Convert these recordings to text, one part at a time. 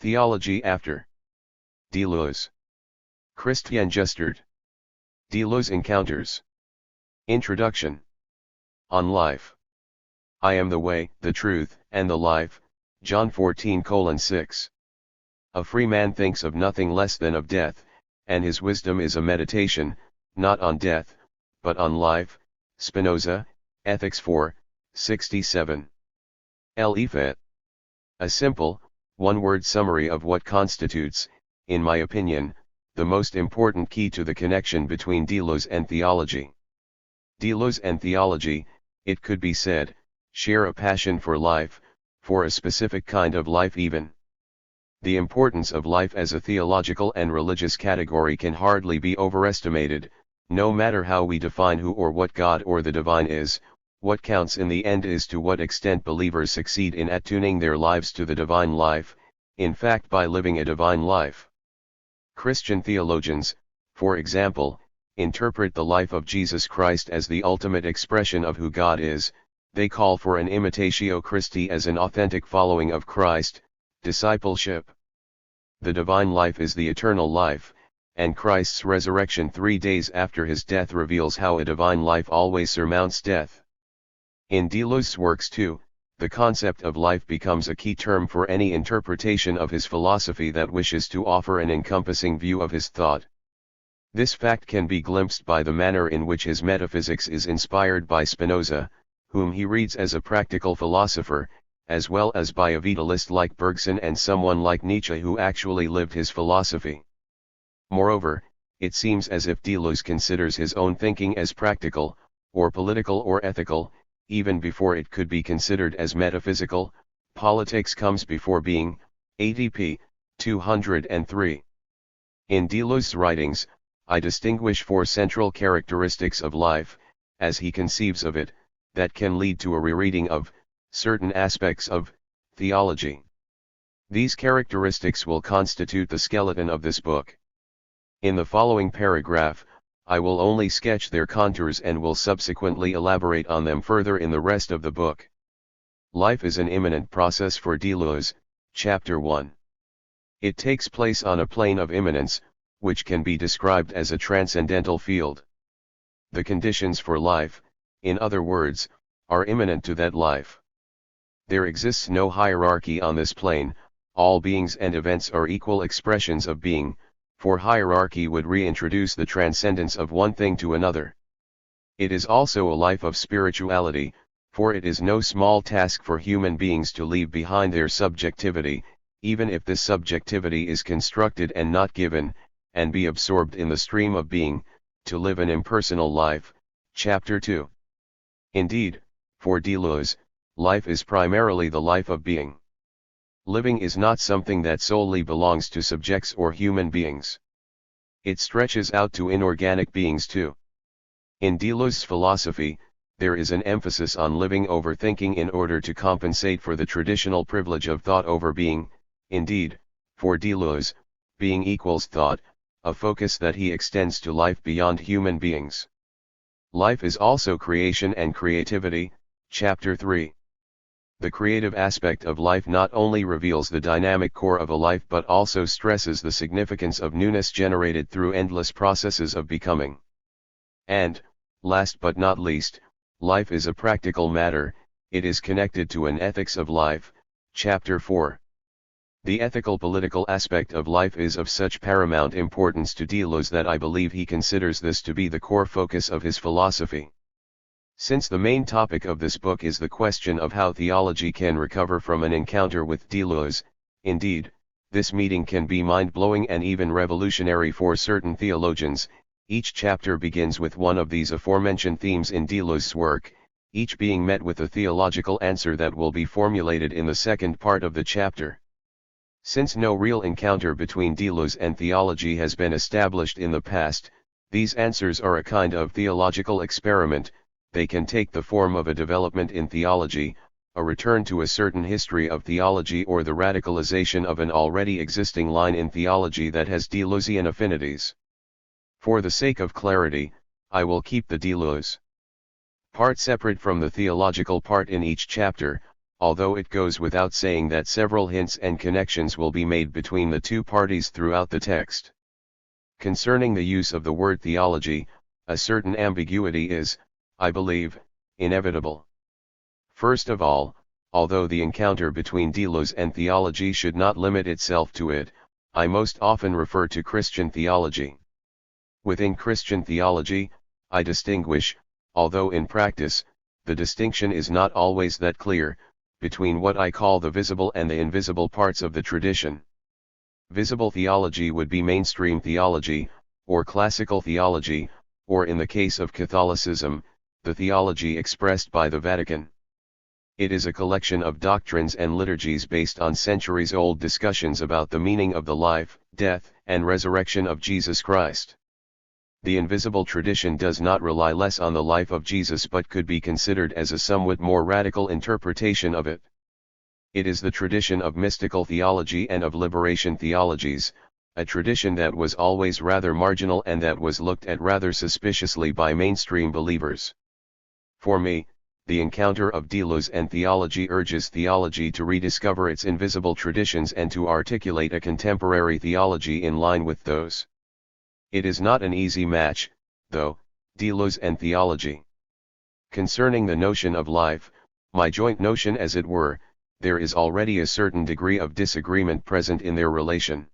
Theology after deleuze. Kristien justaert. Deleuze encounters. Introduction. On life. I am the way, the truth, and the life. John 14:6. A free man thinks of nothing less than of death, and his wisdom is a meditation, not on death, but on life. Spinoza, Ethics 4:67. L'Effet. A simple, one-word summary of what constitutes, in my opinion, the most important key to the connection between Deleuze and theology. Deleuze and theology, it could be said, share a passion for life, for a specific kind of life even. The importance of life as a theological and religious category can hardly be overestimated. No matter how we define who or what God or the divine is, what counts in the end is to what extent believers succeed in attuning their lives to the divine life, in fact by living a divine life. Christian theologians, for example, interpret the life of Jesus Christ as the ultimate expression of who God is. They call for an imitatio Christi as an authentic following of Christ, discipleship. The divine life is the eternal life, and Christ's resurrection 3 days after his death reveals how a divine life always surmounts death. In Deleuze's works too, the concept of life becomes a key term for any interpretation of his philosophy that wishes to offer an encompassing view of his thought. This fact can be glimpsed by the manner in which his metaphysics is inspired by Spinoza, whom he reads as a practical philosopher, as well as by a vitalist like Bergson and someone like Nietzsche who actually lived his philosophy. Moreover, it seems as if Deleuze considers his own thinking as practical, or political or ethical, even before it could be considered as metaphysical. Politics comes before being. ADP 203. In Deleuze's writings, I distinguish 4 central characteristics of life, as he conceives of it, that can lead to a rereading of certain aspects of theology. These characteristics will constitute the skeleton of this book. In the following paragraph, I will only sketch their contours and will subsequently elaborate on them further in the rest of the book. Life is an immanent process for Deleuze, Chapter 1. It takes place on a plane of immanence, which can be described as a transcendental field. The conditions for life, in other words, are immanent to that life. There exists no hierarchy on this plane. All beings and events are equal expressions of being, for hierarchy would reintroduce the transcendence of one thing to another. It is also a life of spirituality, for it is no small task for human beings to leave behind their subjectivity, even if this subjectivity is constructed and not given, and be absorbed in the stream of being, to live an impersonal life. Chapter 2. Indeed, for Deleuze, life is primarily the life of being. Living is not something that solely belongs to subjects or human beings. It stretches out to inorganic beings too. In Deleuze's philosophy, there is an emphasis on living over thinking in order to compensate for the traditional privilege of thought over being. Indeed, for Deleuze, being equals thought, a focus that he extends to life beyond human beings. Life is also creation and creativity. Chapter 3. The creative aspect of life not only reveals the dynamic core of a life but also stresses the significance of newness generated through endless processes of becoming. And, last but not least, life is a practical matter. It is connected to an ethics of life. Chapter 4. The ethical political aspect of life is of such paramount importance to Deleuze that I believe he considers this to be the core focus of his philosophy. Since the main topic of this book is the question of how theology can recover from an encounter with Deleuze, indeed, this meeting can be mind-blowing and even revolutionary for certain theologians. Each chapter begins with one of these aforementioned themes in Deleuze's work, each being met with a theological answer that will be formulated in the second part of the chapter. Since no real encounter between Deleuze and theology has been established in the past, these answers are a kind of theological experiment. They can take the form of a development in theology, a return to a certain history of theology, or the radicalization of an already existing line in theology that has Deleuzean affinities. For the sake of clarity, I will keep the Deleuze part separate from the theological part in each chapter, although it goes without saying that several hints and connections will be made between the two parties throughout the text. Concerning the use of the word theology, a certain ambiguity is, I believe, inevitable. First of all, although the encounter between deleuze and theology should not limit itself to it, I most often refer to Christian theology. Within Christian theology, I distinguish, although in practice, the distinction is not always that clear, between what I call the visible and the invisible parts of the tradition. Visible theology would be mainstream theology, or classical theology, or in the case of Catholicism, the theology expressed by the Vatican. It is a collection of doctrines and liturgies based on centuries-old discussions about the meaning of the life, death, and resurrection of Jesus Christ. The invisible tradition does not rely less on the life of Jesus but could be considered as a somewhat more radical interpretation of it. It is the tradition of mystical theology and of liberation theologies, a tradition that was always rather marginal and that was looked at rather suspiciously by mainstream believers. For me, the encounter of deleuze and theology urges theology to rediscover its invisible traditions and to articulate a contemporary theology in line with those. It is not an easy match, though, deleuze and theology. Concerning the notion of life, my joint notion as it were, there is already a certain degree of disagreement present in their relation.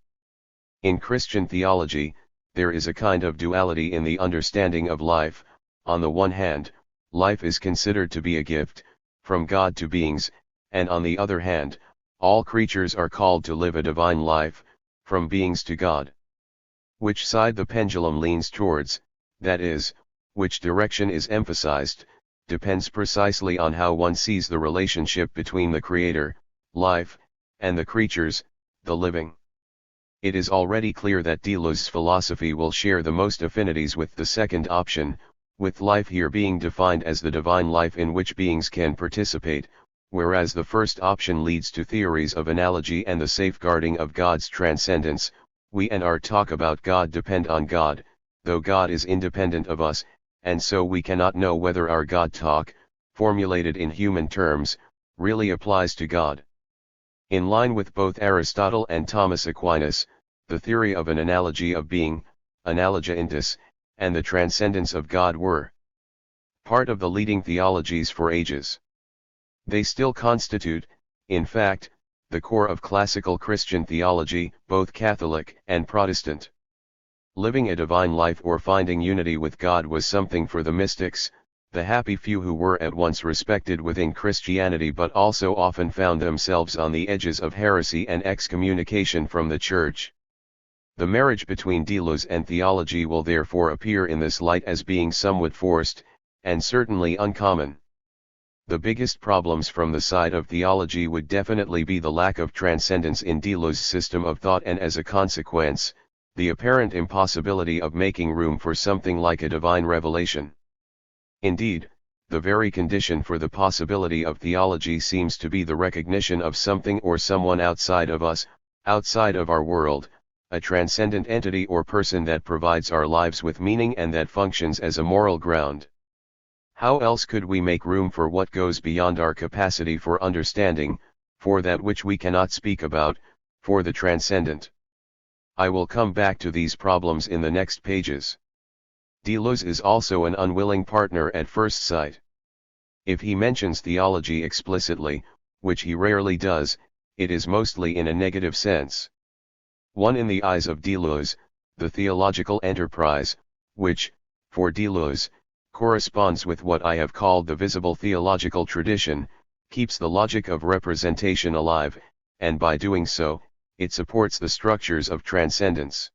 In Christian theology, there is a kind of duality in the understanding of life. On the one hand, life is considered to be a gift, from God to beings, and on the other hand, all creatures are called to live a divine life, from beings to God. Which side the pendulum leans towards, that is, which direction is emphasized, depends precisely on how one sees the relationship between the Creator, life, and the creatures, the living. It is already clear that Deleuze's philosophy will share the most affinities with the second option, with life here being defined as the divine life in which beings can participate, whereas the first option leads to theories of analogy and the safeguarding of God's transcendence. We and our talk about God depend on God, though God is independent of us, and so we cannot know whether our God talk, formulated in human terms, really applies to God. In line with both Aristotle and Thomas Aquinas, the theory of an analogy of being, analogia intus, and the transcendence of God were part of the leading theologies for ages. They still constitute, in fact, the core of classical Christian theology, both Catholic and Protestant. Living a divine life or finding unity with God was something for the mystics, the happy few who were at once respected within Christianity but also often found themselves on the edges of heresy and excommunication from the Church. The marriage between Deleuze and theology will therefore appear in this light as being somewhat forced, and certainly uncommon. The biggest problems from the side of theology would definitely be the lack of transcendence in Deleuze's system of thought and as a consequence, the apparent impossibility of making room for something like a divine revelation. Indeed, the very condition for the possibility of theology seems to be the recognition of something or someone outside of us, outside of our world, a transcendent entity or person that provides our lives with meaning and that functions as a moral ground. How else could we make room for what goes beyond our capacity for understanding, for that which we cannot speak about, for the transcendent? I will come back to these problems in the next pages. Deleuze is also an unwilling partner at first sight. If he mentions theology explicitly, which he rarely does, it is mostly in a negative sense. In the eyes of Deleuze, the theological enterprise, which, for Deleuze, corresponds with what I have called the visible theological tradition, keeps the logic of representation alive, and by doing so, it supports the structures of transcendence.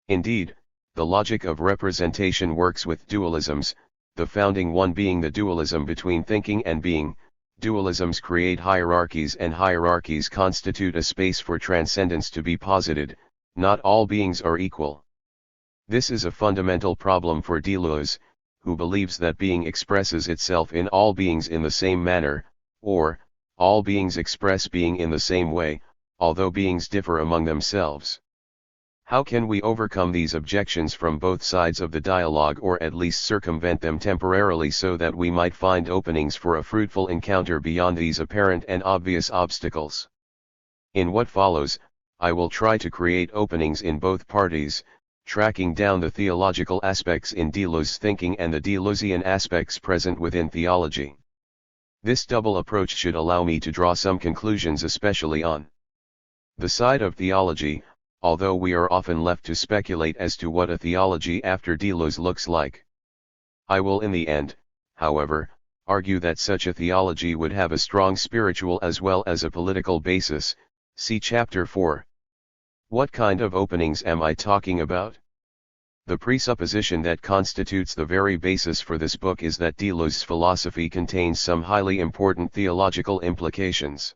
Indeed, the logic of representation works with dualisms, the founding one being the dualism between thinking and being. Dualisms create hierarchies and hierarchies constitute a space for transcendence to be posited. Not all beings are equal. This is a fundamental problem for Deleuze, who believes that being expresses itself in all beings in the same manner, or, all beings express being in the same way, although beings differ among themselves. How can we overcome these objections from both sides of the dialogue, or at least circumvent them temporarily, so that we might find openings for a fruitful encounter beyond these apparent and obvious obstacles? In what follows, I will try to create openings in both parties, tracking down the theological aspects in Deleuze thinking and the Deleuzian aspects present within theology. This double approach should allow me to draw some conclusions, especially on the side of theology, although we are often left to speculate as to what a theology after Deleuze looks like. I will in the end, however, argue that such a theology would have a strong spiritual as well as a political basis. See Chapter 4. What kind of openings am I talking about? The presupposition that constitutes the very basis for this book is that Deleuze's philosophy contains some highly important theological implications.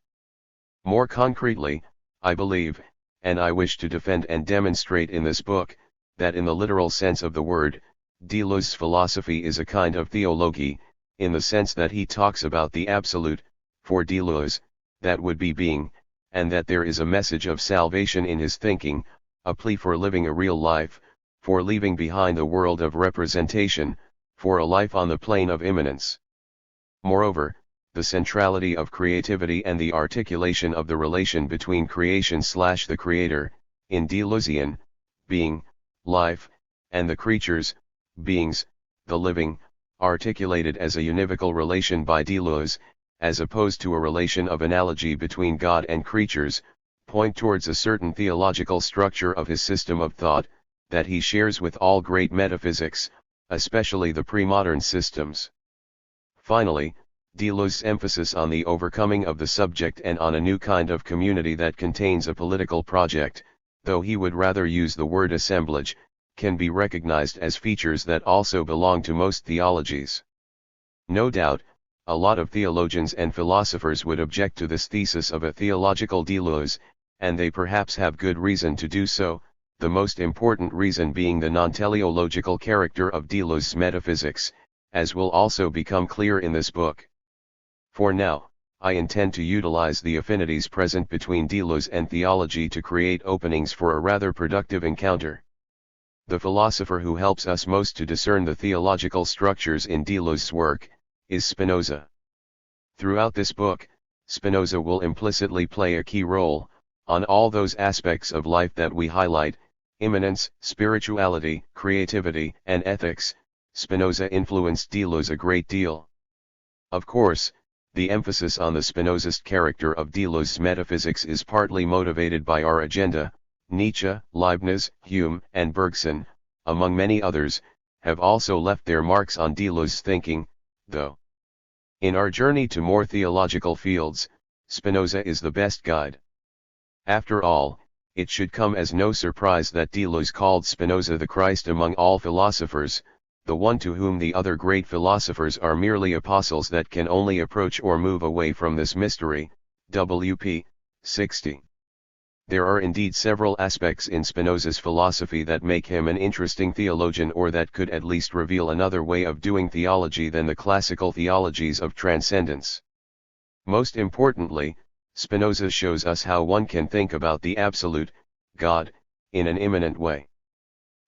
More concretely, I believe, and I wish to defend and demonstrate in this book, that in the literal sense of the word, Deleuze's philosophy is a kind of theology, in the sense that he talks about the absolute, for Deleuze, that would be being, and that there is a message of salvation in his thinking, a plea for living a real life, for leaving behind the world of representation, for a life on the plane of immanence. Moreover, the centrality of creativity and the articulation of the relation between creation/the creator, in Deleuzian, being, life, and the creatures, beings, the living, articulated as a univocal relation by Deleuze, as opposed to a relation of analogy between God and creatures, point towards a certain theological structure of his system of thought, that he shares with all great metaphysics, especially the pre-modern systems. Finally, Deleuze's emphasis on the overcoming of the subject and on a new kind of community that contains a political project, though he would rather use the word assemblage, can be recognized as features that also belong to most theologies. No doubt, a lot of theologians and philosophers would object to this thesis of a theological Deleuze, and they perhaps have good reason to do so, the most important reason being the non-teleological character of Deleuze's metaphysics, as will also become clear in this book. For now, I intend to utilize the affinities present between Deleuze and theology to create openings for a rather productive encounter. The philosopher who helps us most to discern the theological structures in Deleuze's work is Spinoza. Throughout this book, Spinoza will implicitly play a key role, on all those aspects of life that we highlight: immanence, spirituality, creativity, and ethics. Spinoza influenced Deleuze a great deal. Of course, the emphasis on the Spinozist character of Deleuze's metaphysics is partly motivated by our agenda. Nietzsche, Leibniz, Hume, and Bergson, among many others, have also left their marks on Deleuze's thinking, though. In our journey to more theological fields, Spinoza is the best guide. After all, it should come as no surprise that Deleuze called Spinoza the Christ among all philosophers, the one to whom the other great philosophers are merely apostles that can only approach or move away from this mystery. WP 60. There are indeed several aspects in Spinoza's philosophy that make him an interesting theologian, or that could at least reveal another way of doing theology than the classical theologies of transcendence. Most importantly, Spinoza shows us how one can think about the absolute, God, in an immanent way.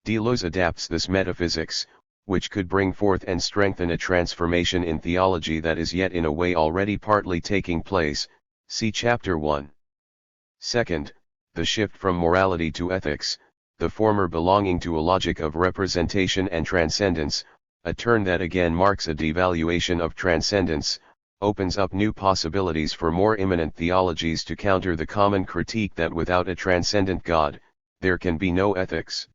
Deleuze adapts this metaphysics, which could bring forth and strengthen a transformation in theology that is yet in a way already partly taking place. See Chapter 1. Second, the shift from morality to ethics, the former belonging to a logic of representation and transcendence, a turn that again marks a devaluation of transcendence, opens up new possibilities for more immanent theologies to counter the common critique that without a transcendent God, there can be no ethics.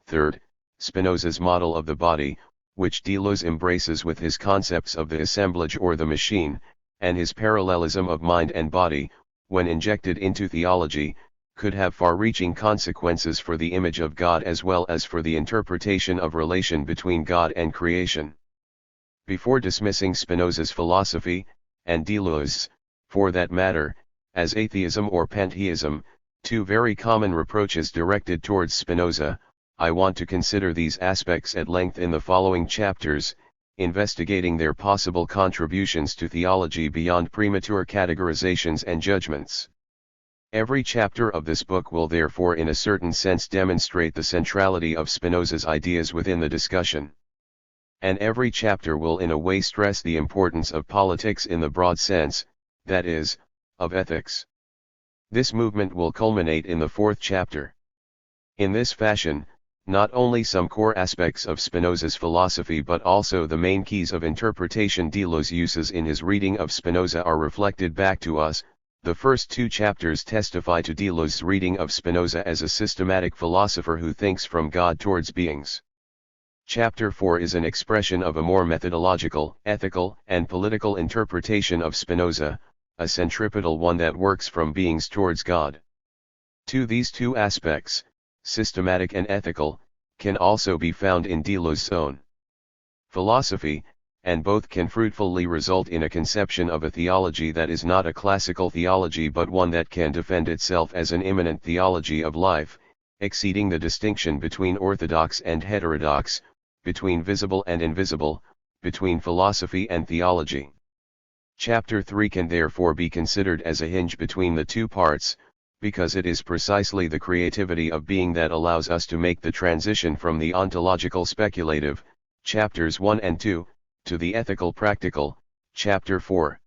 Third, Spinoza's model of the body, which Deleuze embraces with his concepts of the assemblage or the machine, and his parallelism of mind and body, when injected into theology, could have far-reaching consequences for the image of God as well as for the interpretation of relation between God and creation. Before dismissing Spinoza's philosophy, and Deleuze's, for that matter, as atheism or pantheism, two very common reproaches directed towards Spinoza, I want to consider these aspects at length in the following chapters, investigating their possible contributions to theology beyond premature categorizations and judgments. Every chapter of this book will therefore in a certain sense demonstrate the centrality of Spinoza's ideas within the discussion. And every chapter will in a way stress the importance of politics in the broad sense, that is, of ethics. This movement will culminate in the fourth chapter. In this fashion, not only some core aspects of Spinoza's philosophy but also the main keys of interpretation Deleuze uses in his reading of Spinoza are reflected back to us. The first two chapters testify to Deleuze's reading of Spinoza as a systematic philosopher who thinks from God towards beings. Chapter 4 is an expression of a more methodological, ethical, and political interpretation of Spinoza, a centripetal one that works from beings towards God. These two aspects, systematic and ethical, can also be found in Deleuze's own philosophy, and both can fruitfully result in a conception of a theology that is not a classical theology but one that can defend itself as an immanent theology of life, exceeding the distinction between orthodox and heterodox, between visible and invisible, between philosophy and theology. Chapter 3 can therefore be considered as a hinge between the two parts, because it is precisely the creativity of being that allows us to make the transition from the ontological speculative, chapters 1 and 2, to the ethical practical, chapter 4.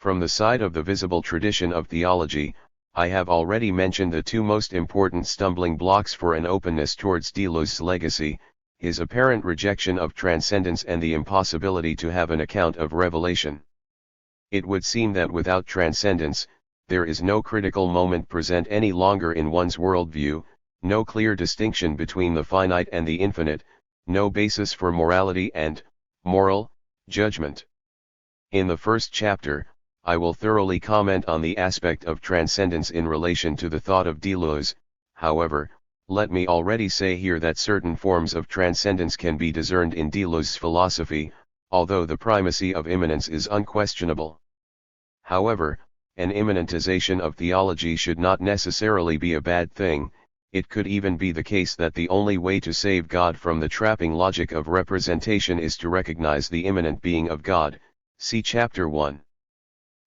From the side of the visible tradition of theology, I have already mentioned the two most important stumbling blocks for an openness towards Deleuze's legacy, his apparent rejection of transcendence and the impossibility to have an account of revelation. It would seem that without transcendence, there is no critical moment present any longer in one's worldview, no clear distinction between the finite and the infinite, no basis for morality and moral judgment. In the first chapter, I will thoroughly comment on the aspect of transcendence in relation to the thought of Deleuze. However, let me already say here that certain forms of transcendence can be discerned in Deleuze's philosophy, although the primacy of immanence is unquestionable. However, an immanentization of theology should not necessarily be a bad thing. It could even be the case that the only way to save God from the trapping logic of representation is to recognize the immanent being of God, see chapter 1.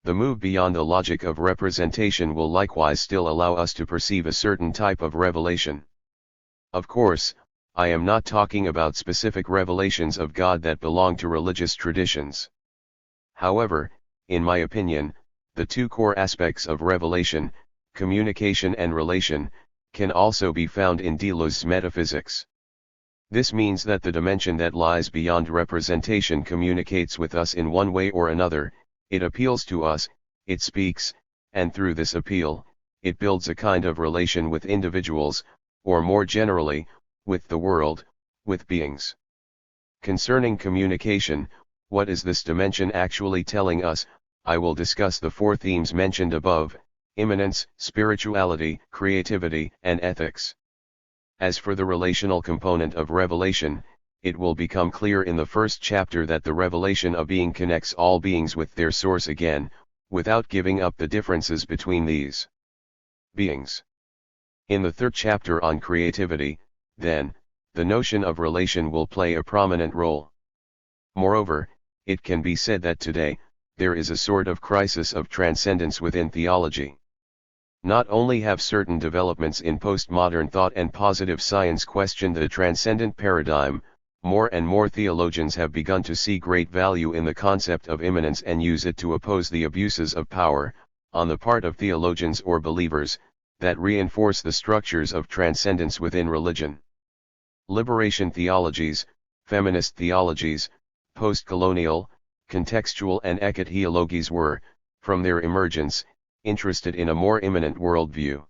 The move beyond the logic of representation will likewise still allow us to perceive a certain type of revelation. Of course, I am not talking about specific revelations of God that belong to religious traditions. However, in my opinion, the two core aspects of revelation, communication and relation, can also be found in Deleuze's metaphysics. This means that the dimension that lies beyond representation communicates with us in one way or another, it appeals to us, it speaks, and through this appeal, it builds a kind of relation with individuals, or more generally, with the world, with beings. Concerning communication, what is this dimension actually telling us? I will discuss the four themes mentioned above: immanence, spirituality, creativity, and ethics. As for the relational component of revelation, it will become clear in the first chapter that the revelation of being connects all beings with their source again, without giving up the differences between these beings. In the third chapter on creativity, then, the notion of relation will play a prominent role. Moreover, it can be said that today, there is a sort of crisis of transcendence within theology. Not only have certain developments in postmodern thought and positive science questioned the transcendent paradigm, more and more theologians have begun to see great value in the concept of immanence and use it to oppose the abuses of power, on the part of theologians or believers, that reinforce the structures of transcendence within religion. Liberation theologies, feminist theologies, post-colonial, contextual and ekatologies were, from their emergence, interested in a more immanent worldview.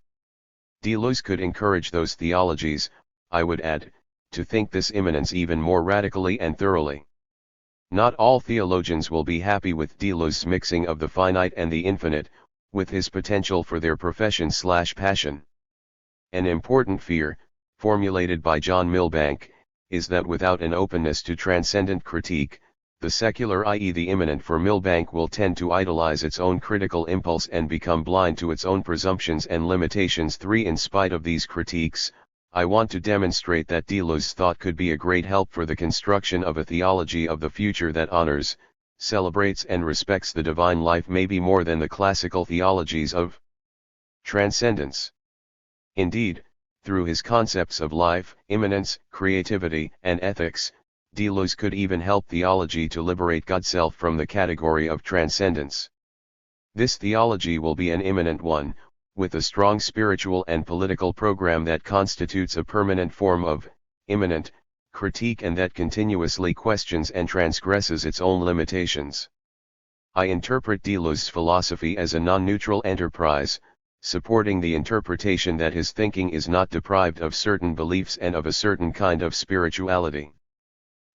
Deleuze could encourage those theologies, I would add, to think this immanence even more radically and thoroughly. Not all theologians will be happy with Deleuze's mixing of the finite and the infinite, with his potential for their profession/passion. An important fear, formulated by John Milbank, is that without an openness to transcendent critique, the secular, i.e. the immanent for Milbank, will tend to idolize its own critical impulse and become blind to its own presumptions and limitations. 3. In spite of these critiques, I want to demonstrate that Deleuze's thought could be a great help for the construction of a theology of the future that honors, celebrates and respects the divine life maybe more than the classical theologies of Transcendence. Indeed, through his concepts of life, immanence, creativity, and ethics, Deleuze could even help theology to liberate Godself from the category of transcendence. This theology will be an immanent one, with a strong spiritual and political program that constitutes a permanent form of immanent critique and that continuously questions and transgresses its own limitations. I interpret Deleuze's philosophy as a non-neutral enterprise, supporting the interpretation that his thinking is not deprived of certain beliefs and of a certain kind of spirituality.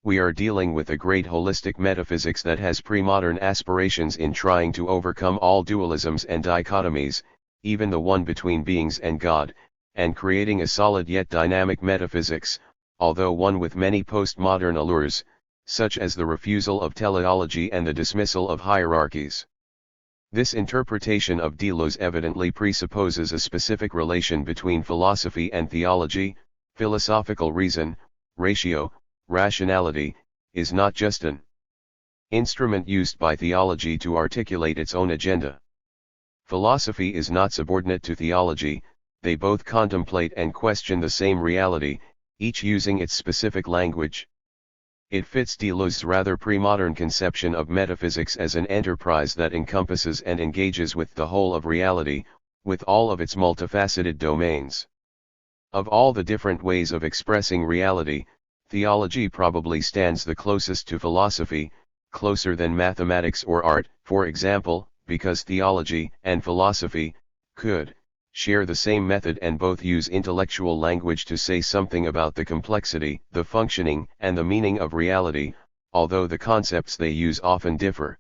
We are dealing with a great holistic metaphysics that has pre-modern aspirations in trying to overcome all dualisms and dichotomies, even the one between beings and God, and creating a solid yet dynamic metaphysics, although one with many postmodern allures, such as the refusal of teleology and the dismissal of hierarchies. This interpretation of Deleuze evidently presupposes a specific relation between philosophy and theology. Philosophical reason, ratio, rationality, is not just an instrument used by theology to articulate its own agenda. Philosophy is not subordinate to theology, they both contemplate and question the same reality, each using its specific language. It fits Deleuze's rather pre-modern conception of metaphysics as an enterprise that encompasses and engages with the whole of reality, with all of its multifaceted domains. Of all the different ways of expressing reality, theology probably stands the closest to philosophy, closer than mathematics or art, for example, because theology and philosophy could share the same method and both use intellectual language to say something about the complexity, the functioning, and the meaning of reality, although the concepts they use often differ.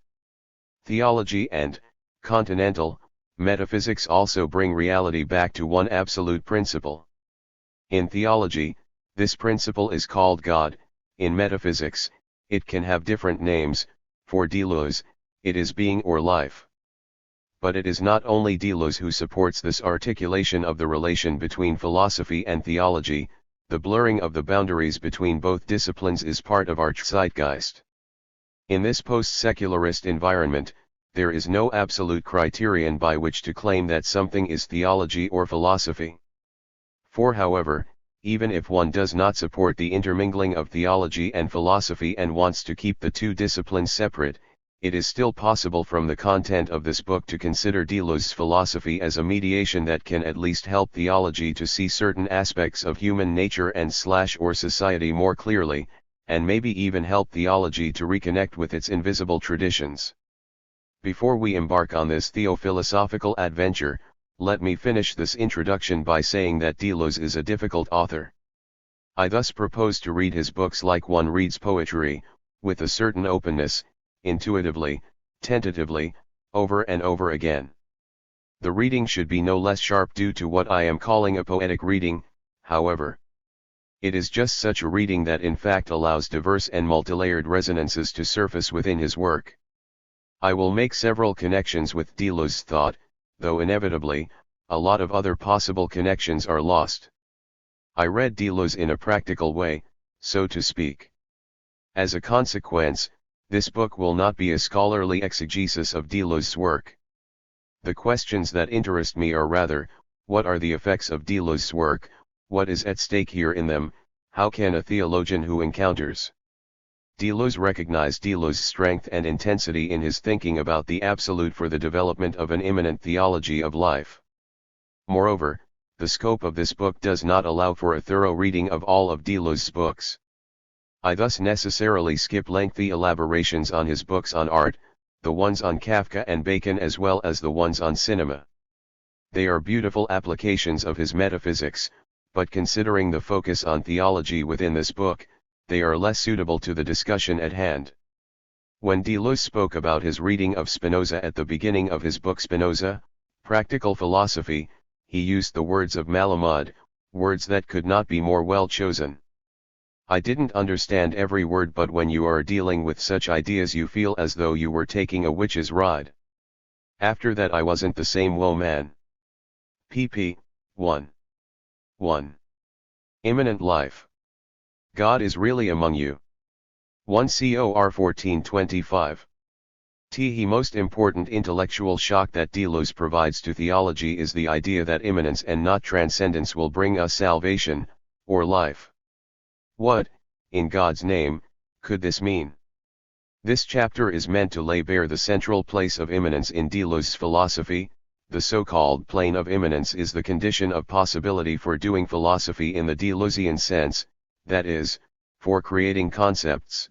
Theology and continental metaphysics also bring reality back to one absolute principle. In theology, this principle is called God. In metaphysics, it can have different names. For Deleuze, it is being or life. But it is not only Deleuze who supports this articulation of the relation between philosophy and theology. The blurring of the boundaries between both disciplines is part of our zeitgeist. In this post-secularist environment, there is no absolute criterion by which to claim that something is theology or philosophy. For however, even if one does not support the intermingling of theology and philosophy and wants to keep the two disciplines separate, it is still possible from the content of this book to consider Deleuze's philosophy as a mediation that can at least help theology to see certain aspects of human nature and/or society more clearly, and maybe even help theology to reconnect with its invisible traditions. Before we embark on this theophilosophical adventure, let me finish this introduction by saying that Deleuze is a difficult author. I thus propose to read his books like one reads poetry, with a certain openness, intuitively, tentatively, over and over again. The reading should be no less sharp due to what I am calling a poetic reading, however. It is just such a reading that in fact allows diverse and multilayered resonances to surface within his work. I will make several connections with Deleuze's thought, though inevitably, a lot of other possible connections are lost. I read Deleuze in a practical way, so to speak. As a consequence, this book will not be a scholarly exegesis of Deleuze's work. The questions that interest me are rather, what are the effects of Deleuze's work, what is at stake here in them, how can a theologian who encounters Deleuze recognize Deleuze's strength and intensity in his thinking about the absolute for the development of an immanent theology of life. Moreover, the scope of this book does not allow for a thorough reading of all of Deleuze's books. I thus necessarily skip lengthy elaborations on his books on art, the ones on Kafka and Bacon as well as the ones on cinema. They are beautiful applications of his metaphysics, but considering the focus on theology within this book, they are less suitable to the discussion at hand. When Deleuze spoke about his reading of Spinoza at the beginning of his book Spinoza, Practical Philosophy, he used the words of Malamud, words that could not be more well chosen. I didn't understand every word, but when you are dealing with such ideas you feel as though you were taking a witch's ride. After that I wasn't the same man. pp. 1. Immanent life. God is really among you. 1 Cor 14:25. The most important intellectual shock that Deleuze provides to theology is the idea that immanence and not transcendence will bring us salvation, or life. What, in God's name, could this mean? This chapter is meant to lay bare the central place of immanence in Deleuze's philosophy. The so-called plane of immanence is the condition of possibility for doing philosophy in the Deleuzean sense, that is, for creating concepts.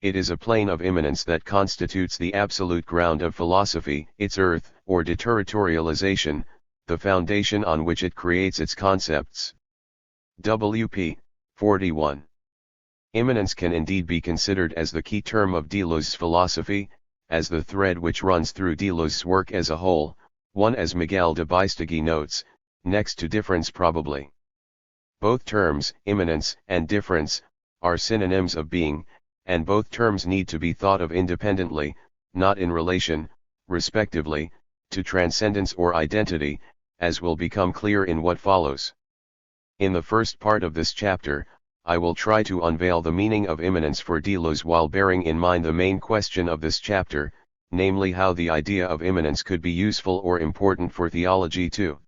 It is a plane of immanence that constitutes the absolute ground of philosophy, its earth, or deterritorialization, the foundation on which it creates its concepts. WP 41. Immanence can indeed be considered as the key term of Deleuze's philosophy, as the thread which runs through Deleuze's work as a whole, one as Miguel de Baistegui notes, next to difference probably. Both terms, immanence and difference, are synonyms of being, and both terms need to be thought of independently, not in relation, respectively, to transcendence or identity, as will become clear in what follows. In the first part of this chapter, I will try to unveil the meaning of immanence for Deleuze while bearing in mind the main question of this chapter, namely how the idea of immanence could be useful or important for theology too.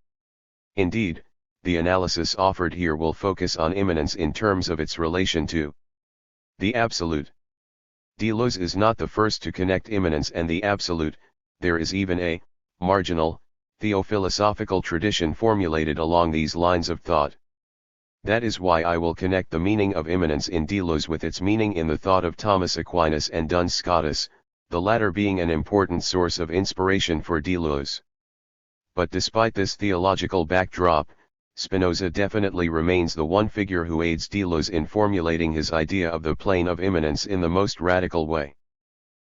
Indeed, the analysis offered here will focus on immanence in terms of its relation to the absolute. Deleuze is not the first to connect immanence and the absolute. There is even a marginal theophilosophical tradition formulated along these lines of thought. That is why I will connect the meaning of immanence in Deleuze with its meaning in the thought of Thomas Aquinas and Duns Scotus, the latter being an important source of inspiration for Deleuze. But despite this theological backdrop, Spinoza definitely remains the one figure who aids Deleuze in formulating his idea of the plane of immanence in the most radical way.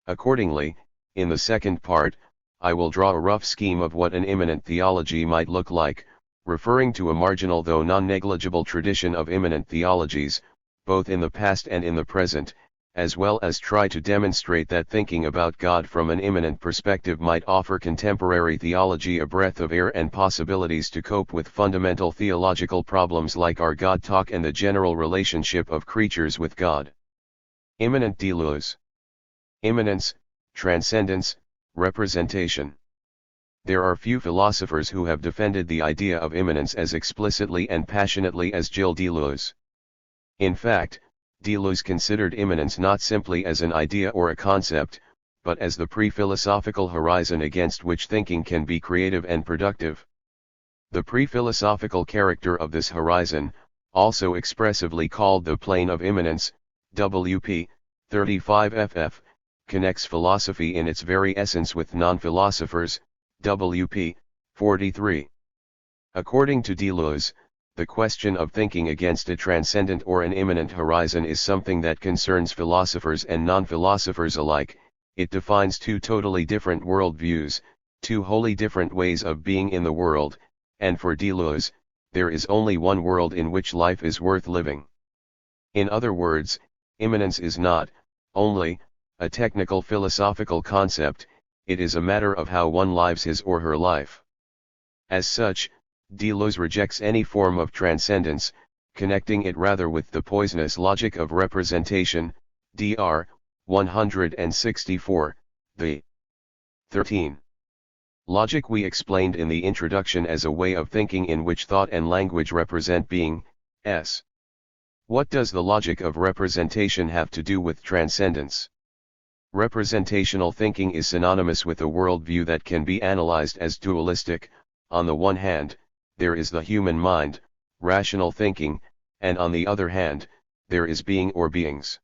Accordingly, in the second part, I will draw a rough scheme of what an immanent theology might look like, referring to a marginal though non-negligible tradition of immanent theologies, both in the past and in the present, as well as try to demonstrate that thinking about God from an immanent perspective might offer contemporary theology a breath of air and possibilities to cope with fundamental theological problems like our God talk and the general relationship of creatures with God. Immanent Deleuze. Immanence, transcendence, representation. There are few philosophers who have defended the idea of immanence as explicitly and passionately as Gilles Deleuze. In fact, Deleuze considered immanence not simply as an idea or a concept, but as the pre-philosophical horizon against which thinking can be creative and productive. The pre-philosophical character of this horizon, also expressively called the plane of immanence, WP 35 ff, connects philosophy in its very essence with non-philosophers, WP 43. According to Deleuze, the question of thinking against a transcendent or an immanent horizon is something that concerns philosophers and non-philosophers alike. It defines two totally different worldviews, two wholly different ways of being in the world, and for Deleuze, there is only one world in which life is worth living. In other words, immanence is not only a technical philosophical concept, it is a matter of how one lives his or her life. As such, Deleuze rejects any form of transcendence, connecting it rather with the poisonous logic of representation, Dr. 164, the 13. Logic we explained in the introduction as a way of thinking in which thought and language represent being, s. What does the logic of representation have to do with transcendence? Representational thinking is synonymous with a worldview that can be analyzed as dualistic. On the one hand, there is the human mind, rational thinking, and on the other hand, there is being or beings.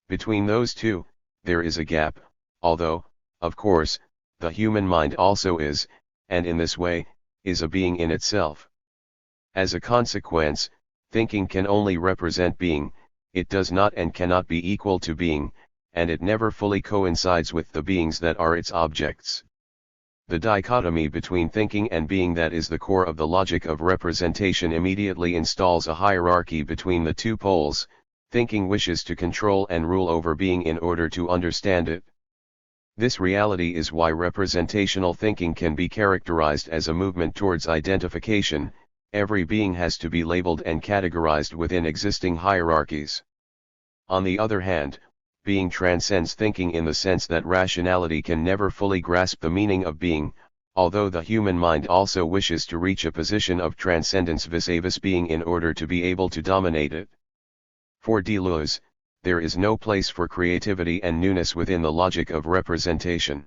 Between those two, there is a gap, although, of course, the human mind also is, and in this way, is a being in itself. As a consequence, thinking can only represent being, it does not and cannot be equal to being, and it never fully coincides with the beings that are its objects. The dichotomy between thinking and being that is the core of the logic of representation immediately installs a hierarchy between the two poles. Thinking wishes to control and rule over being in order to understand it. This reality is why representational thinking can be characterized as a movement towards identification. Every being has to be labeled and categorized within existing hierarchies. On the other hand, being transcends thinking in the sense that rationality can never fully grasp the meaning of being, although the human mind also wishes to reach a position of transcendence vis-a-vis being in order to be able to dominate it. For Deleuze, there is no place for creativity and newness within the logic of representation.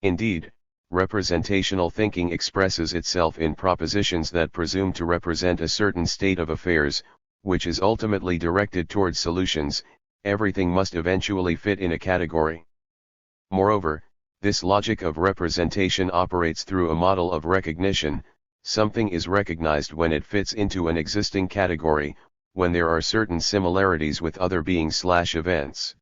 Indeed, representational thinking expresses itself in propositions that presume to represent a certain state of affairs, which is ultimately directed towards solutions. Everything must eventually fit in a category. Moreover, this logic of representation operates through a model of recognition. Something is recognized when it fits into an existing category, when there are certain similarities with other beings/events.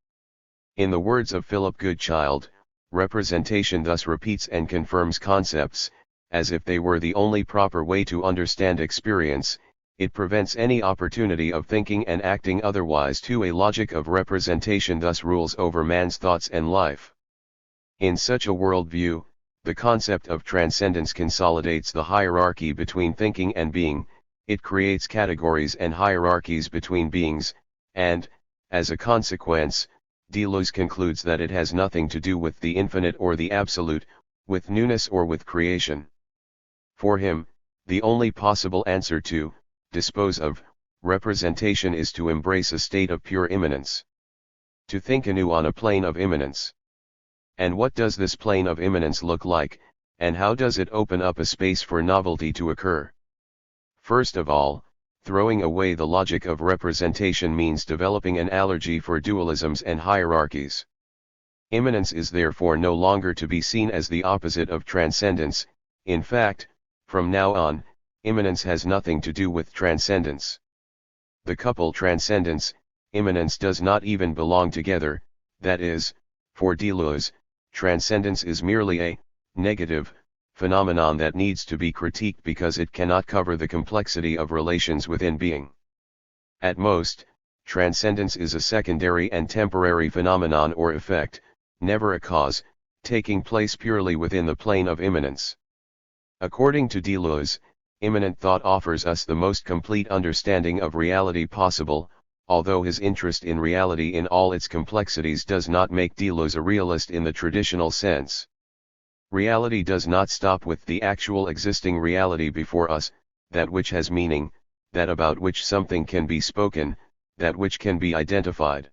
In the words of Philip Goodchild, representation thus repeats and confirms concepts, as if they were the only proper way to understand experience. It prevents any opportunity of thinking and acting otherwise. To a logic of representation thus rules over man's thoughts and life. In such a worldview, the concept of transcendence consolidates the hierarchy between thinking and being. It creates categories and hierarchies between beings, and, as a consequence, Deleuze concludes that it has nothing to do with the infinite or the absolute, with newness or with creation. For him, the only possible answer to dispose of representation is to embrace a state of pure immanence. To think anew on a plane of immanence. And what does this plane of immanence look like, and how does it open up a space for novelty to occur? First of all, throwing away the logic of representation means developing an allergy for dualisms and hierarchies. Immanence is therefore no longer to be seen as the opposite of transcendence. In fact, from now on, immanence has nothing to do with transcendence. The couple transcendence, immanence does not even belong together. That is, for Deleuze, transcendence is merely a negative phenomenon that needs to be critiqued because it cannot cover the complexity of relations within being. At most, transcendence is a secondary and temporary phenomenon or effect, never a cause, taking place purely within the plane of immanence. According to Deleuze, immanent thought offers us the most complete understanding of reality possible, although his interest in reality in all its complexities does not make Deleuze a realist in the traditional sense. Reality does not stop with the actual existing reality before us, that which has meaning, that about which something can be spoken, that which can be identified.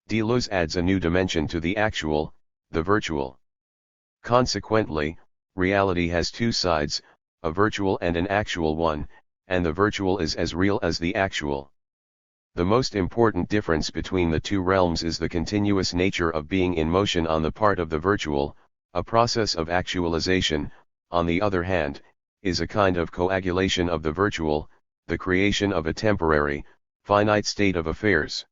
Deleuze adds a new dimension to the actual, the virtual. Consequently, reality has two sides, a virtual and an actual one, and the virtual is as real as the actual. The most important difference between the two realms is the continuous nature of being in motion on the part of the virtual. A process of actualization, on the other hand, is a kind of coagulation of the virtual, the creation of a temporary, finite state of affairs.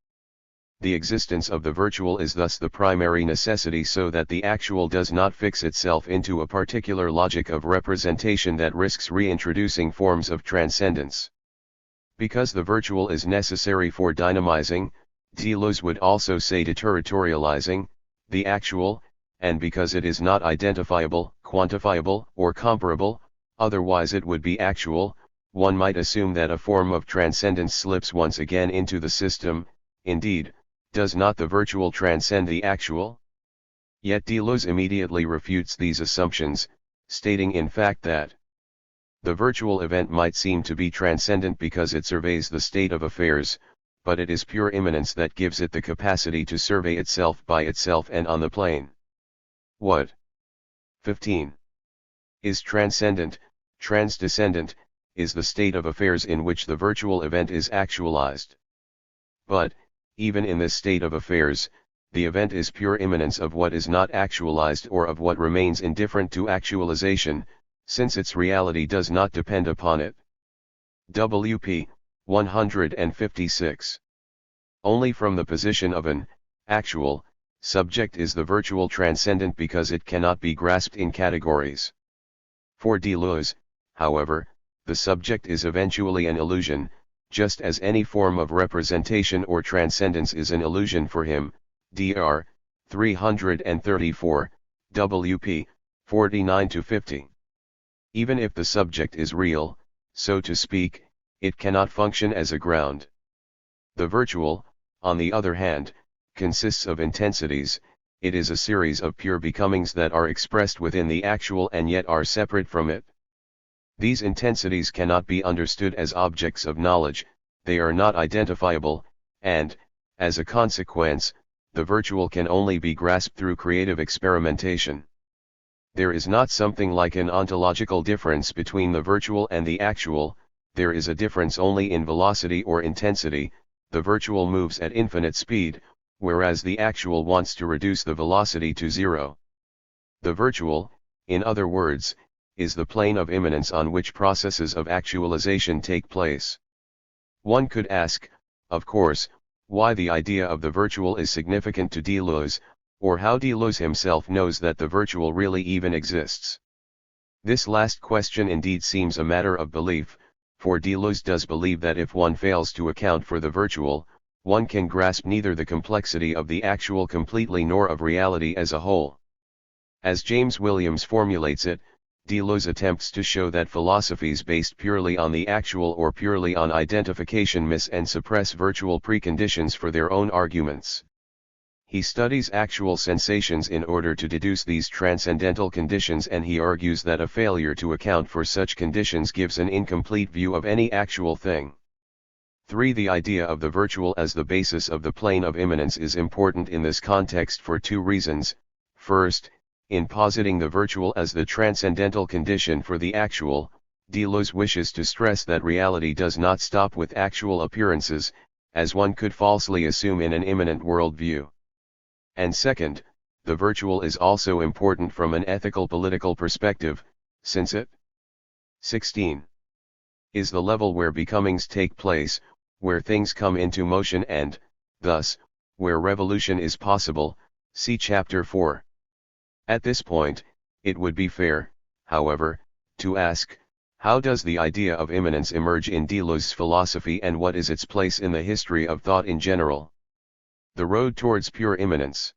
The existence of the virtual is thus the primary necessity so that the actual does not fix itself into a particular logic of representation that risks reintroducing forms of transcendence. Because the virtual is necessary for dynamizing, Deleuze would also say deterritorializing, the actual, and because it is not identifiable, quantifiable, or comparable, otherwise it would be actual, one might assume that a form of transcendence slips once again into the system. Indeed, does not the virtual transcend the actual? Yet Deleuze immediately refutes these assumptions, stating in fact that the virtual event might seem to be transcendent because it surveys the state of affairs, but it is pure immanence that gives it the capacity to survey itself by itself and on the plane. What? 15. Is transcendent, transdescendent, is the state of affairs in which the virtual event is actualized. But, even in this state of affairs, the event is pure immanence of what is not actualized or of what remains indifferent to actualization, since its reality does not depend upon it. WP 156. Only from the position of an actual subject is the virtual transcendent because it cannot be grasped in categories. For Deleuze, however, the subject is eventually an illusion, just as any form of representation or transcendence is an illusion for him. Dr. 334, WP 49-50. Even if the subject is real, so to speak, it cannot function as a ground. The virtual, on the other hand, consists of intensities. It is a series of pure becomings that are expressed within the actual and yet are separate from it. These intensities cannot be understood as objects of knowledge, they are not identifiable, and, as a consequence, the virtual can only be grasped through creative experimentation. There is not something like an ontological difference between the virtual and the actual, there is a difference only in velocity or intensity. The virtual moves at infinite speed, whereas the actual wants to reduce the velocity to zero. The virtual, in other words, is the plane of immanence on which processes of actualization take place. One could ask, of course, why the idea of the virtual is significant to Deleuze, or how Deleuze himself knows that the virtual really even exists. This last question indeed seems a matter of belief, for Deleuze does believe that if one fails to account for the virtual, one can grasp neither the complexity of the actual completely nor of reality as a whole. As James Williams formulates it, Deleuze attempts to show that philosophies based purely on the actual or purely on identification miss and suppress virtual preconditions for their own arguments. He studies actual sensations in order to deduce these transcendental conditions, and he argues that a failure to account for such conditions gives an incomplete view of any actual thing. 3. The idea of the virtual as the basis of the plane of immanence is important in this context for two reasons. First, in positing the virtual as the transcendental condition for the actual, Deleuze wishes to stress that reality does not stop with actual appearances, as one could falsely assume in an immanent worldview. And second, the virtual is also important from an ethical-political perspective, since it 16. Is the level where becomings take place, where things come into motion and, thus, where revolution is possible, see Chapter 4. At this point, it would be fair, however, to ask, how does the idea of immanence emerge in Deleuze's philosophy and what is its place in the history of thought in general? The road towards pure immanence.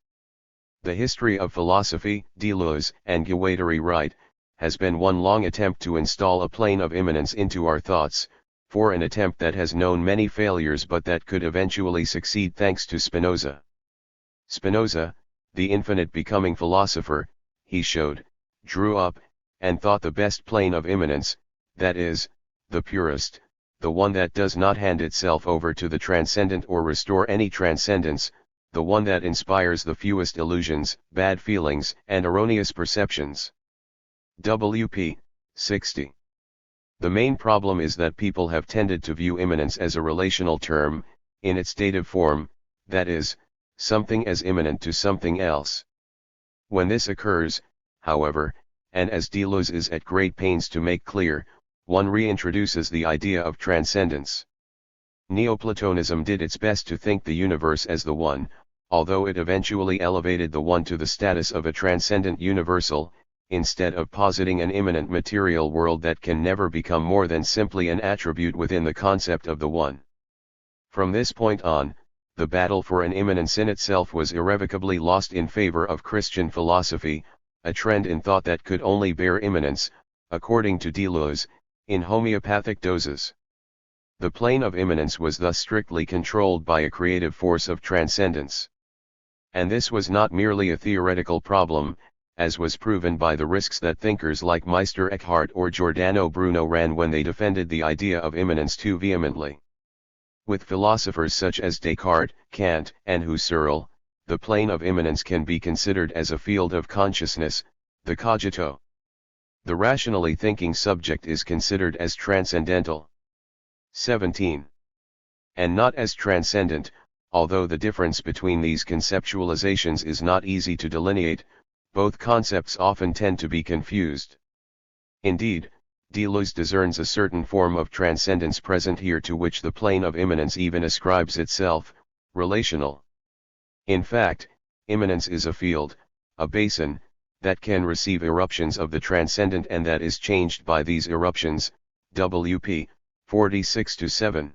The history of philosophy, Deleuze and Guattari write, has been one long attempt to install a plane of immanence into our thoughts, for an attempt that has known many failures but that could eventually succeed thanks to Spinoza. Spinoza, the infinite becoming philosopher, he showed, drew up, and thought the best plane of immanence, that is, the purest, the one that does not hand itself over to the transcendent or restore any transcendence, the one that inspires the fewest illusions, bad feelings, and erroneous perceptions. W.P. 60. The main problem is that people have tended to view immanence as a relational term, in its dative form, that is, something as immanent to something else. When this occurs, however, and as Deleuze is at great pains to make clear, one reintroduces the idea of transcendence. Neoplatonism did its best to think the universe as the one, although it eventually elevated the one to the status of a transcendent universal, instead of positing an immanent material world that can never become more than simply an attribute within the concept of the one. From this point on, the battle for an immanence in itself was irrevocably lost in favor of Christian philosophy, a trend in thought that could only bear immanence, according to Deleuze, in homeopathic doses. The plane of immanence was thus strictly controlled by a creative force of transcendence. And this was not merely a theoretical problem, as was proven by the risks that thinkers like Meister Eckhart or Giordano Bruno ran when they defended the idea of immanence too vehemently. With philosophers such as Descartes, Kant, and Husserl, the plane of immanence can be considered as a field of consciousness, the cogito. The rationally thinking subject is considered as transcendental. 17. And not as transcendent, although the difference between these conceptualizations is not easy to delineate, both concepts often tend to be confused. Indeed, Deleuze discerns a certain form of transcendence present here to which the plane of immanence even ascribes itself, relational. In fact, immanence is a field, a basin, that can receive eruptions of the transcendent and that is changed by these eruptions, W.P. 46-7.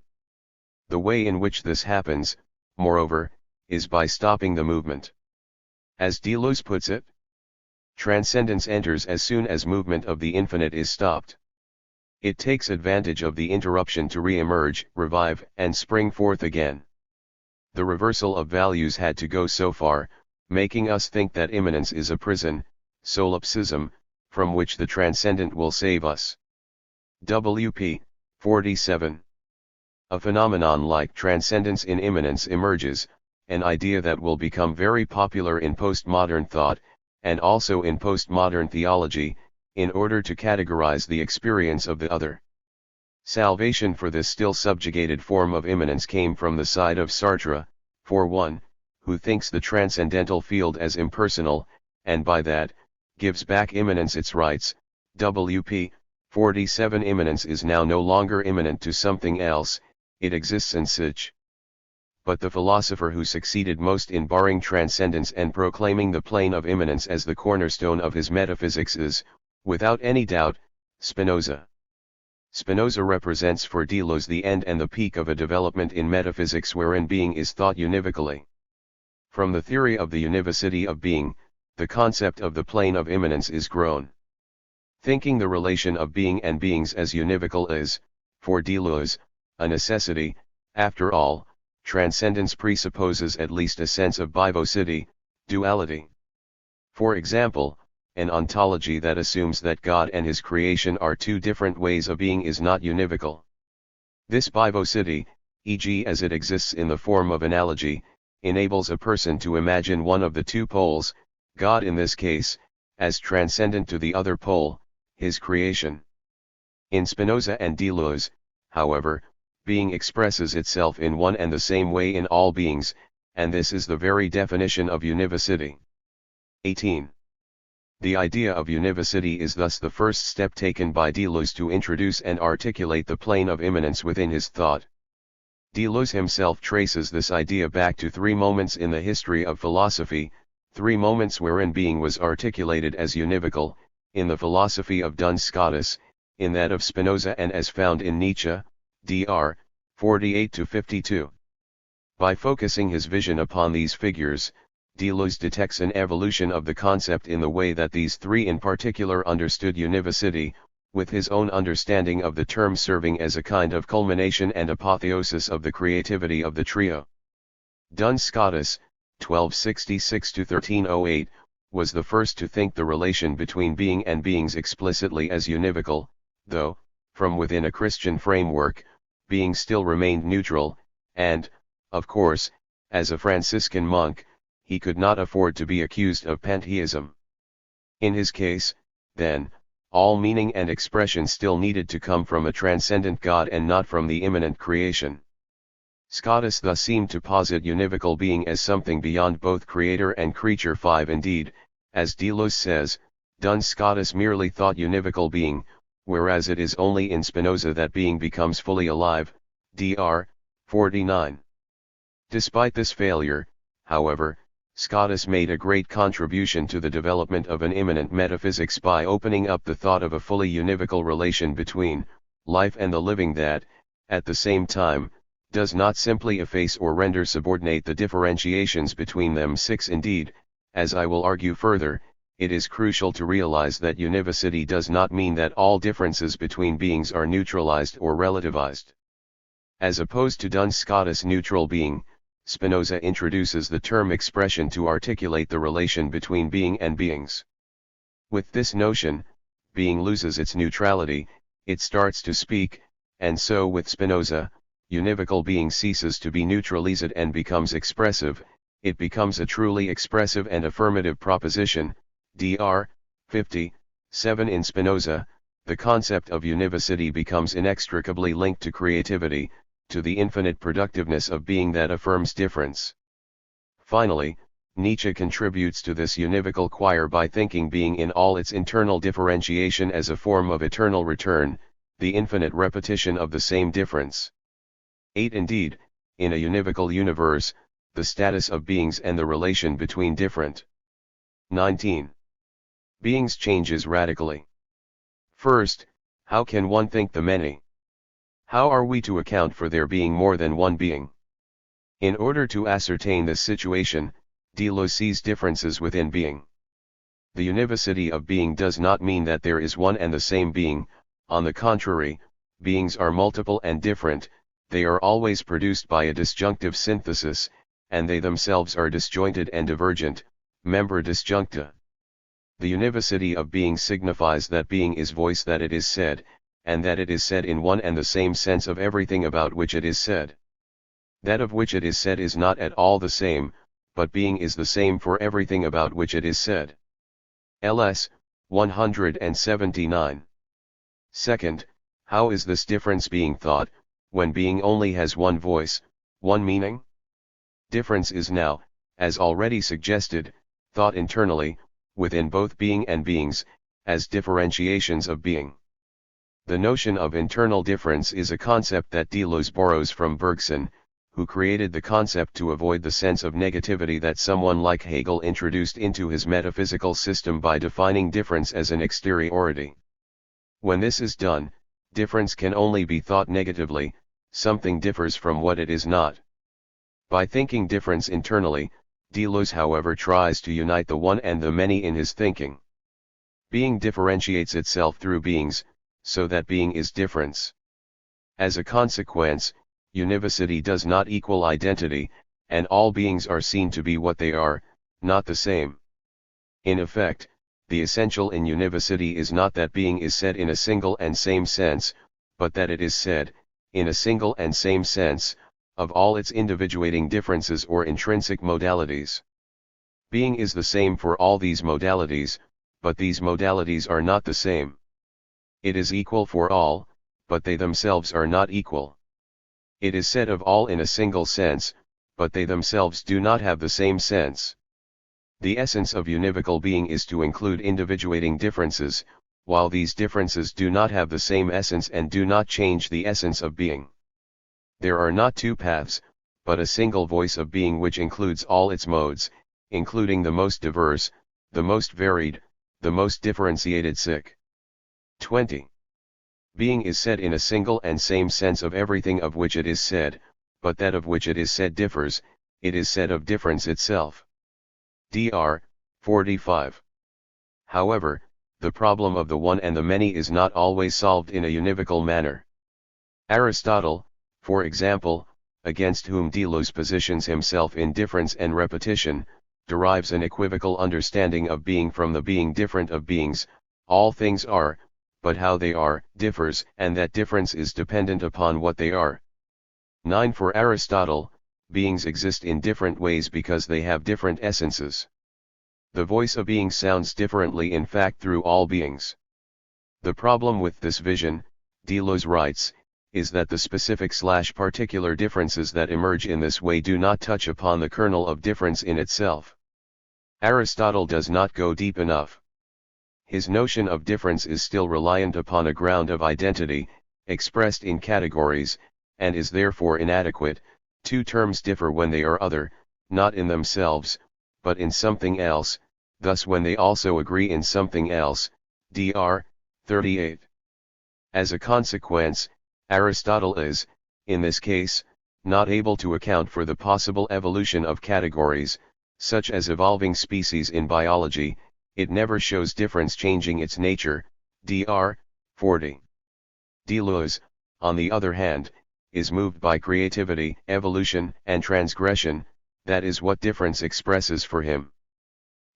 The way in which this happens, moreover, is by stopping the movement. As Deleuze puts it, transcendence enters as soon as movement of the infinite is stopped. It takes advantage of the interruption to re-emerge, revive, and spring forth again. The reversal of values had to go so far, making us think that immanence is a prison, solipsism, from which the transcendent will save us. WP 47. A phenomenon like transcendence in immanence emerges, an idea that will become very popular in postmodern thought, and also in postmodern theology, in order to categorize the experience of the other. Salvation for this still subjugated form of immanence came from the side of Sartre, for one, who thinks the transcendental field as impersonal, and by that, gives back immanence its rights. WP 47. Immanence is now no longer immanent to something else, it exists in sich. But the philosopher who succeeded most in barring transcendence and proclaiming the plane of immanence as the cornerstone of his metaphysics is, without any doubt, Spinoza. Spinoza represents for Deleuze the end and the peak of a development in metaphysics wherein being is thought univocally. From the theory of the univocity of being, the concept of the plane of immanence is grown. Thinking the relation of being and beings as univocal is, for Deleuze, a necessity. After all, transcendence presupposes at least a sense of bivocity, duality. For example, an ontology that assumes that God and his creation are two different ways of being is not univocal. This bivocity, e.g. as it exists in the form of analogy, enables a person to imagine one of the two poles, God in this case, as transcendent to the other pole, his creation. In Spinoza and Deleuze, however, being expresses itself in one and the same way in all beings, and this is the very definition of univocity. 18. The idea of univocity is thus the first step taken by Deleuze to introduce and articulate the plane of immanence within his thought. Deleuze himself traces this idea back to three moments in the history of philosophy, three moments wherein being was articulated as univocal, in the philosophy of Duns Scotus, in that of Spinoza and as found in Nietzsche, Dr. 48-52. By focusing his vision upon these figures, Deleuze detects an evolution of the concept in the way that these three in particular understood univocity, with his own understanding of the term serving as a kind of culmination and apotheosis of the creativity of the trio. Duns Scotus, 1266-1308, was the first to think the relation between being and beings explicitly as univocal, though, from within a Christian framework, being still remained neutral, and, of course, as a Franciscan monk, he could not afford to be accused of pantheism. In his case, then, all meaning and expression still needed to come from a transcendent God and not from the immanent creation. Scotus thus seemed to posit univocal being as something beyond both creator and creature. 5. Indeed, as Deleuze says, Duns Scotus merely thought univocal being, whereas it is only in Spinoza that being becomes fully alive, Dr. 49. Despite this failure, however, Scotus made a great contribution to the development of an immanent metaphysics by opening up the thought of a fully univocal relation between life and the living that, at the same time, does not simply efface or render subordinate the differentiations between them. 6. Indeed, as I will argue further, it is crucial to realize that univocity does not mean that all differences between beings are neutralized or relativized. As opposed to Duns Scotus' neutral being, Spinoza introduces the term expression to articulate the relation between being and beings. With this notion, being loses its neutrality, it starts to speak, and so with Spinoza, univocal being ceases to be neutralized and becomes expressive, it becomes a truly expressive and affirmative proposition. Dr. 50. 7. In Spinoza, the concept of univocity becomes inextricably linked to creativity, to the infinite productiveness of being that affirms difference. Finally, Nietzsche contributes to this univocal choir by thinking being in all its internal differentiation as a form of eternal return, the infinite repetition of the same difference. 8. Indeed, in a univocal universe, the status of beings and the relation between different 19. beings changes radically. First, how can one think the many? How are we to account for there being more than one being? In order to ascertain this situation, Deleuze sees differences within being. The univocity of being does not mean that there is one and the same being, on the contrary, beings are multiple and different, they are always produced by a disjunctive synthesis, and they themselves are disjointed and divergent, member disjuncta. The univocity of being signifies that being is voice, that it is said, and that it is said in one and the same sense of everything about which it is said. That of which it is said is not at all the same, but being is the same for everything about which it is said. LS 179. Second, how is this difference being thought, when being only has one voice, one meaning? Difference is now, as already suggested, thought internally, within both being and beings, as differentiations of being. The notion of internal difference is a concept that Deleuze borrows from Bergson, who created the concept to avoid the sense of negativity that someone like Hegel introduced into his metaphysical system by defining difference as an exteriority. When this is done, difference can only be thought negatively, something differs from what it is not. By thinking difference internally, Deleuze however tries to unite the one and the many in his thinking. Being differentiates itself through beings, so that being is difference. As a consequence, univocity does not equal identity, and all beings are seen to be what they are, not the same. In effect, the essential in univocity is not that being is said in a single and same sense, but that it is said, in a single and same sense, of all its individuating differences or intrinsic modalities. Being is the same for all these modalities, but these modalities are not the same. It is equal for all, but they themselves are not equal. It is said of all in a single sense, but they themselves do not have the same sense. The essence of univocal being is to include individuating differences, while these differences do not have the same essence and do not change the essence of being. There are not two paths, but a single voice of being which includes all its modes, including the most diverse, the most varied, the most differentiated. 20. Being is said in a single and same sense of everything of which it is said, but that of which it is said differs, it is said of difference itself. Dr. 45. However, the problem of the one and the many is not always solved in a univocal manner. Aristotle, for example, against whom Deleuze positions himself in difference and repetition, derives an equivocal understanding of being from the being different of beings. All things are, but how they are, differs, and that difference is dependent upon what they are. 9. For Aristotle, beings exist in different ways because they have different essences. The voice of being sounds differently in fact through all beings. The problem with this vision, Deleuze writes, is that the specific/particular differences that emerge in this way do not touch upon the kernel of difference in itself. Aristotle does not go deep enough. His notion of difference is still reliant upon a ground of identity, expressed in categories, and is therefore inadequate. Two terms differ when they are other, not in themselves, but in something else, thus when they also agree in something else. Dr. 38. As a consequence, Aristotle is, in this case, not able to account for the possible evolution of categories, such as evolving species in biology. It never shows difference changing its nature. Dr. 40. Deleuze, on the other hand, is moved by creativity, evolution, and transgression. That is what difference expresses for him.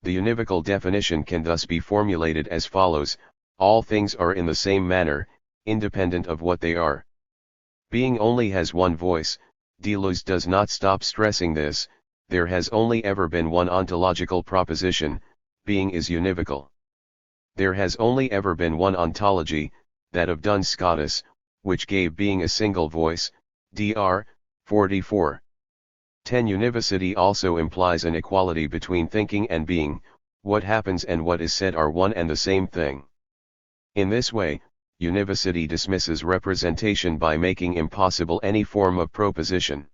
The univocal definition can thus be formulated as follows: all things are in the same manner, independent of what they are. Being only has one voice. Deleuze does not stop stressing this. There has only ever been one ontological proposition: being is univocal. There has only ever been one ontology, that of Duns Scotus, which gave being a single voice. Dr. 44. 10. Univocity also implies an equality between thinking and being. What happens and what is said are one and the same thing. In this way, univocity dismisses representation by making impossible any form of proposition.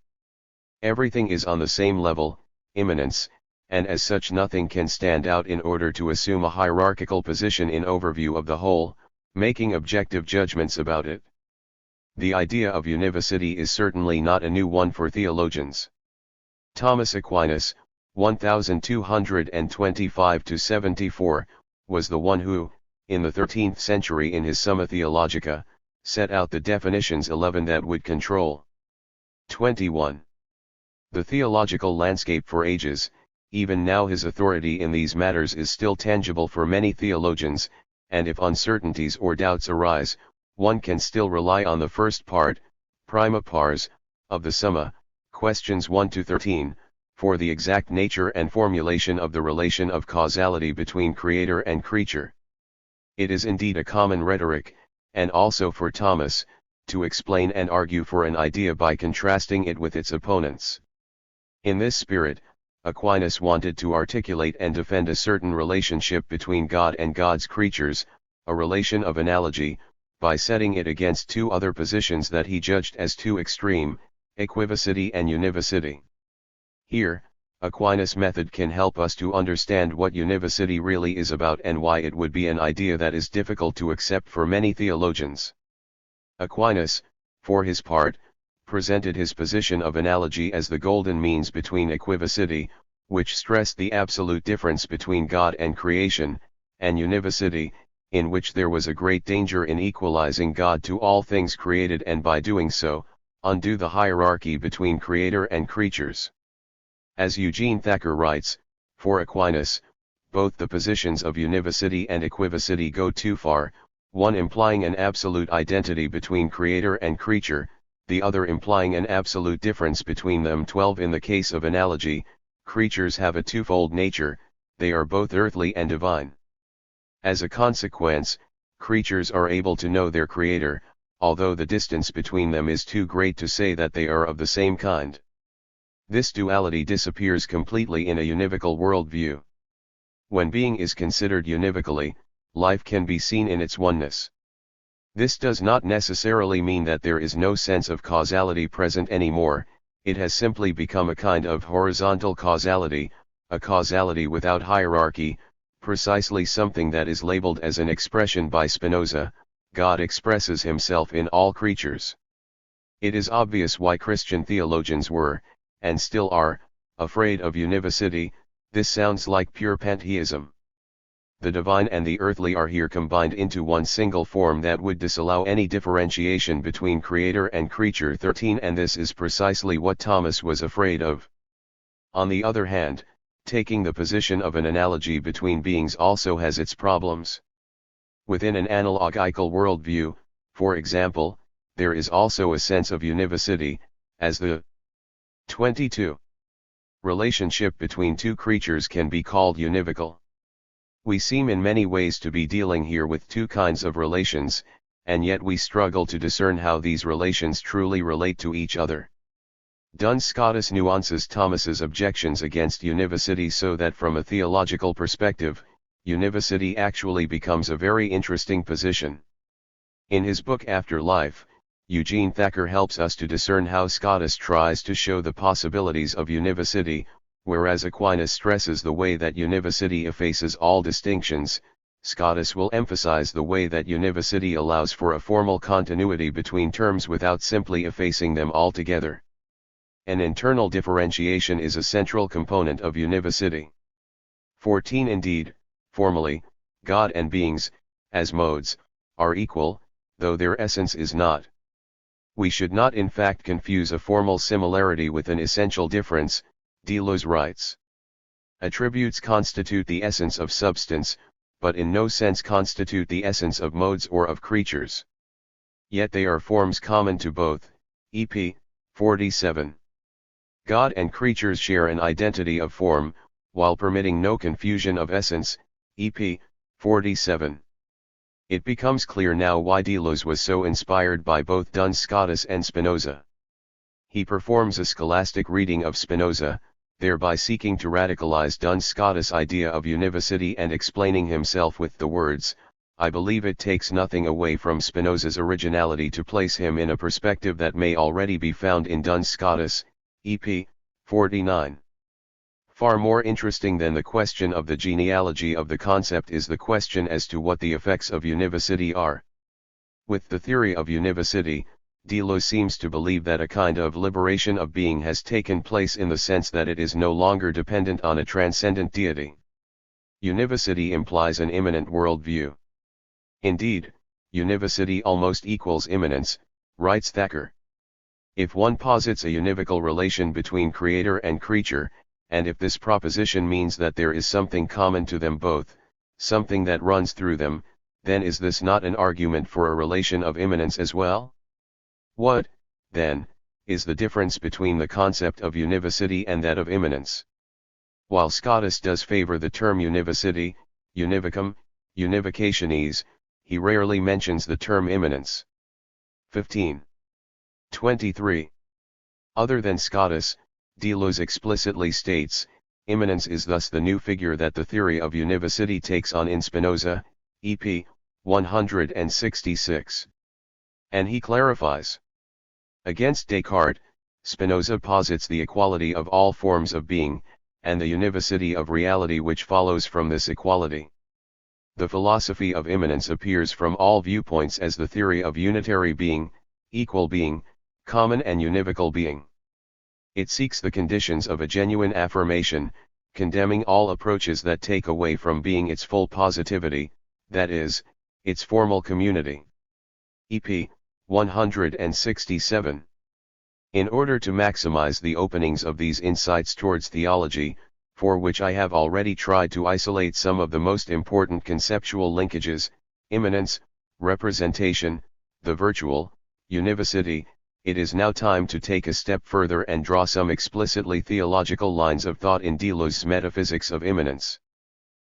Everything is on the same level, immanence, and as such nothing can stand out in order to assume a hierarchical position in overview of the whole, making objective judgments about it. The idea of univocity is certainly not a new one for theologians. Thomas Aquinas, 1225–74, was the one who, in the 13th century in his Summa Theologica, set out the definitions 11 that would control. 21. The theological landscape for ages, even now his authority in these matters is still tangible for many theologians, and if uncertainties or doubts arise, one can still rely on the first part, prima pars, of the Summa, questions 1 to 13, for the exact nature and formulation of the relation of causality between creator and creature. It is indeed a common rhetoric, and also for Thomas, to explain and argue for an idea by contrasting it with its opponents. In this spirit, Aquinas wanted to articulate and defend a certain relationship between God and God's creatures, a relation of analogy, by setting it against two other positions that he judged as too extreme, equivocity and univocity. Here, Aquinas' method can help us to understand what univocity really is about and why it would be an idea that is difficult to accept for many theologians. Aquinas, for his part, presented his position of analogy as the golden means between equivocity, which stressed the absolute difference between God and creation, and univocity, in which there was a great danger in equalizing God to all things created and by doing so, undo the hierarchy between creator and creatures. As Eugene Thacker writes, for Aquinas, both the positions of univocity and equivocity go too far, one implying an absolute identity between creator and creature, the other implying an absolute difference between them. 12 In the case of analogy, creatures have a twofold nature, they are both earthly and divine. As a consequence, creatures are able to know their creator, although the distance between them is too great to say that they are of the same kind. This duality disappears completely in a univocal worldview. When being is considered univocally, life can be seen in its oneness. This does not necessarily mean that there is no sense of causality present anymore, it has simply become a kind of horizontal causality, a causality without hierarchy, precisely something that is labeled as an expression by Spinoza: God expresses himself in all creatures. It is obvious why Christian theologians were, and still are, afraid of univocity. This sounds like pure pantheism. The divine and the earthly are here combined into one single form that would disallow any differentiation between creator and creature. 13 And this is precisely what Thomas was afraid of. On the other hand, taking the position of an analogy between beings also has its problems. Within an analogical worldview, for example, there is also a sense of univocity, as the 22 relationship between two creatures can be called univocal. We seem in many ways to be dealing here with two kinds of relations, and yet we struggle to discern how these relations truly relate to each other. Duns Scotus nuances Thomas's objections against univocity so that from a theological perspective, univocity actually becomes a very interesting position. In his book After Life, Eugene Thacker helps us to discern how Scotus tries to show the possibilities of univocity, whereas Aquinas stresses the way that univocity effaces all distinctions. Scotus will emphasize the way that univocity allows for a formal continuity between terms without simply effacing them altogether. An internal differentiation is a central component of univocity. 14 Indeed, formally, God and beings, as modes, are equal, though their essence is not. We should not in fact confuse a formal similarity with an essential difference, Deleuze writes. Attributes constitute the essence of substance, but in no sense constitute the essence of modes or of creatures. Yet they are forms common to both, EP. 47. God and creatures share an identity of form, while permitting no confusion of essence, EP. 47. It becomes clear now why Deleuze was so inspired by both Duns Scotus and Spinoza. He performs a scholastic reading of Spinoza, thereby seeking to radicalize Duns Scotus' idea of univocity and explaining himself with the words, I believe it takes nothing away from Spinoza's originality to place him in a perspective that may already be found in Duns Scotus, EP. 49. Far more interesting than the question of the genealogy of the concept is the question as to what the effects of univocity are. With the theory of univocity, Deleuze seems to believe that a kind of liberation of being has taken place in the sense that it is no longer dependent on a transcendent deity. Univocity implies an immanent worldview. Indeed, univocity almost equals immanence, writes Thacker. If one posits a univocal relation between creator and creature, and if this proposition means that there is something common to them both, something that runs through them, then is this not an argument for a relation of immanence as well? What, then, is the difference between the concept of univocity and that of immanence? While Scotus does favor the term univocity, univocum, univocationis, he rarely mentions the term immanence. 15. 23. Other than Scotus, Deleuze explicitly states, immanence is thus the new figure that the theory of univocity takes on in Spinoza, ep. 166. And he clarifies. Against Descartes, Spinoza posits the equality of all forms of being, and the univocity of reality which follows from this equality. The philosophy of immanence appears from all viewpoints as the theory of unitary being, equal being, common and univocal being. It seeks the conditions of a genuine affirmation, condemning all approaches that take away from being its full positivity, that is, its formal community. EP. 167. In order to maximize the openings of these insights towards theology, for which I have already tried to isolate some of the most important conceptual linkages, immanence, representation, the virtual, univocity, it is now time to take a step further and draw some explicitly theological lines of thought in Deleuze's metaphysics of immanence.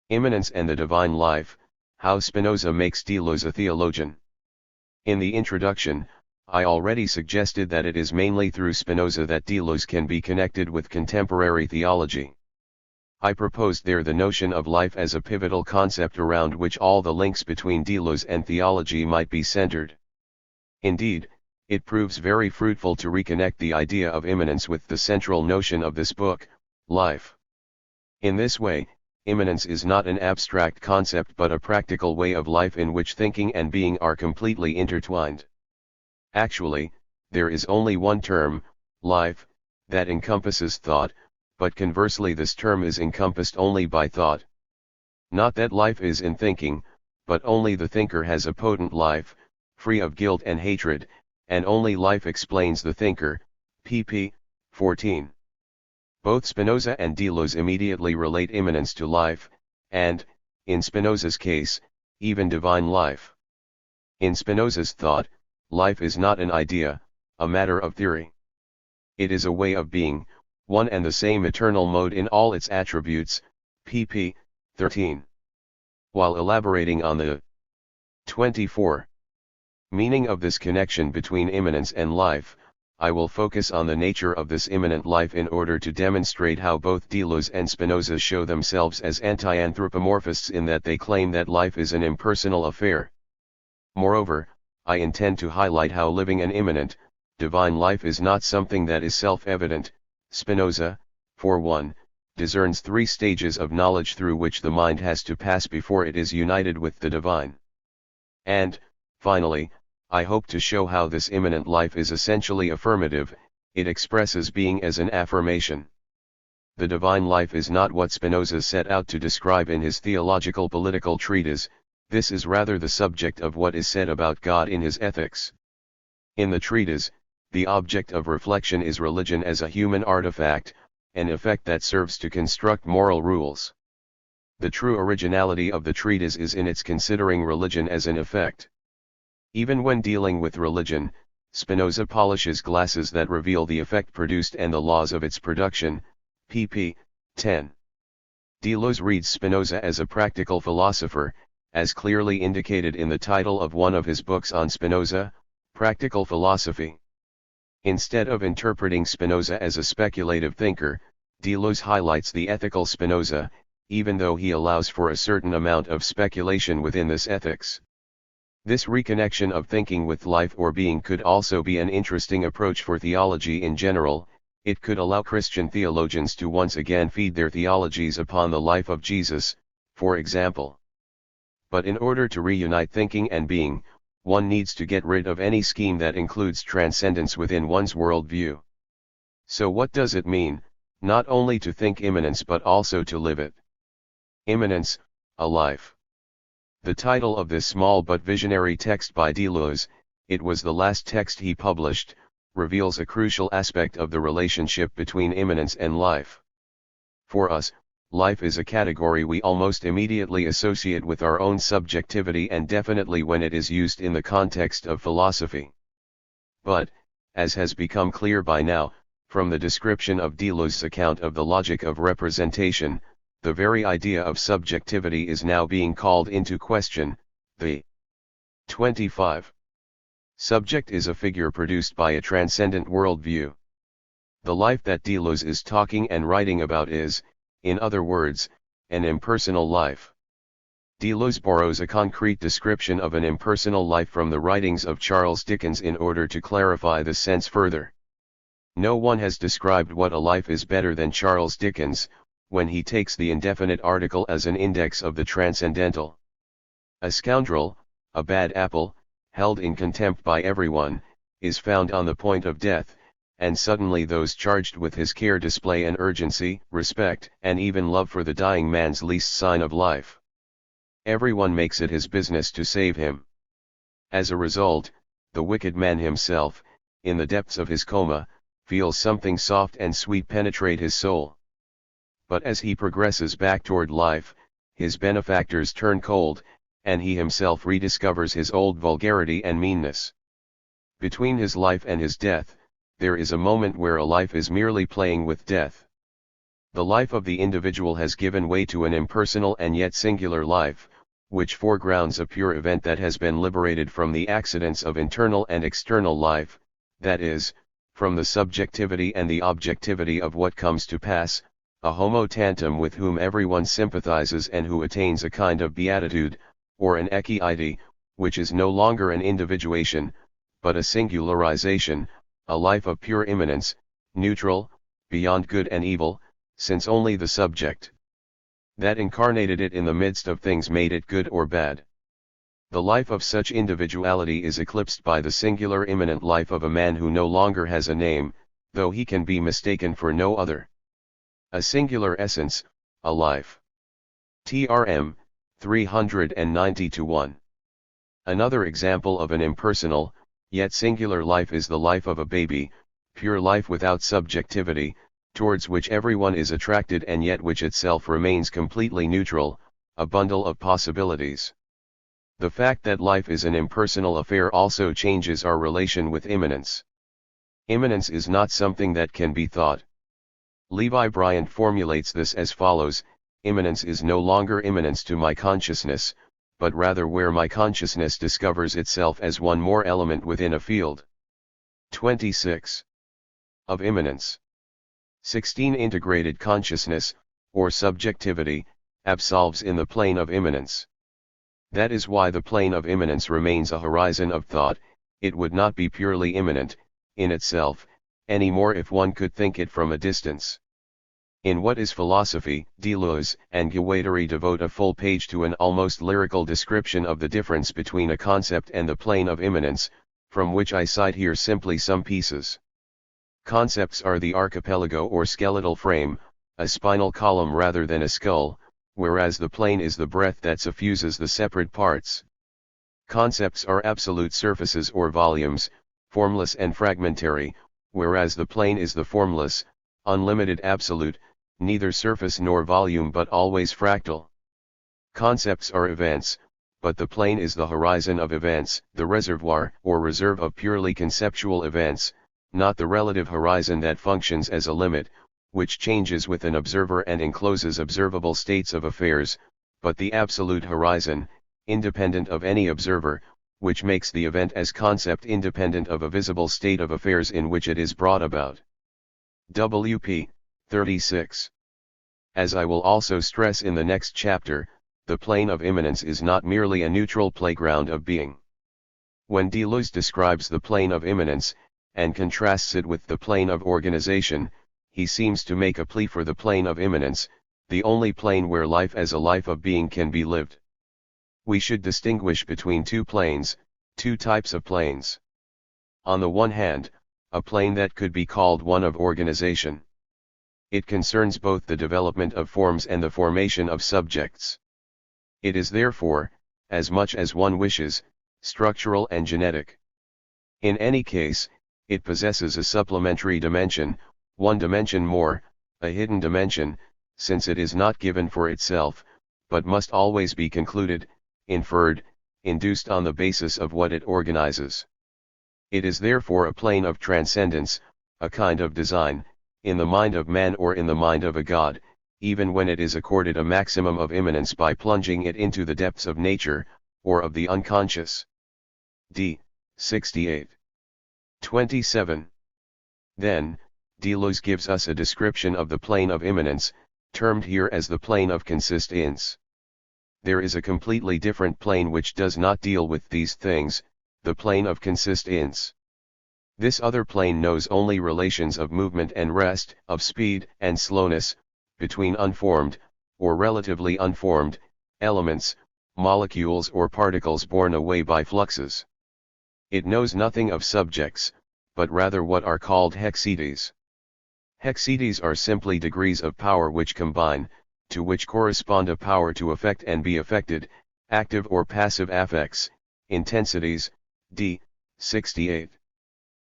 Immanence and the divine life, how Spinoza makes Deleuze a theologian. In the introduction, I already suggested that it is mainly through Spinoza that Deleuze can be connected with contemporary theology. I proposed there the notion of life as a pivotal concept around which all the links between Deleuze and theology might be centered. Indeed, it proves very fruitful to reconnect the idea of immanence with the central notion of this book, life. In this way, immanence is not an abstract concept but a practical way of life in which thinking and being are completely intertwined. Actually, there is only one term, life, that encompasses thought, but conversely this term is encompassed only by thought. Not that life is in thinking, but only the thinker has a potent life, free of guilt and hatred, and only life explains the thinker, pp. 14. Both Spinoza and Deleuze immediately relate immanence to life, and, in Spinoza's case, even divine life. In Spinoza's thought, life is not an idea, a matter of theory. It is a way of being, one and the same eternal mode in all its attributes, pp. 13. While elaborating on the 24. meaning of this connection between immanence and life, I will focus on the nature of this immanent life in order to demonstrate how both Deleuze and Spinoza show themselves as anti-anthropomorphists in that they claim that life is an impersonal affair. Moreover, I intend to highlight how living an immanent, divine life is not something that is self-evident. Spinoza, for one, discerns 3 stages of knowledge through which the mind has to pass before it is united with the divine. And, finally, I hope to show how this immanent life is essentially affirmative, it expresses being as an affirmation. The divine life is not what Spinoza set out to describe in his theological political treatise, this is rather the subject of what is said about God in his Ethics. In the treatise, the object of reflection is religion as a human artifact, an effect that serves to construct moral rules. The true originality of the treatise is in its considering religion as an effect. Even when dealing with religion, Spinoza polishes glasses that reveal the effect produced and the laws of its production, pp. 10. Deleuze reads Spinoza as a practical philosopher, as clearly indicated in the title of one of his books on Spinoza, Practical Philosophy. Instead of interpreting Spinoza as a speculative thinker, Deleuze highlights the ethical Spinoza, even though he allows for a certain amount of speculation within this ethics. This reconnection of thinking with life or being could also be an interesting approach for theology in general. It could allow Christian theologians to once again feed their theologies upon the life of Jesus, for example. But in order to reunite thinking and being, one needs to get rid of any scheme that includes transcendence within one's worldview. So what does it mean, not only to think immanence but also to live it? Immanence, a life. The title of this small but visionary text by Deleuze, it was the last text he published, reveals a crucial aspect of the relationship between immanence and life. For us, life is a category we almost immediately associate with our own subjectivity, and definitely when it is used in the context of philosophy. But, as has become clear by now, from the description of Deleuze's account of the logic of representation, the very idea of subjectivity is now being called into question. The 25. Subject is a figure produced by a transcendent worldview. The life that Deleuze is talking and writing about is, in other words, an impersonal life. Deleuze borrows a concrete description of an impersonal life from the writings of Charles Dickens in order to clarify the sense further. No one has described what a life is better than Charles Dickens, when he takes the indefinite article as an index of the transcendental. A scoundrel, a bad apple, held in contempt by everyone, is found on the point of death, and suddenly those charged with his care display an urgency, respect, and even love for the dying man's least sign of life. Everyone makes it his business to save him. As a result, the wicked man himself, in the depths of his coma, feels something soft and sweet penetrate his soul. But as he progresses back toward life, his benefactors turn cold, and he himself rediscovers his old vulgarity and meanness. Between his life and his death, there is a moment where a life is merely playing with death. The life of the individual has given way to an impersonal and yet singular life, which foregrounds a pure event that has been liberated from the accidents of internal and external life, that is, from the subjectivity and the objectivity of what comes to pass, a homo tantum with whom everyone sympathizes and who attains a kind of beatitude, or an equity, which is no longer an individuation, but a singularization, a life of pure immanence, neutral, beyond good and evil, since only the subject that incarnated it in the midst of things made it good or bad. The life of such individuality is eclipsed by the singular immanent life of a man who no longer has a name, though he can be mistaken for no other. A singular essence, a life. TRM, 390-1. Another example of an impersonal, yet singular life is the life of a baby, pure life without subjectivity, towards which everyone is attracted and yet which itself remains completely neutral, a bundle of possibilities. The fact that life is an impersonal affair also changes our relation with immanence. Immanence is not something that can be thought. Levi Bryant formulates this as follows: immanence is no longer immanence to my consciousness, but rather where my consciousness discovers itself as one more element within a field. 26. Of immanence. 16. Integrated consciousness, or subjectivity, absolves in the plane of immanence. That is why the plane of immanence remains a horizon of thought. It would not be purely immanent, in itself, any more if one could think it from a distance. In What is Philosophy, Deleuze and Guattari devote a full page to an almost lyrical description of the difference between a concept and the plane of immanence, from which I cite here simply some pieces. Concepts are the archipelago or skeletal frame, a spinal column rather than a skull, whereas the plane is the breath that suffuses the separate parts. Concepts are absolute surfaces or volumes, formless and fragmentary, whereas the plane is the formless, unlimited absolute, neither surface nor volume but always fractal. Concepts are events, but the plane is the horizon of events, the reservoir or reserve of purely conceptual events, not the relative horizon that functions as a limit, which changes with an observer and encloses observable states of affairs, but the absolute horizon, independent of any observer, which makes the event as concept independent of a visible state of affairs in which it is brought about. WP 36. As I will also stress in the next chapter, the plane of immanence is not merely a neutral playground of being. When Deleuze describes the plane of immanence, and contrasts it with the plane of organization, he seems to make a plea for the plane of immanence, the only plane where life as a life of being can be lived. We should distinguish between two planes, two types of planes. On the one hand, a plane that could be called one of organization. It concerns both the development of forms and the formation of subjects. It is therefore, as much as one wishes, structural and genetic. In any case, it possesses a supplementary dimension, one dimension more, a hidden dimension, since it is not given for itself, but must always be concluded, inferred, induced on the basis of what it organizes. It is therefore a plane of transcendence, a kind of design, in the mind of man or in the mind of a god, even when it is accorded a maximum of immanence by plunging it into the depths of nature, or of the unconscious. D. 68. 27. Then, Deleuze gives us a description of the plane of immanence, termed here as the plane of consistence. There is a completely different plane which does not deal with these things, the plane of consistence. This other plane knows only relations of movement and rest, of speed and slowness, between unformed, or relatively unformed, elements, molecules or particles borne away by fluxes. It knows nothing of subjects, but rather what are called hexetes. Hexetes are simply degrees of power which combine, to which correspond a power to affect and be affected, active or passive affects, intensities. D. 68.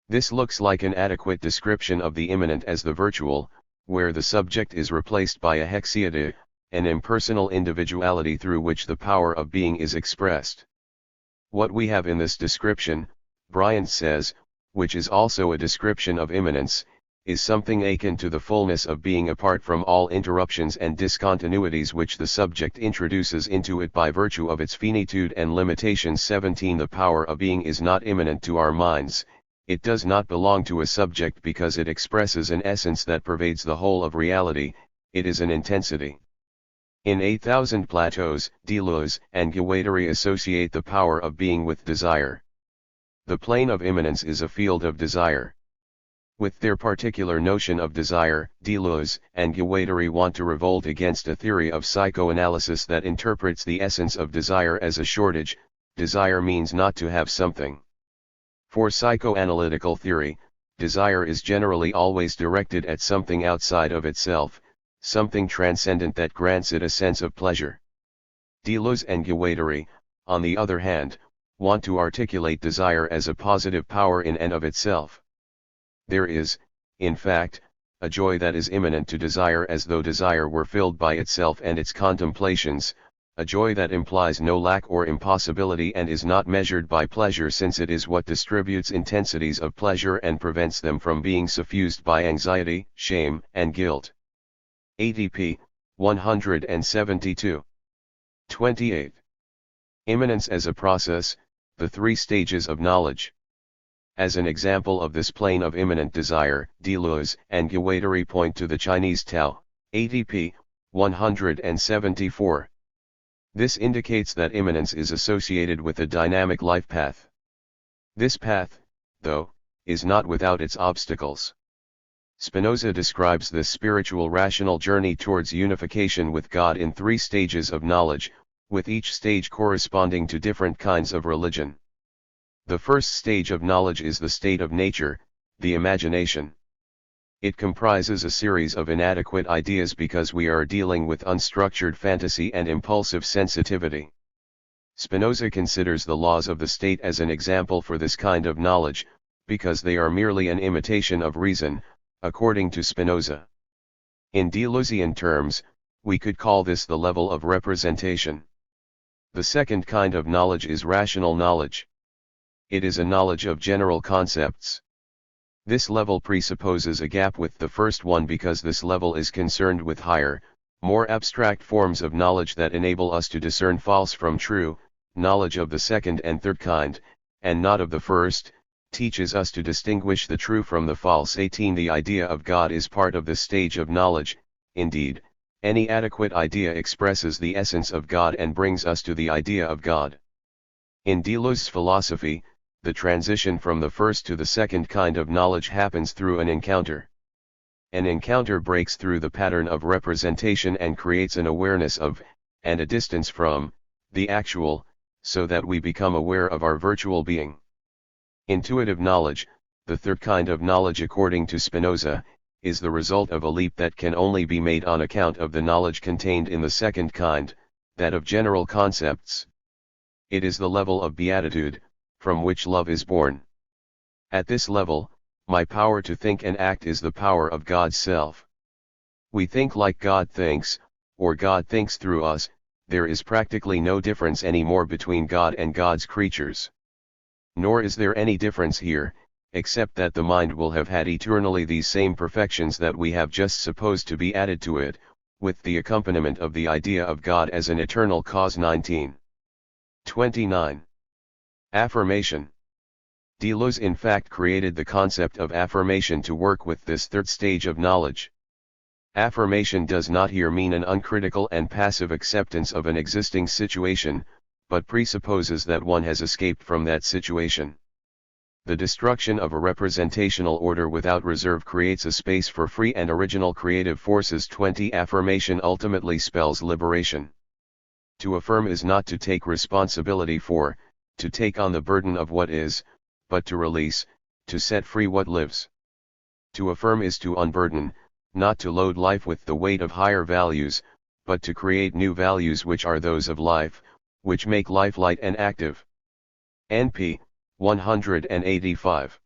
This looks like an adequate description of the immanent as the virtual, where the subject is replaced by a hexeity, an impersonal individuality through which the power of being is expressed. What we have in this description, Bryant says, which is also a description of immanence, is something akin to the fullness of being apart from all interruptions and discontinuities which the subject introduces into it by virtue of its finitude and limitations. 17. The power of being is not immanent to our minds, it does not belong to a subject because it expresses an essence that pervades the whole of reality, it is an intensity. In 8,000 Plateaus, Deleuze and Guattari associate the power of being with desire. The plane of immanence is a field of desire. With their particular notion of desire, Deleuze and Guattari want to revolt against a theory of psychoanalysis that interprets the essence of desire as a shortage. Desire means not to have something. For psychoanalytical theory, desire is generally always directed at something outside of itself, something transcendent that grants it a sense of pleasure. Deleuze and Guattari, on the other hand, want to articulate desire as a positive power in and of itself. There is, in fact, a joy that is immanent to desire as though desire were filled by itself and its contemplations, a joy that implies no lack or impossibility and is not measured by pleasure since it is what distributes intensities of pleasure and prevents them from being suffused by anxiety, shame, and guilt. ADP 172. 28. Immanence as a process, the three stages of knowledge. As an example of this plane of immanent desire, Deleuze and Guattari point to the Chinese Tao, ADP 174. This indicates that immanence is associated with a dynamic life path. This path, though, is not without its obstacles. Spinoza describes this spiritual rational journey towards unification with God in three stages of knowledge, with each stage corresponding to different kinds of religion. The first stage of knowledge is the state of nature, the imagination. It comprises a series of inadequate ideas because we are dealing with unstructured fantasy and impulsive sensitivity. Spinoza considers the laws of the state as an example for this kind of knowledge, because they are merely an imitation of reason, according to Spinoza. In Deleuzian terms, we could call this the level of representation. The second kind of knowledge is rational knowledge. It is a knowledge of general concepts. This level presupposes a gap with the first one because this level is concerned with higher, more abstract forms of knowledge that enable us to discern false from true. Knowledge of the second and third kind, and not of the first, teaches us to distinguish the true from the false. 18. The idea of God is part of this stage of knowledge. Indeed, any adequate idea expresses the essence of God and brings us to the idea of God. In Deleuze's philosophy, the transition from the first to the second kind of knowledge happens through an encounter. An encounter breaks through the pattern of representation and creates an awareness of, and a distance from, the actual, so that we become aware of our virtual being. Intuitive knowledge, the third kind of knowledge according to Spinoza, is the result of a leap that can only be made on account of the knowledge contained in the second kind, that of general concepts. It is the level of beatitude, from which love is born. At this level, My power to think and act is the power of God's self. We think like God thinks, or God thinks through us. There is practically no difference anymore between God and God's creatures. Nor is there any difference here, except that the mind will have had eternally these same perfections that we have just supposed to be added to it, with the accompaniment of the idea of God as an eternal cause. 29. Affirmation. Deleuze in fact created the concept of affirmation to work with this third stage of knowledge. Affirmation does not here mean an uncritical and passive acceptance of an existing situation, but presupposes that one has escaped from that situation. The destruction of a representational order without reserve creates a space for free and original creative forces. 20. Affirmation ultimately spells liberation. To affirm is not to take responsibility for, to take on the burden of what is, but to release, to set free what lives. To affirm is to unburden, not to load life with the weight of higher values, but to create new values which are those of life, which make life light and active. NP 185.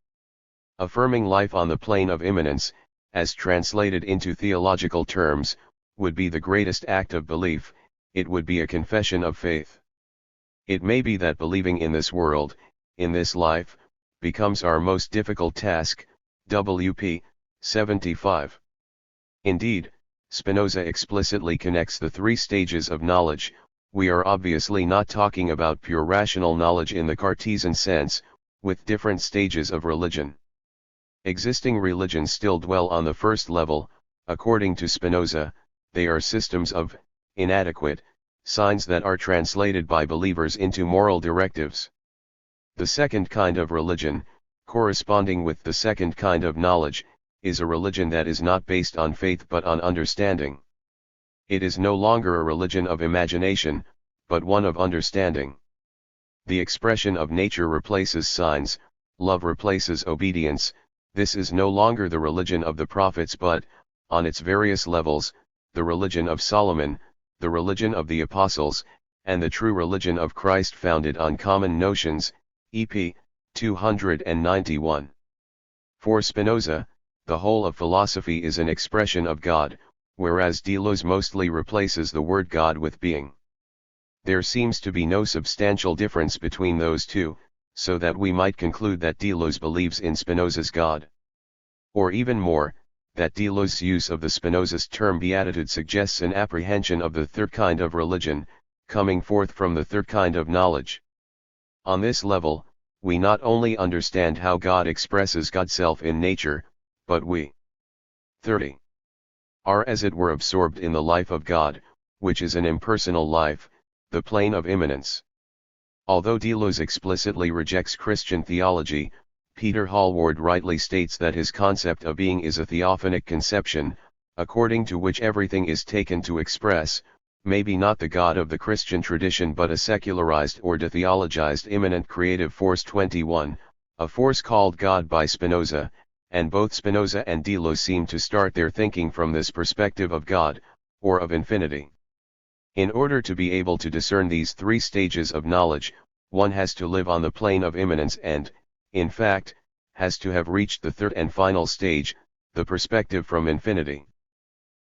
Affirming life on the plane of immanence, as translated into theological terms, would be the greatest act of belief. It would be a confession of faith. It may be that believing in this world, in this life, becomes our most difficult task. WP 75. Indeed, Spinoza explicitly connects the three stages of knowledge. We are obviously not talking about pure rational knowledge in the Cartesian sense, with different stages of religion. Existing religions still dwell on the first level. According to Spinoza, they are systems of inadequate signs that are translated by believers into moral directives. The second kind of religion, corresponding with the second kind of knowledge, is a religion that is not based on faith but on understanding. It is no longer a religion of imagination, but one of understanding. The expression of nature replaces signs, love replaces obedience. This is no longer the religion of the prophets but, on its various levels, the religion of Solomon, the religion of the apostles, and the true religion of Christ founded on common notions. EP 291. For Spinoza, the whole of philosophy is an expression of God, whereas Deleuze mostly replaces the word God with being. There seems to be no substantial difference between those two, so that we might conclude that Deleuze believes in Spinoza's God. Or even more, that Deleuze's use of the Spinozist term beatitude suggests an apprehension of the third kind of religion, coming forth from the third kind of knowledge. On this level, we not only understand how God expresses God's self in nature, but we 30. Are as it were absorbed in the life of God, which is an impersonal life, the plane of immanence. Although Deleuze explicitly rejects Christian theology, Peter Hallward rightly states that his concept of being is a theophanic conception, according to which everything is taken to express, maybe not the God of the Christian tradition but a secularized or detheologized immanent creative force. 21, a force called God by Spinoza, and both Spinoza and Deleuze seem to start their thinking from this perspective of God, or of infinity. In order to be able to discern these three stages of knowledge, one has to live on the plane of immanence and, in fact, has to have reached the third and final stage, the perspective from infinity.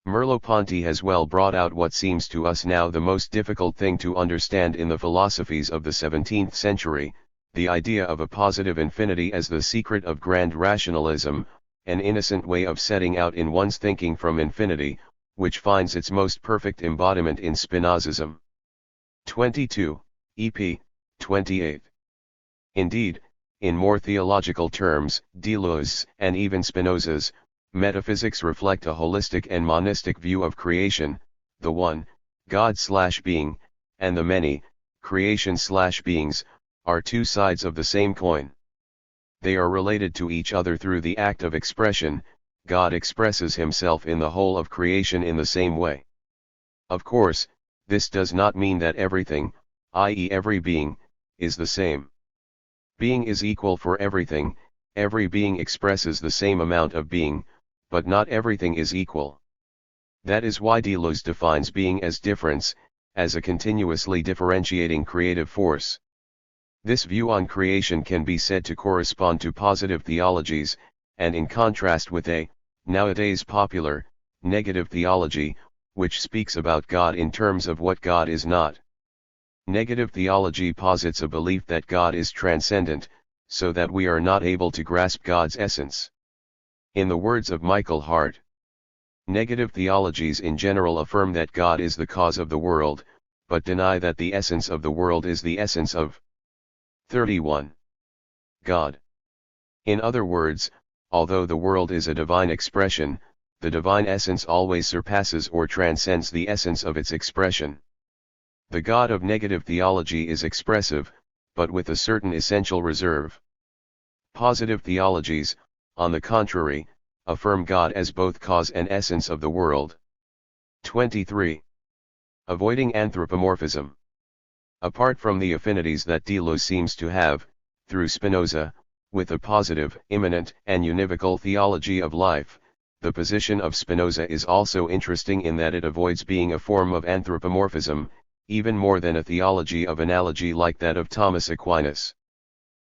Merleau-Ponty has well brought out what seems to us now the most difficult thing to understand in the philosophies of the 17th century, the idea of a positive infinity as the secret of grand rationalism, an innocent way of setting out in one's thinking from infinity, which finds its most perfect embodiment in Spinozism. 22, EP 28. Indeed, in more theological terms, Deleuze, and even Spinoza's, metaphysics reflect a holistic and monistic view of creation, the one, God/being, and the many, creation/beings, are two sides of the same coin. They are related to each other through the act of expression. God expresses himself in the whole of creation in the same way. Of course, this does not mean that everything, i.e. every being, is the same. Being is equal for everything, every being expresses the same amount of being, but not everything is equal. That is why Deleuze defines being as difference, as a continuously differentiating creative force. This view on creation can be said to correspond to positive theologies, and in contrast with a, nowadays popular, negative theology, which speaks about God in terms of what God is not. Negative theology posits a belief that God is transcendent, so that we are not able to grasp God's essence. In the words of Michael Hart, negative theologies in general affirm that God is the cause of the world, but deny that the essence of the world is the essence of 31. God. In other words, although the world is a divine expression, the divine essence always surpasses or transcends the essence of its expression. The God of negative theology is expressive, but with a certain essential reserve. Positive theologies, on the contrary, affirm God as both cause and essence of the world. 23. Avoiding anthropomorphism. Apart from the affinities that Deleuze seems to have, through Spinoza, with a positive, immanent, and univocal theology of life, the position of Spinoza is also interesting in that it avoids being a form of anthropomorphism, even more than a theology of analogy like that of Thomas Aquinas.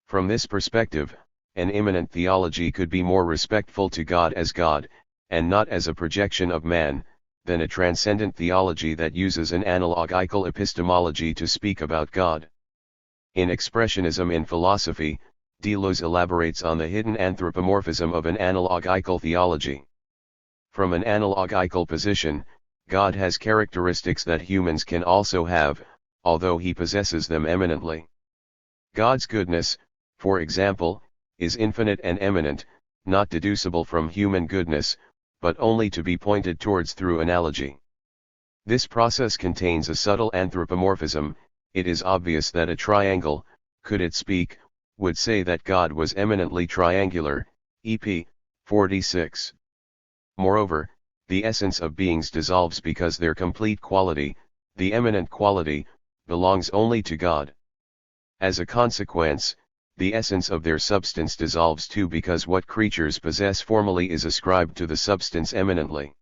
From this perspective, an immanent theology could be more respectful to God as God, and not as a projection of man, than a transcendent theology that uses an analogical epistemology to speak about God. In Expressionism in Philosophy, Deleuze elaborates on the hidden anthropomorphism of an analogical theology. From an analogical position, God has characteristics that humans can also have, although he possesses them eminently. God's goodness, for example, is infinite and eminent, not deducible from human goodness, but only to be pointed towards through analogy. This process contains a subtle anthropomorphism. It is obvious that a triangle, could it speak, would say that God was eminently triangular, EP. 46. Moreover, the essence of beings dissolves because their complete quality, the eminent quality, belongs only to God. As a consequence, the essence of their substance dissolves too, because what creatures possess formally is ascribed to the substance eminently.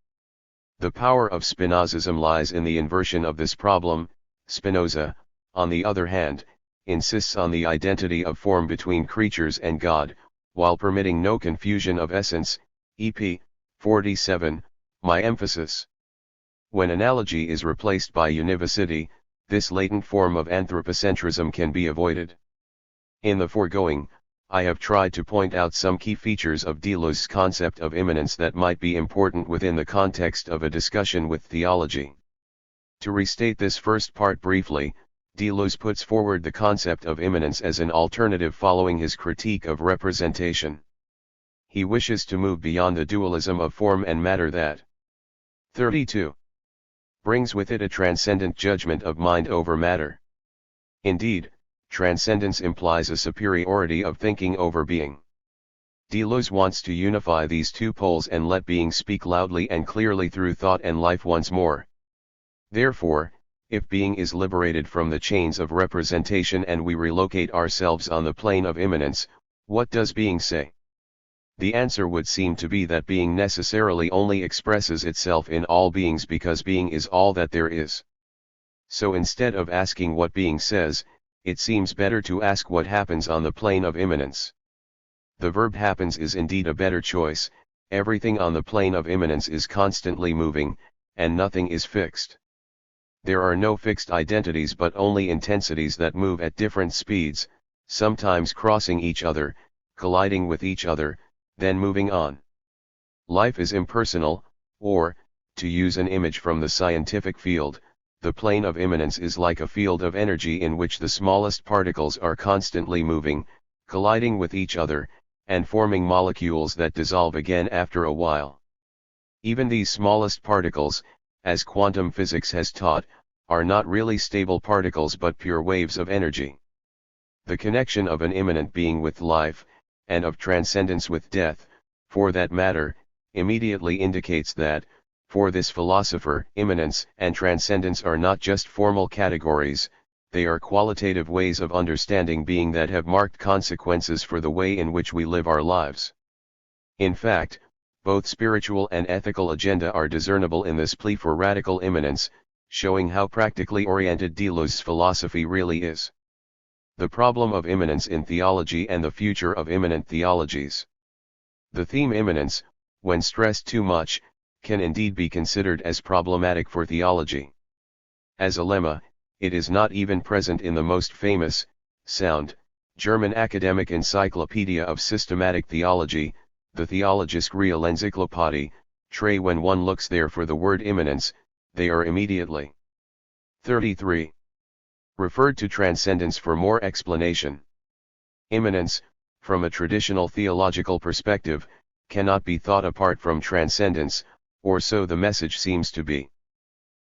The power of Spinozism lies in the inversion of this problem. Spinoza, on the other hand, insists on the identity of form between creatures and God, while permitting no confusion of essence. EP. 47, my emphasis. When analogy is replaced by univocity, this latent form of anthropocentrism can be avoided. In the foregoing, I have tried to point out some key features of Deleuze's concept of immanence that might be important within the context of a discussion with theology. To restate this first part briefly, Deleuze puts forward the concept of immanence as an alternative following his critique of representation. He wishes to move beyond the dualism of form and matter that 32 brings with it a transcendent judgment of mind over matter. Indeed, transcendence implies a superiority of thinking over being. Deleuze wants to unify these two poles and let being speak loudly and clearly through thought and life once more. Therefore, if being is liberated from the chains of representation and we relocate ourselves on the plane of immanence, what does being say? The answer would seem to be that being necessarily only expresses itself in all beings because being is all that there is. So instead of asking what being says, it seems better to ask what happens on the plane of immanence. The verb happens is indeed a better choice. Everything on the plane of immanence is constantly moving, and nothing is fixed. There are no fixed identities but only intensities that move at different speeds, sometimes crossing each other, colliding with each other, then moving on. Life is impersonal, or, to use an image from the scientific field, the plane of immanence is like a field of energy in which the smallest particles are constantly moving, colliding with each other, and forming molecules that dissolve again after a while. Even these smallest particles, as quantum physics has taught, are not really stable particles but pure waves of energy. The connection of an immanent being with life, and of transcendence with death, for that matter, immediately indicates that, for this philosopher, immanence and transcendence are not just formal categories, they are qualitative ways of understanding being that have marked consequences for the way in which we live our lives. In fact, both spiritual and ethical agenda are discernible in this plea for radical immanence, showing how practically oriented Deleuze's philosophy really is. The problem of immanence in theology and the future of immanent theologies. The theme immanence, when stressed too much, can indeed be considered as problematic for theology. As a lemma, it is not even present in the most famous, sound, German academic encyclopedia of systematic theology, the Theologische Reellenzyklopädie, Trey. When one looks there for the word immanence, they are immediately 33. Referred to transcendence for more explanation. Immanence, from a traditional theological perspective, cannot be thought apart from transcendence, or so the message seems to be.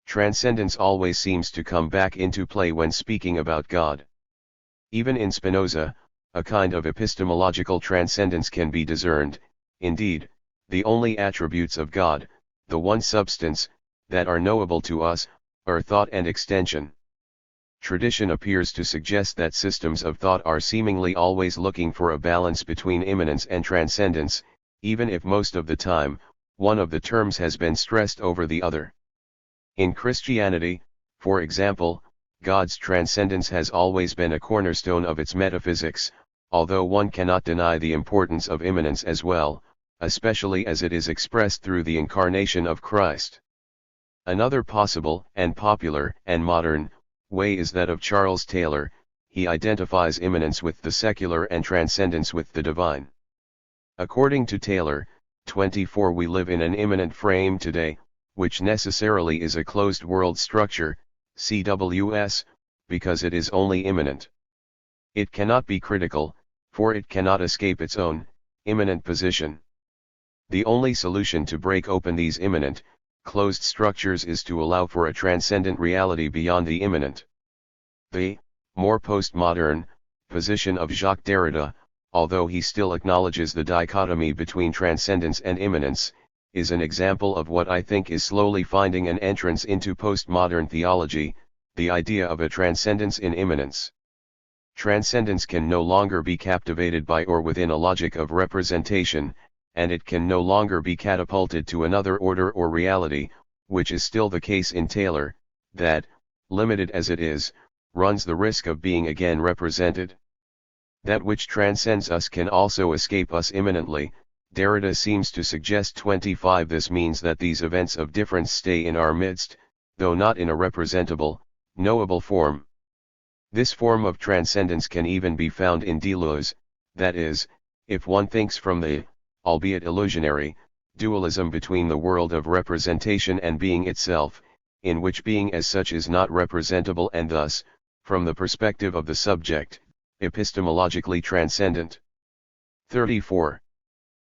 Transcendence always seems to come back into play when speaking about God. Even in Spinoza, a kind of epistemological transcendence can be discerned. Indeed, the only attributes of God, the one substance, that are knowable to us, are thought and extension. Tradition appears to suggest that systems of thought are seemingly always looking for a balance between immanence and transcendence, even if most of the time, one of the terms has been stressed over the other. In Christianity, for example, God's transcendence has always been a cornerstone of its metaphysics, although one cannot deny the importance of immanence as well, especially as it is expressed through the incarnation of Christ. Another possible, and popular, and modern, way is that of Charles Taylor. He identifies immanence with the secular and transcendence with the divine. According to Taylor, 24 we live in an immanent frame today, which necessarily is a closed world structure, CWS, because it is only immanent. It cannot be critical, for it cannot escape its own, immanent position. The only solution to break open these immanent, closed structures is to allow for a transcendent reality beyond the immanent. The, more postmodern, position of Jacques Derrida, although he still acknowledges the dichotomy between transcendence and immanence, is an example of what I think is slowly finding an entrance into postmodern theology, the idea of a transcendence in immanence. Transcendence can no longer be captivated by or within a logic of representation, and it can no longer be catapulted to another order or reality, which is still the case in Taylor, that, limited as it is, runs the risk of being again represented. That which transcends us can also escape us immanently. Derrida seems to suggest 25. This means that these events of difference stay in our midst, though not in a representable, knowable form. This form of transcendence can even be found in deleuze, that is, if one thinks from the, albeit illusionary, dualism between the world of representation and being itself, in which being as such is not representable and thus, from the perspective of the subject, epistemologically transcendent. 34.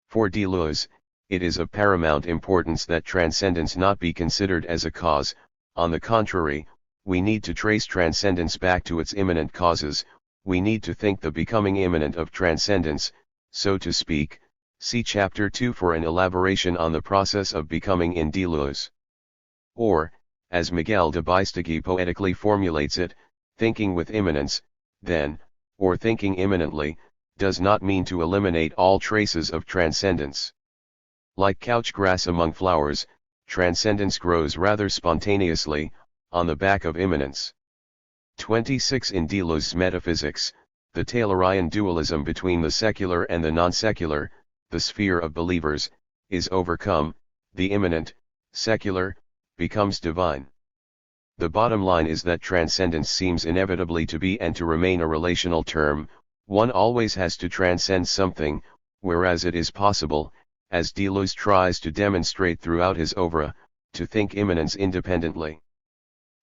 For Deleuze, it is of paramount importance that transcendence not be considered as a cause. On the contrary, we need to trace transcendence back to its immanent causes. We need to think the becoming immanent of transcendence, so to speak. See Chapter 2 for an elaboration on the process of becoming in Deleuze. Or, as Miguel de Bistegui poetically formulates it, thinking with immanence, then, or thinking immanently, does not mean to eliminate all traces of transcendence. Like couch grass among flowers, transcendence grows rather spontaneously, on the back of immanence. 26. In Deleuze's metaphysics, the Taylorian dualism between the secular and the non-secular, the sphere of believers, is overcome, the immanent, secular, becomes divine. The bottom line is that transcendence seems inevitably to be and to remain a relational term. One always has to transcend something, whereas it is possible, as Deleuze tries to demonstrate throughout his oeuvre, to think immanence independently.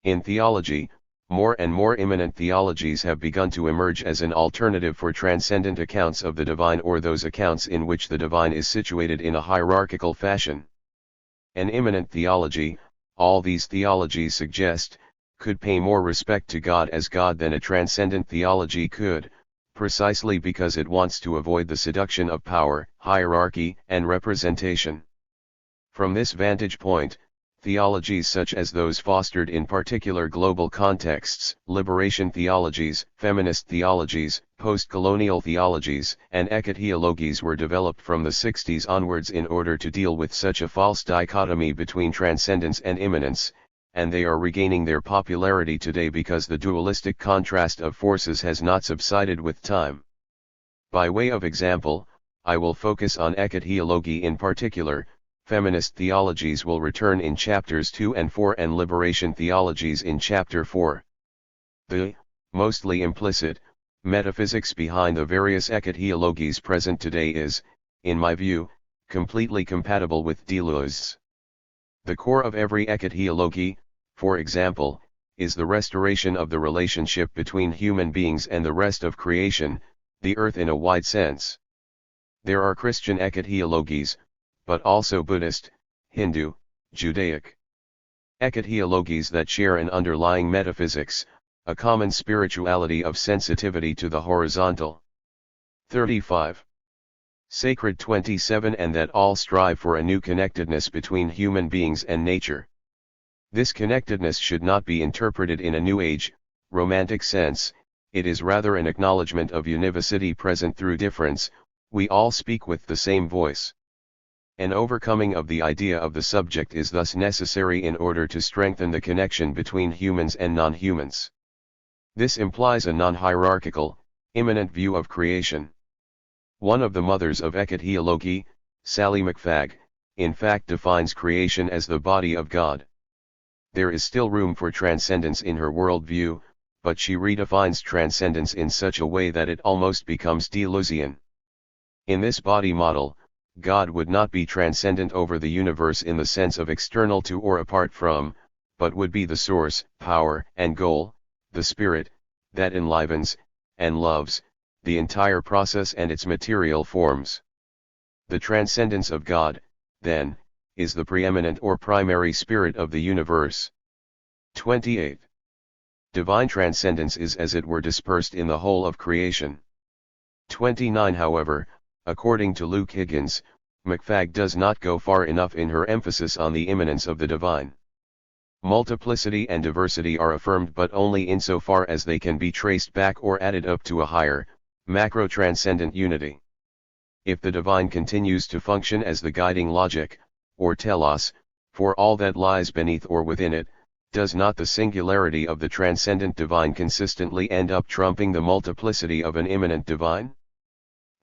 In theology, more and more immanent theologies have begun to emerge as an alternative for transcendent accounts of the divine or those accounts in which the divine is situated in a hierarchical fashion. An immanent theology, all these theologies suggest, could pay more respect to God as God than a transcendent theology could, precisely because it wants to avoid the seduction of power, hierarchy, and representation. From this vantage point, theologies such as those fostered in particular global contexts, liberation theologies, feminist theologies, post-colonial theologies, and ecclesiologies were developed from the 60s onwards in order to deal with such a false dichotomy between transcendence and immanence, and they are regaining their popularity today because the dualistic contrast of forces has not subsided with time. By way of example, I will focus on ecclesiology in particular. Feminist theologies will return in chapters 2 and 4 and liberation theologies in chapter 4. The, mostly implicit, metaphysics behind the various ecclesiologies present today is, in my view, completely compatible with deleuze. The core of every ecclesiology, for example, is the restoration of the relationship between human beings and the rest of creation, the earth in a wide sense. There are Christian ecclesiologies, but also Buddhist, Hindu, Judaic ecclesiologies that share an underlying metaphysics, a common spirituality of sensitivity to the horizontal. 35. Sacred 27 and that all strive for a new connectedness between human beings and nature. This connectedness should not be interpreted in a New Age, romantic sense, it is rather an acknowledgement of univocity present through difference, we all speak with the same voice. An overcoming of the idea of the subject is thus necessary in order to strengthen the connection between humans and non-humans. This implies a non-hierarchical, immanent view of creation. One of the mothers of ecclesiology, Sally McFagg, in fact defines creation as the body of God. There is still room for transcendence in her worldview, but she redefines transcendence in such a way that it almost becomes Deleuzian. In this body model, God would not be transcendent over the universe in the sense of external to or apart from, but would be the source, power, and goal, the spirit, that enlivens, and loves, the entire process and its material forms. The transcendence of God, then, is the preeminent or primary spirit of the universe. 28. Divine transcendence is as it were dispersed in the whole of creation. 29. However, according to Luke Higgins, McFagg does not go far enough in her emphasis on the immanence of the divine. Multiplicity and diversity are affirmed but only insofar as they can be traced back or added up to a higher, macro-transcendent unity. If the divine continues to function as the guiding logic, or telos, for all that lies beneath or within it, does not the singularity of the transcendent divine consistently end up trumping the multiplicity of an immanent divine?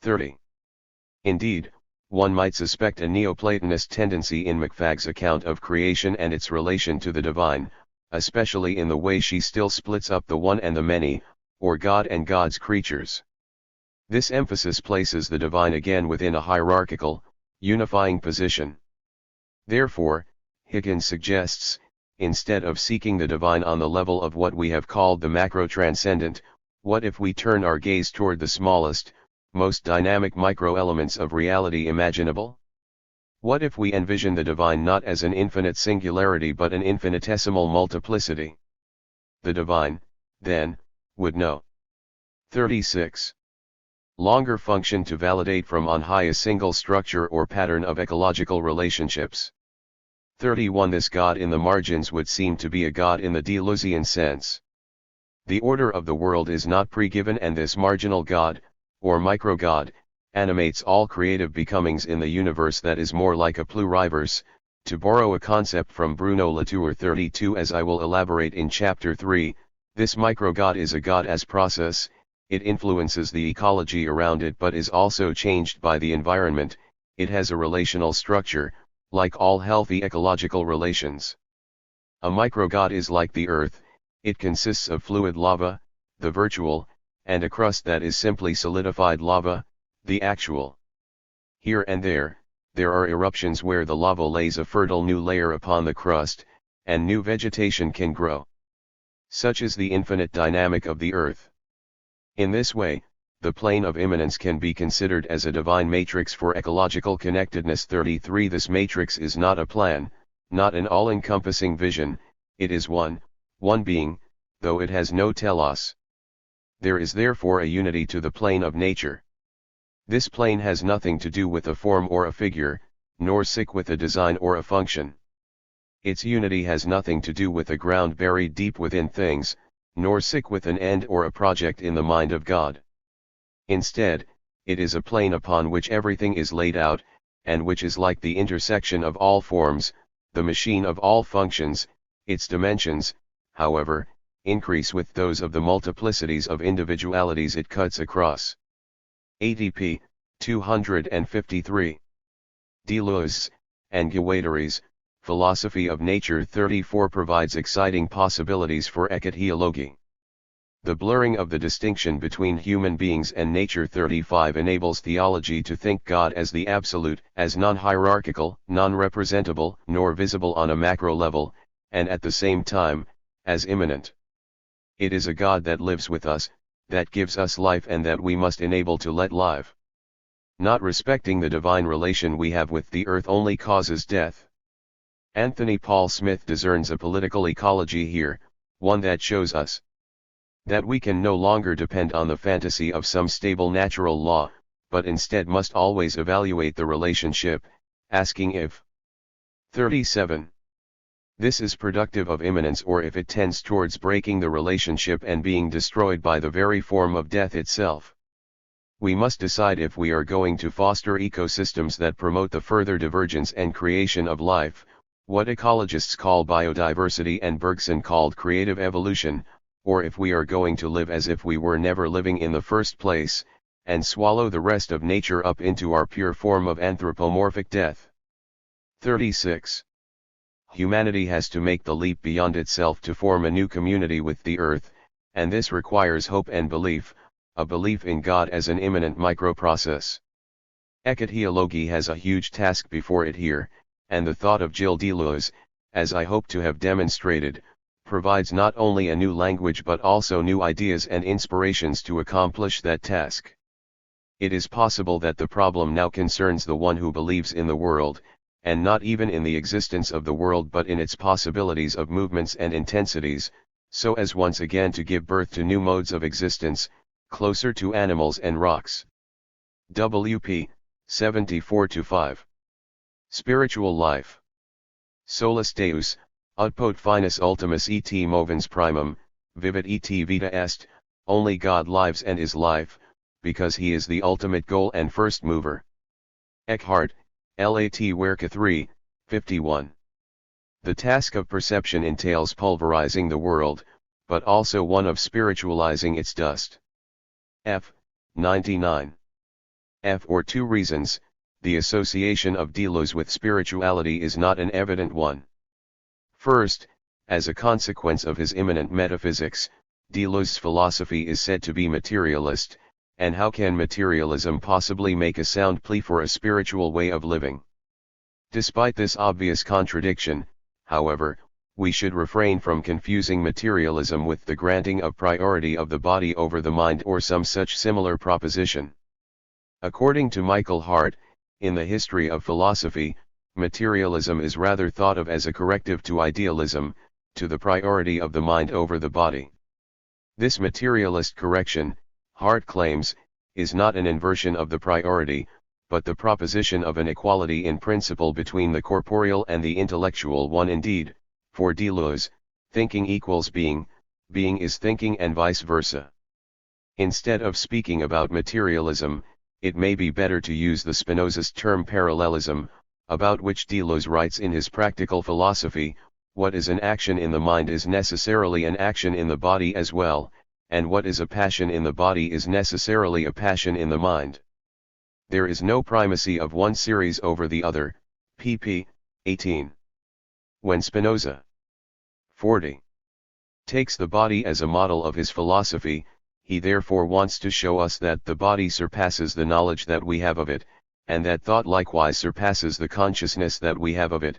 30. Indeed, one might suspect a Neoplatonist tendency in McFagg's account of creation and its relation to the divine, especially in the way she still splits up the one and the many, or God and God's creatures. This emphasis places the divine again within a hierarchical, unifying position. Therefore, Higgins suggests, instead of seeking the divine on the level of what we have called the macro-transcendent, what if we turn our gaze toward the smallest, most dynamic micro-elements of reality imaginable? What if we envision the divine not as an infinite singularity but an infinitesimal multiplicity? The divine, then, would know. 36. Longer function to validate from on high a single structure or pattern of ecological relationships. 31. This God in the margins would seem to be a God in the Deleuzian sense. The order of the world is not pre-given and this marginal God, or micro-God, animates all creative becomings in the universe that is more like a pluriverse, to borrow a concept from Bruno Latour. 32. As I will elaborate in chapter 3, this micro-God is a God as process, it influences the ecology around it but is also changed by the environment, it has a relational structure, like all healthy ecological relations. A micro-God is like the earth, it consists of fluid lava, the virtual, and a crust that is simply solidified lava, the actual. Here and there are eruptions where the lava lays a fertile new layer upon the crust, and new vegetation can grow. Such is the infinite dynamic of the earth. In this way, the plane of immanence can be considered as a divine matrix for ecological connectedness. 33. This matrix is not a plan, not an all-encompassing vision, it is one being, though it has no telos. There is therefore a unity to the plane of nature. This plane has nothing to do with a form or a figure, nor sick with a design or a function. Its unity has nothing to do with a ground buried deep within things, nor sick with an end or a project in the mind of God. Instead, it is a plane upon which everything is laid out, and which is like the intersection of all forms, the machine of all functions. Its dimensions, however, increase with those of the multiplicities of individualities it cuts across. ATP, 253. Deleuze, and Guattari's, Philosophy of Nature 34 provides exciting possibilities for ecclesiology. The blurring of the distinction between human beings and nature 35 enables theology to think God as the absolute, as non-hierarchical, non-representable, nor visible on a macro level, and at the same time, as immanent. It is a God that lives with us, that gives us life and that we must enable to let live. Not respecting the divine relation we have with the earth only causes death. Anthony Paul Smith discerns a political ecology here, one that shows us that we can no longer depend on the fantasy of some stable natural law, but instead must always evaluate the relationship, asking if 37. This is productive of immanence or if it tends towards breaking the relationship and being destroyed by the very form of death itself. We must decide if we are going to foster ecosystems that promote the further divergence and creation of life, what ecologists call biodiversity and Bergson called creative evolution, or if we are going to live as if we were never living in the first place, and swallow the rest of nature up into our pure form of anthropomorphic death. 36. Humanity has to make the leap beyond itself to form a new community with the earth, and this requires hope and belief, a belief in God as an immanent microprocess. Ecclesiology has a huge task before it here, and the thought of Gilles Deleuze, as I hope to have demonstrated, provides not only a new language but also new ideas and inspirations to accomplish that task. It is possible that the problem now concerns the one who believes in the world, and not even in the existence of the world but in its possibilities of movements and intensities, so as once again to give birth to new modes of existence, closer to animals and rocks. W.P. 74-5. Spiritual life. Solus Deus, ut pot finus ultimus et movens primum, vivit et vita est, only God lives and is life, because he is the ultimate goal and first mover. Eckhart, Lat. Werke 3, 51. The task of perception entails pulverizing the world, but also one of spiritualizing its dust. F. 99. For two reasons, the association of Deleuze with spirituality is not an evident one. First, as a consequence of his immanent metaphysics, Deleuze's philosophy is said to be materialist, and how can materialism possibly make a sound plea for a spiritual way of living? Despite this obvious contradiction, however, we should refrain from confusing materialism with the granting of priority of the body over the mind or some such similar proposition. According to Michael Hart, in the history of philosophy, materialism is rather thought of as a corrective to idealism, to the priority of the mind over the body. This materialist correction, Hart claims, is not an inversion of the priority, but the proposition of an equality in principle between the corporeal and the intellectual one. Indeed, for Deleuze, thinking equals being, being is thinking and vice versa. Instead of speaking about materialism, it may be better to use the Spinozist term parallelism, about which Deleuze writes in his Practical Philosophy, what is an action in the mind is necessarily an action in the body as well, and what is a passion in the body is necessarily a passion in the mind. There is no primacy of one series over the other, pp. 18. When Spinoza 40. Takes the body as a model of his philosophy, he therefore wants to show us that the body surpasses the knowledge that we have of it, and that thought likewise surpasses the consciousness that we have of it,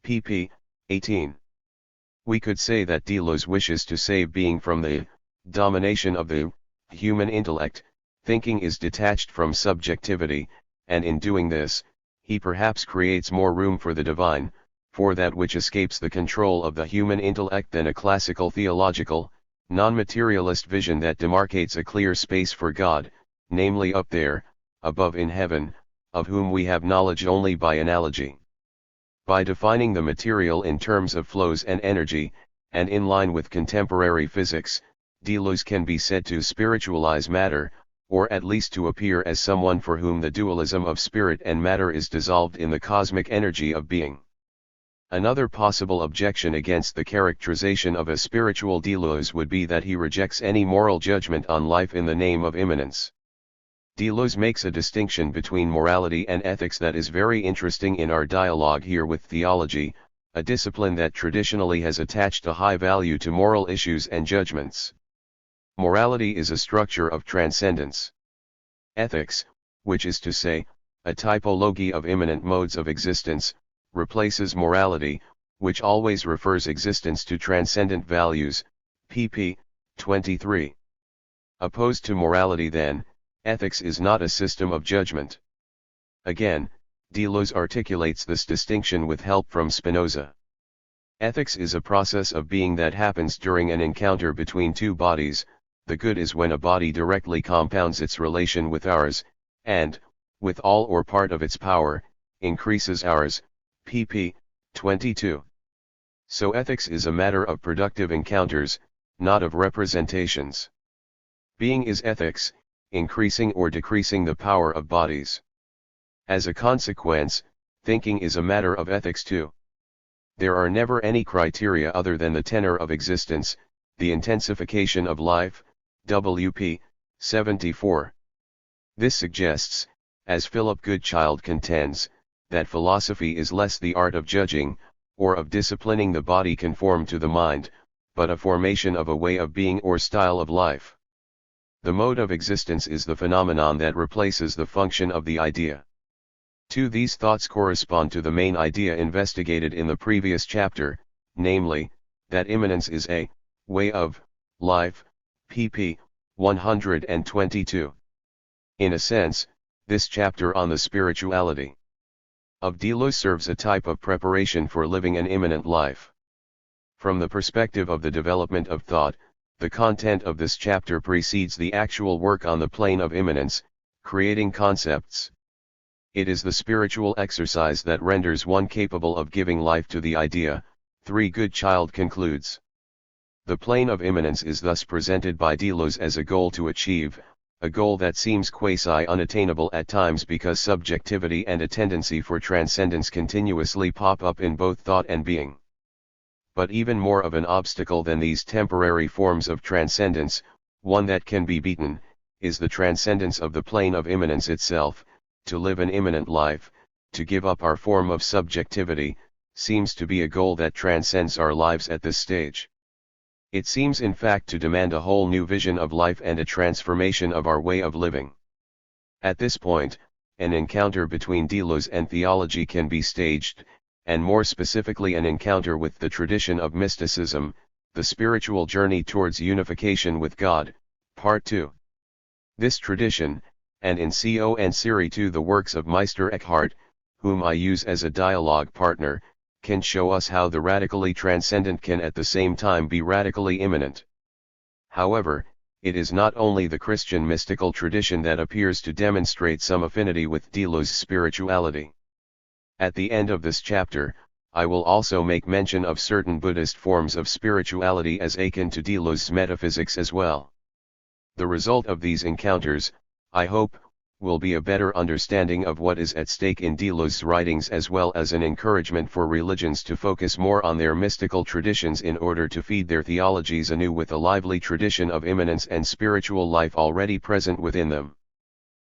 pp. 18. We could say that Deleuze wishes to save being from the domination of the human intellect. Thinking is detached from subjectivity, and in doing this, he perhaps creates more room for the divine, for that which escapes the control of the human intellect than a classical theological, non-materialist vision that demarcates a clear space for God, namely up there, above in heaven, of whom we have knowledge only by analogy. By defining the material in terms of flows and energy, and in line with contemporary physics, Deleuze can be said to spiritualize matter, or at least to appear as someone for whom the dualism of spirit and matter is dissolved in the cosmic energy of being. Another possible objection against the characterization of a spiritual Deleuze would be that he rejects any moral judgment on life in the name of immanence. Deleuze makes a distinction between morality and ethics that is very interesting in our dialogue here with theology, a discipline that traditionally has attached a high value to moral issues and judgments. Morality is a structure of transcendence. Ethics, which is to say, a typology of immanent modes of existence, replaces morality, which always refers existence to transcendent values, pp. 23. Opposed to morality then, ethics is not a system of judgment. Again, Deleuze articulates this distinction with help from Spinoza. Ethics is a process of being that happens during an encounter between two bodies. The good is when a body directly compounds its relation with ours, and, with all or part of its power, increases ours, pp. 22. So ethics is a matter of productive encounters, not of representations. Being is ethics, increasing or decreasing the power of bodies. As a consequence, thinking is a matter of ethics too. There are never any criteria other than the tenor of existence, the intensification of life, WP. 74. This suggests, as Philip Goodchild contends, that philosophy is less the art of judging, or of disciplining the body conform to the mind, but a formation of a way of being or style of life. The mode of existence is the phenomenon that replaces the function of the idea. These thoughts correspond to the main idea investigated in the previous chapter, namely, that immanence is a way of life, pp. 122. In a sense, this chapter on the spirituality of Deleuze serves a type of preparation for living an immanent life. From the perspective of the development of thought, the content of this chapter precedes the actual work on the plane of immanence, creating concepts. It is the spiritual exercise that renders one capable of giving life to the idea. 3. Goodchild concludes. The plane of immanence is thus presented by Deleuze as a goal to achieve, a goal that seems quasi-unattainable at times because subjectivity and a tendency for transcendence continuously pop up in both thought and being. But even more of an obstacle than these temporary forms of transcendence, one that can be beaten, is the transcendence of the plane of immanence itself. To live an immanent life, to give up our form of subjectivity, seems to be a goal that transcends our lives at this stage. It seems in fact to demand a whole new vision of life and a transformation of our way of living. At this point, an encounter between Deleuze and theology can be staged, and more specifically an encounter with the tradition of mysticism, the spiritual journey towards unification with God, Part 2. This tradition, and in CO and Series 2 the works of Meister Eckhart, whom I use as a dialogue partner, can show us how the radically transcendent can at the same time be radically immanent. However, it is not only the Christian mystical tradition that appears to demonstrate some affinity with Deleuze's spirituality. At the end of this chapter, I will also make mention of certain Buddhist forms of spirituality as akin to Deleuze's metaphysics as well. The result of these encounters, I hope, will be a better understanding of what is at stake in Deleuze's writings as well as an encouragement for religions to focus more on their mystical traditions in order to feed their theologies anew with a lively tradition of immanence and spiritual life already present within them.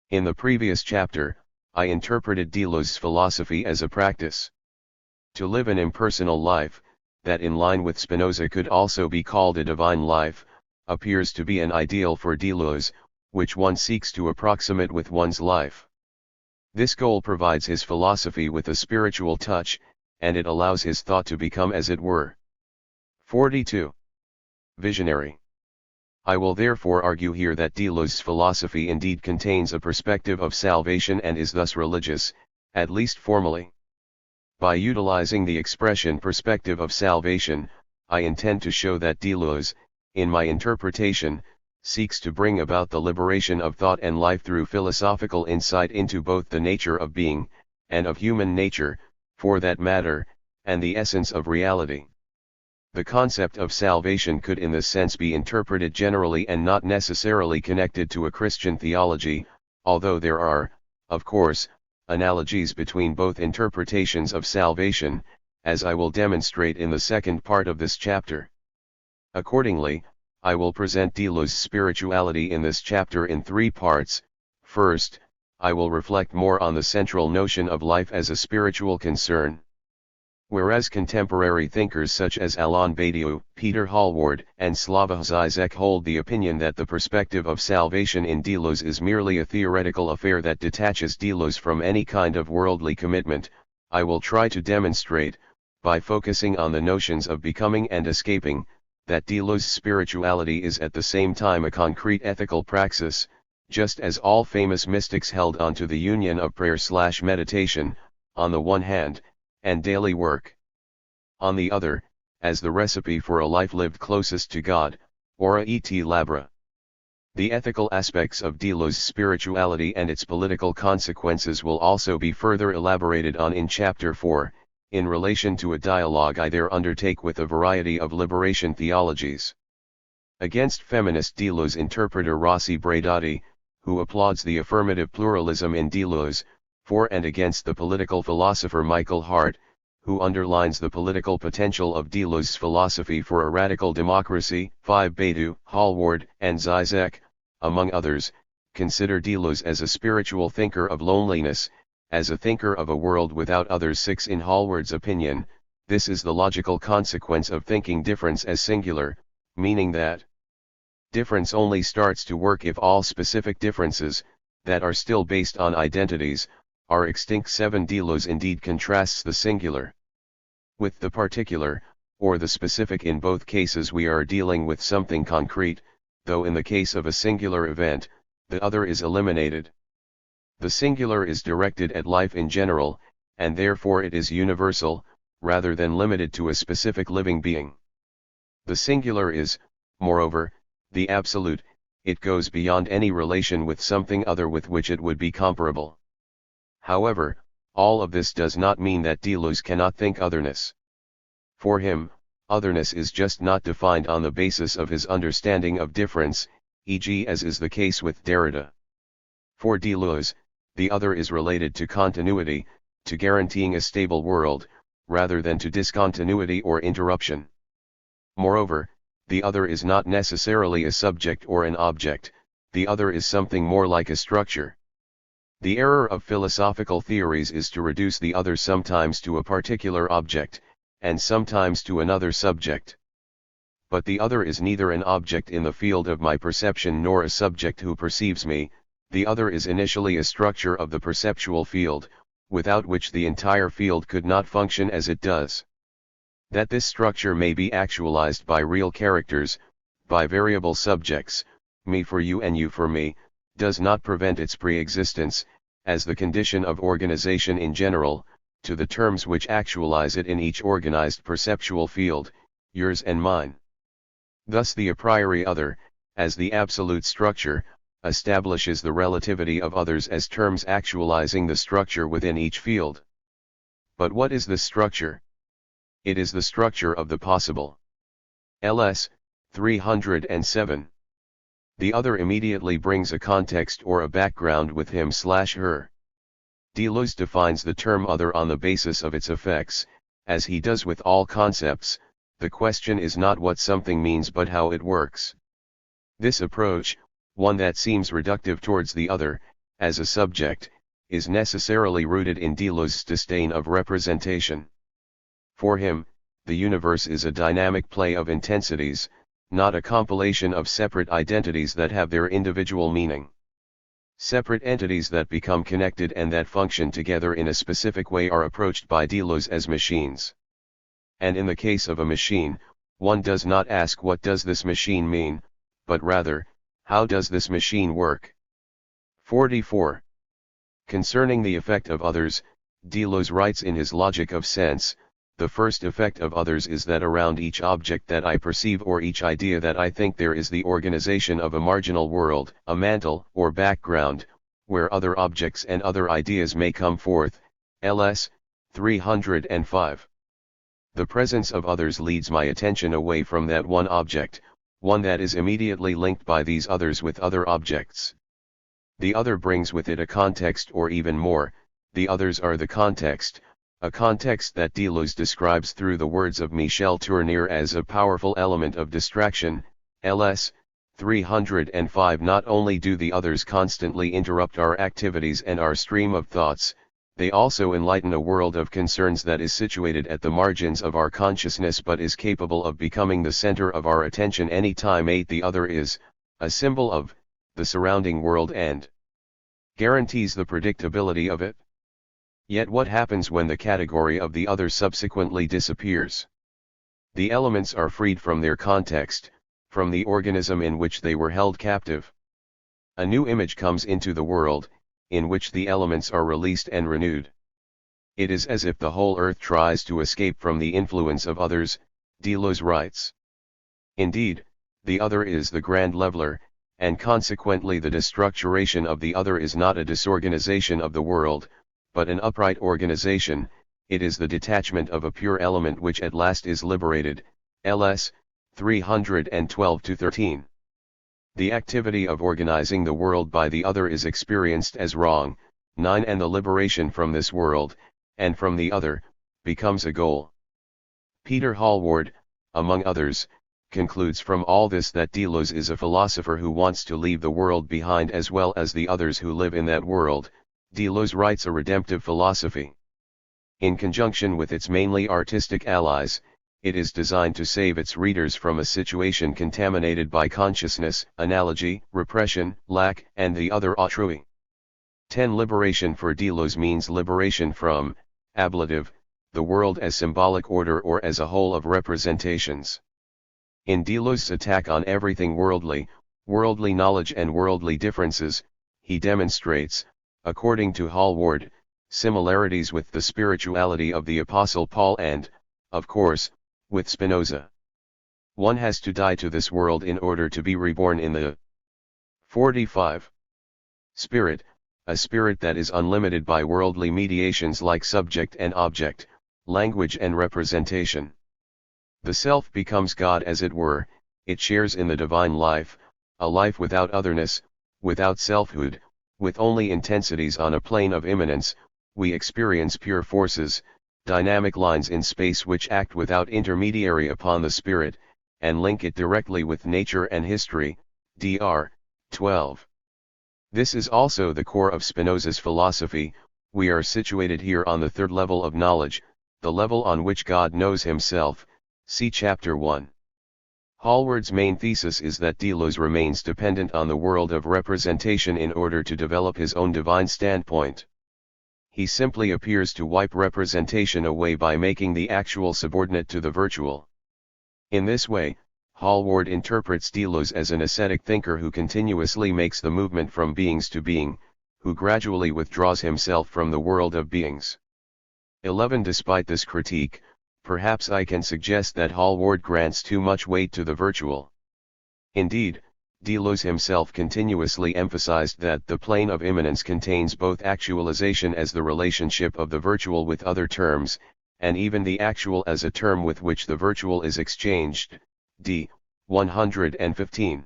In the previous chapter, I interpreted Deleuze's philosophy as a practice to live an impersonal life, that in line with Spinoza could also be called a divine life, appears to be an ideal for Deleuze, which one seeks to approximate with one's life. This goal provides his philosophy with a spiritual touch, and it allows his thought to become as it were 42. Visionary. I will therefore argue here that Deleuze's philosophy indeed contains a perspective of salvation and is thus religious, at least formally. By utilizing the expression perspective of salvation, I intend to show that Deleuze, in my interpretation, seeks to bring about the liberation of thought and life through philosophical insight into both the nature of being, and of human nature, for that matter, and the essence of reality. The concept of salvation could in this sense be interpreted generally and not necessarily connected to a Christian theology, although there are, of course, analogies between both interpretations of salvation, as I will demonstrate in the second part of this chapter. Accordingly, I will present Deleuze's spirituality in this chapter in 3 parts. First, I will reflect more on the central notion of life as a spiritual concern. Whereas contemporary thinkers such as Alain Badiou, Peter Hallward, and Slavoj Žižek hold the opinion that the perspective of salvation in deleuze is merely a theoretical affair that detaches deleuze from any kind of worldly commitment, I will try to demonstrate, by focusing on the notions of becoming and escaping, that deleuze spirituality is at the same time a concrete ethical praxis, just as all famous mystics held on to the union of prayer/meditation, on the one hand, and daily work, on the other, as the recipe for a life lived closest to God, ora et labora. The ethical aspects of deleuze spirituality and its political consequences will also be further elaborated on in Chapter 4, in relation to a dialogue I there undertake with a variety of liberation theologies. Against feminist deleuze interpreter Rossi Braidotti, who applauds the affirmative pluralism in deleuze, for and against the political philosopher Michael Hart, who underlines the political potential of deleuze's philosophy for a radical democracy. 5 Badiou, Hallward, and Žižek, among others, consider deleuze as a spiritual thinker of loneliness, as a thinker of a world without others. 6 In Hallward's opinion, this is the logical consequence of thinking difference as singular, meaning that difference only starts to work if all specific differences, that are still based on identities, are extinct. 7 Deleuze indeed contrasts the singular with the particular, or the specific. In both cases we are dealing with something concrete, though in the case of a singular event, the other is eliminated. The singular is directed at life in general, and therefore it is universal, rather than limited to a specific living being. The singular is, moreover, the absolute, it goes beyond any relation with something other with which it would be comparable. However, all of this does not mean that Deleuze cannot think otherness. For him, otherness is just not defined on the basis of his understanding of difference, e.g. as is the case with Derrida. For Deleuze, the other is related to continuity, to guaranteeing a stable world, rather than to discontinuity or interruption. Moreover, the other is not necessarily a subject or an object, the other is something more like a structure. The error of philosophical theories is to reduce the other sometimes to a particular object, and sometimes to another subject. But the other is neither an object in the field of my perception nor a subject who perceives me, the other is initially a structure of the perceptual field, without which the entire field could not function as it does. That this structure may be actualized by real characters, by variable subjects, me for you and you for me, does not prevent its pre-existence, as the condition of organization in general, to the terms which actualize it in each organized perceptual field, yours and mine. Thus the a priori other, as the absolute structure, establishes the relativity of others as terms actualizing the structure within each field. But what is this structure? It is the structure of the possible. LS 307. The other immediately brings a context or a background with him/her. Deleuze defines the term other on the basis of its effects, as he does with all concepts. The question is not what something means but how it works. This approach, one that seems reductive towards the other, as a subject, is necessarily rooted in Deleuze's disdain of representation. For him, the universe is a dynamic play of intensities, not a compilation of separate identities that have their individual meaning. Separate entities that become connected and that function together in a specific way are approached by Deleuze as machines. And in the case of a machine, one does not ask what does this machine mean, but rather, how does this machine work? 44. Concerning the effect of others, Deleuze writes in his Logic of Sense, the first effect of others is that around each object that I perceive or each idea that I think there is the organization of a marginal world, a mantle or background, where other objects and other ideas may come forth. LS 305. The presence of others leads my attention away from that one object, one that is immediately linked by these others with other objects. The other brings with it a context or even more, the others are the context, a context that Deleuze describes through the words of Michel Tournier as a powerful element of distraction. LS 305. Not only do the others constantly interrupt our activities and our stream of thoughts, they also enlighten a world of concerns that is situated at the margins of our consciousness but is capable of becoming the center of our attention any time. 8. The other is a symbol of the surrounding world and guarantees the predictability of it. Yet what happens when the category of the other subsequently disappears? The elements are freed from their context, from the organism in which they were held captive. A new image comes into the world, in which the elements are released and renewed. It is as if the whole earth tries to escape from the influence of others, Deleuze writes. Indeed, the other is the grand leveler, and consequently the destructuration of the other is not a disorganization of the world, but an upright organization. It is the detachment of a pure element which at last is liberated. LS 312-13. The activity of organizing the world by the other is experienced as wrong. 9. And the liberation from this world, and from the other, becomes a goal. Peter Hallward, among others, concludes from all this that Deleuze is a philosopher who wants to leave the world behind as well as the others who live in that world. Deleuze writes a redemptive philosophy. In conjunction with its mainly artistic allies, it is designed to save its readers from a situation contaminated by consciousness, analogy, repression, lack, and the other autrui. 10. Liberation for Deleuze means liberation from, ablative, the world as symbolic order or as a whole of representations. In Deleuze's attack on everything worldly, worldly knowledge and worldly differences, he demonstrates, according to Hallward, similarities with the spirituality of the Apostle Paul and, of course, with Spinoza. One has to die to this world in order to be reborn in the 45. Spirit, a spirit that is unlimited by worldly mediations like subject and object, language and representation. The self becomes God as it were, it shares in the divine life, a life without otherness, without selfhood, with only intensities on a plane of immanence. We experience pure forces, dynamic lines in space which act without intermediary upon the spirit, and link it directly with nature and history. Dr. 12. This is also the core of Spinoza's philosophy. We are situated here on the third level of knowledge, the level on which God knows himself. See Chapter 1. Hallward's main thesis is that Deleuze remains dependent on the world of representation in order to develop his own divine standpoint. He simply appears to wipe representation away by making the actual subordinate to the virtual. In this way, Hallward interprets Deleuze as an ascetic thinker who continuously makes the movement from beings to being, who gradually withdraws himself from the world of beings. 11. Despite this critique, perhaps I can suggest that Hallward grants too much weight to the virtual. Indeed, Deleuze himself continuously emphasized that the plane of immanence contains both actualization as the relationship of the virtual with other terms, and even the actual as a term with which the virtual is exchanged. D. 115.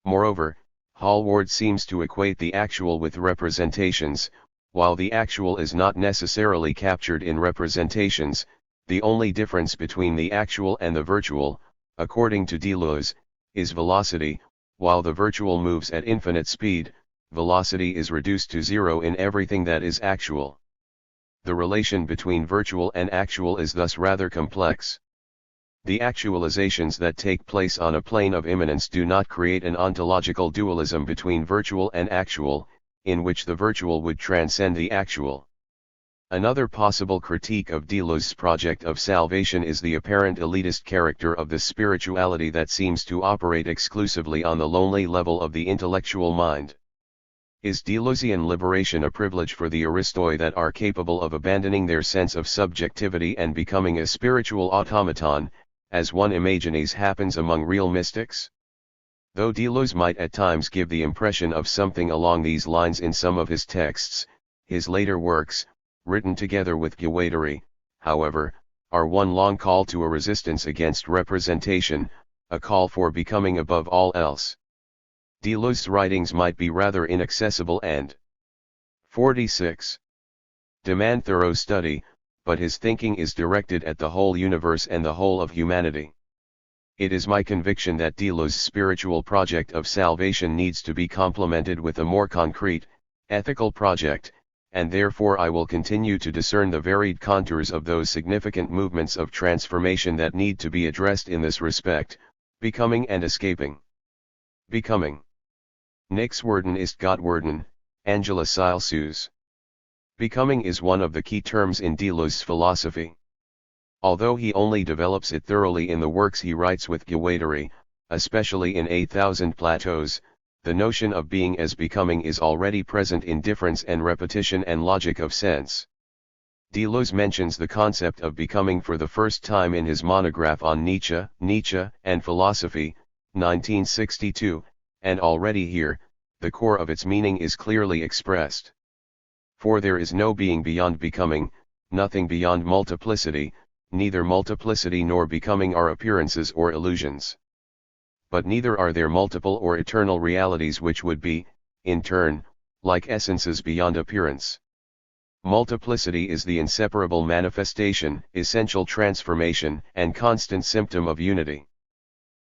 Moreover, Hallward seems to equate the actual with representations, while the actual is not necessarily captured in representations. The only difference between the actual and the virtual, according to Deleuze, is velocity. While the virtual moves at infinite speed, velocity is reduced to zero in everything that is actual. The relation between virtual and actual is thus rather complex. The actualizations that take place on a plane of immanence do not create an ontological dualism between virtual and actual, in which the virtual would transcend the actual. Another possible critique of Deleuze's project of salvation is the apparent elitist character of this spirituality that seems to operate exclusively on the lonely level of the intellectual mind. Is Deleuzean liberation a privilege for the aristoi that are capable of abandoning their sense of subjectivity and becoming a spiritual automaton, as one imagines happens among real mystics? Though Deleuze might at times give the impression of something along these lines in some of his texts, his later works, written together with Guattari, however, are one long call to a resistance against representation, a call for becoming above all else. Deleuze's writings might be rather inaccessible and 46. Demand thorough study, but his thinking is directed at the whole universe and the whole of humanity. It is my conviction that Deleuze's spiritual project of salvation needs to be complemented with a more concrete, ethical project, and therefore I will continue to discern the varied contours of those significant movements of transformation that need to be addressed in this respect, becoming and escaping. Becoming. Nichts werden ist Gott werden, Angela Silsus. Becoming is one of the key terms in Deleuze's philosophy. Although he only develops it thoroughly in the works he writes with Guattari, especially in A Thousand Plateaus, the notion of being as becoming is already present in difference and repetition and logic of sense. Deleuze mentions the concept of becoming for the first time in his monograph on Nietzsche and Philosophy, 1962, and already here, the core of its meaning is clearly expressed. For there is no being beyond becoming, nothing beyond multiplicity, neither multiplicity nor becoming are appearances or illusions. But neither are there multiple or eternal realities which would be, in turn, like essences beyond appearance. Multiplicity is the inseparable manifestation, essential transformation, and constant symptom of unity.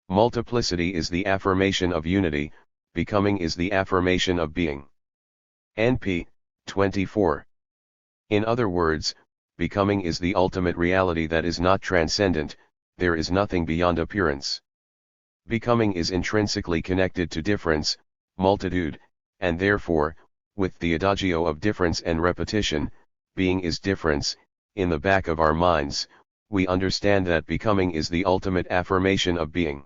Multiplicity is the affirmation of unity, becoming is the affirmation of being. NP 24. In other words, becoming is the ultimate reality that is not transcendent, there is nothing beyond appearance. Becoming is intrinsically connected to difference, multitude, and therefore, with the adagio of difference and repetition, being is difference, in the back of our minds, we understand that becoming is the ultimate affirmation of being.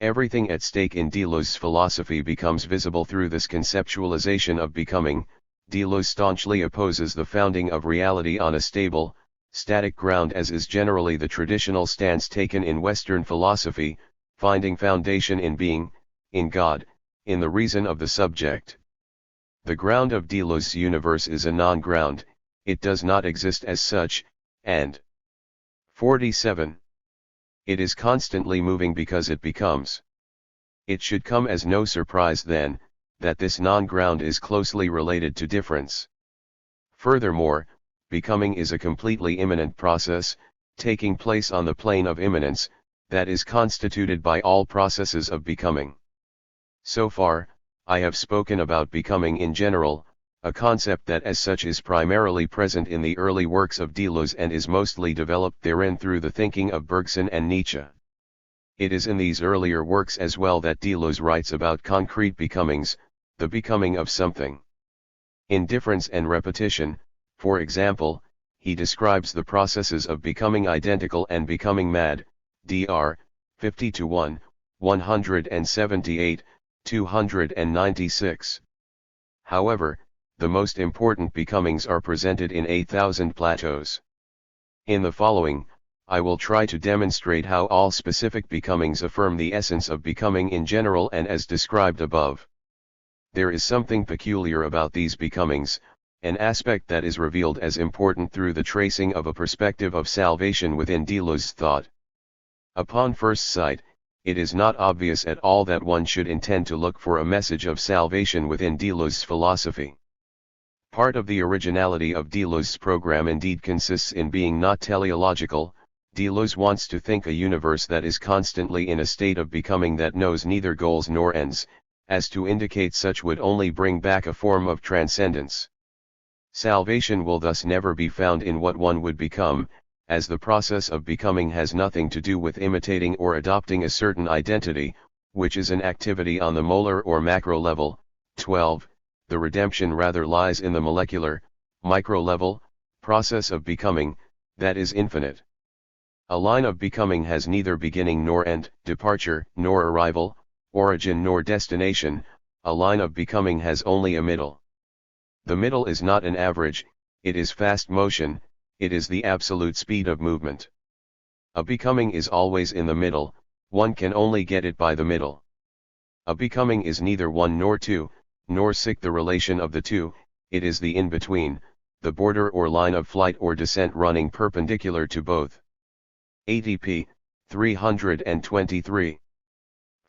Everything at stake in Deleuze's philosophy becomes visible through this conceptualization of becoming. Deleuze staunchly opposes the founding of reality on a stable, static ground as is generally the traditional stance taken in Western philosophy, finding foundation in being, in God, in the reason of the subject. The ground of Deleuze's universe is a non-ground, it does not exist as such, and 47. It is constantly moving because it becomes. It should come as no surprise then, that this non-ground is closely related to difference. Furthermore, becoming is a completely immanent process, taking place on the plane of immanence, that is constituted by all processes of becoming. So far, I have spoken about becoming in general, a concept that as such is primarily present in the early works of Deleuze and is mostly developed therein through the thinking of Bergson and Nietzsche. It is in these earlier works as well that Deleuze writes about concrete becomings, the becoming of something. In Difference and Repetition, for example, he describes the processes of becoming identical and becoming mad, dr. 50-1, 178, 296. However, the most important becomings are presented in A Thousand Plateaus. In the following, I will try to demonstrate how all specific becomings affirm the essence of becoming in general and as described above. There is something peculiar about these becomings, an aspect that is revealed as important through the tracing of a perspective of salvation within Deleuze's thought. Upon first sight, it is not obvious at all that one should intend to look for a message of salvation within Deleuze's philosophy. Part of the originality of Deleuze's program indeed consists in being not teleological. Deleuze wants to think a universe that is constantly in a state of becoming that knows neither goals nor ends, as to indicate such would only bring back a form of transcendence. Salvation will thus never be found in what one would become, as the process of becoming has nothing to do with imitating or adopting a certain identity, which is an activity on the molar or macro level. 12. The redemption rather lies in the molecular, micro level, process of becoming, that is infinite. A line of becoming has neither beginning nor end, departure nor arrival, origin nor destination, a line of becoming has only a middle. The middle is not an average, it is fast motion, it is the absolute speed of movement. A becoming is always in the middle, one can only get it by the middle. A becoming is neither one nor two, nor the relation of the two, it is the in-between, the border or line of flight or descent running perpendicular to both. ATP 323.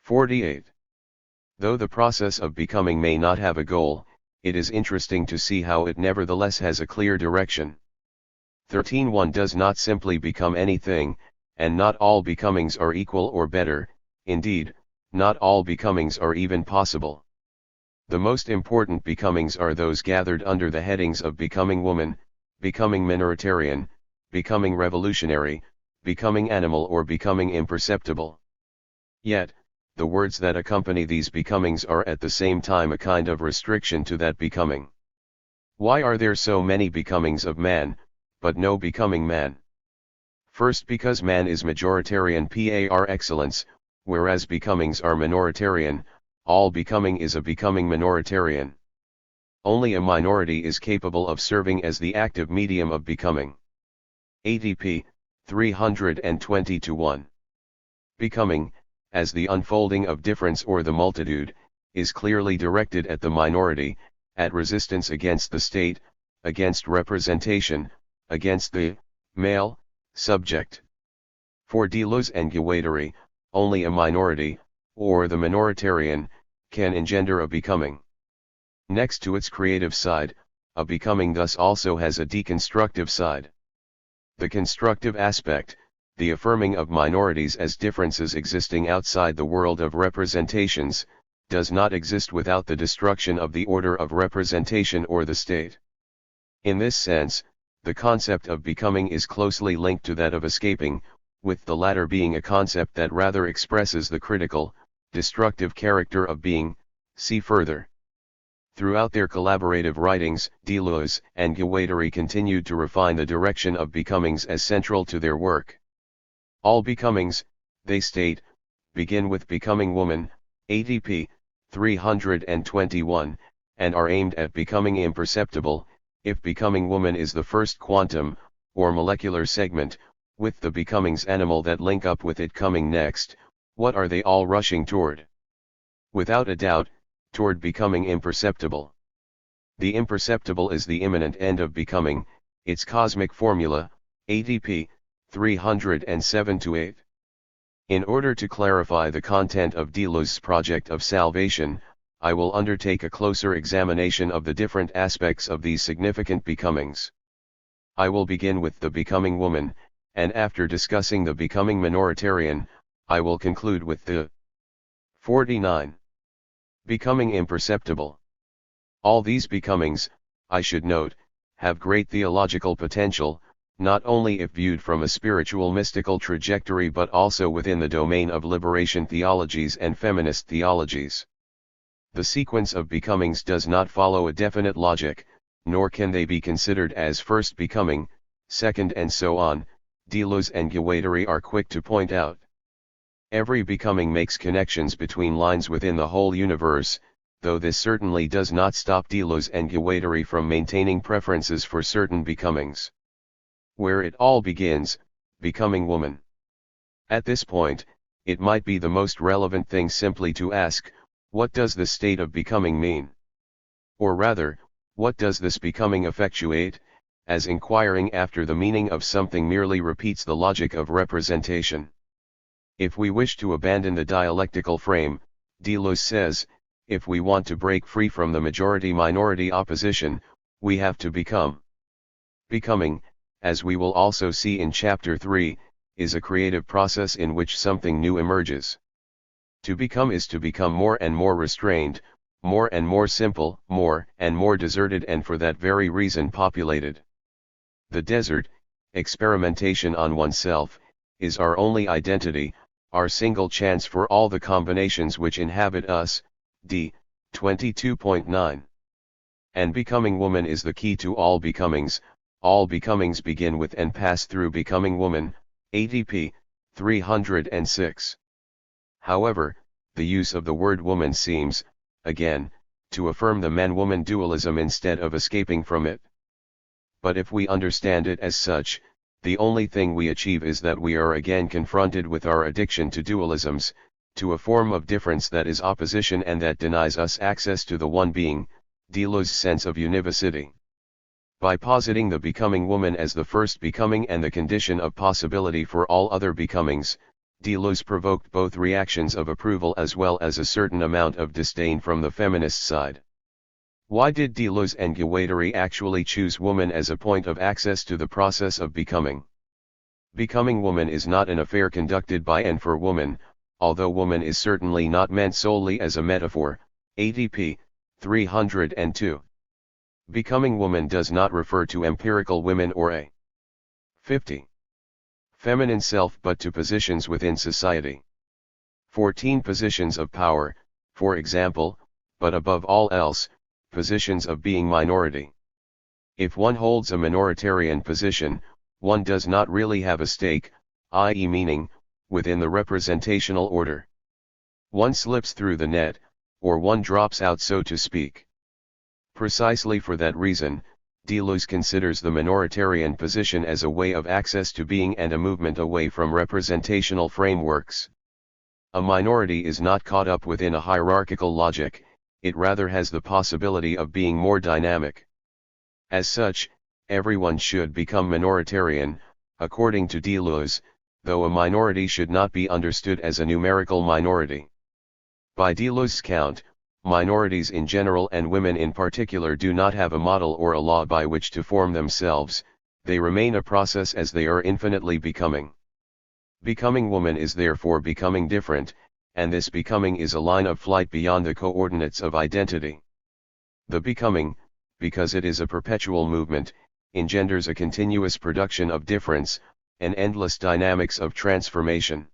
48. Though the process of becoming may not have a goal, it is interesting to see how it nevertheless has a clear direction. 13. One does not simply become anything, and not all becomings are equal or better, indeed, not all becomings are even possible. The most important becomings are those gathered under the headings of becoming woman, becoming minoritarian, becoming revolutionary, becoming animal or becoming imperceptible. Yet, the words that accompany these becomings are at the same time a kind of restriction to that becoming. Why are there so many becomings of man, but no becoming man? First, because man is majoritarian par excellence, whereas becomings are minoritarian. All becoming is a becoming minoritarian. Only a minority is capable of serving as the active medium of becoming. ADP 320-1. Becoming, as the unfolding of difference or the multitude, is clearly directed at the minority, at resistance against the state, against representation, against the male subject. For Deleuze and Guattari, only a minority, or the minoritarian, can engender a becoming. Next to its creative side, a becoming thus also has a deconstructive side. The constructive aspect, the affirming of minorities as differences existing outside the world of representations, does not exist without the destruction of the order of representation or the state. In this sense, the concept of becoming is closely linked to that of escaping, with the latter being a concept that rather expresses the critical, destructive character of being. See further. Throughout their collaborative writings, Deleuze and Guattari continued to refine the direction of becomings as central to their work. All becomings, they state, begin with becoming woman, ADP 321, and are aimed at becoming imperceptible, if becoming woman is the first quantum, or molecular segment, with the becomings animal that link up with it coming next. What are they all rushing toward? Without a doubt, toward becoming imperceptible. The imperceptible is the imminent end of becoming, its cosmic formula, ADP 307-8. In order to clarify the content of Deleuze's project of salvation, I will undertake a closer examination of the different aspects of these significant becomings. I will begin with the becoming woman, and after discussing the becoming minoritarian, I will conclude with the 49. Becoming imperceptible. All these becomings, I should note, have great theological potential, not only if viewed from a spiritual mystical trajectory but also within the domain of liberation theologies and feminist theologies. The sequence of becomings does not follow a definite logic, nor can they be considered as first becoming, second and so on, Deleuze and Guattari are quick to point out. Every becoming makes connections between lines within the whole universe, though this certainly does not stop Deleuze and Guattari from maintaining preferences for certain becomings. Where it all begins, becoming woman. At this point, it might be the most relevant thing simply to ask, what does the state of becoming mean? Or rather, what does this becoming effectuate, as inquiring after the meaning of something merely repeats the logic of representation. If we wish to abandon the dialectical frame, Deleuze says, if we want to break free from the majority-minority opposition, we have to become. Becoming, as we will also see in Chapter 3, is a creative process in which something new emerges. To become is to become more and more restrained, more and more simple, more and more deserted, and for that very reason populated. The desert, experimentation on oneself, is our only identity, our single chance for all the combinations which inhabit us. D. 22.9. And becoming woman is the key to all becomings. All becomings begin with and pass through becoming woman, ADP 306. However, the use of the word woman seems, again, to affirm the man-woman dualism instead of escaping from it. But if we understand it as such, the only thing we achieve is that we are again confronted with our addiction to dualisms, to a form of difference that is opposition and that denies us access to the one being, Deleuze's sense of univocity. By positing the becoming woman as the first becoming and the condition of possibility for all other becomings, Deleuze provoked both reactions of approval as well as a certain amount of disdain from the feminist side. Why did Deleuze and Guattari actually choose woman as a point of access to the process of becoming? Becoming woman is not an affair conducted by and for woman, although woman is certainly not meant solely as a metaphor, ATP, 302. Becoming woman does not refer to empirical women or a 50. Feminine self but to positions within society. 14 positions of power, for example, but above all else, positions of being minority. If one holds a minoritarian position, one does not really have a stake, i.e. meaning, within the representational order. One slips through the net, or one drops out so to speak. Precisely for that reason, Deleuze considers the minoritarian position as a way of access to being and a movement away from representational frameworks. A minority is not caught up within a hierarchical logic, it rather has the possibility of being more dynamic. As such, everyone should become minoritarian, according to Deleuze, though a minority should not be understood as a numerical minority. By Deleuze's count, minorities in general and women in particular do not have a model or a law by which to form themselves, they remain a process as they are infinitely becoming. Becoming woman is therefore becoming different, and this becoming is a line of flight beyond the coordinates of identity. The becoming, because it is a perpetual movement, engenders a continuous production of difference, an endless dynamics of transformation.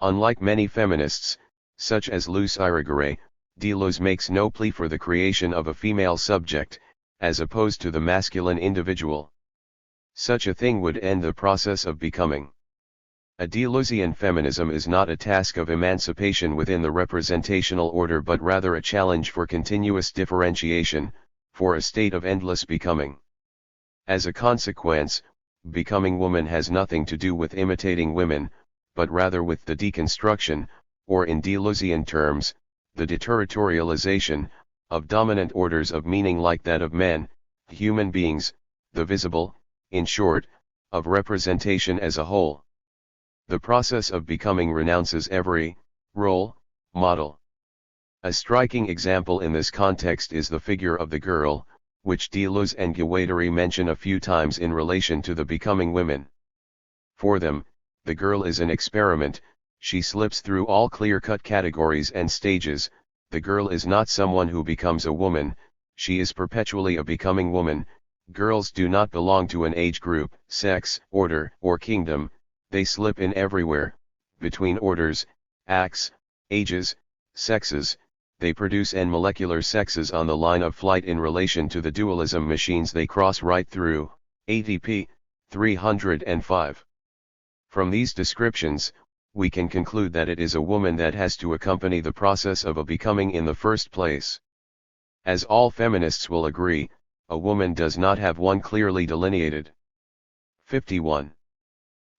Unlike many feminists, such as Luce Irigaray, Deleuze makes no plea for the creation of a female subject, as opposed to the masculine individual. Such a thing would end the process of becoming. A Deleuzian feminism is not a task of emancipation within the representational order but rather a challenge for continuous differentiation, for a state of endless becoming. As a consequence, becoming woman has nothing to do with imitating women, but rather with the deconstruction, or in Deleuzian terms, the deterritorialization, of dominant orders of meaning like that of men, human beings, the visible, in short, of representation as a whole. The process of becoming renounces every role model. A striking example in this context is the figure of the girl, which Deleuze and Guattari mention a few times in relation to the becoming women. For them, the girl is an experiment, she slips through all clear-cut categories and stages, the girl is not someone who becomes a woman, she is perpetually a becoming woman. Girls do not belong to an age group, sex, order, or kingdom, they slip in everywhere, between orders, acts, ages, sexes, they produce n molecular sexes on the line of flight in relation to the dualism machines they cross right through, ATP, 305. From these descriptions, we can conclude that it is a woman that has to accompany the process of a becoming in the first place. As all feminists will agree, a woman does not have one clearly delineated. 51.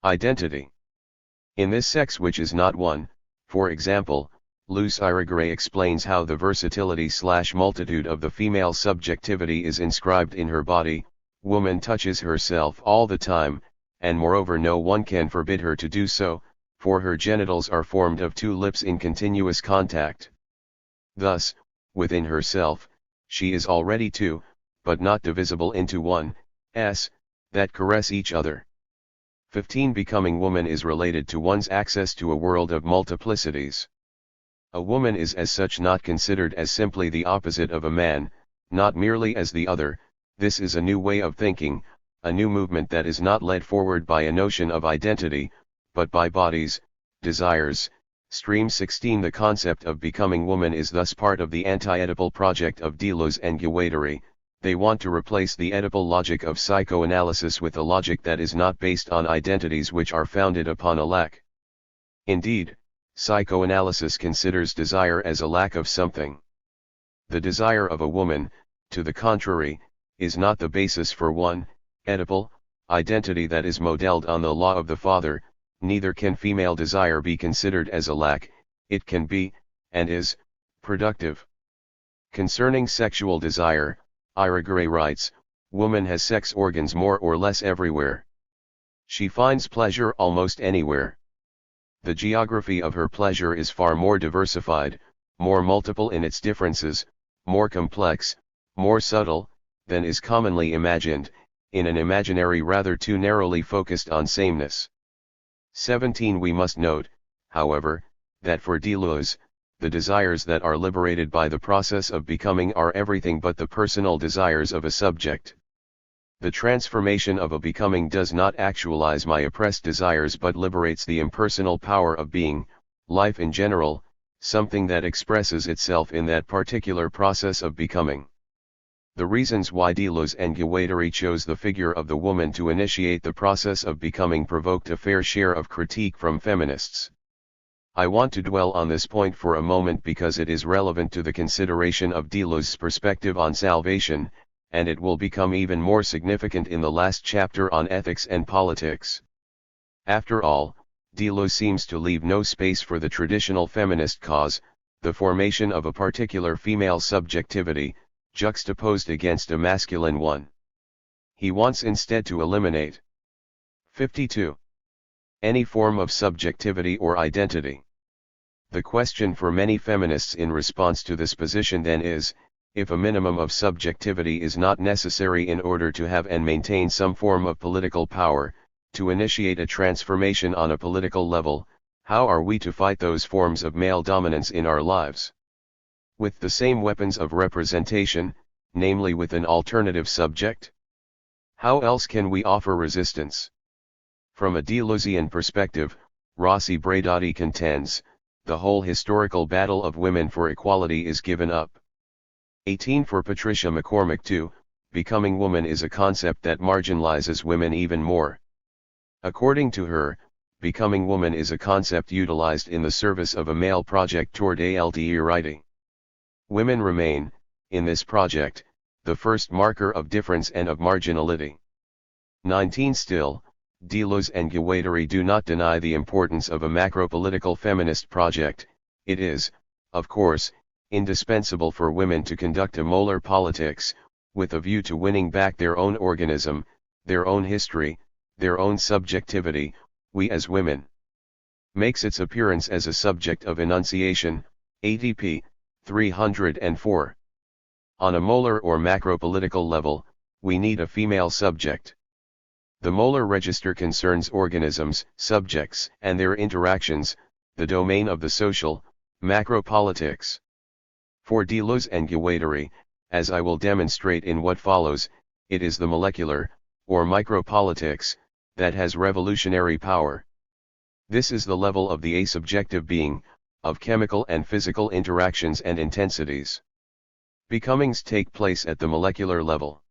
Identity. In this sex which is not one, for example, Luce Irigaray explains how the versatility/multitude of the female subjectivity is inscribed in her body. Woman touches herself all the time, and moreover no one can forbid her to do so, for her genitals are formed of two lips in continuous contact. Thus, within herself, she is already two, but not divisible into one, that caress each other. 15. Becoming woman is related to one's access to a world of multiplicities. A woman is as such not considered as simply the opposite of a man, not merely as the other. This is a new way of thinking, a new movement that is not led forward by a notion of identity, but by bodies, desires. Stream 16. The concept of becoming woman is thus part of the anti-Oedipal project of Deleuze and Guattari. They want to replace the Oedipal logic of psychoanalysis with a logic that is not based on identities which are founded upon a lack. Indeed, psychoanalysis considers desire as a lack of something. The desire of a woman, to the contrary, is not the basis for one, Oedipal, identity that is modeled on the law of the father. Neither can female desire be considered as a lack, it can be, and is, productive. Concerning sexual desire, Irigaray writes, woman has sex organs more or less everywhere. She finds pleasure almost anywhere. The geography of her pleasure is far more diversified, more multiple in its differences, more complex, more subtle, than is commonly imagined. in an imaginary rather too narrowly focused on sameness. 17. We must note, however, that for Deleuze, the desires that are liberated by the process of becoming are everything but the personal desires of a subject. The transformation of a becoming does not actualize my oppressed desires but liberates the impersonal power of being, life in general, something that expresses itself in that particular process of becoming. The reasons why Deleuze and Guattari chose the figure of the woman to initiate the process of becoming provoked a fair share of critique from feminists. I want to dwell on this point for a moment because it is relevant to the consideration of Deleuze's perspective on salvation, and it will become even more significant in the last chapter on ethics and politics. After all, Deleuze seems to leave no space for the traditional feminist cause, the formation of a particular female subjectivity, juxtaposed against a masculine one. He wants instead to eliminate 52. Any form of subjectivity or identity. The question for many feminists in response to this position then is, if a minimum of subjectivity is not necessary in order to have and maintain some form of political power, to initiate a transformation on a political level, how are we to fight those forms of male dominance in our lives? With the same weapons of representation, namely with an alternative subject? How else can we offer resistance? From a Deleuzean perspective, Rossi Braidotti contends, the whole historical battle of women for equality is given up. 18. For Patricia McCormick too, becoming woman is a concept that marginalizes women even more. According to her, becoming woman is a concept utilized in the service of a male project toward THIRD-WORLDISM. Women remain, in this project, the first marker of difference and of marginality. 19. Still, Deleuze and Guattari do not deny the importance of a macro-political feminist project. It is, of course, indispensable for women to conduct a molar politics, with a view to winning back their own organism, their own history, their own subjectivity. We as women makes its appearance as a subject of enunciation, ATP, 304. On a molar or macro-political level, we need a female subject. The molar register concerns organisms, subjects, and their interactions, the domain of the social, macro-politics. For Deleuze and Guattari, as I will demonstrate in what follows, it is the molecular, or micropolitics, that has revolutionary power. This is the level of the asubjective being, of chemical and physical interactions and intensities. Becomings take place at the molecular level.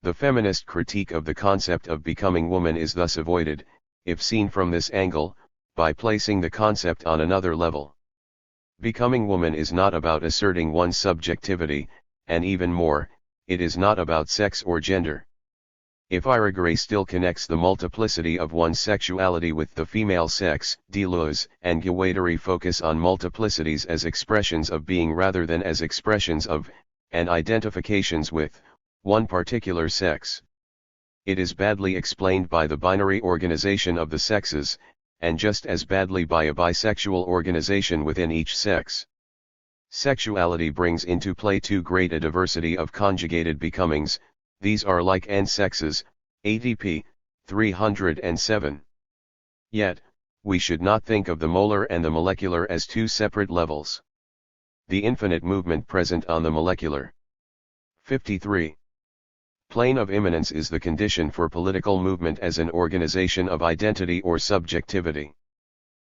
The feminist critique of the concept of becoming woman is thus avoided, if seen from this angle, by placing the concept on another level. Becoming woman is not about asserting one's subjectivity, and even more, it is not about sex or gender. If Irigaray still connects the multiplicity of one's sexuality with the female sex, Deleuze and Guattari focus on multiplicities as expressions of being rather than as expressions of, and identifications with, one particular sex. It is badly explained by the binary organization of the sexes, and just as badly by a bisexual organization within each sex. Sexuality brings into play too great a diversity of conjugated becomings. These are like N sexes, ATP, 307. Yet, we should not think of the molar and the molecular as two separate levels. The infinite movement present on the molecular. 53. Plane of immanence is the condition for political movement as an organization of identity or subjectivity.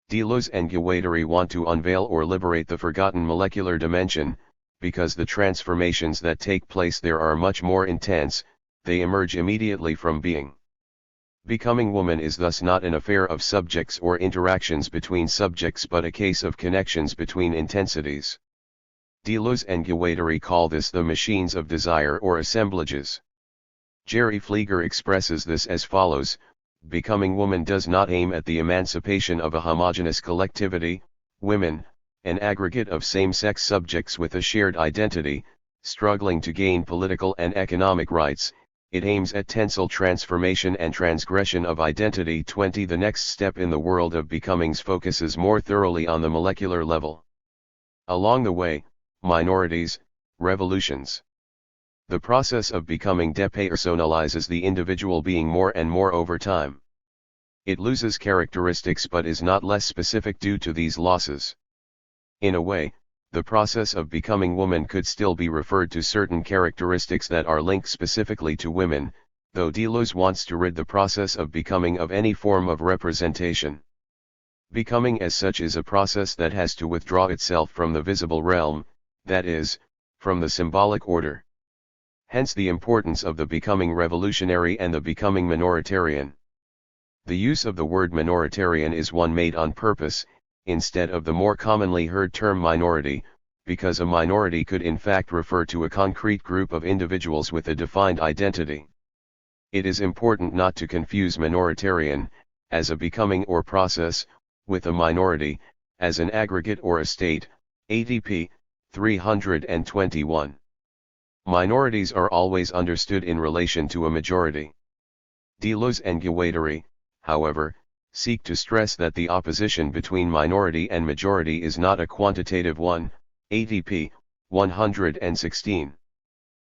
Deleuze and Guattari want to unveil or liberate the forgotten molecular dimension, because the transformations that take place there are much more intense, they emerge immediately from being. Becoming woman is thus not an affair of subjects or interactions between subjects but a case of connections between intensities. Deleuze and Guattari call this the machines of desire or assemblages. Jerry Flieger expresses this as follows: becoming woman does not aim at the emancipation of a homogeneous collectivity, women, an aggregate of same-sex subjects with a shared identity, struggling to gain political and economic rights. It aims at tensile transformation and transgression of identity. 20. The next step in the world of becomings focuses more thoroughly on the molecular level. Along the way, minorities, revolutions. The process of becoming depersonalizes the individual being more and more over time. It loses characteristics but is not less specific due to these losses. In a way, the process of becoming woman could still be referred to certain characteristics that are linked specifically to women, though Deleuze wants to rid the process of becoming of any form of representation. Becoming as such is a process that has to withdraw itself from the visible realm, that is, from the symbolic order. Hence the importance of the becoming revolutionary and the becoming minoritarian. The use of the word minoritarian is one made on purpose, instead of the more commonly heard term minority, because a minority could in fact refer to a concrete group of individuals with a defined identity. It is important not to confuse minoritarian, as a becoming or process, with a minority, as an aggregate or a state, ADP 321. Minorities are always understood in relation to a majority. Deleuze and Guattari, however, seek to stress that the opposition between minority and majority is not a quantitative one, ADP 116.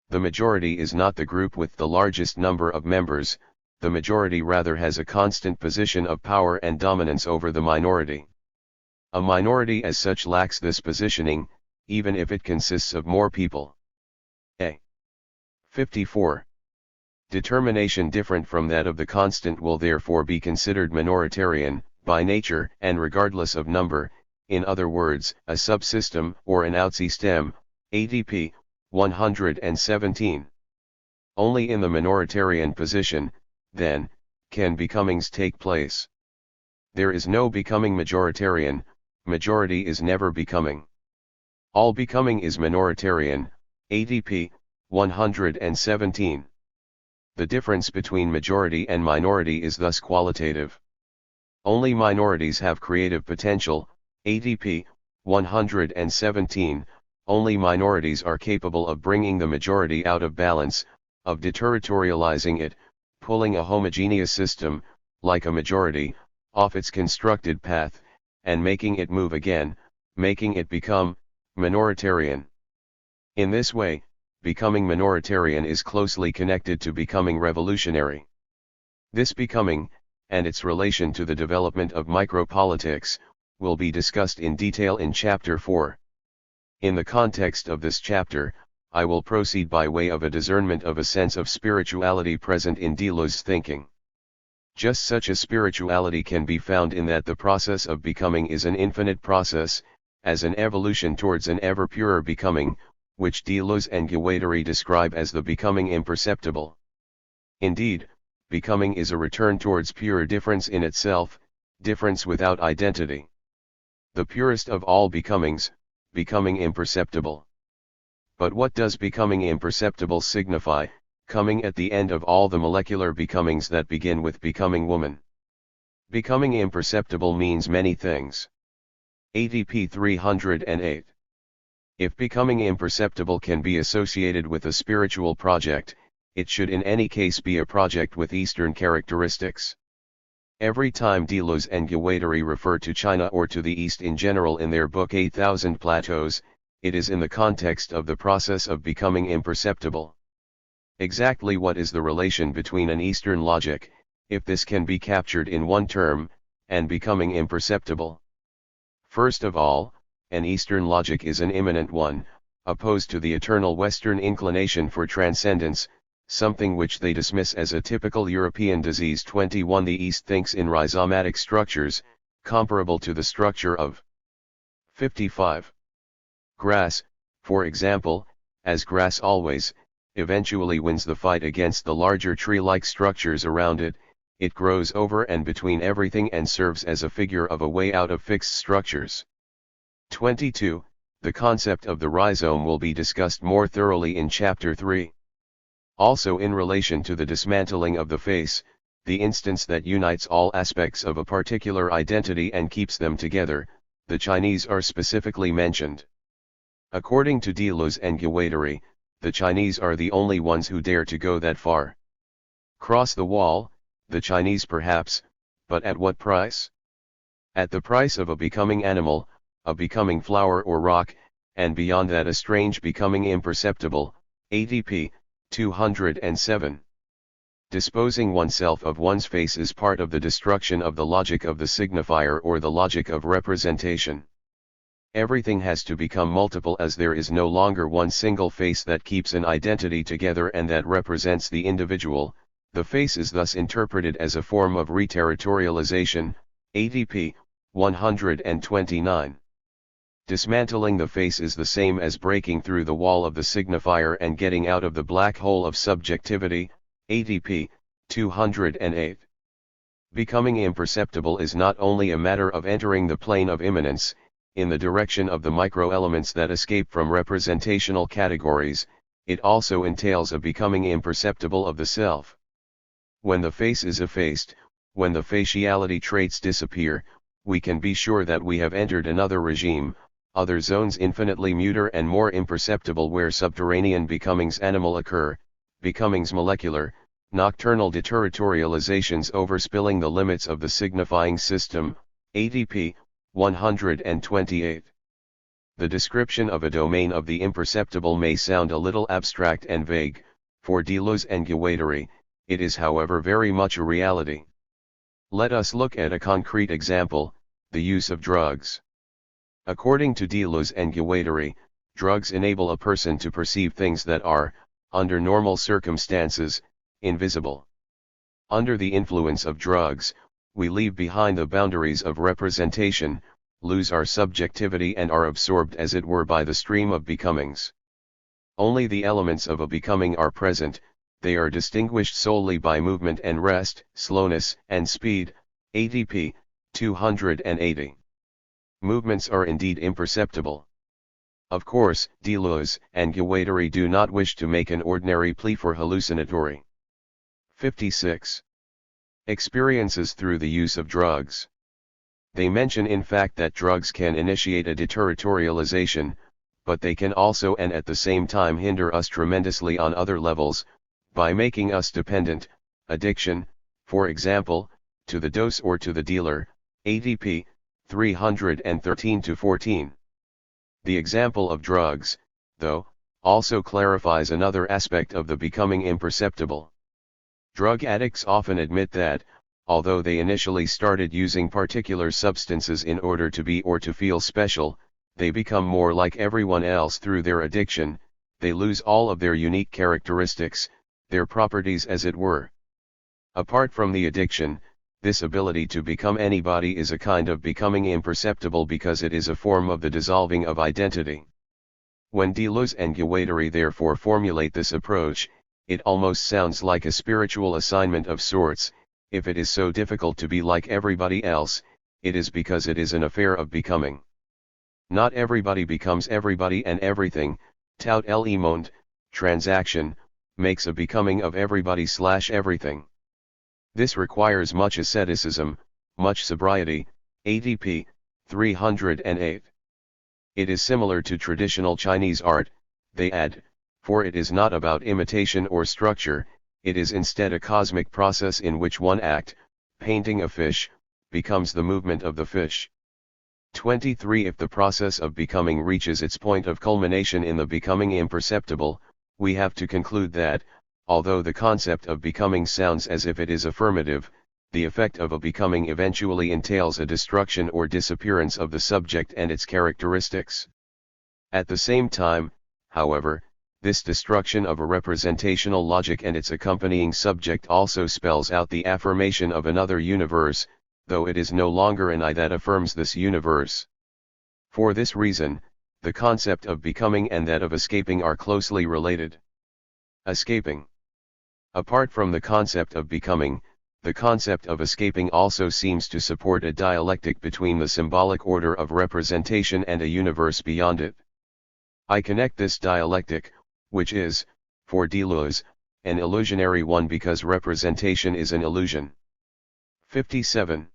The majority is not the group with the largest number of members, the majority rather has a constant position of power and dominance over the minority. A minority as such lacks this positioning, even if it consists of more people. A. 54. Determination different from that of the constant will therefore be considered minoritarian, by nature and regardless of number, in other words, a subsystem or an outsystem, ADP 117. Only in the minoritarian position, then, can becomings take place. There is no becoming majoritarian, majority is never becoming. All becoming is minoritarian, ADP 117. The difference between majority and minority is thus qualitative. Only minorities have creative potential, ADP 117, only minorities are capable of bringing the majority out of balance, of deterritorializing it, pulling a homogeneous system, like a majority, off its constructed path, and making it move again, making it become minoritarian. In this way, becoming minoritarian is closely connected to becoming revolutionary. This becoming, and its relation to the development of micropolitics, will be discussed in detail in Chapter 4. In the context of this chapter, I will proceed by way of a discernment of a sense of spirituality present in Deleuze's thinking. Just such a spirituality can be found in that the process of becoming is an infinite process, as an evolution towards an ever purer becoming, which Deleuze and Guattari describe as the becoming imperceptible. Indeed, becoming is a return towards pure difference in itself, difference without identity. The purest of all becomings, becoming imperceptible. But what does becoming imperceptible signify, coming at the end of all the molecular becomings that begin with becoming woman? Becoming imperceptible means many things. ADP 308. If becoming imperceptible can be associated with a spiritual project, it should in any case be a project with Eastern characteristics. Every time Deleuze and Guattari refer to China or to the East in general in their book 8,000 Plateaus, it is in the context of the process of becoming imperceptible. Exactly what is the relation between an Eastern logic, if this can be captured in one term, and becoming imperceptible? First of all, an Eastern logic is an immanent one, opposed to the eternal Western inclination for transcendence, something which they dismiss as a typical European disease. 21. The East thinks in rhizomatic structures, comparable to the structure of 55. Grass, for example, as grass always, eventually wins the fight against the larger tree-like structures around it, it grows over and between everything and serves as a figure of a way out of fixed structures. 22. The concept of the rhizome will be discussed more thoroughly in Chapter 3. Also in relation to the dismantling of the face, the instance that unites all aspects of a particular identity and keeps them together, the Chinese are specifically mentioned. According to Deleuze and Guattari, the Chinese are the only ones who dare to go that far. Cross the wall, the Chinese perhaps, but at what price? At the price of a becoming animal, a becoming flower or rock, and beyond that a strange becoming imperceptible, ADP 207. Disposing oneself of one's face is part of the destruction of the logic of the signifier or the logic of representation. Everything has to become multiple, as there is no longer one single face that keeps an identity together and that represents the individual. The face is thus interpreted as a form of reterritorialization. ADP 129. Dismantling the face is the same as breaking through the wall of the signifier and getting out of the black hole of subjectivity. ADP 208. Becoming imperceptible is not only a matter of entering the plane of immanence, in the direction of the microelements that escape from representational categories, it also entails a becoming imperceptible of the self. When the face is effaced, when the faciality traits disappear, we can be sure that we have entered another regime, other zones infinitely muter and more imperceptible, where subterranean becomings animal occur, becomings molecular, nocturnal deterritorializations overspilling the limits of the signifying system. ADP 128. The description of a domain of the imperceptible may sound a little abstract and vague. For Deleuze and Guattari, it is however very much a reality. Let us look at a concrete example: the use of drugs. According to Deleuze and Guattari, drugs enable a person to perceive things that are, under normal circumstances, invisible. Under the influence of drugs, we leave behind the boundaries of representation, lose our subjectivity and are absorbed as it were by the stream of becomings. Only the elements of a becoming are present, they are distinguished solely by movement and rest, slowness and speed. ADP 280. Movements are indeed imperceptible. Of course, Deleuze and Guattari do not wish to make an ordinary plea for hallucinatory. 56. Experiences through the use of drugs. They mention in fact that drugs can initiate a deterritorialization, but they can also and at the same time hinder us tremendously on other levels, by making us dependent, addiction, for example, to the dose or to the dealer. ADP 313-14. The example of drugs, though, also clarifies another aspect of the becoming imperceptible. Drug addicts often admit that, although they initially started using particular substances in order to be or to feel special, they become more like everyone else through their addiction. They lose all of their unique characteristics, their properties as it were. Apart from the addiction, this ability to become anybody is a kind of becoming imperceptible because it is a form of the dissolving of identity. When Deleuze and Guattari therefore formulate this approach, it almost sounds like a spiritual assignment of sorts. If it is so difficult to be like everybody else, it is because it is an affair of becoming. Not everybody becomes everybody and everything. Tout le monde, transaction, makes a becoming of everybody/everything. This requires much asceticism, much sobriety. ADP 308. It is similar to traditional Chinese art, they add, for it is not about imitation or structure, it is instead a cosmic process in which one act, painting a fish, becomes the movement of the fish. 23. If the process of becoming reaches its point of culmination in the becoming imperceptible, we have to conclude that, although the concept of becoming sounds as if it is affirmative, the effect of a becoming eventually entails a destruction or disappearance of the subject and its characteristics. At the same time, however, this destruction of a representational logic and its accompanying subject also spells out the affirmation of another universe, though it is no longer an I that affirms this universe. For this reason, the concept of becoming and that of escaping are closely related. Escaping. Apart from the concept of becoming, the concept of escaping also seems to support a dialectic between the symbolic order of representation and a universe beyond it. I connect this dialectic, which is, for Deleuze, an illusionary one because representation is an illusion. 57.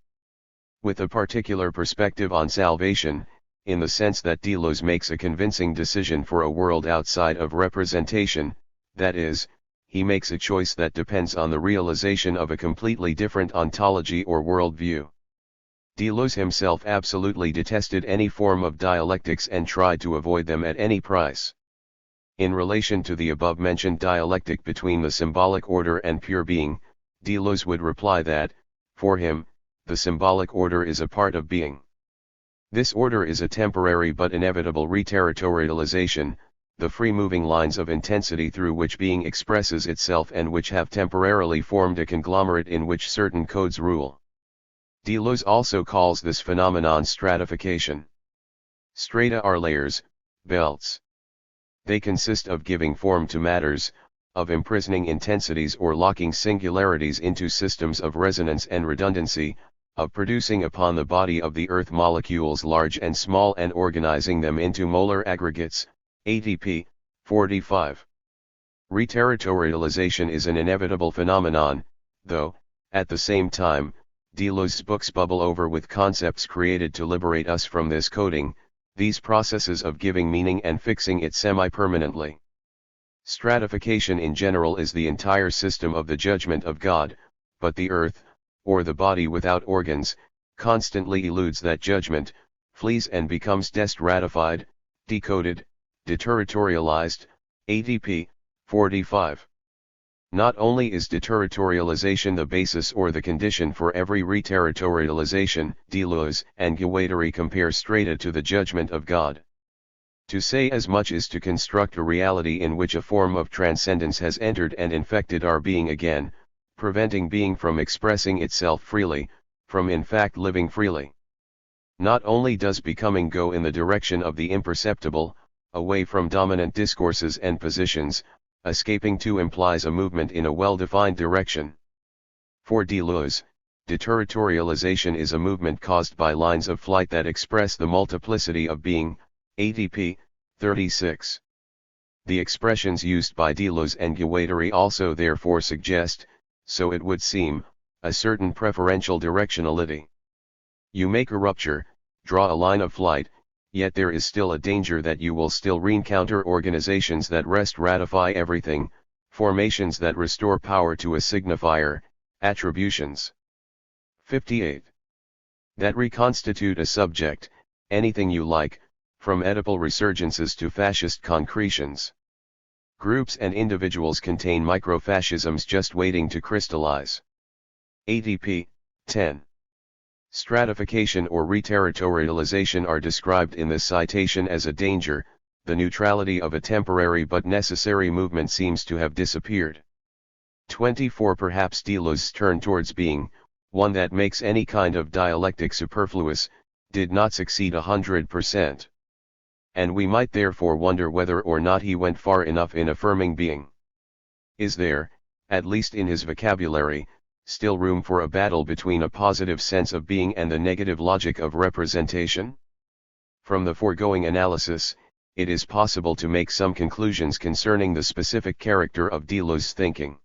With a particular perspective on salvation, in the sense that Deleuze makes a convincing decision for a world outside of representation, that is, he makes a choice that depends on the realization of a completely different ontology or worldview. Deleuze himself absolutely detested any form of dialectics and tried to avoid them at any price. In relation to the above-mentioned dialectic between the symbolic order and pure being, Deleuze would reply that, for him, the symbolic order is a part of being. This order is a temporary but inevitable reterritorialization, the free-moving lines of intensity through which being expresses itself and which have temporarily formed a conglomerate in which certain codes rule. Deleuze also calls this phenomenon stratification. Strata are layers, belts. They consist of giving form to matters, of imprisoning intensities or locking singularities into systems of resonance and redundancy, of producing upon the body of the earth molecules large and small and organizing them into molar aggregates, ATP, 45. Reterritorialization is an inevitable phenomenon, though, at the same time, Deleuze's books bubble over with concepts created to liberate us from this coding, these processes of giving meaning and fixing it semi-permanently. Stratification in general is the entire system of the judgment of God, but the earth, or the body without organs, constantly eludes that judgment, flees and becomes destratified, decoded, deterritorialized, ATP, 45. Not only is deterritorialization the basis or the condition for every reterritorialization, Deleuze and Guattari compare strata to the judgment of God. To say as much is to construct a reality in which a form of transcendence has entered and infected our being again, preventing being from expressing itself freely, from in fact living freely. Not only does becoming go in the direction of the imperceptible, away from dominant discourses and positions, escaping too implies a movement in a well-defined direction. For Deleuze, deterritorialization is a movement caused by lines of flight that express the multiplicity of being, ATP, 36. The expressions used by Deleuze and Guattari also therefore suggest, so it would seem, a certain preferential directionality. You make a rupture, draw a line of flight, yet there is still a danger that you will still re-encounter organizations that ratify everything, formations that restore power to a signifier, attributions. 58. That reconstitute a subject, anything you like, from Oedipal resurgences to fascist concretions. Groups and individuals contain microfascisms just waiting to crystallize. ATP, 10. Stratification or reterritorialization are described in this citation as a danger. The neutrality of a temporary but necessary movement seems to have disappeared. 24. Perhaps Deleuze's turn towards being, one that makes any kind of dialectic superfluous, did not succeed 100%. And we might therefore wonder whether or not he went far enough in affirming being. Is there, at least in his vocabulary, still room for a battle between a positive sense of being and the negative logic of representation? From the foregoing analysis, it is possible to make some conclusions concerning the specific character of Deleuze's thinking.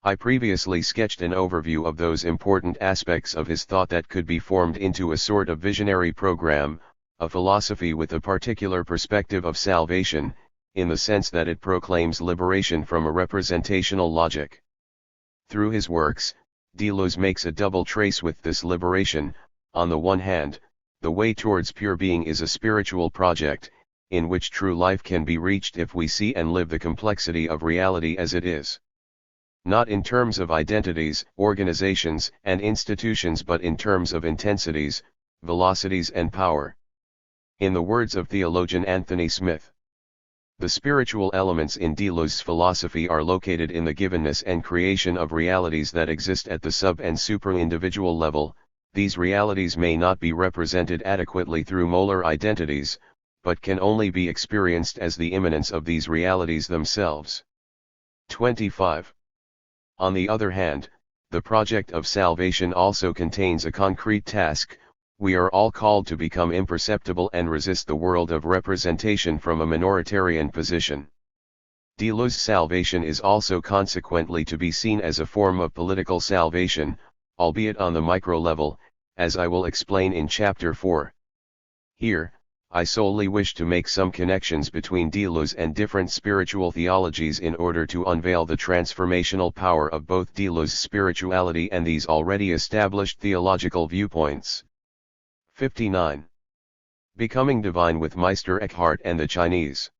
I previously sketched an overview of those important aspects of his thought that could be formed into a sort of visionary program, a philosophy with a particular perspective of salvation, in the sense that it proclaims liberation from a representational logic. Through his works, Deleuze makes a double trace with this liberation. On the one hand, the way towards pure being is a spiritual project, in which true life can be reached if we see and live the complexity of reality as it is. Not in terms of identities, organizations, and institutions, but in terms of intensities, velocities and power. In the words of theologian Anthony Smith, the spiritual elements in Deleuze's philosophy are located in the givenness and creation of realities that exist at the sub- and supra-individual level. These realities may not be represented adequately through molar identities, but can only be experienced as the immanence of these realities themselves. 25. On the other hand, the project of salvation also contains a concrete task. We are all called to become imperceptible and resist the world of representation from a minoritarian position. Deleuze's salvation is also consequently to be seen as a form of political salvation, albeit on the micro level, as I will explain in Chapter 4. Here, I solely wish to make some connections between Deleuze and different spiritual theologies in order to unveil the transformational power of both Deleuze's spirituality and these already established theological viewpoints. 59. Becoming divine with Meister Eckhart and the Chinese.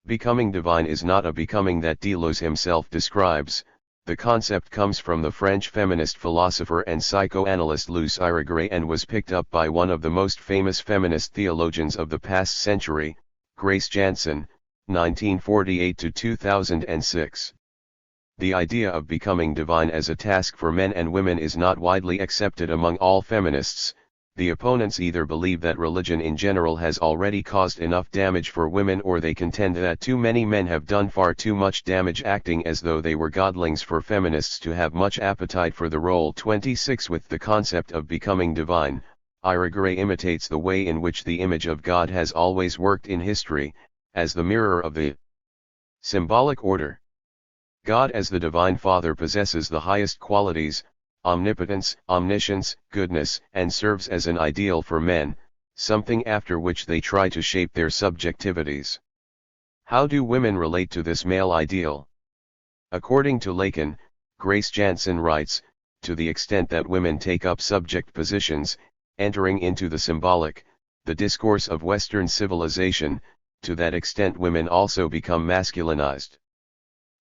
Becoming divine is not a becoming that Deleuze himself describes. The concept comes from the French feminist philosopher and psychoanalyst Luce Irigaray and was picked up by one of the most famous feminist theologians of the past century, Grace Jansen, 1948–2006. The idea of becoming divine as a task for men and women is not widely accepted among all feminists. The opponents either believe that religion in general has already caused enough damage for women, or they contend that too many men have done far too much damage, acting as though they were godlings for feminists to have much appetite for the role. 26. With the concept of becoming divine, Irigaray imitates the way in which the image of God has always worked in history, as the mirror of the symbolic order. God as the Divine Father possesses the highest qualities, omnipotence, omniscience, goodness, and serves as an ideal for men, something after which they try to shape their subjectivities. How do women relate to this male ideal? According to Lacan, Grace Jansen writes, to the extent that women take up subject positions, entering into the symbolic, the discourse of Western civilization, to that extent women also become masculinized.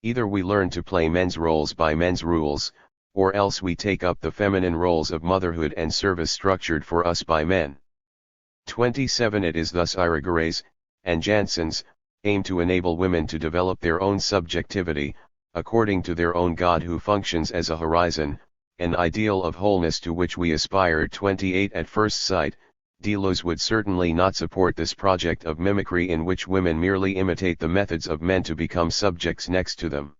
Either we learn to play men's roles by men's rules, or else we take up the feminine roles of motherhood and service structured for us by men. 27. It is thus Irigaray's, and Jansen's, aim to enable women to develop their own subjectivity, according to their own God who functions as a horizon, an ideal of wholeness to which we aspire. 28. At first sight, Deleuze would certainly not support this project of mimicry in which women merely imitate the methods of men to become subjects next to them.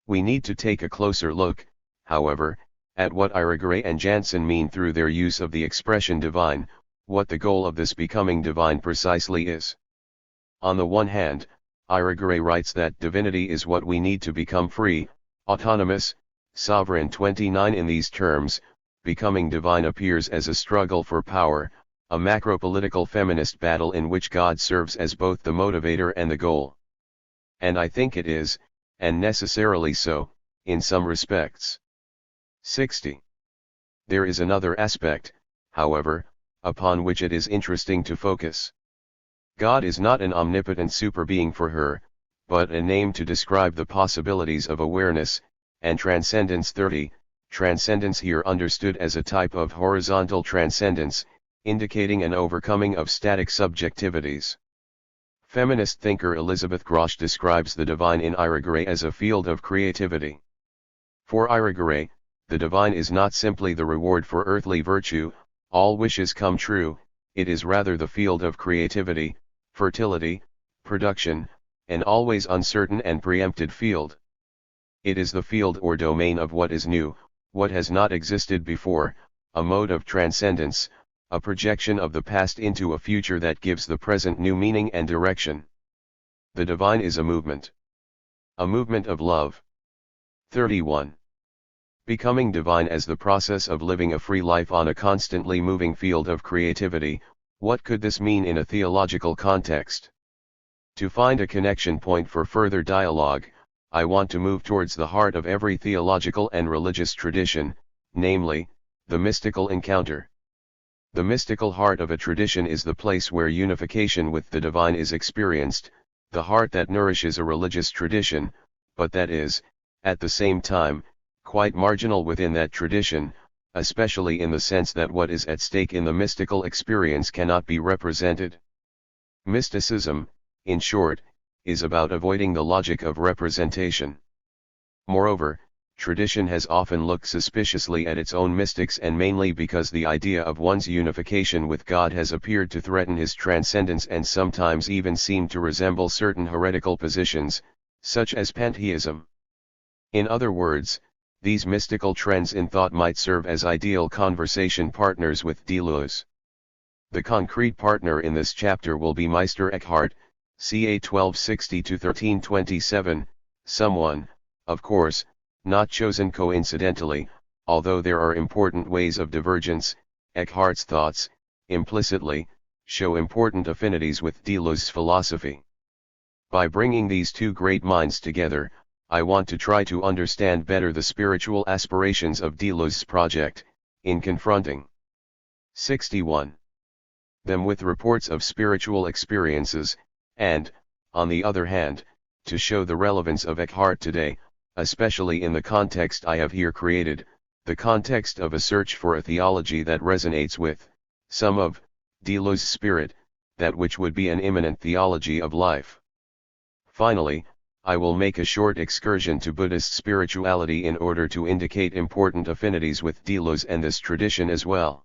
We need to take a closer look, however, at what Irigaray and Jansen mean through their use of the expression divine, what the goal of this becoming divine precisely is. On the one hand, Irigaray writes that divinity is what we need to become free, autonomous, sovereign. 29. In these terms, becoming divine appears as a struggle for power, a macro-political feminist battle in which God serves as both the motivator and the goal. And I think it is, and necessarily so, in some respects. 60. There is another aspect, however, upon which it is interesting to focus. God is not an omnipotent superbeing for her, but a name to describe the possibilities of awareness, and transcendence. 30. Transcendence here understood as a type of horizontal transcendence, indicating an overcoming of static subjectivities. Feminist thinker Elizabeth Grosh describes the divine in Irigaray as a field of creativity. For Irigaray, the divine is not simply the reward for earthly virtue, all wishes come true, it is rather the field of creativity, fertility, production, an always uncertain and preempted field. It is the field or domain of what is new, what has not existed before, a mode of transcendence, a projection of the past into a future that gives the present new meaning and direction. The divine is a movement of love. 31. Becoming divine as the process of living a free life on a constantly moving field of creativity, what could this mean in a theological context? To find a connection point for further dialogue, I want to move towards the heart of every theological and religious tradition, namely, the mystical encounter. The mystical heart of a tradition is the place where unification with the divine is experienced, the heart that nourishes a religious tradition, but that is, at the same time, quite marginal within that tradition, especially in the sense that what is at stake in the mystical experience cannot be represented. Mysticism, in short, is about avoiding the logic of representation. Moreover, tradition has often looked suspiciously at its own mystics, and mainly because the idea of one's unification with God has appeared to threaten his transcendence and sometimes even seemed to resemble certain heretical positions, such as pantheism. In other words, these mystical trends in thought might serve as ideal conversation partners with Deleuze. The concrete partner in this chapter will be Meister Eckhart, ca. 1260–1327, someone, of course, not chosen coincidentally, although there are important ways of divergence. Eckhart's thoughts, implicitly, show important affinities with Deleuze's philosophy. By bringing these two great minds together, I want to try to understand better the spiritual aspirations of Deleuze's project, in confronting 61. them with reports of spiritual experiences, and, on the other hand, to show the relevance of Eckhart today, especially in the context I have here created, the context of a search for a theology that resonates with some of Deleuze's spirit, that which would be an immanent theology of life. Finally, I will make a short excursion to Buddhist spirituality in order to indicate important affinities with Deleuze and this tradition as well.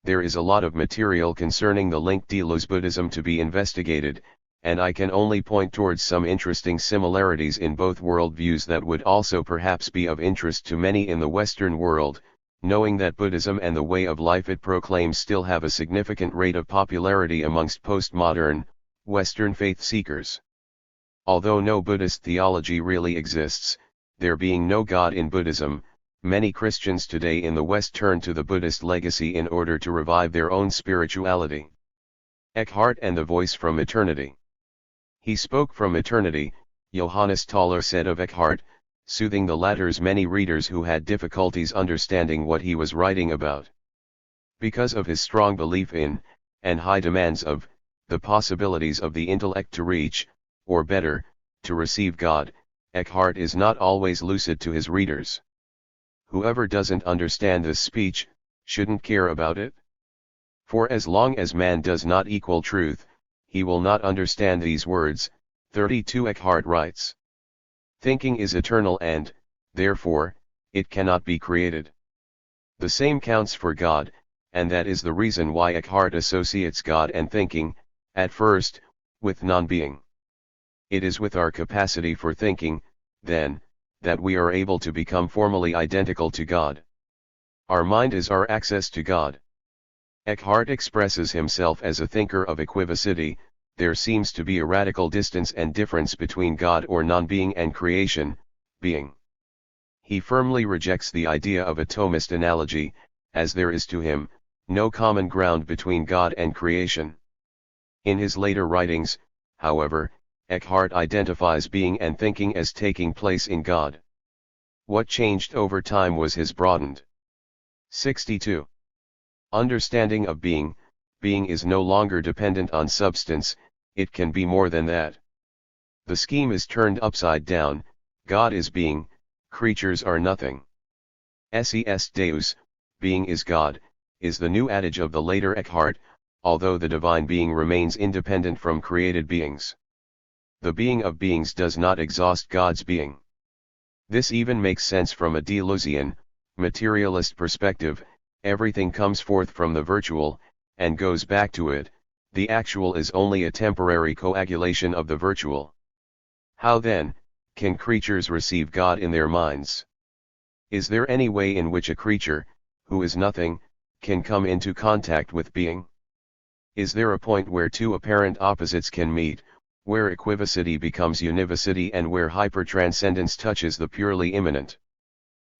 There is a lot of material concerning the link Deleuze Buddhism to be investigated, and I can only point towards some interesting similarities in both worldviews that would also perhaps be of interest to many in the Western world, knowing that Buddhism and the way of life it proclaims still have a significant rate of popularity amongst postmodern, Western faith seekers. Although no Buddhist theology really exists, there being no God in Buddhism, many Christians today in the West turn to the Buddhist legacy in order to revive their own spirituality. Eckhart and the Voice from Eternity. He spoke from eternity, Johannes Thaler said of Eckhart, soothing the latter's many readers who had difficulties understanding what he was writing about. Because of his strong belief in, and high demands of, the possibilities of the intellect to reach, or better, to receive God, Eckhart is not always lucid to his readers. Whoever doesn't understand this speech, shouldn't care about it. For as long as man does not equal truth, he will not understand these words. 32 Eckhart writes. Thinking is eternal and, therefore, it cannot be created. The same counts for God, and that is the reason why Eckhart associates God and thinking, at first, with non-being. It is with our capacity for thinking, then, that we are able to become formally identical to God. Our mind is our access to God. Eckhart expresses himself as a thinker of equivocity. There seems to be a radical distance and difference between God or non-being and creation, being. He firmly rejects the idea of a Thomist analogy, as there is to him, no common ground between God and creation. In his later writings, however, Eckhart identifies being and thinking as taking place in God. What changed over time was his broadened 62. Understanding of being. Being is no longer dependent on substance, it can be more than that. The scheme is turned upside down, God is being, creatures are nothing. Ses Deus, being is God, is the new adage of the later Eckhart, although the divine being remains independent from created beings. The being of beings does not exhaust God's being. This even makes sense from a Deleuzian, materialist perspective. Everything comes forth from the virtual, and goes back to it. The actual is only a temporary coagulation of the virtual. How then, can creatures receive God in their minds? Is there any way in which a creature, who is nothing, can come into contact with being? Is there a point where two apparent opposites can meet, where equivocity becomes univocity and where hypertranscendence touches the purely immanent?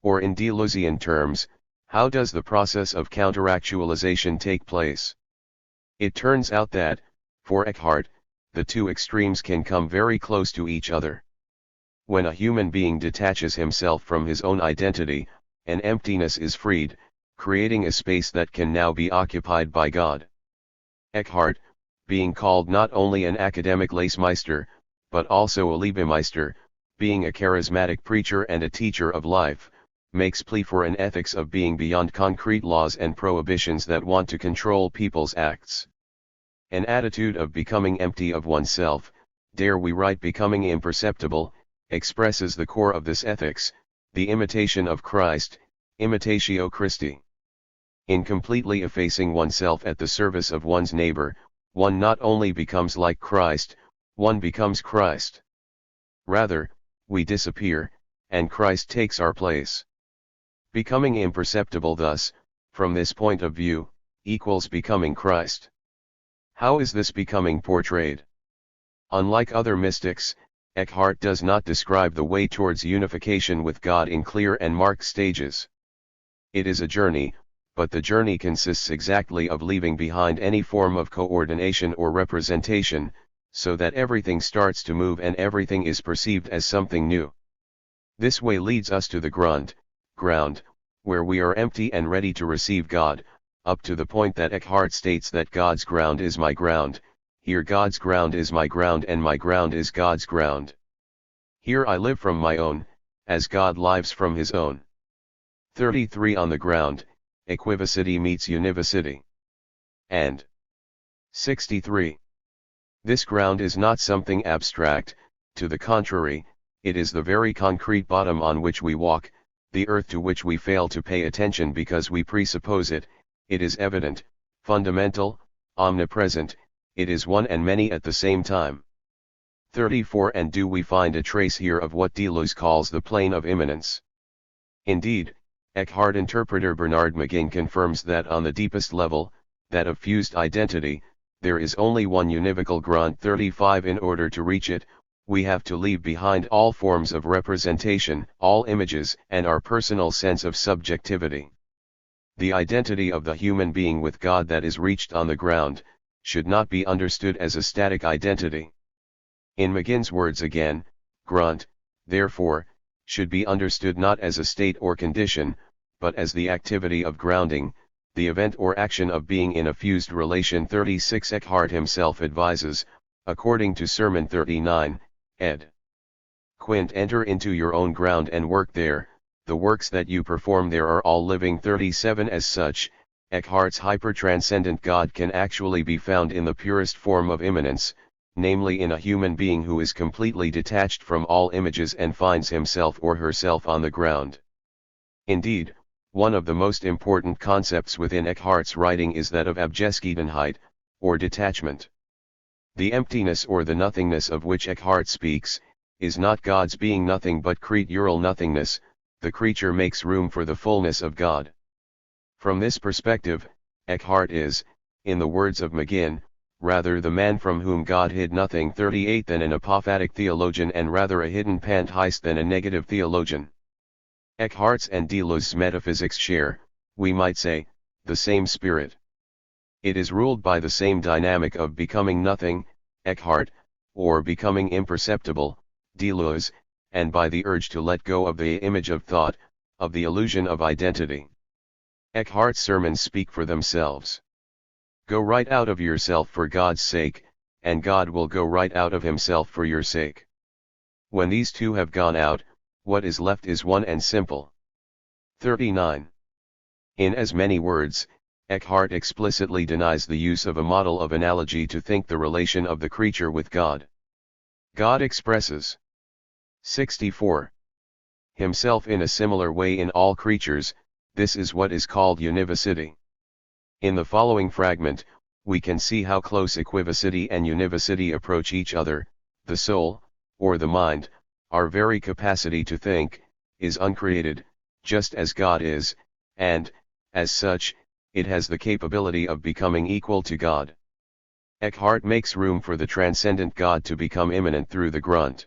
Or in Deleuzian terms, how does the process of counteractualization take place? It turns out that, for Eckhart, the two extremes can come very close to each other. When a human being detaches himself from his own identity, an emptiness is freed, creating a space that can now be occupied by God. Eckhart, being called not only an academic Lesemeister, but also a Liebemeister, being a charismatic preacher and a teacher of life, makes plea for an ethics of being beyond concrete laws and prohibitions that want to control people's acts. An attitude of becoming empty of oneself, dare we write becoming imperceptible, expresses the core of this ethics, the imitation of Christ, imitatio Christi. In completely effacing oneself at the service of one's neighbor, one not only becomes like Christ, one becomes Christ. Rather, we disappear, and Christ takes our place. Becoming imperceptible thus, from this point of view, equals becoming Christ. How is this becoming portrayed? Unlike other mystics, Eckhart does not describe the way towards unification with God in clear and marked stages. It is a journey, but the journey consists exactly of leaving behind any form of coordination or representation, so that everything starts to move and everything is perceived as something new. This way leads us to the ground, where we are empty and ready to receive God, up to the point that Eckhart states that God's ground is my ground. Here God's ground is my ground and my ground is God's ground. Here I live from my own, as God lives from his own. 33 On the ground, equivocity meets univocity. And 63. This ground is not something abstract, to the contrary, it is the very concrete bottom on which we walk, the earth to which we fail to pay attention because we presuppose it. It is evident, fundamental, omnipresent, it is one and many at the same time. 34 And do we find a trace here of what Deleuze calls the plane of immanence? Indeed, Eckhart interpreter Bernard McGinn confirms that on the deepest level, that of fused identity, there is only one univocal ground. 35 In order to reach it, we have to leave behind all forms of representation, all images, and our personal sense of subjectivity. The identity of the human being with God that is reached on the ground, should not be understood as a static identity. In McGinn's words again, Grant, therefore, should be understood not as a state or condition, but as the activity of grounding, the event or action of being in a fused relation. 36 Eckhart himself advises, according to Sermon 39, ed. Quint Enter into your own ground and work there, the works that you perform there are all living. 37 As such, Eckhart's hyper-transcendent God can actually be found in the purest form of immanence, namely in a human being who is completely detached from all images and finds himself or herself on the ground. Indeed, one of the most important concepts within Eckhart's writing is that of Abgeschiedenheit, or detachment. The emptiness or the nothingness of which Eckhart speaks, is not God's being nothing but creatural nothingness. The creature makes room for the fullness of God. From this perspective, Eckhart is, in the words of McGinn, rather the man from whom God hid nothing. 38 Than an apophatic theologian and rather a hidden pantheist than a negative theologian. Eckhart's and Deleuze's metaphysics share, we might say, the same spirit. It is ruled by the same dynamic of becoming nothing, Eckhart, or becoming imperceptible, Deleuze, and by the urge to let go of the image of thought, of the illusion of identity. Eckhart's sermons speak for themselves. Go right out of yourself for God's sake, and God will go right out of himself for your sake. When these two have gone out, what is left is one and simple. 39. In as many words, Eckhart explicitly denies the use of a model of analogy to think the relation of the creature with God. God expresses 64. Himself in a similar way in all creatures. This is what is called univocity. In the following fragment, we can see how close equivocity and univocity approach each other. The soul, or the mind, our very capacity to think, is uncreated, just as God is, and, as such, it has the capability of becoming equal to God. Eckhart makes room for the transcendent God to become immanent through the grunt.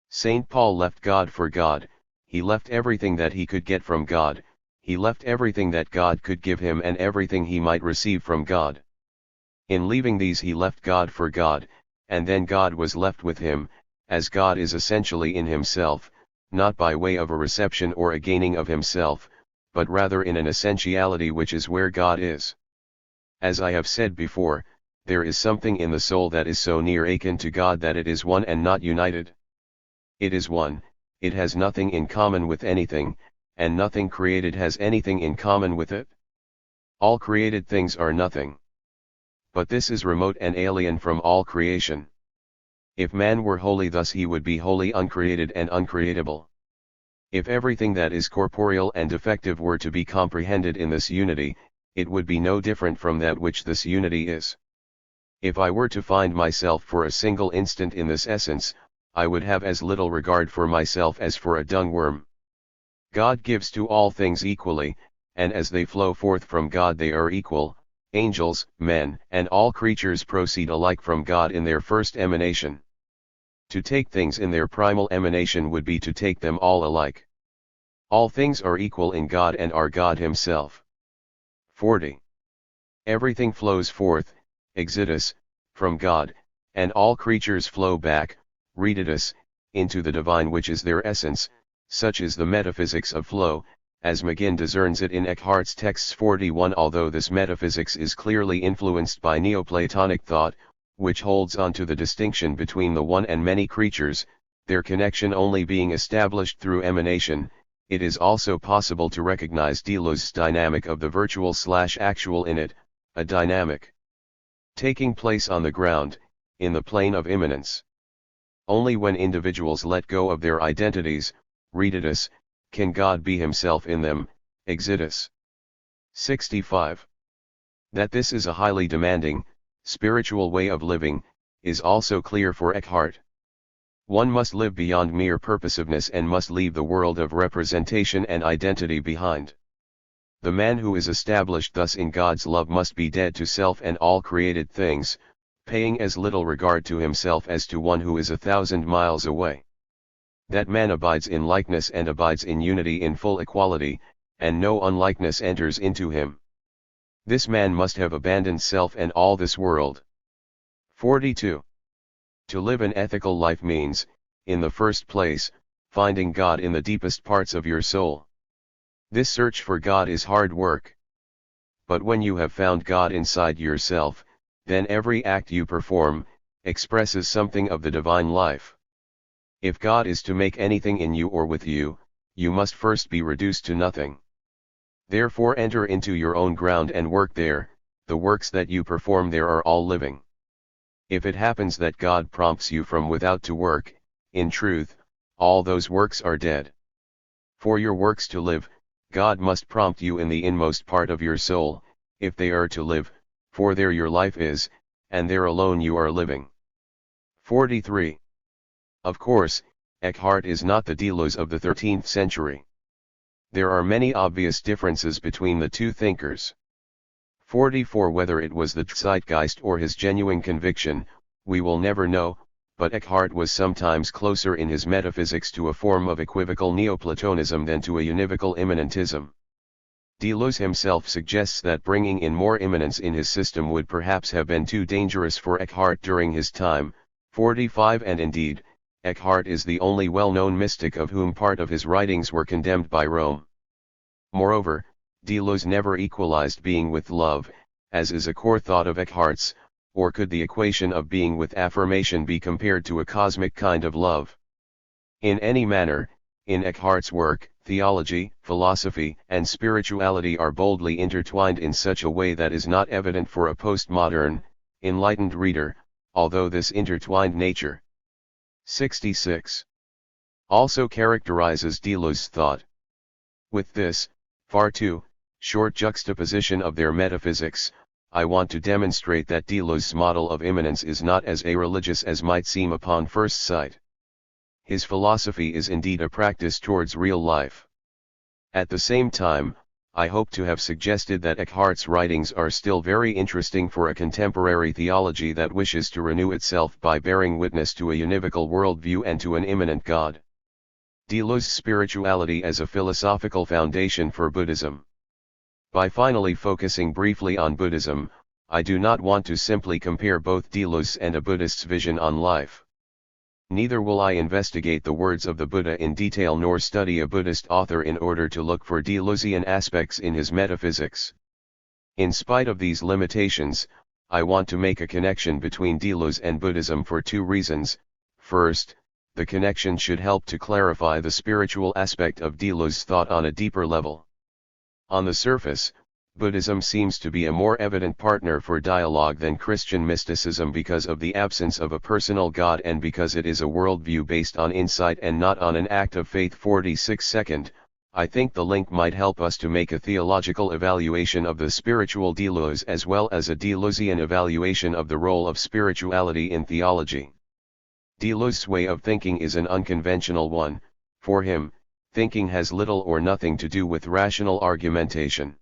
St. Paul left God for God, he left everything that he could get from God, he left everything that God could give him and everything he might receive from God. In leaving these he left God for God, and then God was left with him, as God is essentially in himself, not by way of a reception or a gaining of himself, but rather in an essentiality which is where God is. As I have said before, there is something in the soul that is so near akin to God that it is one and not united. It is one, it has nothing in common with anything, and nothing created has anything in common with it. All created things are nothing. But this is remote and alien from all creation. If man were wholly thus he would be wholly uncreated and uncreatable. If everything that is corporeal and defective were to be comprehended in this unity, it would be no different from that which this unity is. If I were to find myself for a single instant in this essence, I would have as little regard for myself as for a dung worm. God gives to all things equally, and as they flow forth from God they are equal. Angels, men, and all creatures proceed alike from God in their first emanation. To take things in their primal emanation would be to take them all alike. All things are equal in God and are God himself. 40. Everything flows forth, exitus, from God, and all creatures flow back, reditus, into the divine which is their essence. Such is the metaphysics of flow, as McGinn discerns it in Eckhart's texts. 41. Although this metaphysics is clearly influenced by Neoplatonic thought, which holds on to the distinction between the one and many creatures, their connection only being established through emanation. It is also possible to recognize Deleuze's dynamic of the virtual/actual in it, a dynamic taking place on the ground, in the plane of immanence. Only when individuals let go of their identities, readitus, can God be himself in them, exitus. 65. That this is a highly demanding, spiritual way of living, is also clear for Eckhart. One must live beyond mere purposiveness and must leave the world of representation and identity behind. The man who is established thus in God's love must be dead to self and all created things, paying as little regard to himself as to one who is 1,000 miles away. That man abides in likeness and abides in unity in full equality, and no unlikeness enters into him. This man must have abandoned self and all this world. 42. To live an ethical life means, in the first place, finding God in the deepest parts of your soul. This search for God is hard work. But when you have found God inside yourself, then every act you perform, expresses something of the divine life. If God is to make anything in you or with you, you must first be reduced to nothing. Therefore enter into your own ground and work there, the works that you perform there are all living. If it happens that God prompts you from without to work, in truth, all those works are dead. For your works to live, God must prompt you in the inmost part of your soul, if they are to live, for there your life is, and there alone you are living. 43. Of course, Eckhart is not the Deleuze of the 13th century. There are many obvious differences between the two thinkers. 44. Whether it was the zeitgeist or his genuine conviction, we will never know, but Eckhart was sometimes closer in his metaphysics to a form of equivocal Neoplatonism than to a univocal immanentism. Deleuze himself suggests that bringing in more immanence in his system would perhaps have been too dangerous for Eckhart during his time. 45. And indeed, Eckhart is the only well-known mystic of whom part of his writings were condemned by Rome. Moreover, Deleuze never equalized being with love, as is a core thought of Eckhart's, or could the equation of being with affirmation be compared to a cosmic kind of love? In any manner, in Eckhart's work, theology, philosophy, and spirituality are boldly intertwined in such a way that is not evident for a postmodern, enlightened reader, although this intertwined nature 66. Also characterizes Deleuze's thought. With this, far too short juxtaposition of their metaphysics, I want to demonstrate that Deleuze's model of immanence is not as a-religious as might seem upon first sight. His philosophy is indeed a practice towards real life. At the same time, I hope to have suggested that Eckhart's writings are still very interesting for a contemporary theology that wishes to renew itself by bearing witness to a univocal worldview and to an immanent God. Deleuze's spirituality as a philosophical foundation for Buddhism. By finally focusing briefly on Buddhism, I do not want to simply compare both Deleuze and a Buddhist's vision on life. Neither will I investigate the words of the Buddha in detail nor study a Buddhist author in order to look for Deleuzian aspects in his metaphysics. In spite of these limitations, I want to make a connection between Deleuze and Buddhism for two reasons. First, the connection should help to clarify the spiritual aspect of Deleuze's thought on a deeper level. On the surface, Buddhism seems to be a more evident partner for dialogue than Christian mysticism because of the absence of a personal God and because it is a worldview based on insight and not on an act of faith. 46. Second, I think the link might help us to make a theological evaluation of the spiritual Deleuze as well as a Deleuzian evaluation of the role of spirituality in theology. Deleuze's way of thinking is an unconventional one. For him, thinking has little or nothing to do with rational argumentation.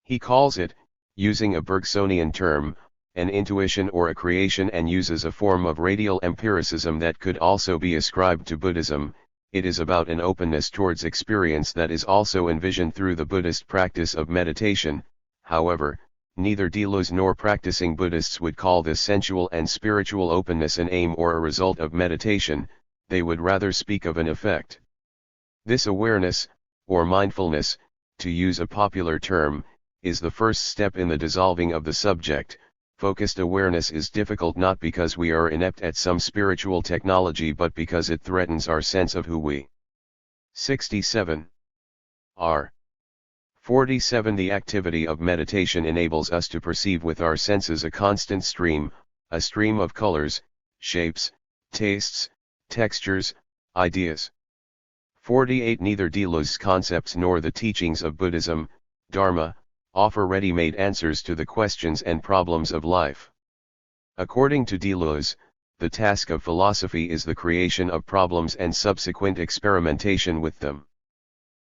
He calls it, using a Bergsonian term, an intuition or a creation and uses a form of radial empiricism that could also be ascribed to Buddhism. It is about an openness towards experience that is also envisioned through the Buddhist practice of meditation. However, neither Deleuze nor practicing Buddhists would call this sensual and spiritual openness an aim or a result of meditation, they would rather speak of an effect. This awareness, or mindfulness, to use a popular term, is the first step in the dissolving of the subject. Focused awareness is difficult not because we are inept at some spiritual technology but because it threatens our sense of who we 67 are. 47 The activity of meditation enables us to perceive with our senses a constant stream, a stream of colors, shapes, tastes, textures, ideas. 48 Neither deleuze concepts nor the teachings of Buddhism, Dharma, offer ready-made answers to the questions and problems of life. According to Deleuze, the task of philosophy is the creation of problems and subsequent experimentation with them.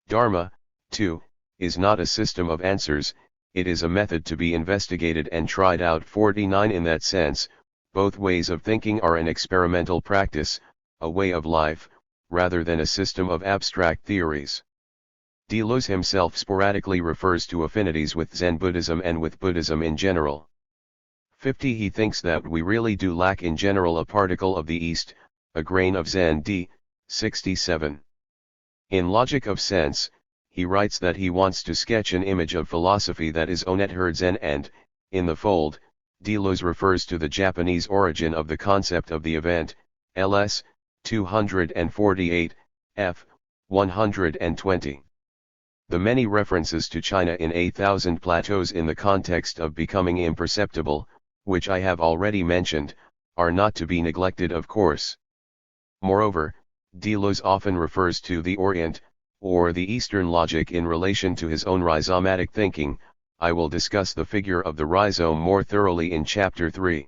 Dharma, too, is not a system of answers, it is a method to be investigated and tried out. 49 In that sense, both ways of thinking are an experimental practice, a way of life, rather than a system of abstract theories. Deleuze himself sporadically refers to affinities with Zen Buddhism and with Buddhism in general. 50 He thinks that we really do lack in general a particle of the East, a grain of Zen. D. 67. In Logic of Sense, he writes that he wants to sketch an image of philosophy that is honnête Zen and, in the fold, Deleuze refers to the Japanese origin of the concept of the event, ls. 248, f. 120. The many references to China in A Thousand Plateaus in the context of becoming imperceptible, which I have already mentioned, are not to be neglected of course. Moreover, Deleuze often refers to the Orient, or the Eastern logic in relation to his own rhizomatic thinking. I will discuss the figure of the rhizome more thoroughly in Chapter 3.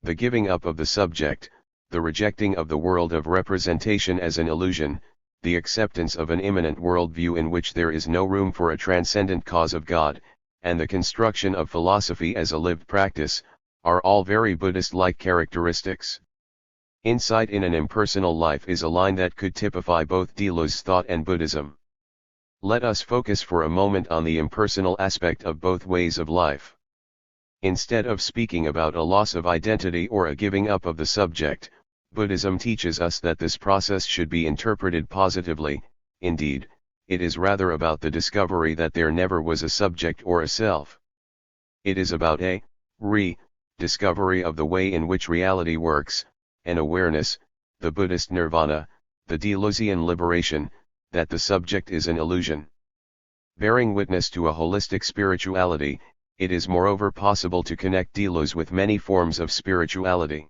The giving up of the subject, the rejecting of the world of representation as an illusion, the acceptance of an immanent worldview in which there is no room for a transcendent cause of God, and the construction of philosophy as a lived practice, are all very Buddhist-like characteristics. Insight in an impersonal life is a line that could typify both Deleuze's thought and Buddhism. Let us focus for a moment on the impersonal aspect of both ways of life. Instead of speaking about a loss of identity or a giving up of the subject, Buddhism teaches us that this process should be interpreted positively. Indeed, it is rather about the discovery that there never was a subject or a self. It is about a discovery of the way in which reality works, an awareness, the Buddhist nirvana, the Deleuzian liberation, that the subject is an illusion. Bearing witness to a holistic spirituality, it is moreover possible to connect Deleuze with many forms of spirituality.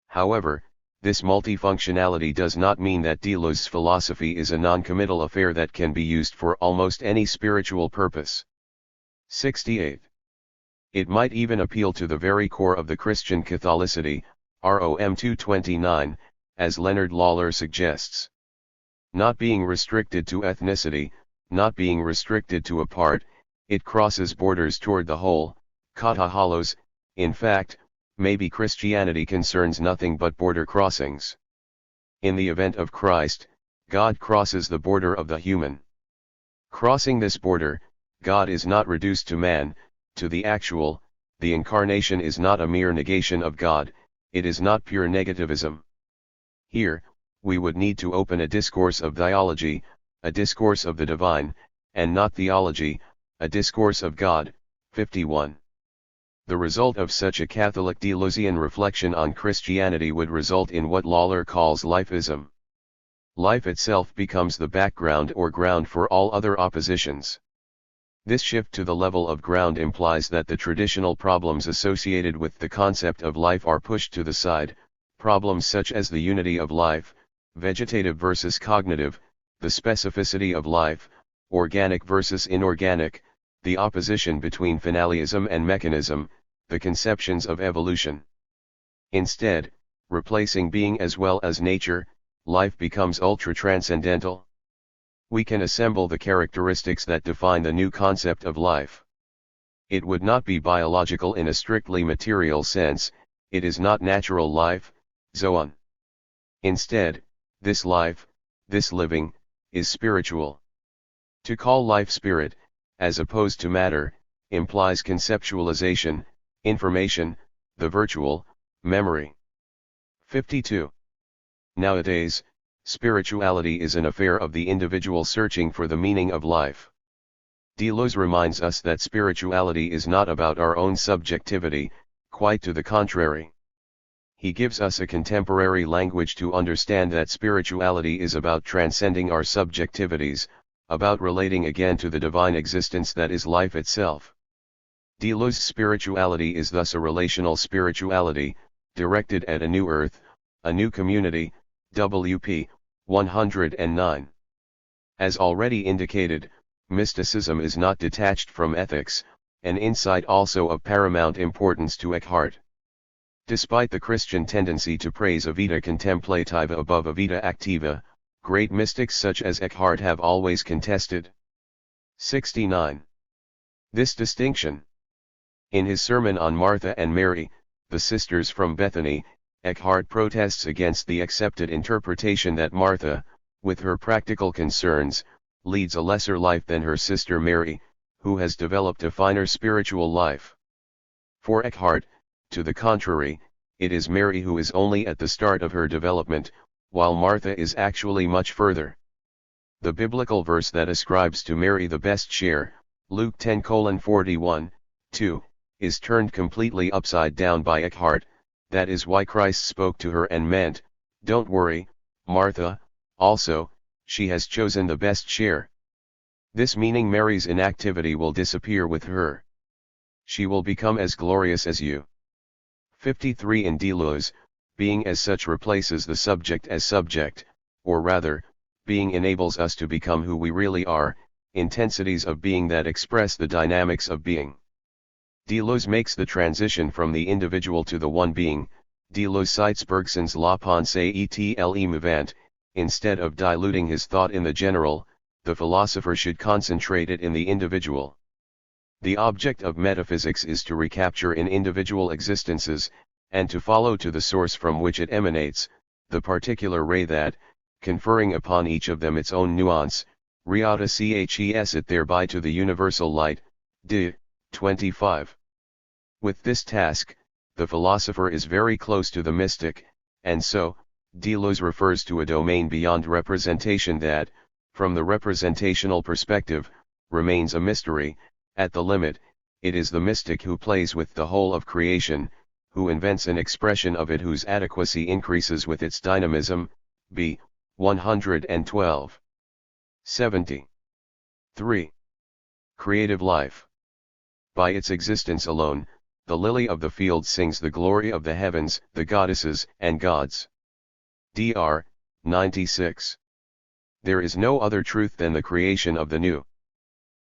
However, this multifunctionality does not mean that Deleuze's philosophy is a non-committal affair that can be used for almost any spiritual purpose. 68. It might even appeal to the very core of the Christian Catholicity, Rom 229, as Leonard Lawler suggests. Not being restricted to ethnicity, not being restricted to a part, it crosses borders toward the whole, kata hollows. In fact, maybe Christianity concerns nothing but border crossings. In the event of Christ, God crosses the border of the human. Crossing this border, God is not reduced to man, to the actual. The incarnation is not a mere negation of God, it is not pure negativism. Here, we would need to open a discourse of theology, a discourse of the divine, and not theology, a discourse of God. 51. The result of such a Catholic Deleuzian reflection on Christianity would result in what Lawler calls lifeism. Life itself becomes the background or ground for all other oppositions. This shift to the level of ground implies that the traditional problems associated with the concept of life are pushed to the side, problems such as the unity of life, vegetative versus cognitive, the specificity of life, organic versus inorganic, the opposition between finalism and mechanism, the conceptions of evolution. Instead, replacing being as well as nature, life becomes ultra-transcendental. We can assemble the characteristics that define the new concept of life. It would not be biological in a strictly material sense, it is not natural life, zoon. Instead, this life, this living, is spiritual. To call life spirit, as opposed to matter, implies conceptualization, information, the virtual, memory. 52. Nowadays, spirituality is an affair of the individual searching for the meaning of life. Deleuze reminds us that spirituality is not about our own subjectivity, Quite to the contrary. He gives us a contemporary language to understand that spirituality is about transcending our subjectivities, about relating again to the divine existence that is life itself. Deleuze's spirituality is thus a relational spirituality, directed at a new earth, a new community, WP 109. As already indicated, mysticism is not detached from ethics, an insight also of paramount importance to Eckhart. Despite the Christian tendency to praise a vita contemplativa above a vita activa, great mystics such as Eckhart have always contested. 69. This distinction. In his sermon on Martha and Mary, the sisters from Bethany, Eckhart protests against the accepted interpretation that Martha, with her practical concerns, leads a lesser life than her sister Mary, who has developed a finer spiritual life. For Eckhart, to the contrary, it is Mary who is only at the start of her development, while Martha is actually much further. The biblical verse that ascribes to Mary the best share, Luke 10:41, 2, is turned completely upside down by Eckhart. That is why Christ spoke to her and meant, "Don't worry, Martha, also, she has chosen the best share." This meaning Mary's inactivity will disappear with her. She will become as glorious as you. 53. In Deleuze, being as such replaces the subject as subject, or rather, being enables us to become who we really are, intensities of being that express the dynamics of being. Deleuze makes the transition from the individual to the one being. Deleuze cites Bergson's La pensée est émouvante. Instead of diluting his thought in the general, the philosopher should concentrate it in the individual. The object of metaphysics is to recapture in individual existences, and to follow to the source from which it emanates, the particular ray that, conferring upon each of them its own nuance, reattaches it thereby to the universal light. D. 25. With this task, the philosopher is very close to the mystic, and so, Deleuze refers to a domain beyond representation that, from the representational perspective, remains a mystery. At the limit, it is the mystic who plays with the whole of creation, who invents an expression of it whose adequacy increases with its dynamism. B. 112. 70. 3. Creative life. By its existence alone, the lily of the field sings the glory of the heavens, the goddesses and gods. Dr. 96. There is no other truth than the creation of the new.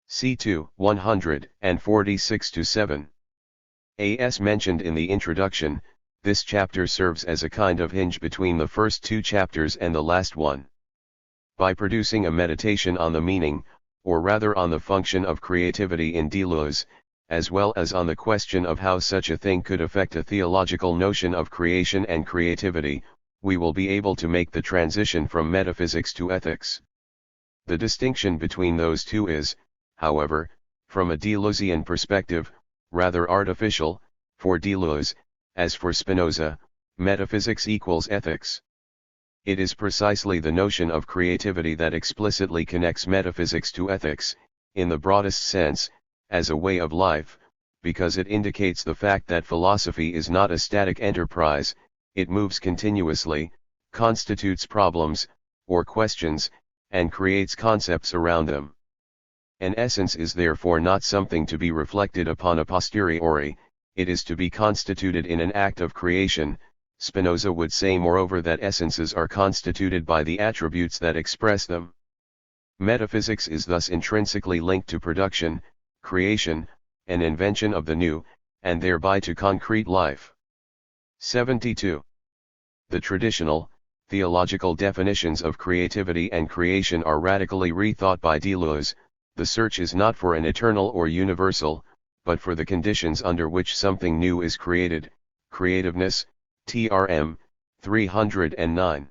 C2 146-7. As mentioned in the introduction, this chapter serves as a kind of hinge between the first two chapters and the last one. By producing a meditation on the meaning, or rather on the function of creativity in Deleuze, as well as on the question of how such a thing could affect a theological notion of creation and creativity, we will be able to make the transition from metaphysics to ethics. The distinction between those two is, however, from a Deleuzian perspective, rather artificial. For Deleuze, as for Spinoza, metaphysics equals ethics. It is precisely the notion of creativity that explicitly connects metaphysics to ethics, in the broadest sense, as a way of life, because it indicates the fact that philosophy is not a static enterprise, it moves continuously, constitutes problems, or questions, and creates concepts around them. An essence is therefore not something to be reflected upon a posteriori, it is to be constituted in an act of creation. Spinoza would say moreover that essences are constituted by the attributes that express them. Metaphysics is thus intrinsically linked to production, creation, an invention of the new, and thereby to concrete life. 72. The traditional, theological definitions of creativity and creation are radically rethought by Deleuze. The search is not for an eternal or universal, but for the conditions under which something new is created, creativeness, TRM, 309.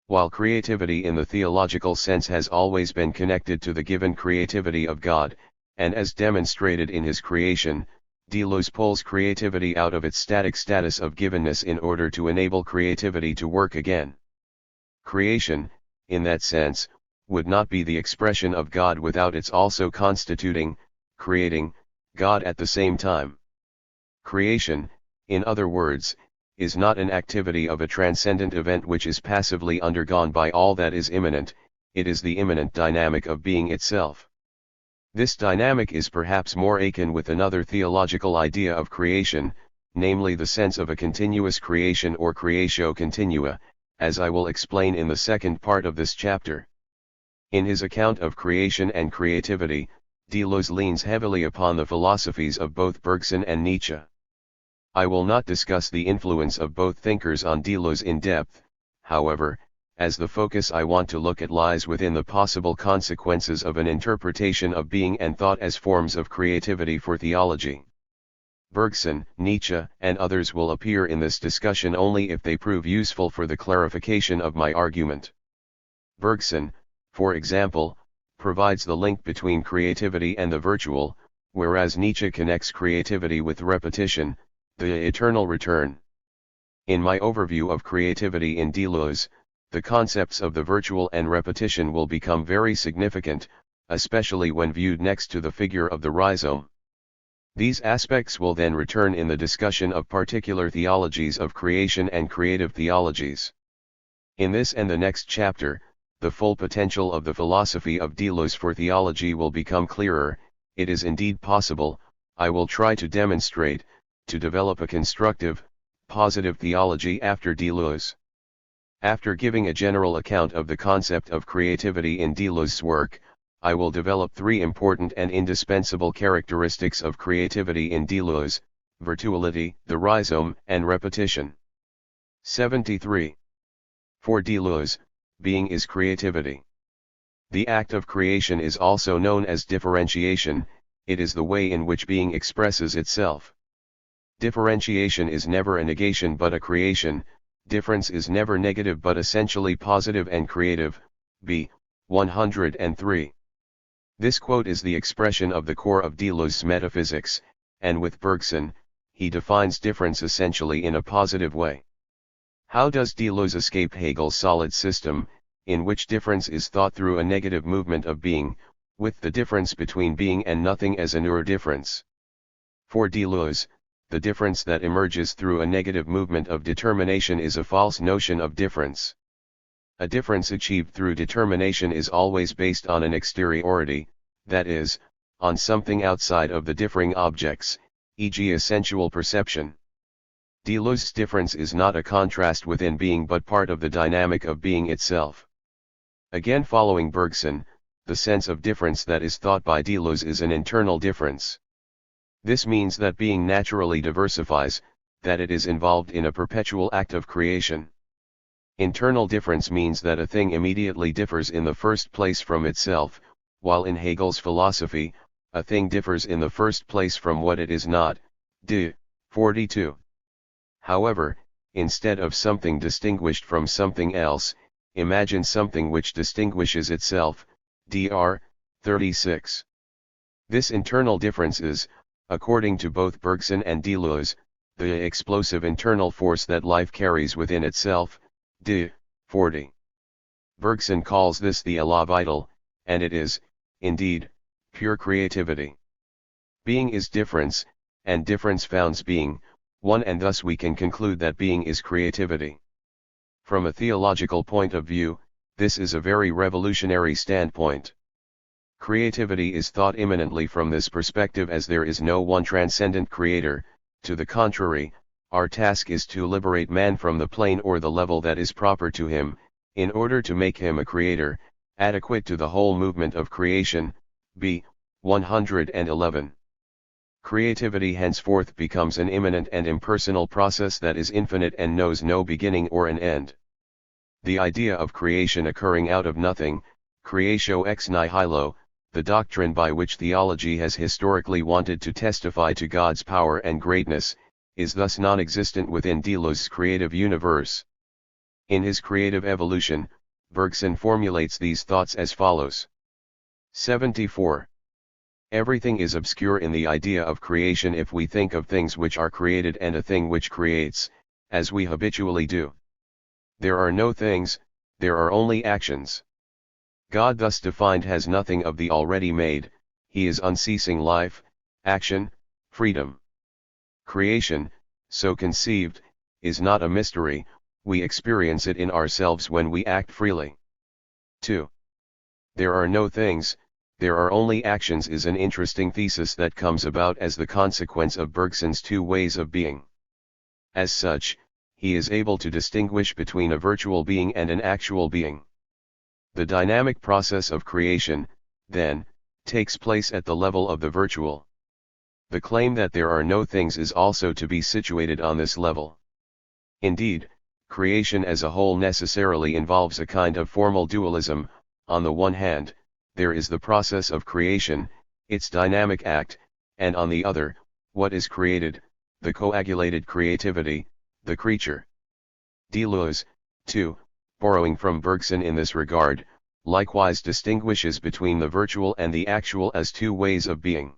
While creativity in the theological sense has always been connected to the given creativity of God, and as demonstrated in his creation, Deleuze pulls creativity out of its static status of givenness in order to enable creativity to work again. Creation, in that sense, would not be the expression of God without its also constituting, creating, God at the same time. Creation, in other words, is not an activity of a transcendent event which is passively undergone by all that is immanent, it is the immanent dynamic of being itself. This dynamic is perhaps more akin with another theological idea of creation, namely the sense of a continuous creation or creatio continua, as I will explain in the second part of this chapter. In his account of creation and creativity, Deleuze leans heavily upon the philosophies of both Bergson and Nietzsche. I will not discuss the influence of both thinkers on Deleuze in depth, however, as the focus I want to look at lies within the possible consequences of an interpretation of being and thought as forms of creativity for theology. Bergson, Nietzsche, and others will appear in this discussion only if they prove useful for the clarification of my argument. Bergson, for example, provides the link between creativity and the virtual, whereas Nietzsche connects creativity with repetition, the eternal return. In my overview of creativity in Deleuze, the concepts of the virtual and repetition will become very significant, especially when viewed next to the figure of the rhizome. These aspects will then return in the discussion of particular theologies of creation and creative theologies. In this and the next chapter, the full potential of the philosophy of Deleuze for theology will become clearer. It is indeed possible, I will try to demonstrate, to develop a constructive, positive theology after Deleuze. After giving a general account of the concept of creativity in Deleuze's work, I will develop three important and indispensable characteristics of creativity in Deleuze: virtuality, the rhizome, and repetition. 73. For Deleuze, being is creativity. The act of creation is also known as differentiation, it is the way in which being expresses itself. Differentiation is never a negation but a creation, difference is never negative but essentially positive and creative. B. 103. This quote is the expression of the core of Deleuze's metaphysics, and with Bergson, he defines difference essentially in a positive way. How does Deleuze escape Hegel's solid system, in which difference is thought through a negative movement of being, with the difference between being and nothing as a difference? For Deleuze, the difference that emerges through a negative movement of determination is a false notion of difference. A difference achieved through determination is always based on an exteriority, that is, on something outside of the differing objects, e.g. a sensual perception. Deleuze's difference is not a contrast within being but part of the dynamic of being itself. Again following Bergson, the sense of difference that is thought by Deleuze is an internal difference. This means that being naturally diversifies, that it is involved in a perpetual act of creation. Internal difference means that a thing immediately differs in the first place from itself, while in Hegel's philosophy, a thing differs in the first place from what it is not. D. 42. However, instead of something distinguished from something else, imagine something which distinguishes itself. Dr. 36. This internal difference is, according to both Bergson and Deleuze, the explosive internal force that life carries within itself. D. 40. Bergson calls this the élan vital, and it is, indeed, pure creativity. Being is difference, and difference founds being, one, and thus we can conclude that being is creativity. From a theological point of view, this is a very revolutionary standpoint. Creativity is thought immanently from this perspective as there is no one transcendent creator. To the contrary, our task is to liberate man from the plane or the level that is proper to him, in order to make him a creator, adequate to the whole movement of creation. B. 111. Creativity henceforth becomes an immanent and impersonal process that is infinite and knows no beginning or an end. The idea of creation occurring out of nothing, creatio ex nihilo, the doctrine by which theology has historically wanted to testify to God's power and greatness, is thus non-existent within Deleuze's creative universe. In his Creative Evolution, Bergson formulates these thoughts as follows. 74. Everything is obscure in the idea of creation if we think of things which are created and a thing which creates, as we habitually do. There are no things, there are only actions. God thus defined has nothing of the already made, he is unceasing life, action, freedom. Creation, so conceived, is not a mystery, we experience it in ourselves when we act freely. 2. There are no things, there are only actions is an interesting thesis that comes about as the consequence of Bergson's two ways of being. As such, he is able to distinguish between a virtual being and an actual being. The dynamic process of creation, then, takes place at the level of the virtual. The claim that there are no things is also to be situated on this level. Indeed, creation as a whole necessarily involves a kind of formal dualism. On the one hand, there is the process of creation, its dynamic act, and on the other, what is created, the coagulated creativity, the creature. Deleuze, too, borrowing from Bergson in this regard, likewise distinguishes between the virtual and the actual as two ways of being.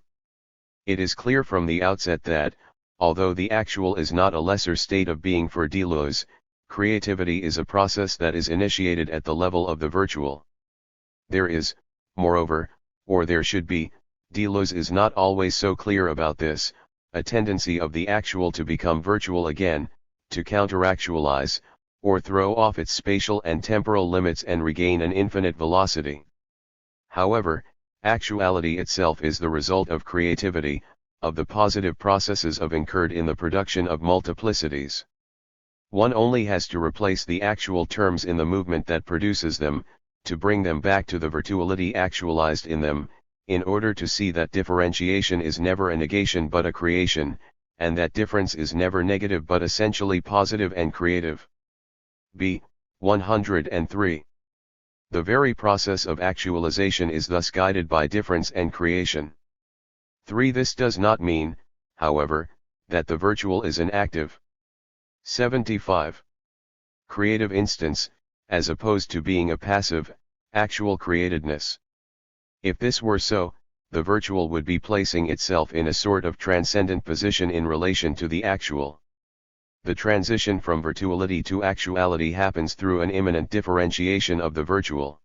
It is clear from the outset that, although the actual is not a lesser state of being for Deleuze, creativity is a process that is initiated at the level of the virtual. There is, moreover, or there should be, Deleuze is not always so clear about this, a tendency of the actual to become virtual again, to counteractualize, or throw off its spatial and temporal limits and regain an infinite velocity. However, actuality itself is the result of creativity, of the positive processes of incurred in the production of multiplicities. One only has to replace the actual terms in the movement that produces them, to bring them back to the virtuality actualized in them, in order to see that differentiation is never a negation but a creation, and that difference is never negative but essentially positive and creative. B. 103. The very process of actualization is thus guided by difference and creation. 3. This does not mean, however, that the virtual is an active, 75. Creative instance, as opposed to being a passive, actual createdness. If this were so, the virtual would be placing itself in a sort of transcendent position in relation to the actual. The transition from virtuality to actuality happens through an immanent differentiation of the virtual.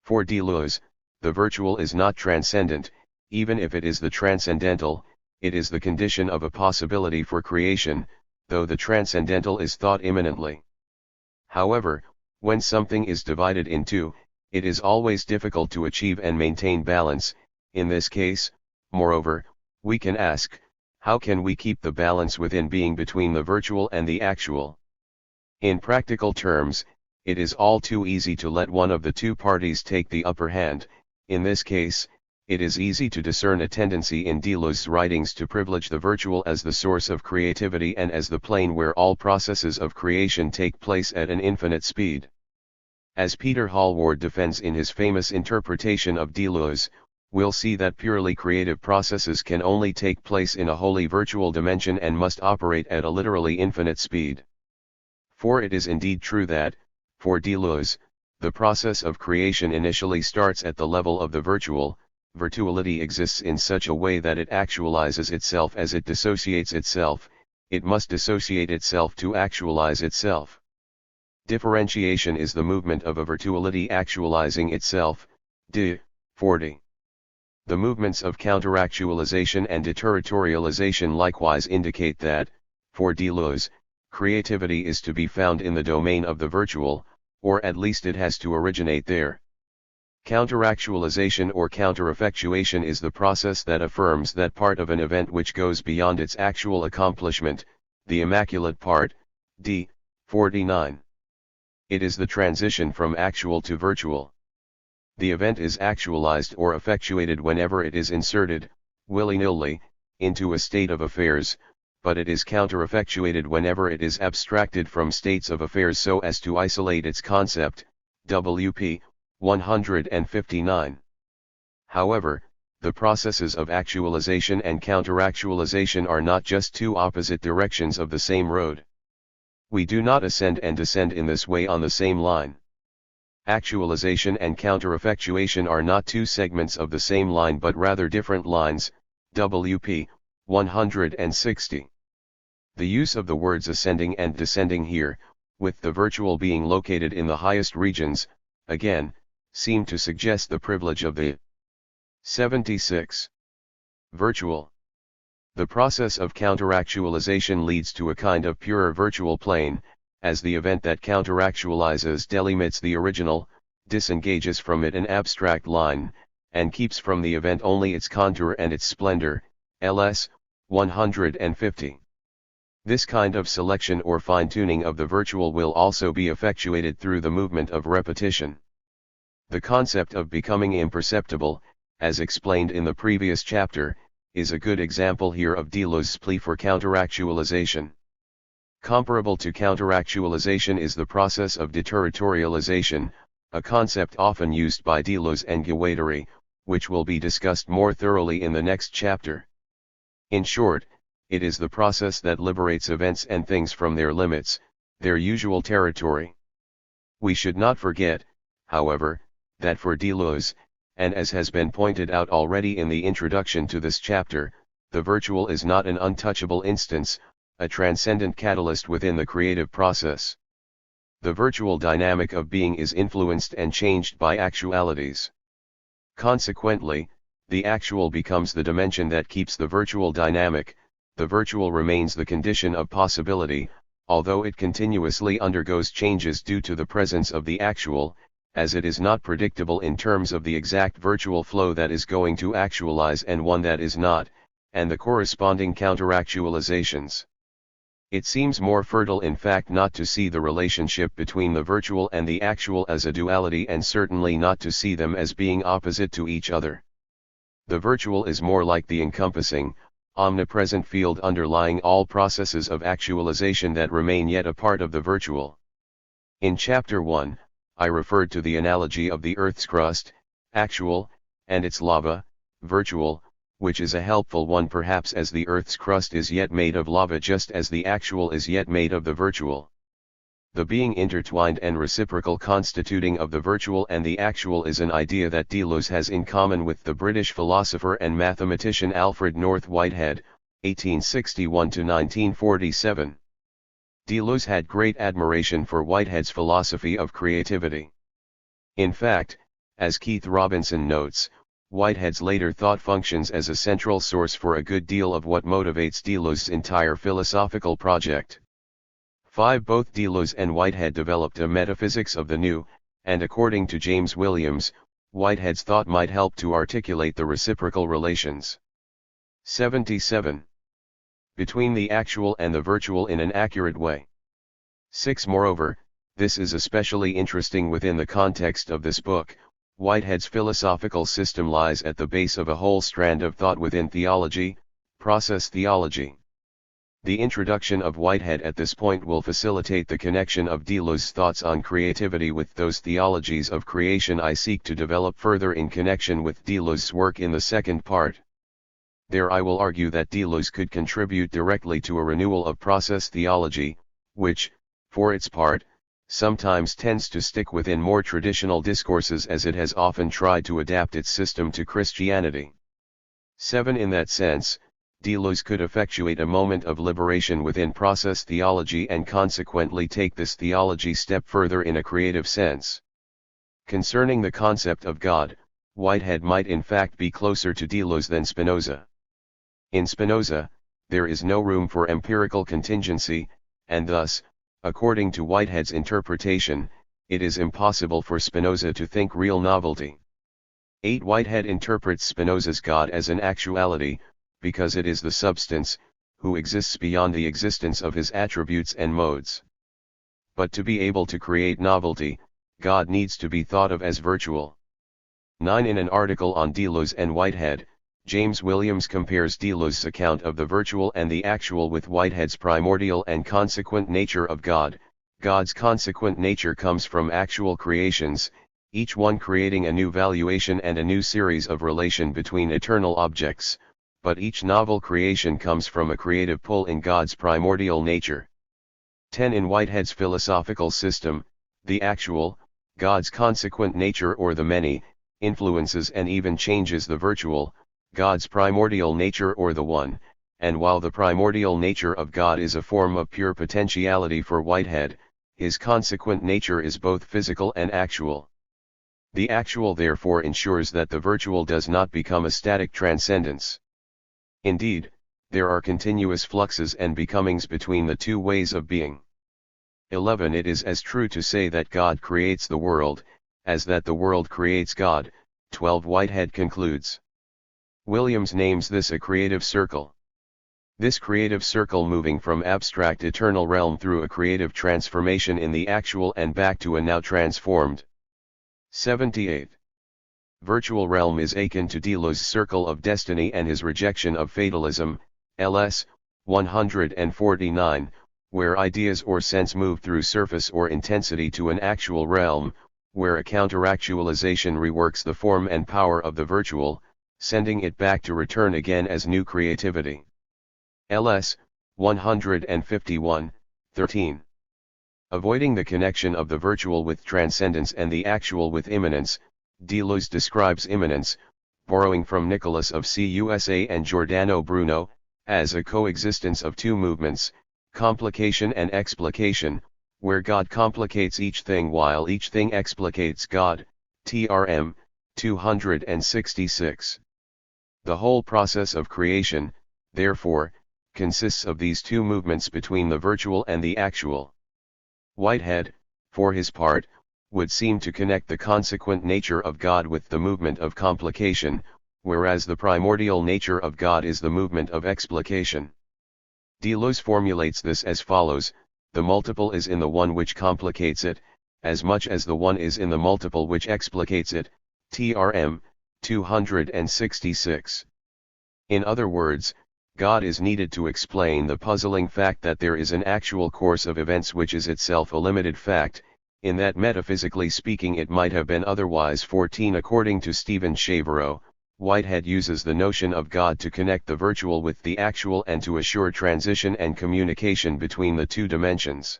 For Deleuze, the virtual is not transcendent, even if it is the transcendental, it is the condition of a possibility for creation, though the transcendental is thought immanently. However, when something is divided in two, it is always difficult to achieve and maintain balance. In this case, moreover, we can ask, how can we keep the balance within being between the virtual and the actual? In practical terms, it is all too easy to let one of the two parties take the upper hand. In this case, it is easy to discern a tendency in Deleuze's writings to privilege the virtual as the source of creativity and as the plane where all processes of creation take place at an infinite speed. As Peter Hallward defends in his famous interpretation of Deleuze, we'll see that purely creative processes can only take place in a wholly virtual dimension and must operate at a literally infinite speed. For it is indeed true that, for Deleuze, the process of creation initially starts at the level of the virtual. Virtuality exists in such a way that it actualizes itself as it dissociates itself, it must dissociate itself to actualize itself. Differentiation is the movement of a virtuality actualizing itself, d. 40. The movements of counteractualization and deterritorialization likewise indicate that, for Deleuze, creativity is to be found in the domain of the virtual, or at least it has to originate there. Counteractualization or countereffectuation is the process that affirms that part of an event which goes beyond its actual accomplishment, the immaculate part, d. 49. It is the transition from actual to virtual. The event is actualized or effectuated whenever it is inserted, willy-nilly, into a state of affairs, but it is countereffectuated whenever it is abstracted from states of affairs so as to isolate its concept, WP 159. However, the processes of actualization and counteractualization are not just two opposite directions of the same road. We do not ascend and descend in this way on the same line. Actualization and countereffectuation are not two segments of the same line but rather different lines, WP 160. The use of the words ascending and descending here, with the virtual being located in the highest regions, again, seem to suggest the privilege of the 76. Virtual. The process of counteractualization leads to a kind of purer virtual plane, as the event that counteractualizes delimits the original, disengages from it an abstract line, and keeps from the event only its contour and its splendor, ls. 150. This kind of selection or fine-tuning of the virtual will also be effectuated through the movement of repetition. The concept of becoming imperceptible, as explained in the previous chapter, is a good example here of Deleuze's plea for counteractualization. Comparable to counteractualization is the process of deterritorialization, a concept often used by Deleuze and Guattari, which will be discussed more thoroughly in the next chapter. In short, it is the process that liberates events and things from their limits, their usual territory. We should not forget, however, that for Deleuze, and as has been pointed out already in the introduction to this chapter, the virtual is not an untouchable instance, a transcendent catalyst within the creative process. The virtual dynamic of being is influenced and changed by actualities. Consequently, the actual becomes the dimension that keeps the virtual dynamic. The virtual remains the condition of possibility, although it continuously undergoes changes due to the presence of the actual, as it is not predictable in terms of the exact virtual flow that is going to actualize and one that is not, and the corresponding counteractualizations. It seems more fertile in fact not to see the relationship between the virtual and the actual as a duality and certainly not to see them as being opposite to each other. The virtual is more like the encompassing, omnipresent field underlying all processes of actualization that remain yet a part of the virtual. In Chapter 1, I referred to the analogy of the Earth's crust, actual, and its lava, virtual, which is a helpful one perhaps as the Earth's crust is yet made of lava just as the actual is yet made of the virtual. The being intertwined and reciprocal constituting of the virtual and the actual is an idea that Deleuze has in common with the British philosopher and mathematician Alfred North Whitehead, 1861–1947. Deleuze had great admiration for Whitehead's philosophy of creativity. In fact, as Keith Robinson notes, Whitehead's later thought functions as a central source for a good deal of what motivates Deleuze's entire philosophical project. 5. Both Deleuze and Whitehead developed a metaphysics of the new, and according to James Williams, Whitehead's thought might help to articulate the reciprocal relations. 77. Between the actual and the virtual in an accurate way. 6. Moreover, this is especially interesting within the context of this book. Whitehead's philosophical system lies at the base of a whole strand of thought within theology, process theology. The introduction of Whitehead at this point will facilitate the connection of Deleuze's thoughts on creativity with those theologies of creation I seek to develop further in connection with Deleuze's work in the second part. There I will argue that Deleuze could contribute directly to a renewal of process theology, which, for its part, sometimes tends to stick within more traditional discourses as it has often tried to adapt its system to Christianity. 7. In that sense, Deleuze could effectuate a moment of liberation within process theology and consequently take this theology step further in a creative sense. Concerning the concept of God, Whitehead might in fact be closer to Deleuze than Spinoza. In Spinoza, there is no room for empirical contingency, and thus, according to Whitehead's interpretation, it is impossible for Spinoza to think real novelty. 8. Whitehead interprets Spinoza's God as an actuality, because it is the substance, who exists beyond the existence of his attributes and modes. But to be able to create novelty, God needs to be thought of as virtual. 9. In an article on Deleuze and Whitehead, James Williams compares Deleuze's account of the virtual and the actual with Whitehead's primordial and consequent nature of God. God's consequent nature comes from actual creations, each one creating a new valuation and a new series of relation between eternal objects, but each novel creation comes from a creative pull in God's primordial nature. 10. In Whitehead's philosophical system, the actual, God's consequent nature or the many, influences and even changes the virtual, God's primordial nature or the one, and while the primordial nature of God is a form of pure potentiality for Whitehead, his consequent nature is both physical and actual. The actual therefore ensures that the virtual does not become a static transcendence. Indeed, there are continuous fluxes and becomings between the two ways of being. 11. It is as true to say that God creates the world, as that the world creates God. 12. Whitehead concludes. Williams names this a creative circle. This creative circle moving from abstract eternal realm through a creative transformation in the actual and back to a now transformed. 78. Virtual realm is akin to Deleuze's circle of destiny and his rejection of fatalism, ls. 149, where ideas or sense move through surface or intensity to an actual realm, where a counteractualization reworks the form and power of the virtual, sending it back to return again as new creativity. ls. 151, 13. Avoiding the connection of the virtual with transcendence and the actual with immanence, Deleuze describes immanence, borrowing from Nicholas of Cusa and Giordano Bruno, as a coexistence of two movements, complication and explication, where God complicates each thing while each thing explicates God. TRM 266. The whole process of creation, therefore, consists of these two movements between the virtual and the actual. Whitehead, for his part, would seem to connect the consequent nature of God with the movement of complication, whereas the primordial nature of God is the movement of explication. Deleuze formulates this as follows: the multiple is in the one which complicates it, as much as the one is in the multiple which explicates it. TRM 266. In other words, God is needed to explain the puzzling fact that there is an actual course of events which is itself a limited fact, in that metaphysically speaking it might have been otherwise. 14. According to Stephen Shavero, Whitehead uses the notion of God to connect the virtual with the actual and to assure transition and communication between the two dimensions.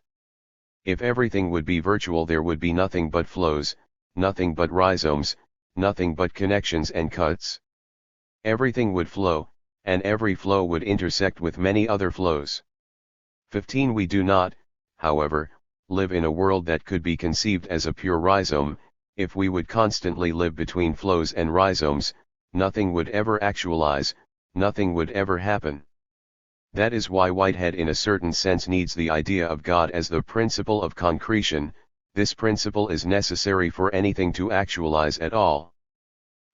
If everything would be virtual, there would be nothing but flows, nothing but rhizomes, nothing but connections and cuts. Everything would flow, and every flow would intersect with many other flows. 15. We do not, however, live in a world that could be conceived as a pure rhizome. If we would constantly live between flows and rhizomes, nothing would ever actualize, nothing would ever happen. That is why Whitehead in a certain sense needs the idea of God as the principle of concretion. This principle is necessary for anything to actualize at all.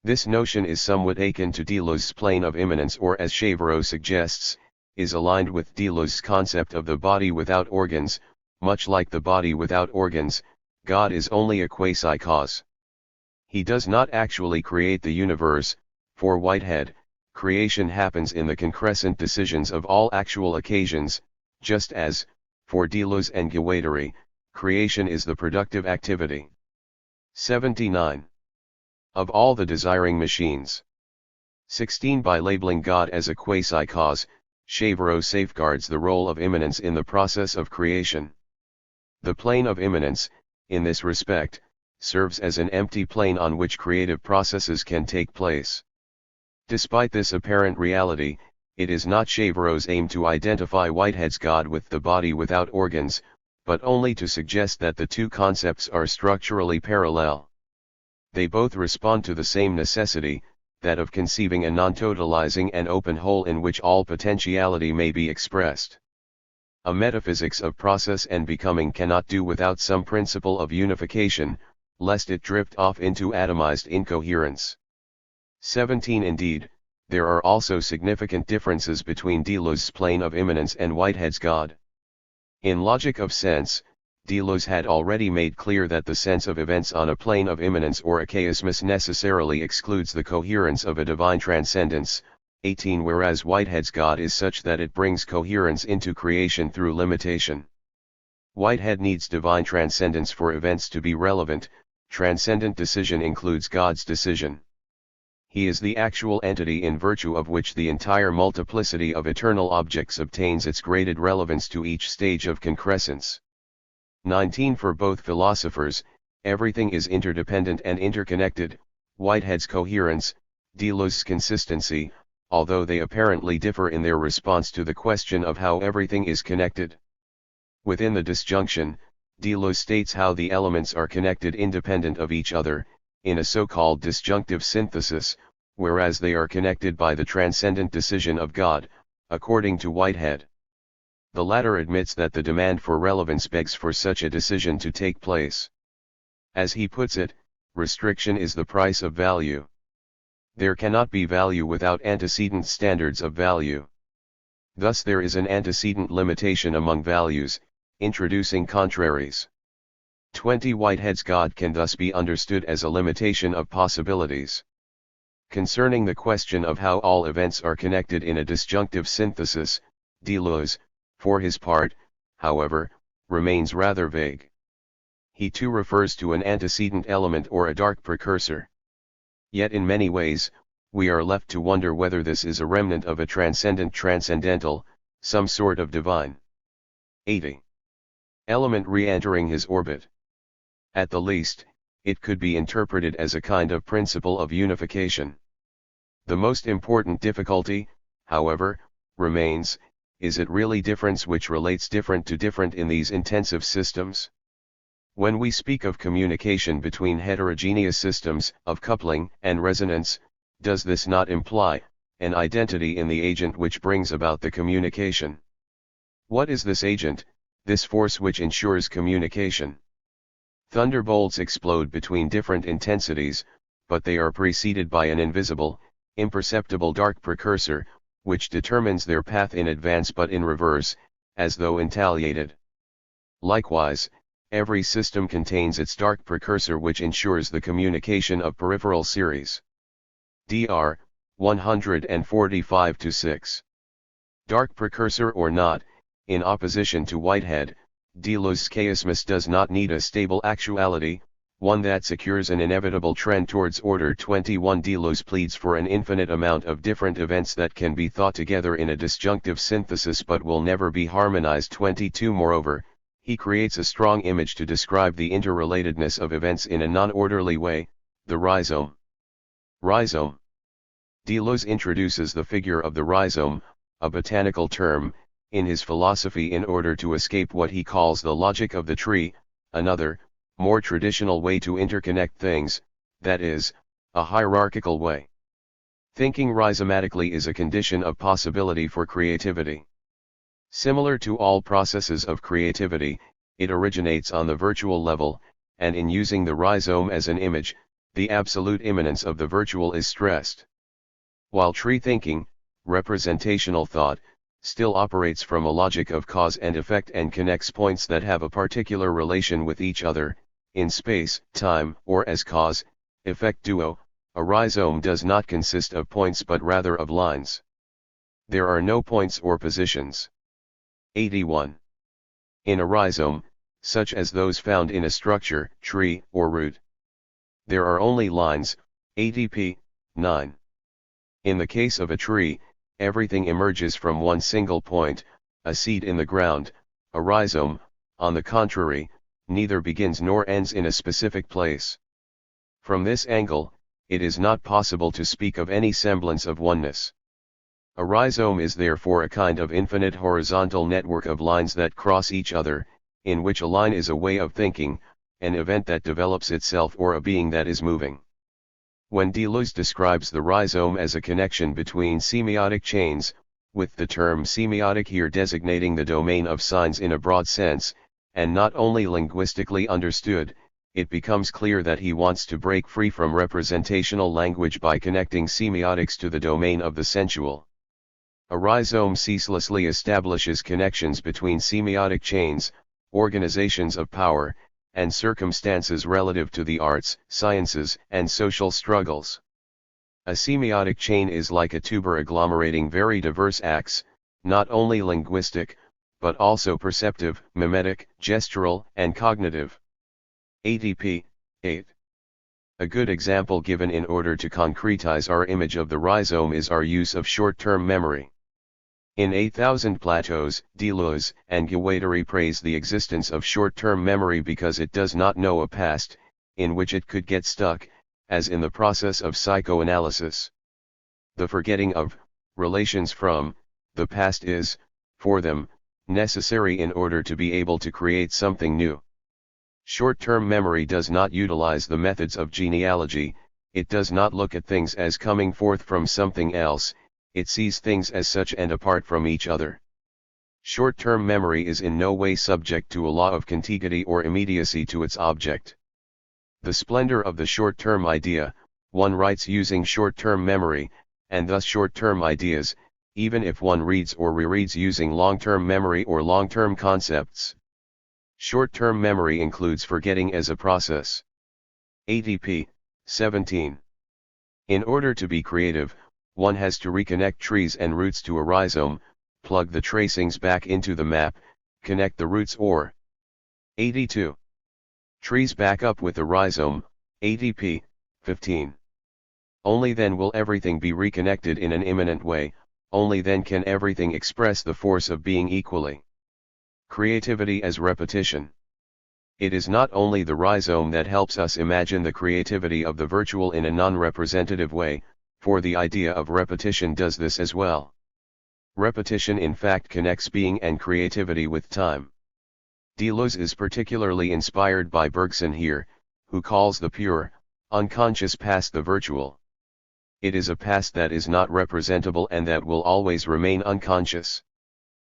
This notion is somewhat akin to Deleuze's plane of immanence, or as Shavero suggests, is aligned with Deleuze's concept of the body without organs. Much like the body without organs, God is only a quasi-cause. He does not actually create the universe. For Whitehead, creation happens in the concrescent decisions of all actual occasions, just as, for Deleuze and Guattari, creation is the productive activity. 79. Of all the desiring machines. 16. By labeling God as a quasi-cause, Shavero safeguards the role of immanence in the process of creation. The plane of immanence, in this respect, serves as an empty plane on which creative processes can take place. Despite this apparent reality, it is not Shavero's aim to identify Whitehead's God with the body without organs, but only to suggest that the two concepts are structurally parallel. They both respond to the same necessity, that of conceiving a non-totalizing and open whole in which all potentiality may be expressed. A metaphysics of process and becoming cannot do without some principle of unification, lest it drift off into atomized incoherence. 17. Indeed, there are also significant differences between Deleuze's plane of immanence and Whitehead's God. In Logic of Sense, Deleuze had already made clear that the sense of events on a plane of immanence or achaismus necessarily excludes the coherence of a divine transcendence. 18. Whereas Whitehead's God is such that it brings coherence into creation through limitation. Whitehead needs divine transcendence for events to be relevant. Transcendent decision includes God's decision. He is the actual entity in virtue of which the entire multiplicity of eternal objects obtains its graded relevance to each stage of concrescence. 19. For both philosophers, everything is interdependent and interconnected. Whitehead's coherence, Deleuze's consistency, although they apparently differ in their response to the question of how everything is connected. Within the disjunction, Deleuze states how the elements are connected independent of each other, in a so-called disjunctive synthesis, whereas they are connected by the transcendent decision of God. according to Whitehead. The latter admits that the demand for relevance begs for such a decision to take place. As he puts it, restriction is the price of value. There cannot be value without antecedent standards of value. Thus there is an antecedent limitation among values, introducing contraries. 20 Whitehead's God can thus be understood as a limitation of possibilities. Concerning the question of how all events are connected in a disjunctive synthesis, Deleuze, for his part, however, remains rather vague. He too refers to an antecedent element or a dark precursor. Yet in many ways, we are left to wonder whether this is a remnant of a transcendent transcendental, some sort of divine 80 element re-entering his orbit. At the least, it could be interpreted as a kind of principle of unification. The most important difficulty, however, remains, is it really difference which relates different to different in these intensive systems? When we speak of communication between heterogeneous systems, of coupling and resonance, does this not imply an identity in the agent which brings about the communication? What is this agent, this force which ensures communication? Thunderbolts explode between different intensities, but they are preceded by an invisible, imperceptible dark precursor, which determines their path in advance but in reverse, as though intagliated. Likewise, every system contains its dark precursor which ensures the communication of peripheral series. Dr. 145-6. Dark precursor or not, in opposition to Whitehead, Deleuze's chaosmus does not need a stable actuality, one that secures an inevitable trend towards order. 21 Deleuze pleads for an infinite amount of different events that can be thought together in a disjunctive synthesis but will never be harmonized. 22 Moreover, he creates a strong image to describe the interrelatedness of events in a non-orderly way, the rhizome. Rhizome. Deleuze introduces the figure of the rhizome, a botanical term, in his philosophy in order to escape what he calls the logic of the tree, another, more traditional way to interconnect things, that is, a hierarchical way. Thinking rhizomatically is a condition of possibility for creativity. Similar to all processes of creativity, it originates on the virtual level, and in using the rhizome as an image, the absolute immanence of the virtual is stressed. While tree thinking, representational thought, still operates from a logic of cause and effect and connects points that have a particular relation with each other, in space, time, or as cause, effect duo, a rhizome does not consist of points but rather of lines. There are no points or positions. 81. In a rhizome, such as those found in a structure, tree, or root, there are only lines. ADP 9. In the case of a tree, everything emerges from one single point, a seed in the ground. A rhizome, on the contrary, neither begins nor ends in a specific place. From this angle, it is not possible to speak of any semblance of oneness. A rhizome is therefore a kind of infinite horizontal network of lines that cross each other, in which a line is a way of thinking, an event that develops itself or a being that is moving. When Deleuze describes the rhizome as a connection between semiotic chains, with the term semiotic here designating the domain of signs in a broad sense, and not only linguistically understood, it becomes clear that he wants to break free from representational language by connecting semiotics to the domain of the sensual. A rhizome ceaselessly establishes connections between semiotic chains, organizations of power, and circumstances relative to the arts, sciences, and social struggles. A semiotic chain is like a tuber agglomerating very diverse acts, not only linguistic, but also perceptive, mimetic, gestural, and cognitive. ADP 8. A good example given in order to concretize our image of the rhizome is our use of short-term memory. In 8,000 Plateaus, Deleuze and Guattari praise the existence of short-term memory because it does not know a past, in which it could get stuck, as in the process of psychoanalysis. The forgetting of, relations from, the past is, for them, necessary in order to be able to create something new. Short-term memory does not utilize the methods of genealogy, it does not look at things as coming forth from something else, it sees things as such and apart from each other. Short-term memory is in no way subject to a law of contiguity or immediacy to its object. The splendor of the short-term idea, one writes using short-term memory, and thus short-term ideas, even if one reads or rereads using long-term memory or long-term concepts. Short-term memory includes forgetting as a process. ATP, 17. In order to be creative, one has to reconnect trees and roots to a rhizome, plug the tracings back into the map, connect the roots or 82. Trees back up with the rhizome, ATP, 15. Only then will everything be reconnected in an immanent way, only then can everything express the force of being equally. Creativity as repetition. It is not only the rhizome that helps us imagine the creativity of the virtual in a non-representative way, for the idea of repetition does this as well. Repetition in fact connects being and creativity with time. Deleuze is particularly inspired by Bergson here, who calls the pure, unconscious past the virtual. It is a past that is not representable and that will always remain unconscious.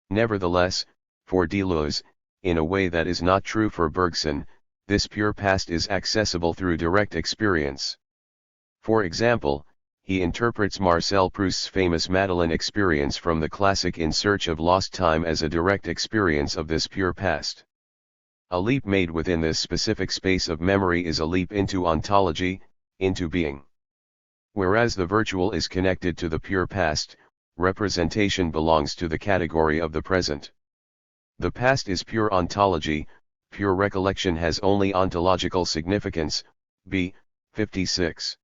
Nevertheless, for Deleuze, in a way that is not true for Bergson, this pure past is accessible through direct experience. For example, he interprets Marcel Proust's famous Madeleine experience from the classic In Search of Lost Time as a direct experience of this pure past. A leap made within this specific space of memory is a leap into ontology, into being. Whereas the virtual is connected to the pure past, representation belongs to the category of the present. The past is pure ontology, pure recollection has only ontological significance, b. 56.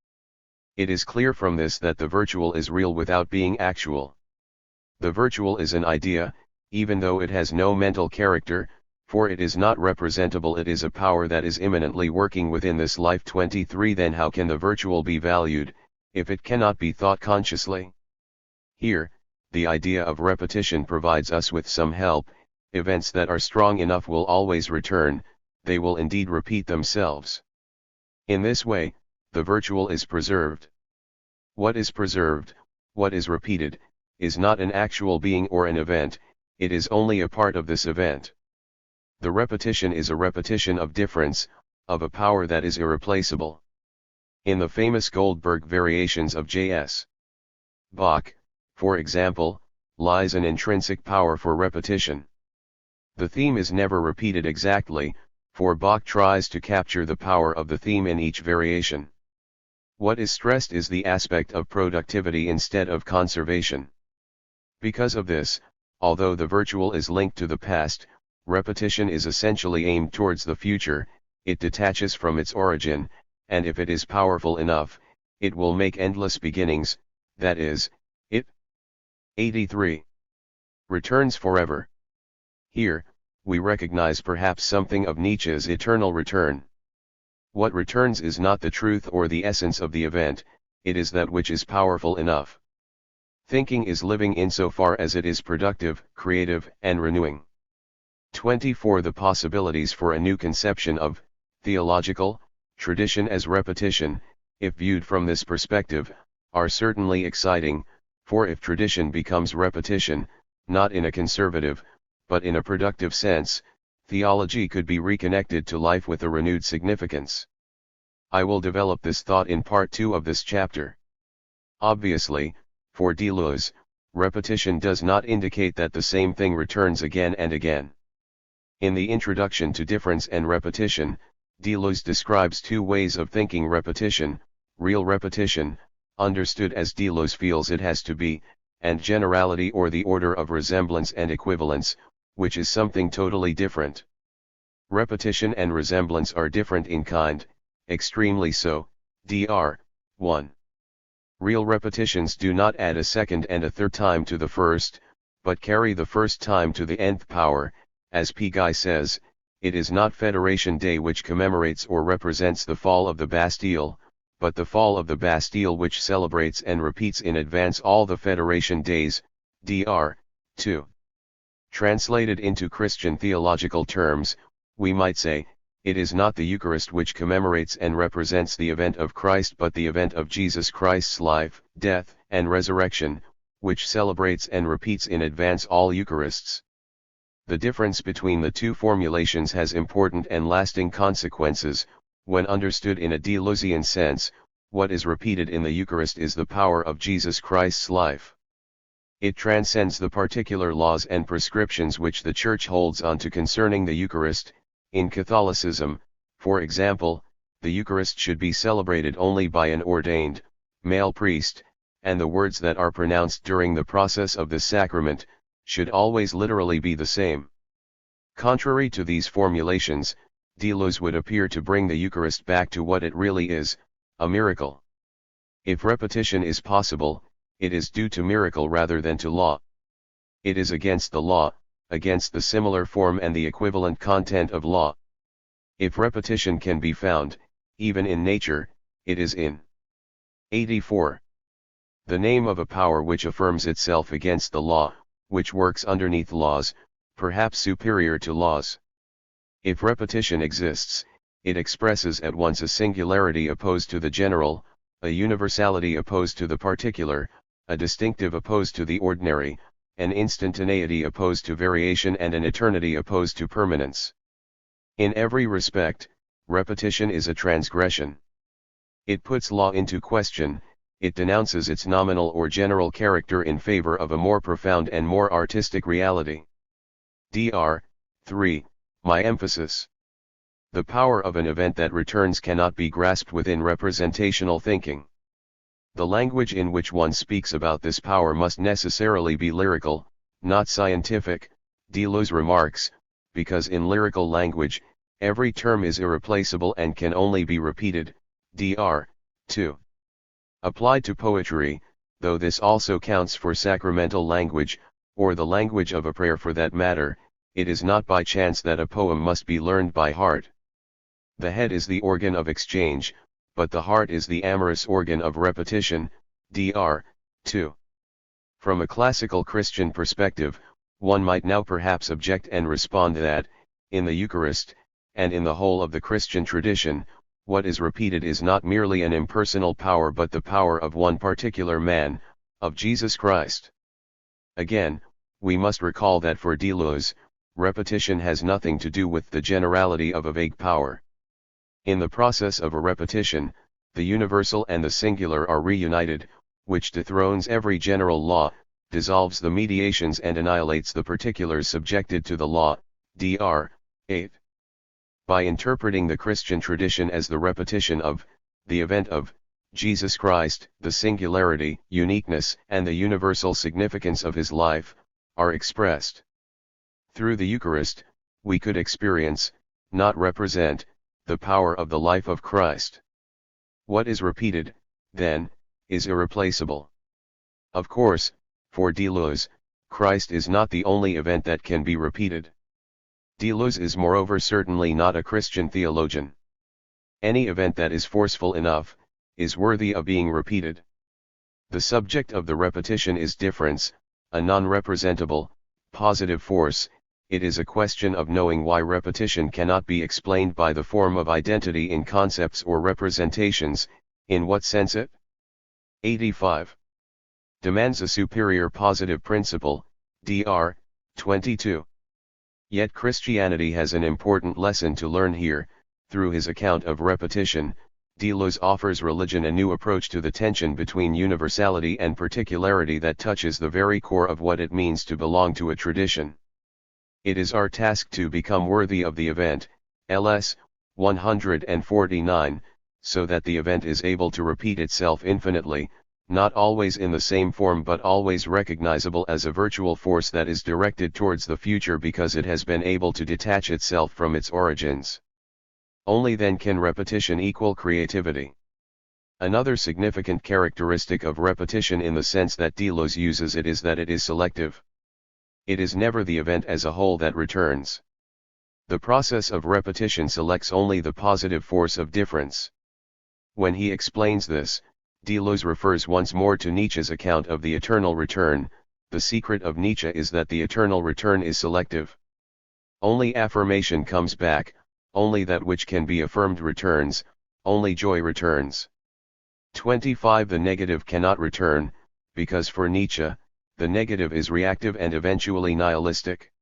It is clear from this that the virtual is real without being actual. The virtual is an idea, even though it has no mental character, for it is not representable, it is a power that is immanently working within this life. 23. Then how can the virtual be valued, if it cannot be thought consciously? Here, the idea of repetition provides us with some help. Events that are strong enough will always return, they will indeed repeat themselves. In this way, the virtual is preserved. What is preserved, what is repeated, is not an actual being or an event, it is only a part of this event. The repetition is a repetition of difference, of a power that is irreplaceable. In the famous Goldberg variations of J.S. Bach, for example, lies an intrinsic power for repetition. The theme is never repeated exactly, for Bach tries to capture the power of the theme in each variation. What is stressed is the aspect of productivity instead of conservation. Because of this, although the virtual is linked to the past, repetition is essentially aimed towards the future, it detaches from its origin, and if it is powerful enough, it will make endless beginnings, that is, it. 83. Returns forever. Here, we recognize perhaps something of Nietzsche's eternal return. What returns is not the truth or the essence of the event, it is that which is powerful enough. Thinking is living insofar as it is productive, creative, and renewing. 24. The possibilities for a new conception of theological tradition as repetition, if viewed from this perspective, are certainly exciting, for if tradition becomes repetition, not in a conservative, but in a productive sense, theology could be reconnected to life with a renewed significance. I will develop this thought in part 2 of this chapter. Obviously, for Deleuze, repetition does not indicate that the same thing returns again and again. In the introduction to Difference and Repetition, Deleuze describes two ways of thinking repetition: real repetition, understood as Deleuze feels it has to be, and generality or the order of resemblance and equivalence, which is something totally different. Repetition and resemblance are different in kind, extremely so, Dr. 1. Real repetitions do not add a second and a third time to the first, but carry the first time to the nth power. As P. Guy says, it is not Federation Day which commemorates or represents the fall of the Bastille, but the fall of the Bastille which celebrates and repeats in advance all the Federation Days. Dr. 2. Translated into Christian theological terms, we might say, it is not the Eucharist which commemorates and represents the event of Christ but the event of Jesus Christ's life, death, and resurrection, which celebrates and repeats in advance all Eucharists. The difference between the two formulations has important and lasting consequences. When understood in a deleuzian sense, what is repeated in the Eucharist is the power of Jesus Christ's life. It transcends the particular laws and prescriptions which the Church holds onto concerning the Eucharist. In Catholicism, for example, the Eucharist should be celebrated only by an ordained, male priest, and the words that are pronounced during the process of the sacrament should always literally be the same. Contrary to these formulations, Deleuze would appear to bring the Eucharist back to what it really is, a miracle. If repetition is possible, it is due to miracle rather than to law. It is against the law, against the similar form and the equivalent content of law. If repetition can be found, even in nature, it is in 84. The name of a power which affirms itself against the law, which works underneath laws, perhaps superior to laws. If repetition exists, it expresses at once a singularity opposed to the general, a universality opposed to the particular, a distinctive opposed to the ordinary, an instantaneity opposed to variation and an eternity opposed to permanence. In every respect, repetition is a transgression. It puts law into question, it denounces its nominal or general character in favor of a more profound and more artistic reality. Dr. 3. My emphasis. The power of an event that returns cannot be grasped within representational thinking. The language in which one speaks about this power must necessarily be lyrical, not scientific, Deleuze remarks, because in lyrical language, every term is irreplaceable and can only be repeated. Dr. 2. Applied to poetry, though this also counts for sacramental language, or the language of a prayer for that matter, it is not by chance that a poem must be learned by heart. The head is the organ of exchange, but the heart is the amorous organ of repetition. Dr. 2. From a classical Christian perspective, one might now perhaps object and respond that, in the Eucharist, and in the whole of the Christian tradition, what is repeated is not merely an impersonal power but the power of one particular man, of Jesus Christ. Again, we must recall that for Deleuze, repetition has nothing to do with the generality of a vague power. In the process of a repetition, the universal and the singular are reunited, which dethrones every general law, dissolves the mediations and annihilates the particulars subjected to the law. Dr. 8. By interpreting the Christian tradition as the repetition of, the event of, Jesus Christ, the singularity, uniqueness, and the universal significance of his life, are expressed. Through the Eucharist, we could experience, not represent, the power of the life of Christ. What is repeated, then, is irreplaceable. Of course, for Deleuze, Christ is not the only event that can be repeated. Deleuze is moreover certainly not a Christian theologian. Any event that is forceful enough, is worthy of being repeated. The subject of the repetition is difference, a non-representable, positive force. It is a question of knowing why repetition cannot be explained by the form of identity in concepts or representations, in what sense it 85. Demands a superior positive principle. Dr. 22. Yet Christianity has an important lesson to learn here. Through his account of repetition, Deleuze offers religion a new approach to the tension between universality and particularity that touches the very core of what it means to belong to a tradition. It is our task to become worthy of the event, LS 149, so that the event is able to repeat itself infinitely, not always in the same form but always recognizable as a virtual force that is directed towards the future because it has been able to detach itself from its origins. Only then can repetition equal creativity. Another significant characteristic of repetition in the sense that Deleuze uses it is that it is selective. It is never the event as a whole that returns. The process of repetition selects only the positive force of difference. When he explains this, Deleuze refers once more to Nietzsche's account of the eternal return. The secret of Nietzsche is that the eternal return is selective. Only affirmation comes back, only that which can be affirmed returns, only joy returns. 25. The negative cannot return, because for Nietzsche, the negative is reactive and eventually nihilistic.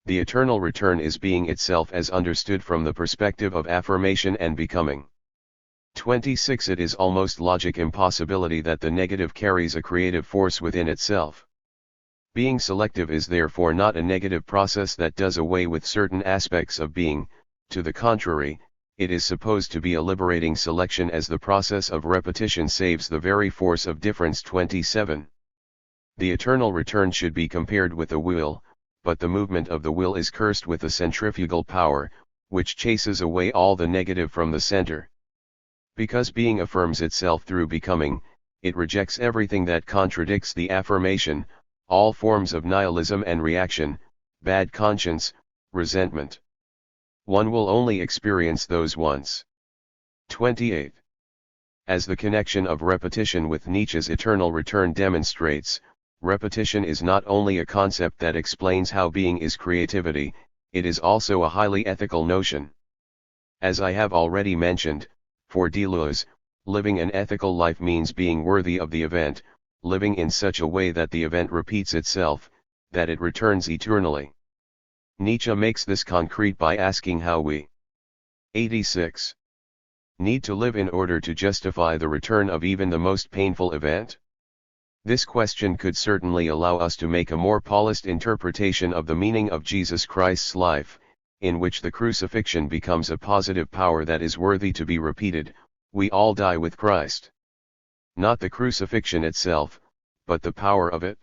The eternal return is being itself as understood from the perspective of affirmation and becoming. 26. It is almost logic impossibility that the negative carries a creative force within itself. Being selective is therefore not a negative process that does away with certain aspects of being. To the contrary, it is supposed to be a liberating selection, as the process of repetition saves the very force of difference. 27. The eternal return should be compared with the will, but the movement of the will is cursed with a centrifugal power, which chases away all the negative from the center. Because being affirms itself through becoming, it rejects everything that contradicts the affirmation, all forms of nihilism and reaction, bad conscience, resentment. One will only experience those once. 28. As the connection of repetition with Nietzsche's eternal return demonstrates, repetition is not only a concept that explains how being is creativity, it is also a highly ethical notion. As I have already mentioned, for Deleuze, living an ethical life means being worthy of the event, living in such a way that the event repeats itself, that it returns eternally. Nietzsche makes this concrete by asking how we 86. Need to live in order to justify the return of even the most painful event? This question could certainly allow us to make a more polished interpretation of the meaning of Jesus Christ's life, in which the crucifixion becomes a positive power that is worthy to be repeated. We all die with Christ. Not the crucifixion itself, but the power of it.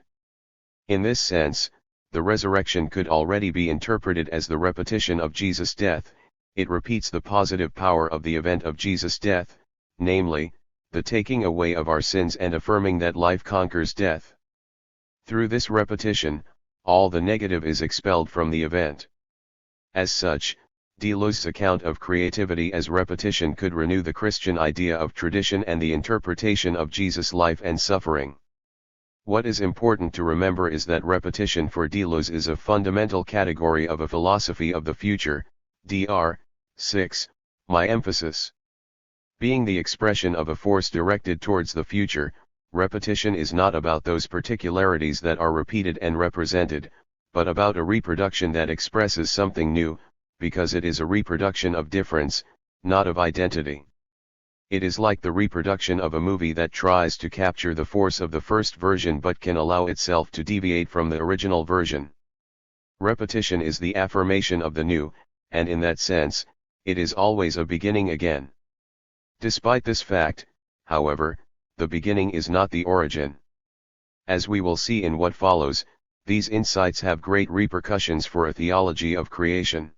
In this sense, the resurrection could already be interpreted as the repetition of Jesus' death. It repeats the positive power of the event of Jesus' death, namely, the taking away of our sins and affirming that life conquers death. Through this repetition, all the negative is expelled from the event. As such, Deleuze's account of creativity as repetition could renew the Christian idea of tradition and the interpretation of Jesus' life and suffering. What is important to remember is that repetition for Deleuze is a fundamental category of a philosophy of the future. Dr. 6. My emphasis. Being the expression of a force directed towards the future, repetition is not about those particularities that are repeated and represented, but about a reproduction that expresses something new, because it is a reproduction of difference, not of identity. It is like the reproduction of a movie that tries to capture the force of the first version but can allow itself to deviate from the original version. Repetition is the affirmation of the new, and in that sense, it is always a beginning again. Despite this fact, however, the beginning is not the origin. As we will see in what follows, these insights have great repercussions for a theology of creation.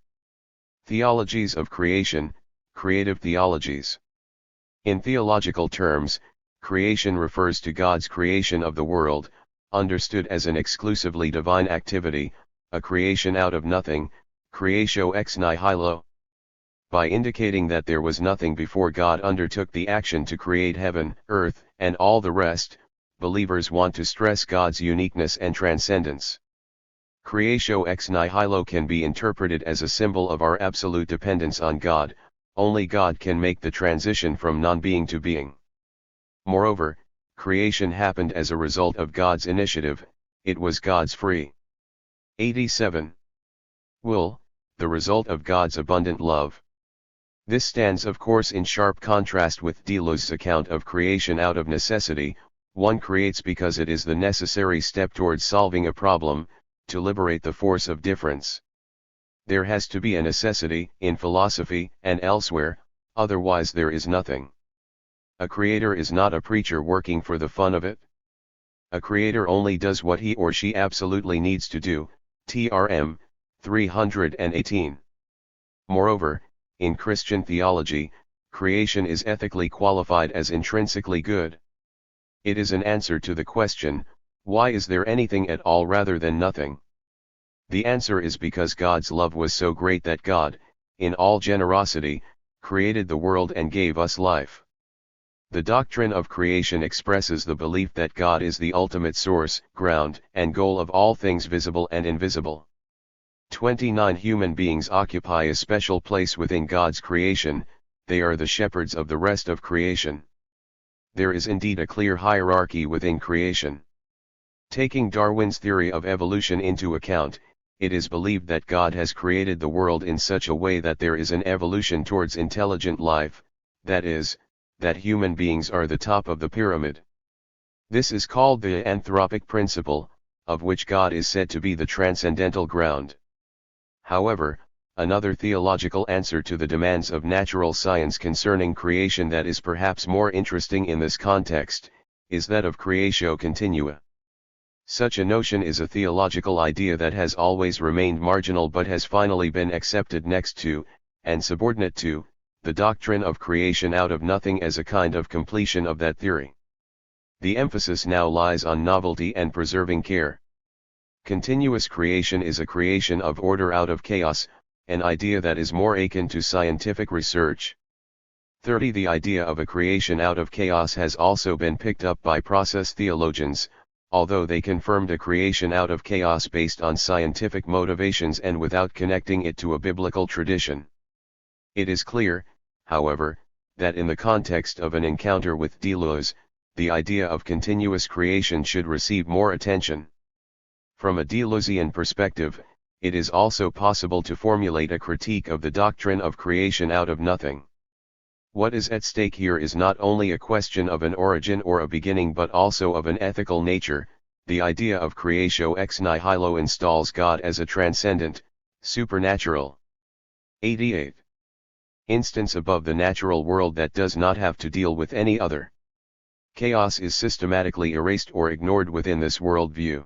Theologies of creation, creative theologies. In theological terms, creation refers to God's creation of the world, understood as an exclusively divine activity, a creation out of nothing, creatio ex nihilo. By indicating that there was nothing before God undertook the action to create heaven, earth, and all the rest, believers want to stress God's uniqueness and transcendence. Creatio ex nihilo can be interpreted as a symbol of our absolute dependence on God. Only God can make the transition from non-being to being. Moreover, creation happened as a result of God's initiative, it was God's free. 87. Will, the result of God's abundant love. This stands of course in sharp contrast with Deleuze's account of creation out of necessity. One creates because it is the necessary step towards solving a problem, to liberate the force of difference. There has to be a necessity, in philosophy and elsewhere, otherwise there is nothing. A creator is not a preacher working for the fun of it. A creator only does what he or she absolutely needs to do. TRM 318. Moreover, in Christian theology, creation is ethically qualified as intrinsically good. It is an answer to the question, why is there anything at all rather than nothing? The answer is because God's love was so great that God, in all generosity, created the world and gave us life. The doctrine of creation expresses the belief that God is the ultimate source, ground, and goal of all things visible and invisible. 29 Human beings occupy a special place within God's creation, they are the shepherds of the rest of creation. There is indeed a clear hierarchy within creation. Taking Darwin's theory of evolution into account, it is believed that God has created the world in such a way that there is an evolution towards intelligent life, that is, that human beings are the top of the pyramid. This is called the anthropic principle, of which God is said to be the transcendental ground. However, another theological answer to the demands of natural science concerning creation that is perhaps more interesting in this context, is that of creatio continua. Such a notion is a theological idea that has always remained marginal but has finally been accepted next to, and subordinate to, the doctrine of creation out of nothing as a kind of completion of that theory. The emphasis now lies on novelty and preserving care. Continuous creation is a creation of order out of chaos, an idea that is more akin to scientific research. 30. The idea of a creation out of chaos has also been picked up by process theologians, although they confirmed a creation out of chaos based on scientific motivations and without connecting it to a biblical tradition. It is clear, however, that in the context of an encounter with deleuze, the idea of continuous creation should receive more attention. From a Deleuzian perspective, it is also possible to formulate a critique of the doctrine of creation out of nothing. What is at stake here is not only a question of an origin or a beginning but also of an ethical nature. The idea of creatio ex nihilo installs God as a transcendent, supernatural, 88. Instance above the natural world that does not have to deal with any other. Chaos is systematically erased or ignored within this worldview.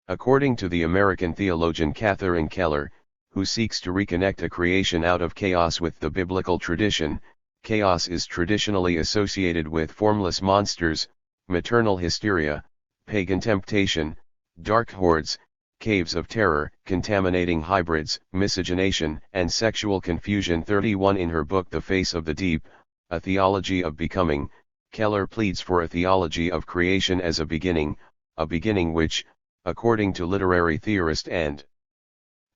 According to the American theologian Catherine Keller, who seeks to reconnect a creation out of chaos with the biblical tradition, chaos is traditionally associated with formless monsters, maternal hysteria, pagan temptation, dark hordes, caves of terror, contaminating hybrids, miscegenation, and sexual confusion. 31. In her book The Face of the Deep, A Theology of Becoming, Keller pleads for a theology of creation as a beginning which, according to literary theorist and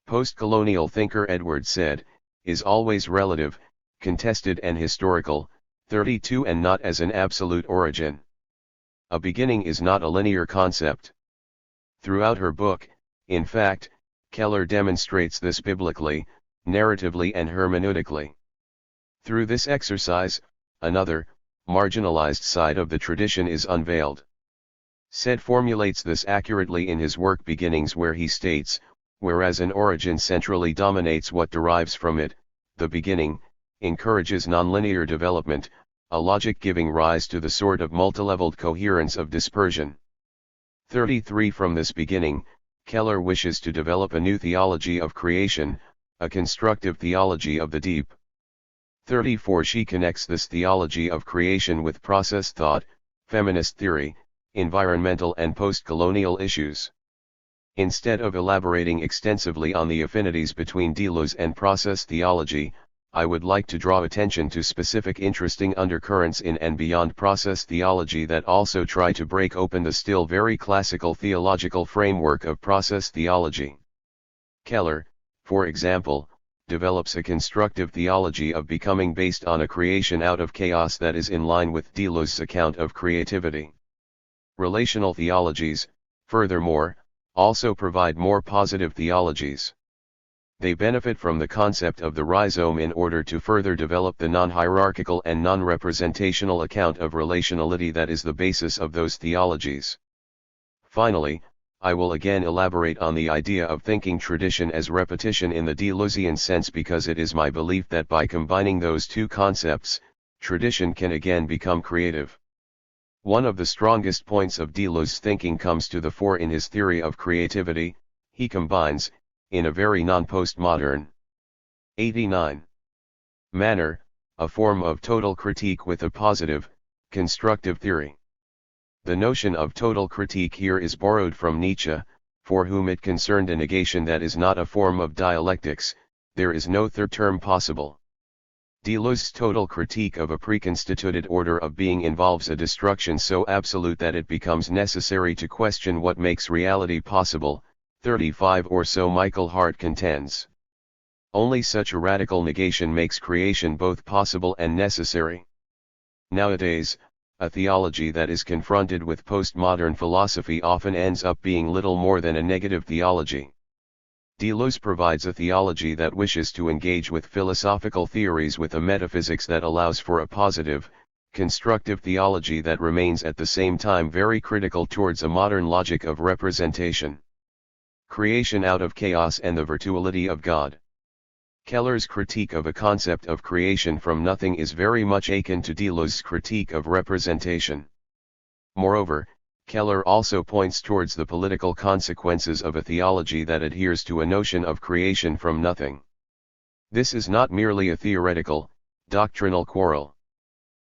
post-colonial thinker Edward Said, is always relative, contested and historical. 32. And not as an absolute origin. A beginning is not a linear concept. Throughout her book, in fact, Keller demonstrates this biblically, narratively and hermeneutically. Through this exercise, another, marginalized side of the tradition is unveiled. Said formulates this accurately in his work Beginnings, where he states, whereas an origin centrally dominates what derives from it, the beginning encourages nonlinear development, a logic giving rise to the sort of multileveled coherence of dispersion. 33. From this beginning, Keller wishes to develop a new theology of creation, a constructive theology of the deep. 34. She connects this theology of creation with process thought, feminist theory, environmental and post-colonial issues. Instead of elaborating extensively on the affinities between Deleuze and process theology, I would like to draw attention to specific interesting undercurrents in and beyond process theology that also try to break open the still very classical theological framework of process theology. Keller, for example, develops a constructive theology of becoming based on a creation out of chaos that is in line with Deleuze's account of creativity. Relational theologies, furthermore, also provide more positive theologies. They benefit from the concept of the rhizome in order to further develop the non-hierarchical and non-representational account of relationality that is the basis of those theologies. Finally, I will again elaborate on the idea of thinking tradition as repetition in the Deleuzian sense, because it is my belief that by combining those two concepts, tradition can again become creative. One of the strongest points of Deleuze's thinking comes to the fore in his theory of creativity. He combines, in a very non-postmodern 89 manner, a form of total critique with a positive, constructive theory. The notion of total critique here is borrowed from Nietzsche, for whom it concerned a negation that is not a form of dialectics. There is no third term possible. Deleuze's total critique of a preconstituted order of being involves a destruction so absolute that it becomes necessary to question what makes reality possible. 35 or so Michael Hart contends. Only such a radical negation makes creation both possible and necessary. Nowadays, a theology that is confronted with postmodern philosophy often ends up being little more than a negative theology. Deleuze provides a theology that wishes to engage with philosophical theories with a metaphysics that allows for a positive, constructive theology that remains at the same time very critical towards a modern logic of representation. Creation out of chaos and the virtuality of God. Keller's critique of a concept of creation from nothing is very much akin to Deleuze's critique of representation. Moreover, Keller also points towards the political consequences of a theology that adheres to a notion of creation from nothing. This is not merely a theoretical, doctrinal quarrel.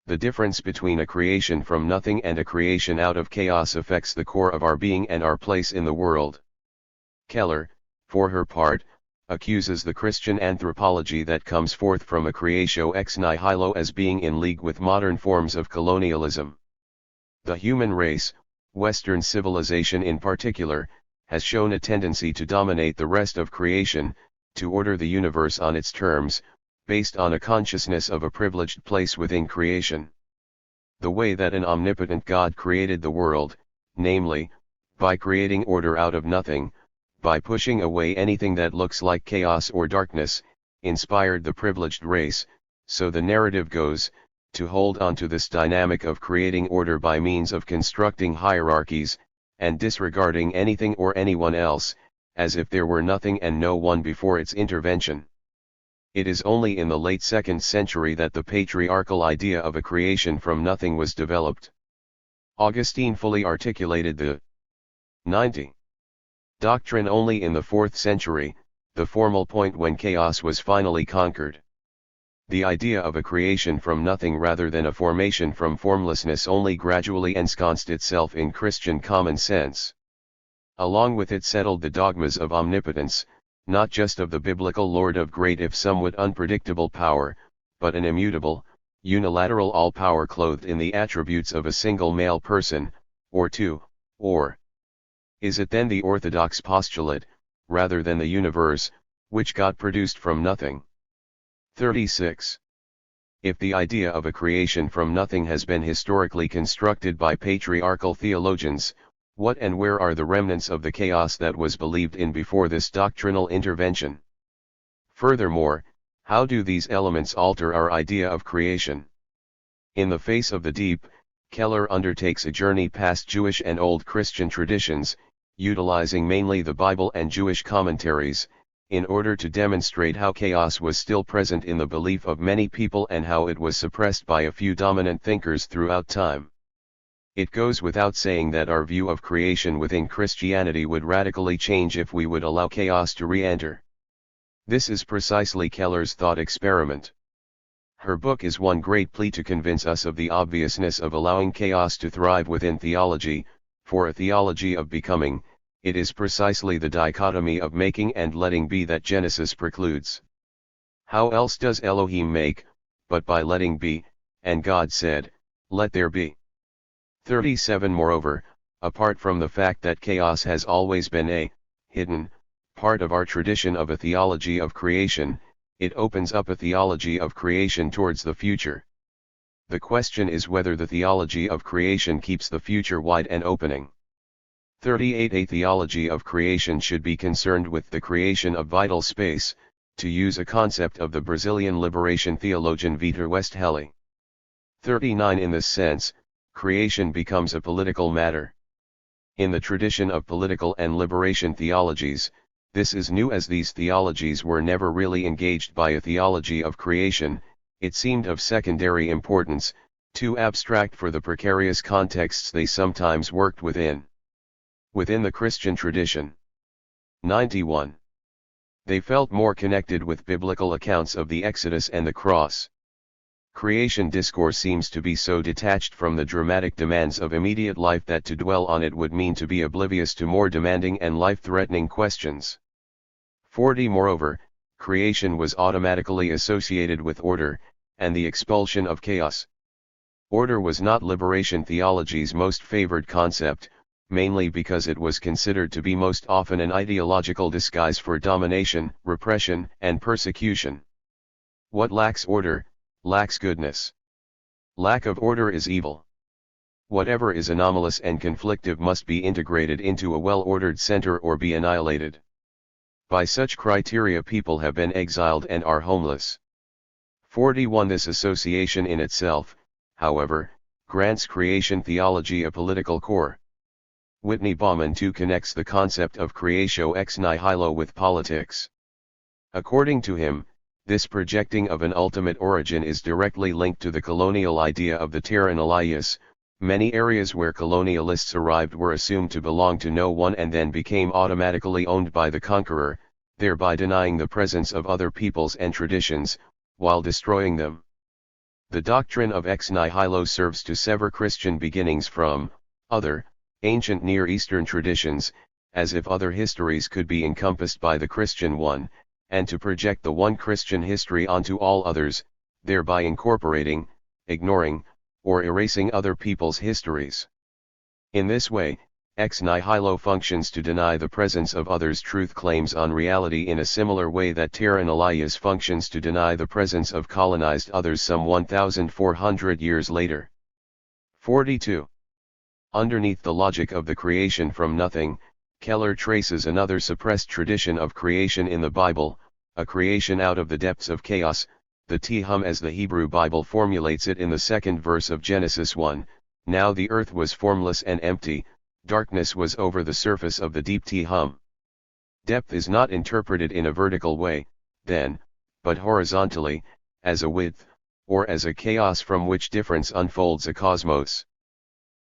The difference between a creation from nothing and a creation out of chaos affects the core of our being and our place in the world. Keller, for her part, accuses the Christian anthropology that comes forth from a creatio ex nihilo as being in league with modern forms of colonialism. The human race, Western civilization in particular, has shown a tendency to dominate the rest of creation, to order the universe on its terms, based on a consciousness of a privileged place within creation. The way that an omnipotent God created the world, namely, by creating order out of nothing, by pushing away anything that looks like chaos or darkness, inspired the privileged race, so the narrative goes, to hold on to this dynamic of creating order by means of constructing hierarchies, and disregarding anything or anyone else, as if there were nothing and no one before its intervention. It is only in the late 2nd century that the patriarchal idea of a creation from nothing was developed. Augustine fully articulated the 90 doctrine only in the 4th century, the formal point when chaos was finally conquered. The idea of a creation from nothing rather than a formation from formlessness only gradually ensconced itself in Christian common sense. Along with it settled the dogmas of omnipotence, not just of the biblical Lord of great if somewhat unpredictable power, but an immutable, unilateral all-power clothed in the attributes of a single male person, or two, or is it then the orthodox postulate, rather than the universe, which God produced from nothing? 36. If the idea of a creation from nothing has been historically constructed by patriarchal theologians, what and where are the remnants of the chaos that was believed in before this doctrinal intervention? Furthermore, how do these elements alter our idea of creation? In the face of the deep, Keller undertakes a journey past Jewish and Old Christian traditions, utilizing mainly the Bible and Jewish commentaries, in order to demonstrate how chaos was still present in the belief of many people and how it was suppressed by a few dominant thinkers throughout time. It goes without saying that our view of creation within Christianity would radically change if we would allow chaos to re-enter. This is precisely Keller's thought experiment. Her book is one great plea to convince us of the obviousness of allowing chaos to thrive within theology. For a theology of becoming, it is precisely the dichotomy of making and letting be that Genesis precludes. How else does Elohim make, but by letting be, and God said, "Let there be." 37. Moreover, apart from the fact that chaos has always been a hidden part of our tradition of a theology of creation, it opens up a theology of creation towards the future. The question is whether the theology of creation keeps the future wide and opening. 38. A theology of creation should be concerned with the creation of vital space, to use a concept of the Brazilian liberation theologian Vitor Westhelli. 39. In this sense, creation becomes a political matter. In the tradition of political and liberation theologies, this is new as these theologies were never really engaged by a theology of creation. It seemed of secondary importance, too abstract for the precarious contexts they sometimes worked within. Within the Christian tradition. 91. They felt more connected with biblical accounts of the Exodus and the cross. Creation discourse seems to be so detached from the dramatic demands of immediate life that to dwell on it would mean to be oblivious to more demanding and life-threatening questions. 40. Moreover, creation was automatically associated with order, and the expulsion of chaos. Order was not liberation theology's most favored concept, mainly because it was considered to be most often an ideological disguise for domination, repression, and persecution. What lacks order, lacks goodness. Lack of order is evil. Whatever is anomalous and conflictive must be integrated into a well-ordered center or be annihilated. By such criteria people have been exiled and are homeless. 41. This association in itself, however, grants creation theology a political core. Whitney Bauman too connects the concept of creatio ex nihilo with politics. According to him, this projecting of an ultimate origin is directly linked to the colonial idea of the terra nullius. Many areas where colonialists arrived were assumed to belong to no one and then became automatically owned by the conqueror, thereby denying the presence of other peoples and traditions, while destroying them. The doctrine of ex nihilo serves to sever Christian beginnings from other, ancient Near Eastern traditions, as if other histories could be encompassed by the Christian one, and to project the one Christian history onto all others, thereby incorporating, ignoring, or erasing other people's histories. In this way, ex nihilo functions to deny the presence of others' truth claims on reality in a similar way that terra nullius functions to deny the presence of colonized others some 1,400 years later. 42. Underneath the logic of the creation from nothing, Keller traces another suppressed tradition of creation in the Bible, a creation out of the depths of chaos, the THIRD as the Hebrew Bible formulates it in the second verse of Genesis 1, now the earth was formless and empty, darkness was over the surface of the deep. THIRD. Depth is not interpreted in a vertical way, then, but horizontally, as a width, or as a chaos from which difference unfolds a cosmos.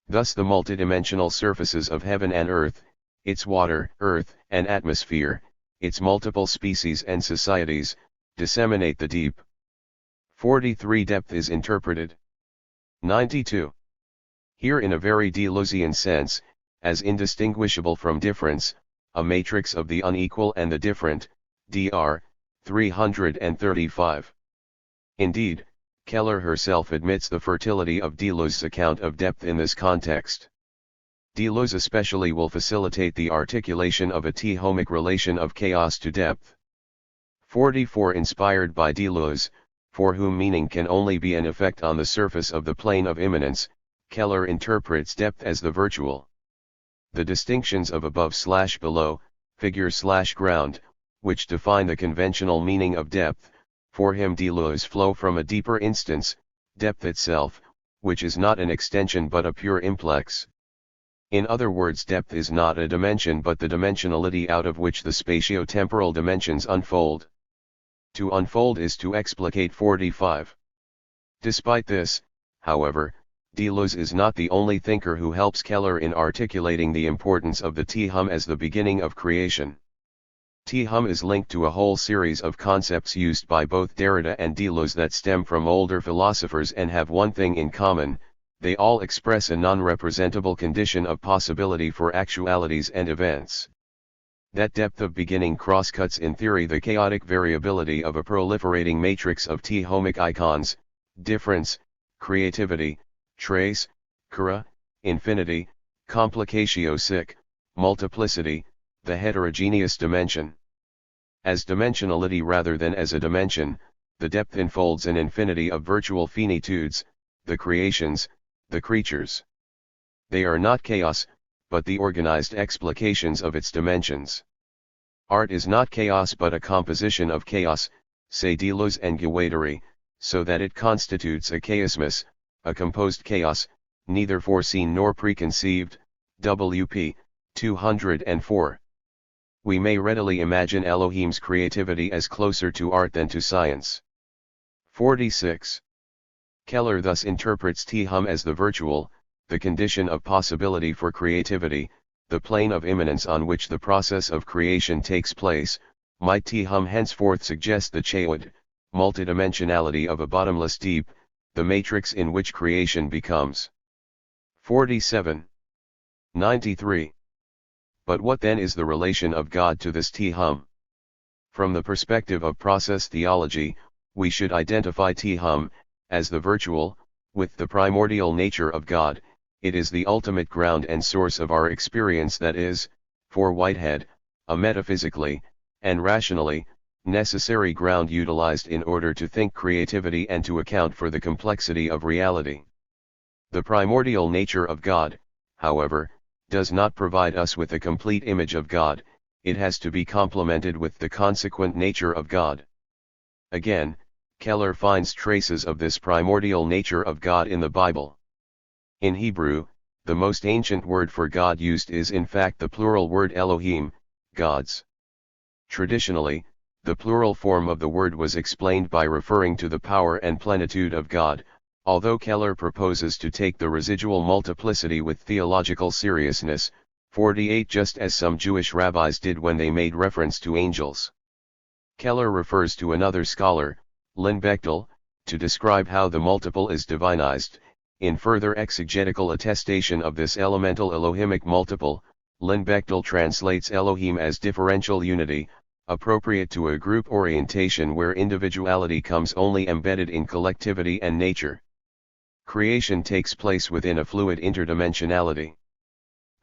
Thus the multidimensional surfaces of heaven and earth, its water, earth, and atmosphere, its multiple species and societies, disseminate the deep. 43. Depth is interpreted. 92. Here in a very Deleuzian sense, as indistinguishable from difference, a matrix of the unequal and the different, dr. 335. Indeed, Keller herself admits the fertility of Deleuze's account of depth in this context. Deleuze especially will facilitate the articulation of a T-homic relation of chaos to depth. 44. Inspired by Deleuze, for whom meaning can only be an effect on the surface of the plane of immanence, Keller interprets depth as the virtual. The distinctions of above/below, figure/ground, which define the conventional meaning of depth, for him Deleuze flow from a deeper instance, depth itself, which is not an extension but a pure implex. In other words, depth is not a dimension but the dimensionality out of which the spatio-temporal dimensions unfold. To unfold is to explicate. 45. Despite this, however, Deleuze is not the only thinker who helps Keller in articulating the importance of the THIRD as the beginning of creation. THIRD is linked to a whole series of concepts used by both Derrida and Deleuze that stem from older philosophers and have one thing in common: they all express a non-representable condition of possibility for actualities and events. That depth of beginning crosscuts in theory the chaotic variability of a proliferating matrix of T-homic icons: difference, creativity, trace, cura, infinity, complicatio sic, multiplicity, the heterogeneous dimension. As dimensionality rather than as a dimension, the depth enfolds an infinity of virtual finitudes, the creations, the creatures. They are not chaos, but the organized explications of its dimensions. Art is not chaos but a composition of chaos, say Deleuze and Guattari, so that it constitutes a chaosmos, a composed chaos, neither foreseen nor preconceived. WP 204. We may readily imagine Elohim's creativity as closer to art than to science. 46. Keller thus interprets THIRD as the virtual, the condition of possibility for creativity, the plane of immanence on which the process of creation takes place. Might THIRD henceforth suggest the chaotic, multidimensionality of a bottomless deep, the matrix in which creation becomes. 47. 93. But what then is the relation of God to this THIRD? From the perspective of process theology, we should identify THIRD as the virtual, with the primordial nature of God. It is the ultimate ground and source of our experience, that is, for Whitehead, a metaphysically, and rationally, necessary ground utilized in order to think creativity and to account for the complexity of reality. The primordial nature of God, however, does not provide us with a complete image of God, it has to be complemented with the consequent nature of God. Again, Keller finds traces of this primordial nature of God in the Bible. In Hebrew, the most ancient word for God used is in fact the plural word Elohim, gods. Traditionally, the plural form of the word was explained by referring to the power and plenitude of God, although Keller proposes to take the residual multiplicity with theological seriousness, 48, just as some Jewish rabbis did when they made reference to angels. Keller refers to another scholar, Lynn Bechtel, to describe how the multiple is divinized. In further exegetical attestation of this elemental Elohimic multiple, Lynn Bechtel translates Elohim as differential unity, appropriate to a group orientation where individuality comes only embedded in collectivity and nature. Creation takes place within a fluid interdimensionality.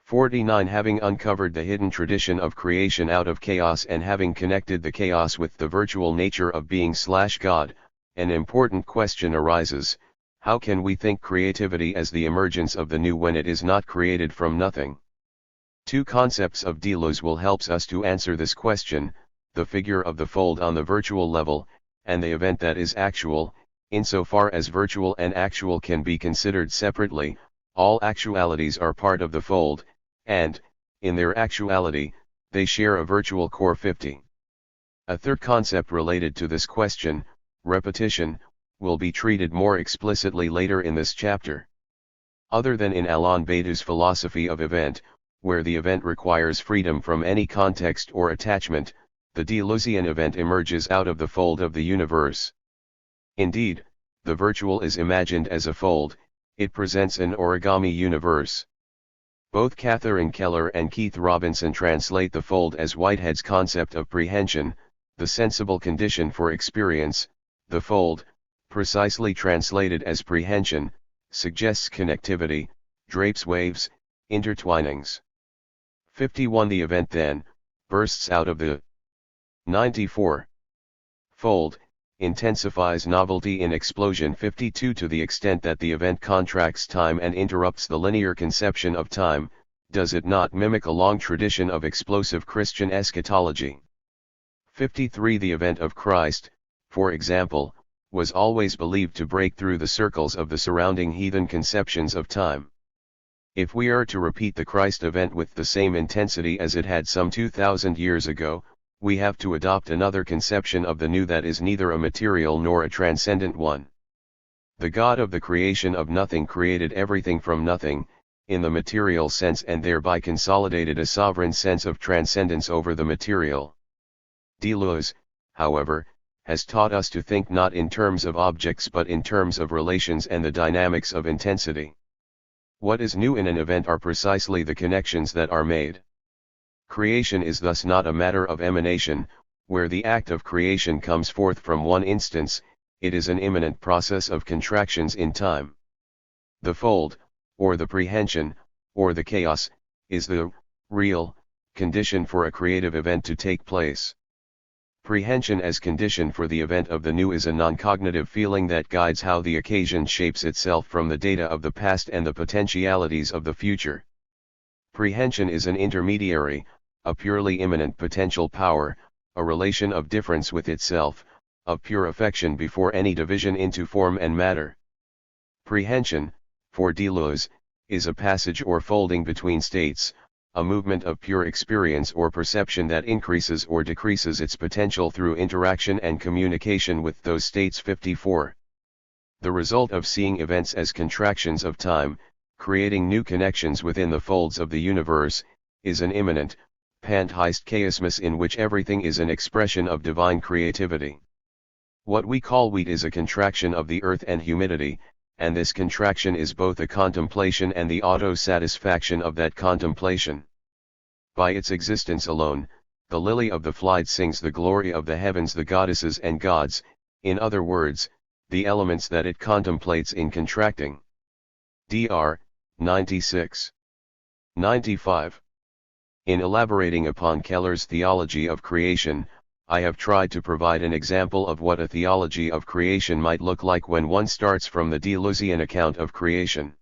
49. Having uncovered the hidden tradition of creation out of chaos and having connected the chaos with the virtual nature of being/God, an important question arises: how can we think creativity as the emergence of the new when it is not created from nothing? Two concepts of deleuze will help us to answer this question: the figure of the fold on the virtual level, and the event that is actual. Insofar as virtual and actual can be considered separately, all actualities are part of the fold, and, in their actuality, they share a virtual core. 50. A third concept related to this question, repetition, will be treated more explicitly later in this chapter. Other than in Alain Badiou's philosophy of event, where the event requires freedom from any context or attachment, the Deleuzian event emerges out of the fold of the universe. Indeed, the virtual is imagined as a fold, it presents an origami universe. Both Catherine Keller and Keith Robinson translate the fold as Whitehead's concept of prehension, the sensible condition for experience. The fold, precisely translated as prehension, suggests connectivity, drapes waves, intertwinings. 51. The event then bursts out of the 94. fold, intensifies novelty in explosion. 52. To the extent that the event contracts time and interrupts the linear conception of time, does it not mimic a long tradition of explosive Christian eschatology? 53. The event of Christ, for example, was always believed to break through the circles of the surrounding heathen conceptions of time. If we are to repeat the Christ event with the same intensity as it had some 2,000 years ago, we have to adopt another conception of the new that is neither a material nor a transcendent one. The God of the creation of nothing created everything from nothing, in the material sense, and thereby consolidated a sovereign sense of transcendence over the material. Deleuze, however, has taught us to think not in terms of objects but in terms of relations and the dynamics of intensity. What is new in an event are precisely the connections that are made. Creation is thus not a matter of emanation, where the act of creation comes forth from one instance, it is an immanent process of contractions in time. The fold, or the prehension, or the chaos, is the real condition for a creative event to take place. Prehension as condition for the event of the new is a non-cognitive feeling that guides how the occasion shapes itself from the data of the past and the potentialities of the future. Prehension is an intermediary, a purely immanent potential power, a relation of difference with itself, of pure affection before any division into form and matter. Prehension, for Deleuze, is a passage or folding between states, a movement of pure experience or perception that increases or decreases its potential through interaction and communication with those states. 54. The result of seeing events as contractions of time, creating new connections within the folds of the universe, is an immanent, pantheist chaosmos in which everything is an expression of divine creativity. What we call wheat is a contraction of the earth and humidity, and this contraction is both a contemplation and the auto-satisfaction of that contemplation. By its existence alone, the lily of the field sings the glory of the heavens, the goddesses and gods, in other words, the elements that it contemplates in contracting. Dr. 96. 95. In elaborating upon Keller's theology of creation, I have tried to provide an example of what a theology of creation might look like when one starts from the Deleuzian account of creation.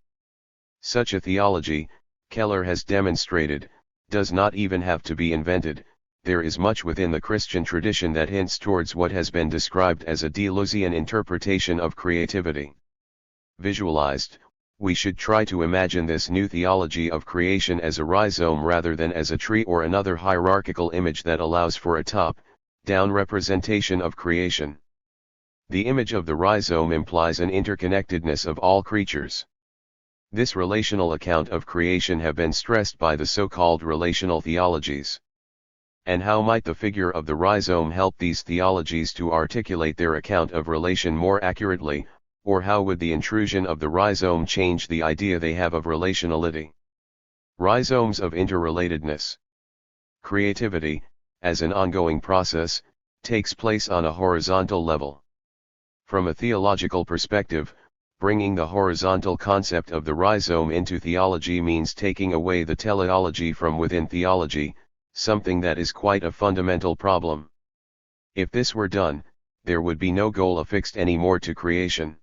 Such a theology, Keller has demonstrated, does not even have to be invented. There is much within the Christian tradition that hints towards what has been described as a Deleuzian interpretation of creativity. Visualized, we should try to imagine this new theology of creation as a rhizome rather than as a tree or another hierarchical image that allows for a top-down representation of creation. The image of the rhizome implies an interconnectedness of all creatures. This relational account of creation have been stressed by the so-called relational theologies. And how might the figure of the rhizome help these theologies to articulate their account of relation more accurately, or how would the intrusion of the rhizome change the idea they have of relationality? Rhizomes of interrelatedness. Creativity, as an ongoing process, takes place on a horizontal level. From a theological perspective, bringing the horizontal concept of the rhizome into theology means taking away the teleology from within theology, something that is quite a fundamental problem. If this were done, there would be no goal affixed anymore to creation.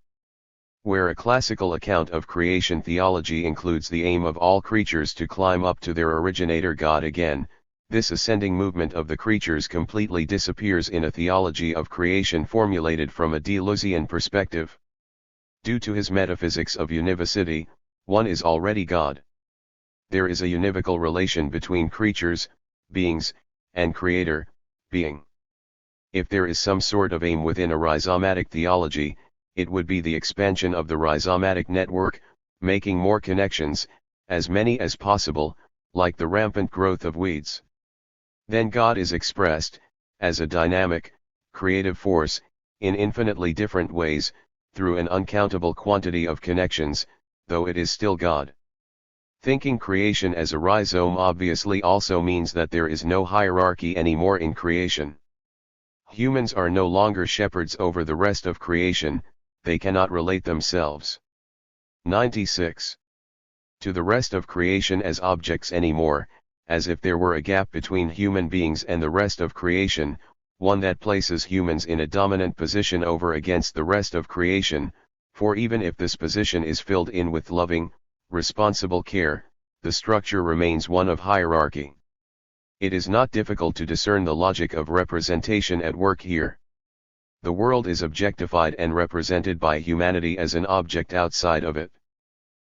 Where a classical account of creation theology includes the aim of all creatures to climb up to their originator God again, this ascending movement of the creatures completely disappears in a theology of creation formulated from a Deleuzian perspective. Due to his metaphysics of univocity, one is already God. There is a univocal relation between creatures, beings, and creator, being. If there is some sort of aim within a rhizomatic theology, it would be the expansion of the rhizomatic network, making more connections, as many as possible, like the rampant growth of weeds. Then God is expressed, as a dynamic, creative force, in infinitely different ways, through an uncountable quantity of connections, though it is still God. Thinking creation as a rhizome obviously also means that there is no hierarchy anymore in creation. Humans are no longer shepherds over the rest of creation, they cannot relate themselves. 96. To the rest of creation as objects anymore, as if there were a gap between human beings and the rest of creation, one that places humans in a dominant position over against the rest of creation, for even if this position is filled in with loving, responsible care, the structure remains one of hierarchy. It is not difficult to discern the logic of representation at work here. The world is objectified and represented by humanity as an object outside of it.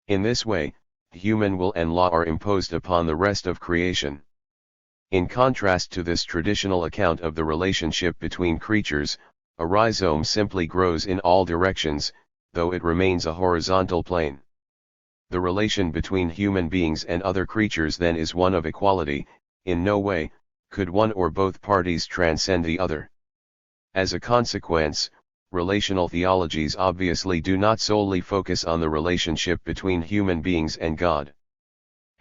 In this way, human will and law are imposed upon the rest of creation. In contrast to this traditional account of the relationship between creatures, a rhizome simply grows in all directions, though it remains a horizontal plane. The relation between human beings and other creatures then is one of equality. In no way could one or both parties transcend the other. As a consequence, relational theologies obviously do not solely focus on the relationship between human beings and God.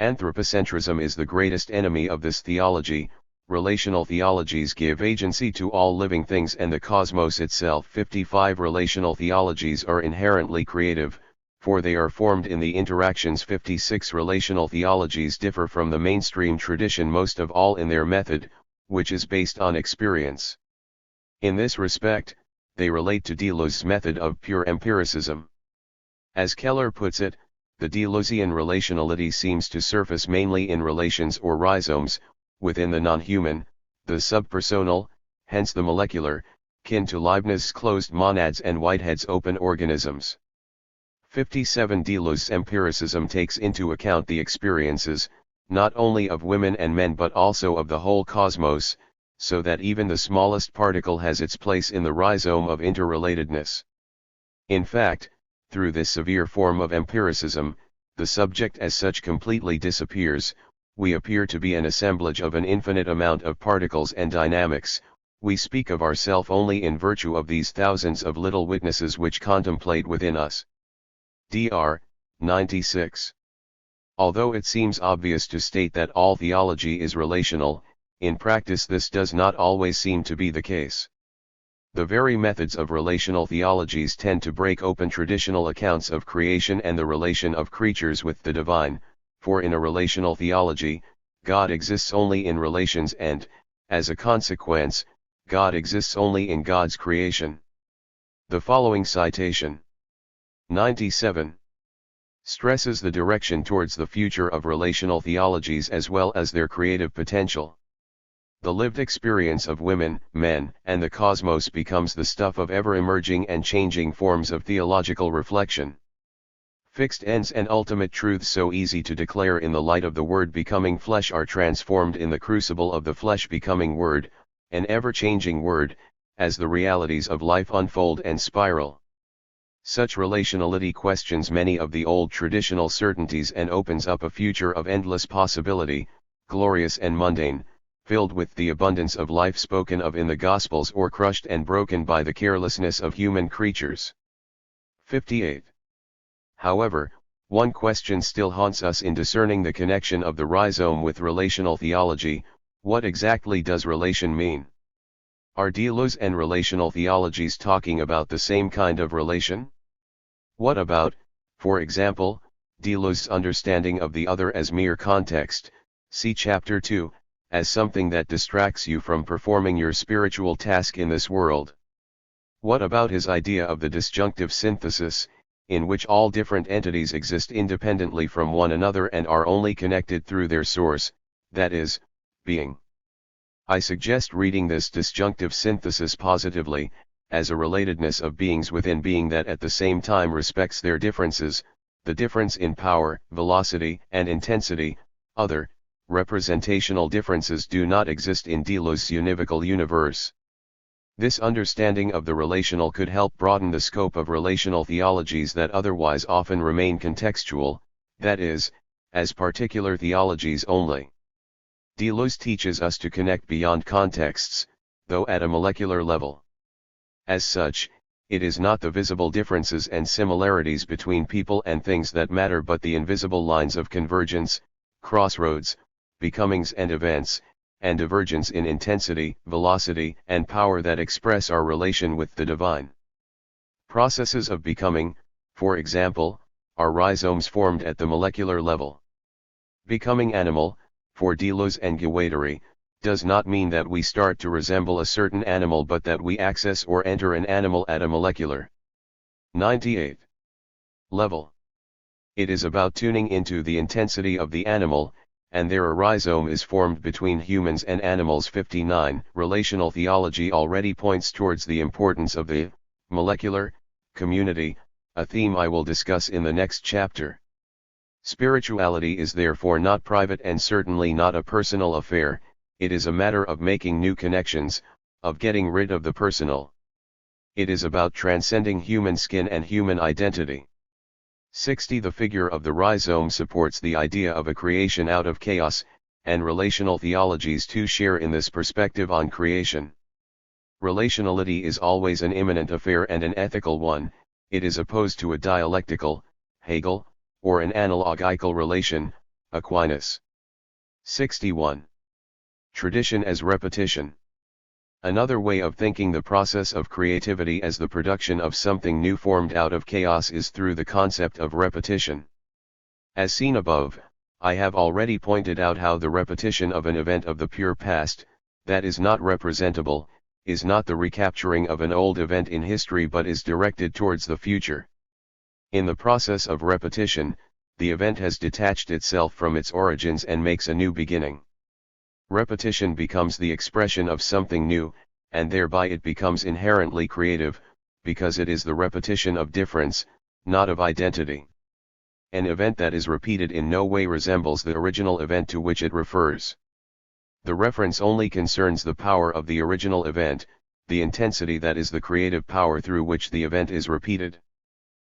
Anthropocentrism is the greatest enemy of this theology. Relational theologies give agency to all living things and the cosmos itself. 55 Relational theologies are inherently creative, for they are formed in the interactions. 56 Relational theologies differ from the mainstream tradition most of all in their method, which is based on experience. In this respect, they relate to Deleuze's method of pure empiricism. As Keller puts it, the Deleuzian relationality seems to surface mainly in relations or rhizomes, within the non-human, the subpersonal, hence the molecular, kin to Leibniz's closed monads and Whitehead's open organisms. 57 Deleuze's empiricism takes into account the experiences, not only of women and men but also of the whole cosmos, so that even the smallest particle has its place in the rhizome of interrelatedness. In fact, through this severe form of empiricism, the subject as such completely disappears. We appear to be an assemblage of an infinite amount of particles and dynamics. We speak of ourself only in virtue of these thousands of little witnesses which contemplate within us. Dr. 96. Although it seems obvious to state that all theology is relational, in practice this does not always seem to be the case. The very methods of relational theologies tend to break open traditional accounts of creation and the relation of creatures with the divine, for in a relational theology, God exists only in relations and, as a consequence, God exists only in God's creation. The following citation. 97. stresses the direction towards the future of relational theologies as well as their creative potential. The lived experience of women, men, and the cosmos becomes the stuff of ever-emerging and changing forms of theological reflection. Fixed ends and ultimate truths so easy to declare in the light of the Word becoming flesh are transformed in the crucible of the flesh becoming Word, an ever-changing Word, as the realities of life unfold and spiral. Such relationality questions many of the old traditional certainties and opens up a future of endless possibility, glorious and mundane, filled with the abundance of life spoken of in the Gospels or crushed and broken by the carelessness of human creatures. 58. However, one question still haunts us in discerning the connection of the rhizome with relational theology: what exactly does relation mean? Are deleuze and relational theologies talking about the same kind of relation? What about, for example, deleuze's understanding of the other as mere context, see Chapter 2, as something that distracts you from performing your spiritual task in this world? What about his idea of the disjunctive synthesis, in which all different entities exist independently from one another and are only connected through their source, that is, being? I suggest reading this disjunctive synthesis positively, as a relatedness of beings within being that at the same time respects their differences, the difference in power, velocity, and intensity. Other, representational differences do not exist in Deleuze's univocal universe. This understanding of the relational could help broaden the scope of relational theologies that otherwise often remain contextual, that is, as particular theologies only. Deleuze teaches us to connect beyond contexts, though at a molecular level. As such, it is not the visible differences and similarities between people and things that matter but the invisible lines of convergence, crossroads, becomings and events, and divergence in intensity, velocity, and power that express our relation with the divine. Processes of becoming, for example, are rhizomes formed at the molecular level. Becoming animal, for Deleuze and Guattari, does not mean that we start to resemble a certain animal but that we access or enter an animal at a molecular 98 level. It is about tuning into the intensity of the animal, and there a rhizome is formed between humans and animals. 59. Relational theology already points towards the importance of the molecular community, a theme I will discuss in the next chapter. Spirituality is therefore not private and certainly not a personal affair. It is a matter of making new connections, of getting rid of the personal. It is about transcending human skin and human identity. 60. The figure of the rhizome supports the idea of a creation out of chaos, and relational theologies too share in this perspective on creation. Relationality is always an immanent affair and an ethical one. It is opposed to a dialectical, Hegel, or an analogical relation, Aquinas. 61. Tradition as repetition. Another way of thinking the process of creativity as the production of something new formed out of chaos is through the concept of repetition. As seen above, I have already pointed out how the repetition of an event of the pure past, that is not representable, is not the recapturing of an old event in history but is directed towards the future. In the process of repetition, the event has detached itself from its origins and makes a new beginning. Repetition becomes the expression of something new, and thereby it becomes inherently creative, because it is the repetition of difference, not of identity. An event that is repeated in no way resembles the original event to which it refers. The reference only concerns the power of the original event, the intensity that is the creative power through which the event is repeated.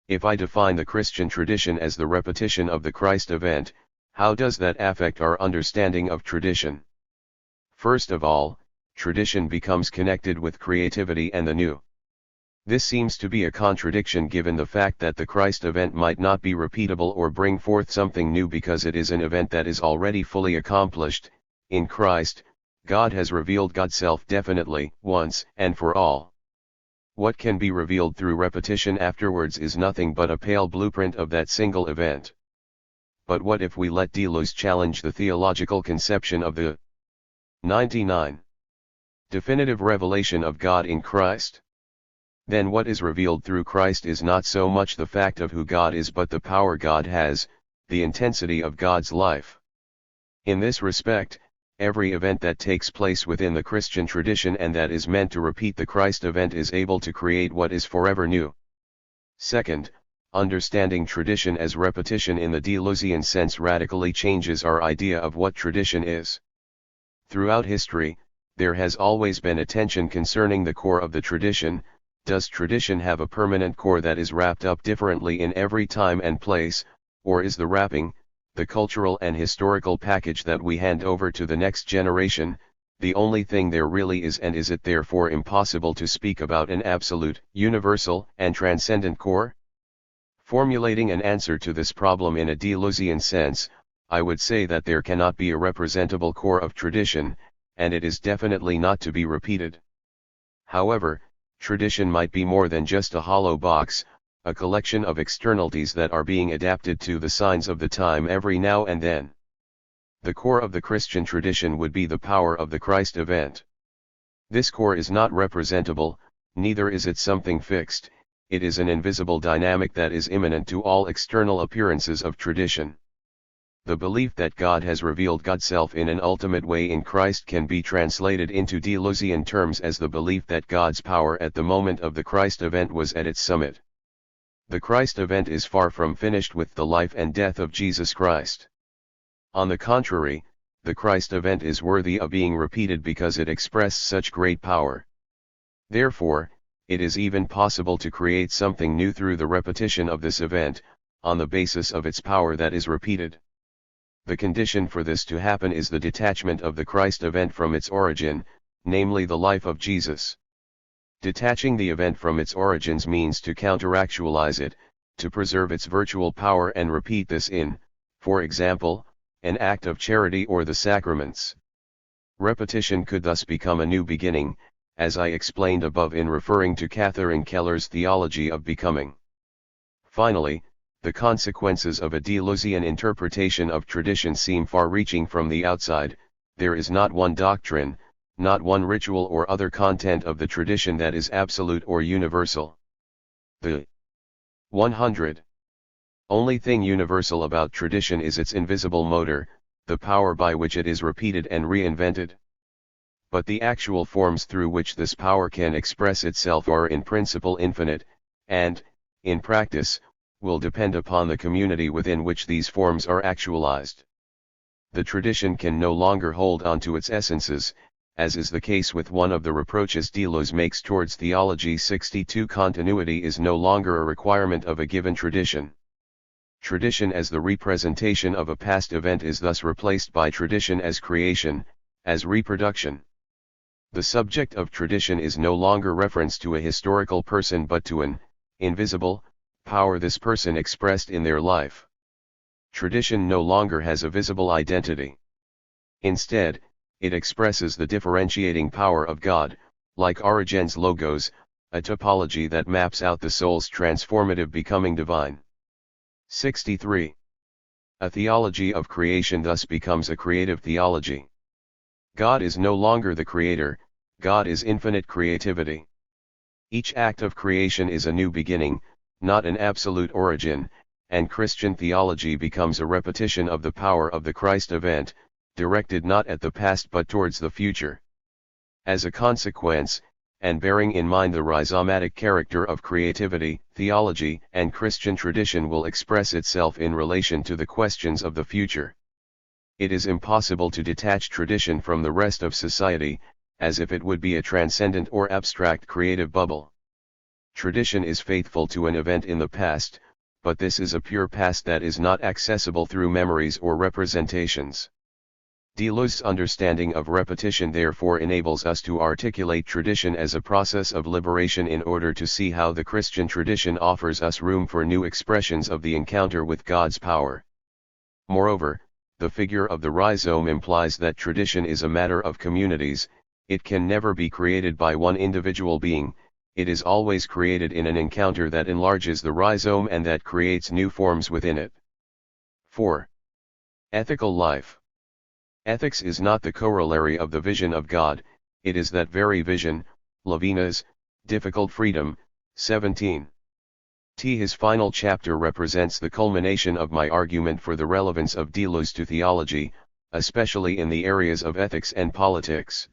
If I define the Christian tradition as the repetition of the Christ event, how does that affect our understanding of tradition? First of all, tradition becomes connected with creativity and the new. This seems to be a contradiction given the fact that the Christ event might not be repeatable or bring forth something new because it is an event that is already fully accomplished. In Christ, God has revealed God's self definitely, once and for all. What can be revealed through repetition afterwards is nothing but a pale blueprint of that single event. But what if we let Deleuze challenge the theological conception of the 99 definitive revelation of God in Christ? then what is revealed through Christ is not so much the fact of who God is but the power God has, the intensity of God's life. In this respect, every event that takes place within the Christian tradition and that is meant to repeat the Christ event is able to create what is forever new. Second, understanding tradition as repetition in the Deleuzian sense radically changes our idea of what tradition is. Throughout history, there has always been a tension concerning the core of the tradition. Does tradition have a permanent core that is wrapped up differently in every time and place, or is the wrapping, the cultural and historical package that we hand over to the next generation, the only thing there really is, and is it therefore impossible to speak about an absolute, universal, and transcendent core? Formulating an answer to this problem in a Deleuzian sense, I would say that there cannot be a representable core of tradition, and it is definitely not to be repeated. However, tradition might be more than just a hollow box, a collection of externalities that are being adapted to the signs of the time every now and then. The core of the Christian tradition would be the power of the Christ event. This core is not representable, neither is it something fixed, it is an invisible dynamic that is immanent to all external appearances of tradition. The belief that God has revealed God's self in an ultimate way in Christ can be translated into Deleuzian terms as the belief that God's power at the moment of the Christ event was at its summit. The Christ event is far from finished with the life and death of Jesus Christ. On the contrary, the Christ event is worthy of being repeated because it expressed such great power. Therefore, it is even possible to create something new through the repetition of this event, on the basis of its power that is repeated. The condition for this to happen is the detachment of the Christ event from its origin, namely the life of Jesus. Detaching the event from its origins means to counteractualize it, to preserve its virtual power and repeat this in, for example, an act of charity or the sacraments. Repetition could thus become a new beginning, as I explained above in referring to Catherine Keller's theology of becoming. Finally, the consequences of a Deleuzian interpretation of tradition seem far-reaching from the outside. There is not one doctrine, not one ritual or other content of the tradition that is absolute or universal. The 100. Only thing universal about tradition is its invisible motor, the power by which it is repeated and reinvented. But the actual forms through which this power can express itself are in principle infinite, and, in practice, will depend upon the community within which these forms are actualized. The tradition can no longer hold on to its essences, as is the case with one of the reproaches Deleuze makes towards theology 62. Continuity is no longer a requirement of a given tradition. Tradition as the representation of a past event is thus replaced by tradition as creation, as reproduction. The subject of tradition is no longer reference to a historical person but to an invisible power this person expressed in their life. Tradition no longer has a visible identity. Instead, it expresses the differentiating power of God, like Origen's logos, a topology that maps out the soul's transformative becoming divine. 63. A theology of creation thus becomes a creative theology. God is no longer the creator, God is infinite creativity. Each act of creation is a new beginning, not an absolute origin, and Christian theology becomes a repetition of the power of the Christ event, directed not at the past but towards the future. As a consequence, and bearing in mind the rhizomatic character of creativity, theology and Christian tradition will express itself in relation to the questions of the future. It is impossible to detach tradition from the rest of society, as if it would be a transcendent or abstract creative bubble. Tradition is faithful to an event in the past, but this is a pure past that is not accessible through memories or representations. Deleuze's understanding of repetition therefore enables us to articulate tradition as a process of liberation in order to see how the Christian tradition offers us room for new expressions of the encounter with God's power. Moreover, the figure of the rhizome implies that tradition is a matter of communities. It can never be created by one individual being, it is always created in an encounter that enlarges the rhizome and that creates new forms within it. 4. Ethical life. Ethics is not the corollary of the vision of God, it is that very vision, Levinas, difficult freedom, 17. His final chapter represents the culmination of my argument for the relevance of deleuze to theology, especially in the areas of ethics and politics.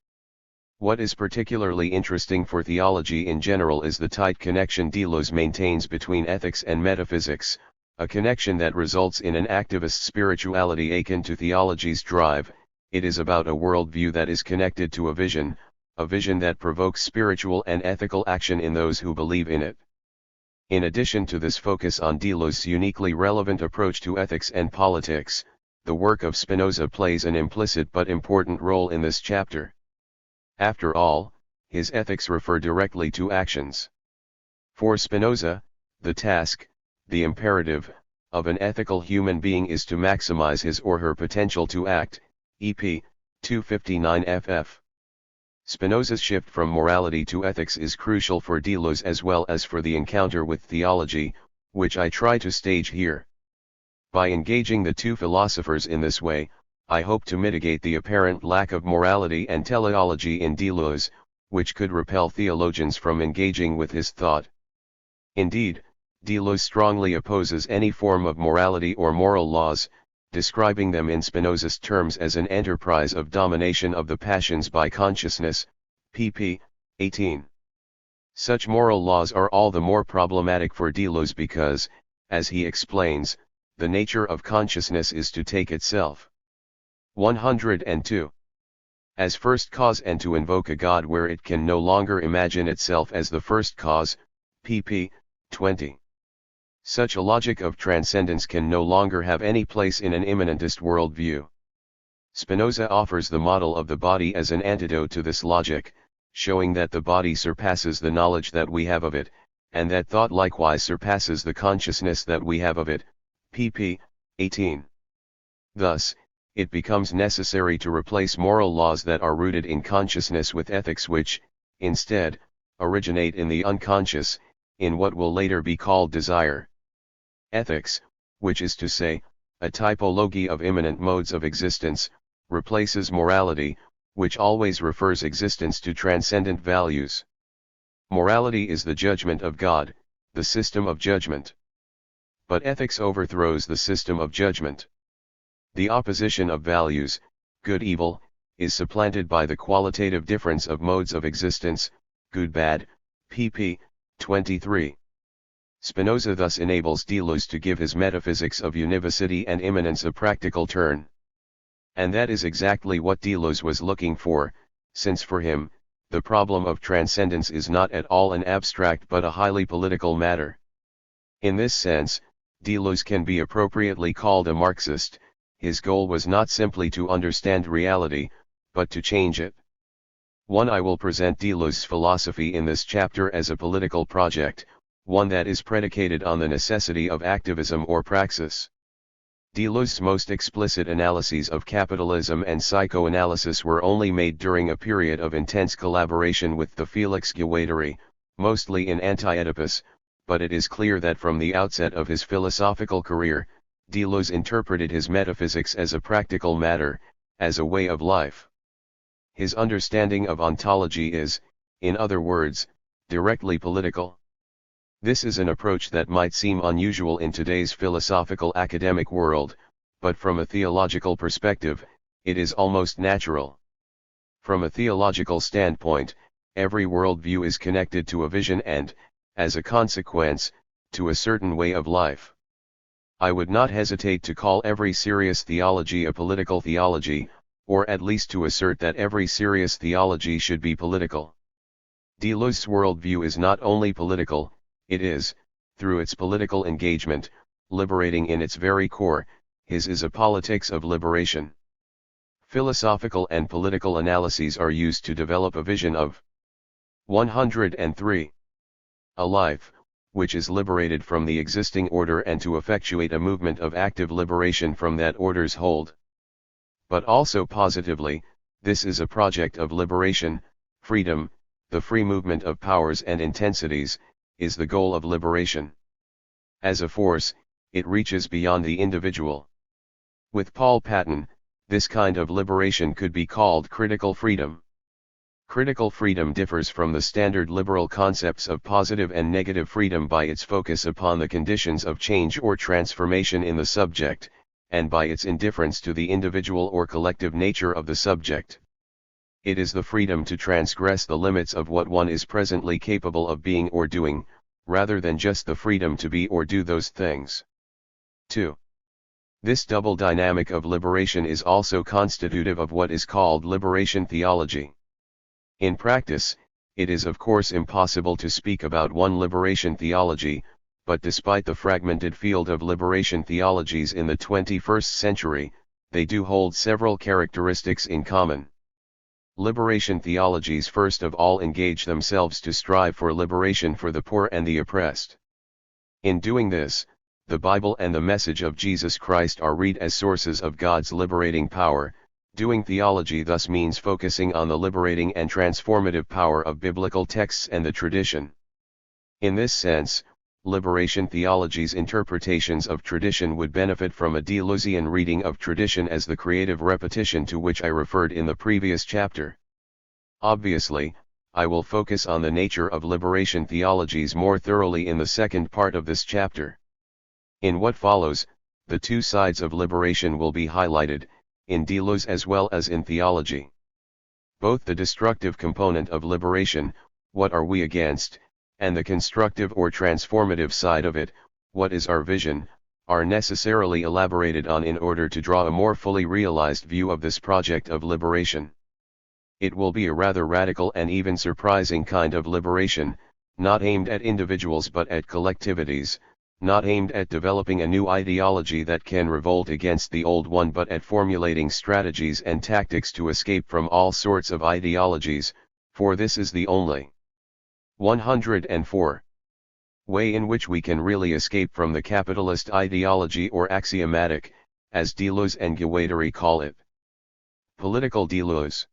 What is particularly interesting for theology in general is the tight connection Deleuze maintains between ethics and metaphysics, a connection that results in an activist spirituality akin to theology's drive. It is about a worldview that is connected to a vision that provokes spiritual and ethical action in those who believe in it. In addition to this focus on Deleuze's uniquely relevant approach to ethics and politics, the work of Spinoza plays an implicit but important role in this chapter. After all, his ethics refer directly to actions. For Spinoza, the task, the imperative, of an ethical human being is to maximize his or her potential to act, EP. 259 ff. Spinoza's shift from morality to ethics is crucial for Deleuze as well as for the encounter with theology, which I try to stage here. By engaging the two philosophers in this way, I hope to mitigate the apparent lack of morality and teleology in Deleuze, which could repel theologians from engaging with his thought. Indeed, Deleuze strongly opposes any form of morality or moral laws, describing them in Spinoza's terms as an enterprise of domination of the passions by consciousness, pp. 18. Such moral laws are all the more problematic for Deleuze because, as he explains, the nature of consciousness is to take itself. 102. As first cause and to invoke a God where it can no longer imagine itself as the first cause, pp. 20. Such a logic of transcendence can no longer have any place in an immanentist worldview. Spinoza offers the model of the body as an antidote to this logic, showing that the body surpasses the knowledge that we have of it, and that thought likewise surpasses the consciousness that we have of it, pp. 18. Thus, it becomes necessary to replace moral laws that are rooted in consciousness with ethics which, instead, originate in the unconscious, in what will later be called desire. Ethics, which is to say, a typology of immanent modes of existence, replaces morality, which always refers existence to transcendent values. Morality is the judgment of God, the system of judgment. But ethics overthrows the system of judgment. The opposition of values, good-evil, is supplanted by the qualitative difference of modes of existence, good-bad, pp. 23. Spinoza thus enables Deleuze to give his metaphysics of univocity and immanence a practical turn. And that is exactly what Deleuze was looking for, since for him, the problem of transcendence is not at all an abstract but a highly political matter. In this sense, Deleuze can be appropriately called a Marxist. His goal was not simply to understand reality, but to change it. I will present Deleuze's philosophy in this chapter as a political project, one that is predicated on the necessity of activism or praxis. Deleuze's most explicit analyses of capitalism and psychoanalysis were only made during a period of intense collaboration with the Felix Guattari, mostly in Anti-Oedipus, but it is clear that from the outset of his philosophical career, Deleuze interpreted his metaphysics as a practical matter, as a way of life. His understanding of ontology is, in other words, directly political. This is an approach that might seem unusual in today's philosophical academic world, but from a theological perspective, it is almost natural. From a theological standpoint, every worldview is connected to a vision and, as a consequence, to a certain way of life. I would not hesitate to call every serious theology a political theology, or at least to assert that every serious theology should be political. Deleuze's worldview is not only political, it is, through its political engagement, liberating in its very core. His is a politics of liberation. Philosophical and political analyses are used to develop a vision of 103. A life, which is liberated from the existing order and to effectuate a movement of active liberation from that order's hold. But also positively, this is a project of liberation, freedom, the free movement of powers and intensities, is the goal of liberation. As a force, it reaches beyond the individual. With Paul Patton, this kind of liberation could be called critical freedom. Critical freedom differs from the standard liberal concepts of positive and negative freedom by its focus upon the conditions of change or transformation in the subject, and by its indifference to the individual or collective nature of the subject. It is the freedom to transgress the limits of what one is presently capable of being or doing, rather than just the freedom to be or do those things. 2. This double dynamic of liberation is also constitutive of what is called liberation theology. In practice, it is of course impossible to speak about one liberation theology, but despite the fragmented field of liberation theologies in the 21st century, they do hold several characteristics in common. Liberation theologies first of all engage themselves to strive for liberation for the poor and the oppressed. In doing this, the Bible and the message of Jesus Christ are read as sources of God's liberating power. Doing theology thus means focusing on the liberating and transformative power of biblical texts and the tradition. In this sense, liberation theology's interpretations of tradition would benefit from a Deleuzian reading of tradition as the creative repetition to which I referred in the previous chapter. Obviously, I will focus on the nature of liberation theologies more thoroughly in the second part of this chapter. In what follows, the two sides of liberation will be highlighted, in Deleuze as well as in theology. Both the destructive component of liberation, what are we against, and the constructive or transformative side of it, what is our vision, are necessarily elaborated on in order to draw a more fully realized view of this project of liberation. It will be a rather radical and even surprising kind of liberation, not aimed at individuals but at collectivities, not aimed at developing a new ideology that can revolt against the old one but at formulating strategies and tactics to escape from all sorts of ideologies, for this is the only 104 way in which we can really escape from the capitalist ideology or axiomatic, as Deleuze and Guattari call it. Political Deleuze.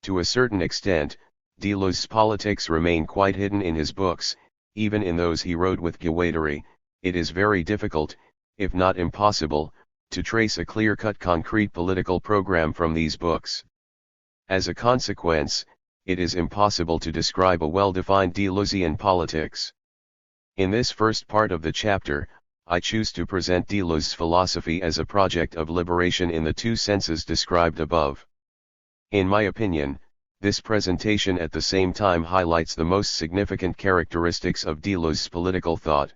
To a certain extent, Deleuze's politics remain quite hidden in his books, even in those he wrote with Guattari. It is very difficult, if not impossible, to trace a clear-cut concrete political program from these books. As a consequence, it is impossible to describe a well-defined Deleuzian politics. In this first part of the chapter, I choose to present Deleuze's philosophy as a project of liberation in the two senses described above. In my opinion, this presentation at the same time highlights the most significant characteristics of Deleuze's political thought.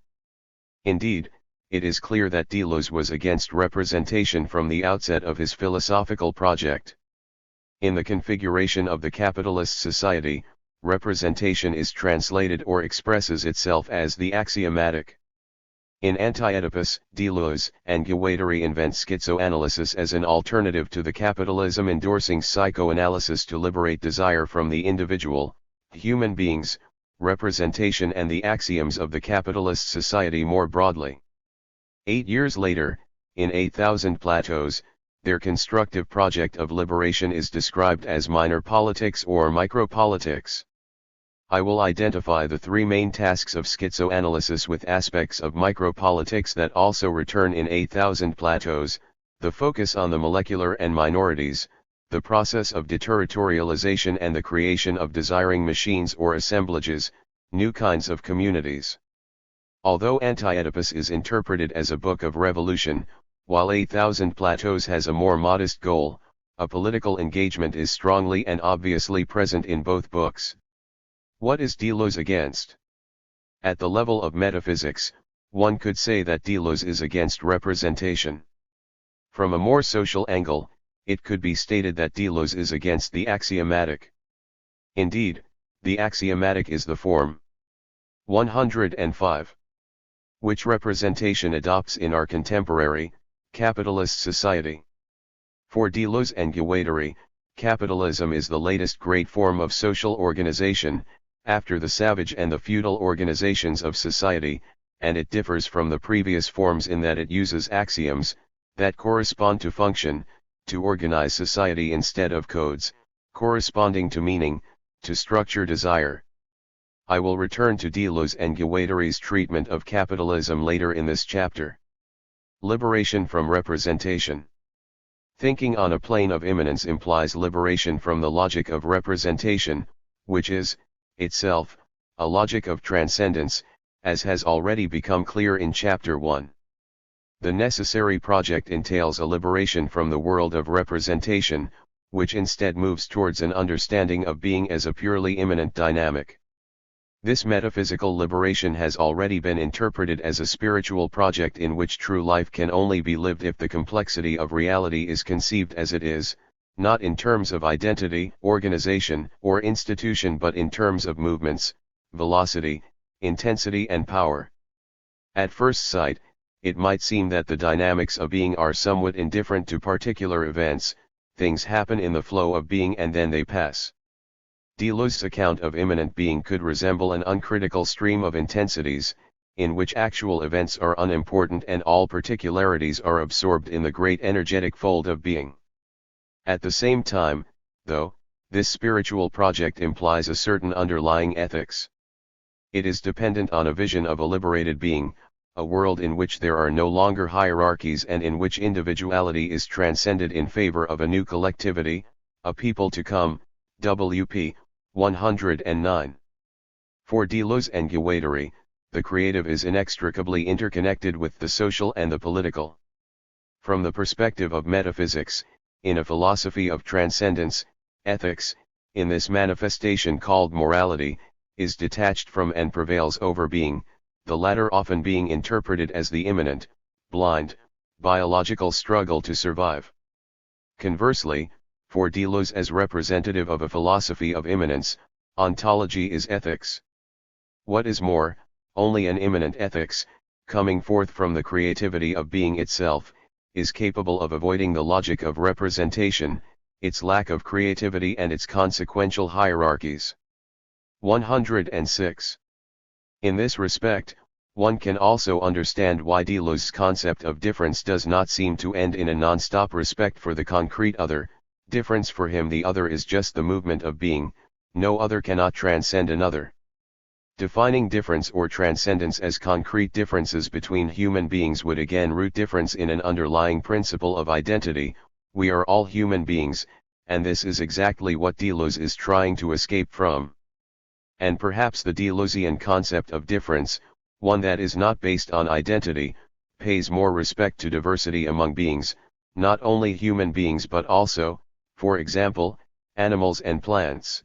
Indeed, it is clear that Deleuze was against representation from the outset of his philosophical project. In the configuration of the capitalist society, representation is translated or expresses itself as the axiomatic. In Anti-Oedipus, Deleuze and Guattari invent schizoanalysis as an alternative to the capitalism endorsing psychoanalysis to liberate desire from the individual, human beings, representation and the axioms of the capitalist society more broadly. 8 years later, in 8,000 Plateaus, their constructive project of liberation is described as minor politics or micropolitics. I will identify the three main tasks of schizoanalysis with aspects of micropolitics that also return in 8,000 Plateaus, the focus on the molecular and minorities, the process of deterritorialization and the creation of desiring machines or assemblages, new kinds of communities. Although Anti-Oedipus is interpreted as a book of revolution, while 8,000 Plateaus has a more modest goal, a political engagement is strongly and obviously present in both books. What is Deleuze against? At the level of metaphysics, one could say that Deleuze is against representation. From a more social angle, it could be stated that Deleuze is against the axiomatic. Indeed, the axiomatic is the form 105, which representation adopts in our contemporary, capitalist society. For Deleuze and Guattari, capitalism is the latest great form of social organization, after the savage and the feudal organizations of society, and it differs from the previous forms in that it uses axioms, that correspond to function, to organize society instead of codes, corresponding to meaning, to structure desire. I will return to Deleuze and Guattari's treatment of capitalism later in this chapter. Liberation from representation. Thinking on a plane of immanence implies liberation from the logic of representation, which is, itself, a logic of transcendence, as has already become clear in Chapter 1. The necessary project entails a liberation from the world of representation, which instead moves towards an understanding of being as a purely immanent dynamic. This metaphysical liberation has already been interpreted as a spiritual project in which true life can only be lived if the complexity of reality is conceived as it is, not in terms of identity, organization, or institution but in terms of movements, velocity, intensity and power. At first sight, it might seem that the dynamics of being are somewhat indifferent to particular events, things happen in the flow of being and then they pass. Deleuze's account of immanent being could resemble an uncritical stream of intensities, in which actual events are unimportant and all particularities are absorbed in the great energetic fold of being. At the same time, though, this spiritual project implies a certain underlying ethics. It is dependent on a vision of a liberated being, a world in which there are no longer hierarchies and in which individuality is transcended in favor of a new collectivity, a people to come, WP 109. For Deleuze and Guattari, the creative is inextricably interconnected with the social and the political. From the perspective of metaphysics, in a philosophy of transcendence, ethics, in this manifestation called morality, is detached from and prevails over being, the latter often being interpreted as the immanent, blind, biological struggle to survive. Conversely, for Deleuze as representative of a philosophy of immanence, ontology is ethics. What is more, only an immanent ethics, coming forth from the creativity of being itself, is capable of avoiding the logic of representation, its lack of creativity and its consequential hierarchies. 106. In this respect, one can also understand why Deleuze's concept of difference does not seem to end in a non-stop respect for the concrete other. Difference for him, the other is just the movement of being, no other cannot transcend another. Defining difference or transcendence as concrete differences between human beings would again root difference in an underlying principle of identity. We are all human beings, and this is exactly what Deleuze is trying to escape from. And perhaps the Deleuzean concept of difference, one that is not based on identity, pays more respect to diversity among beings, not only human beings but also, for example, animals and plants.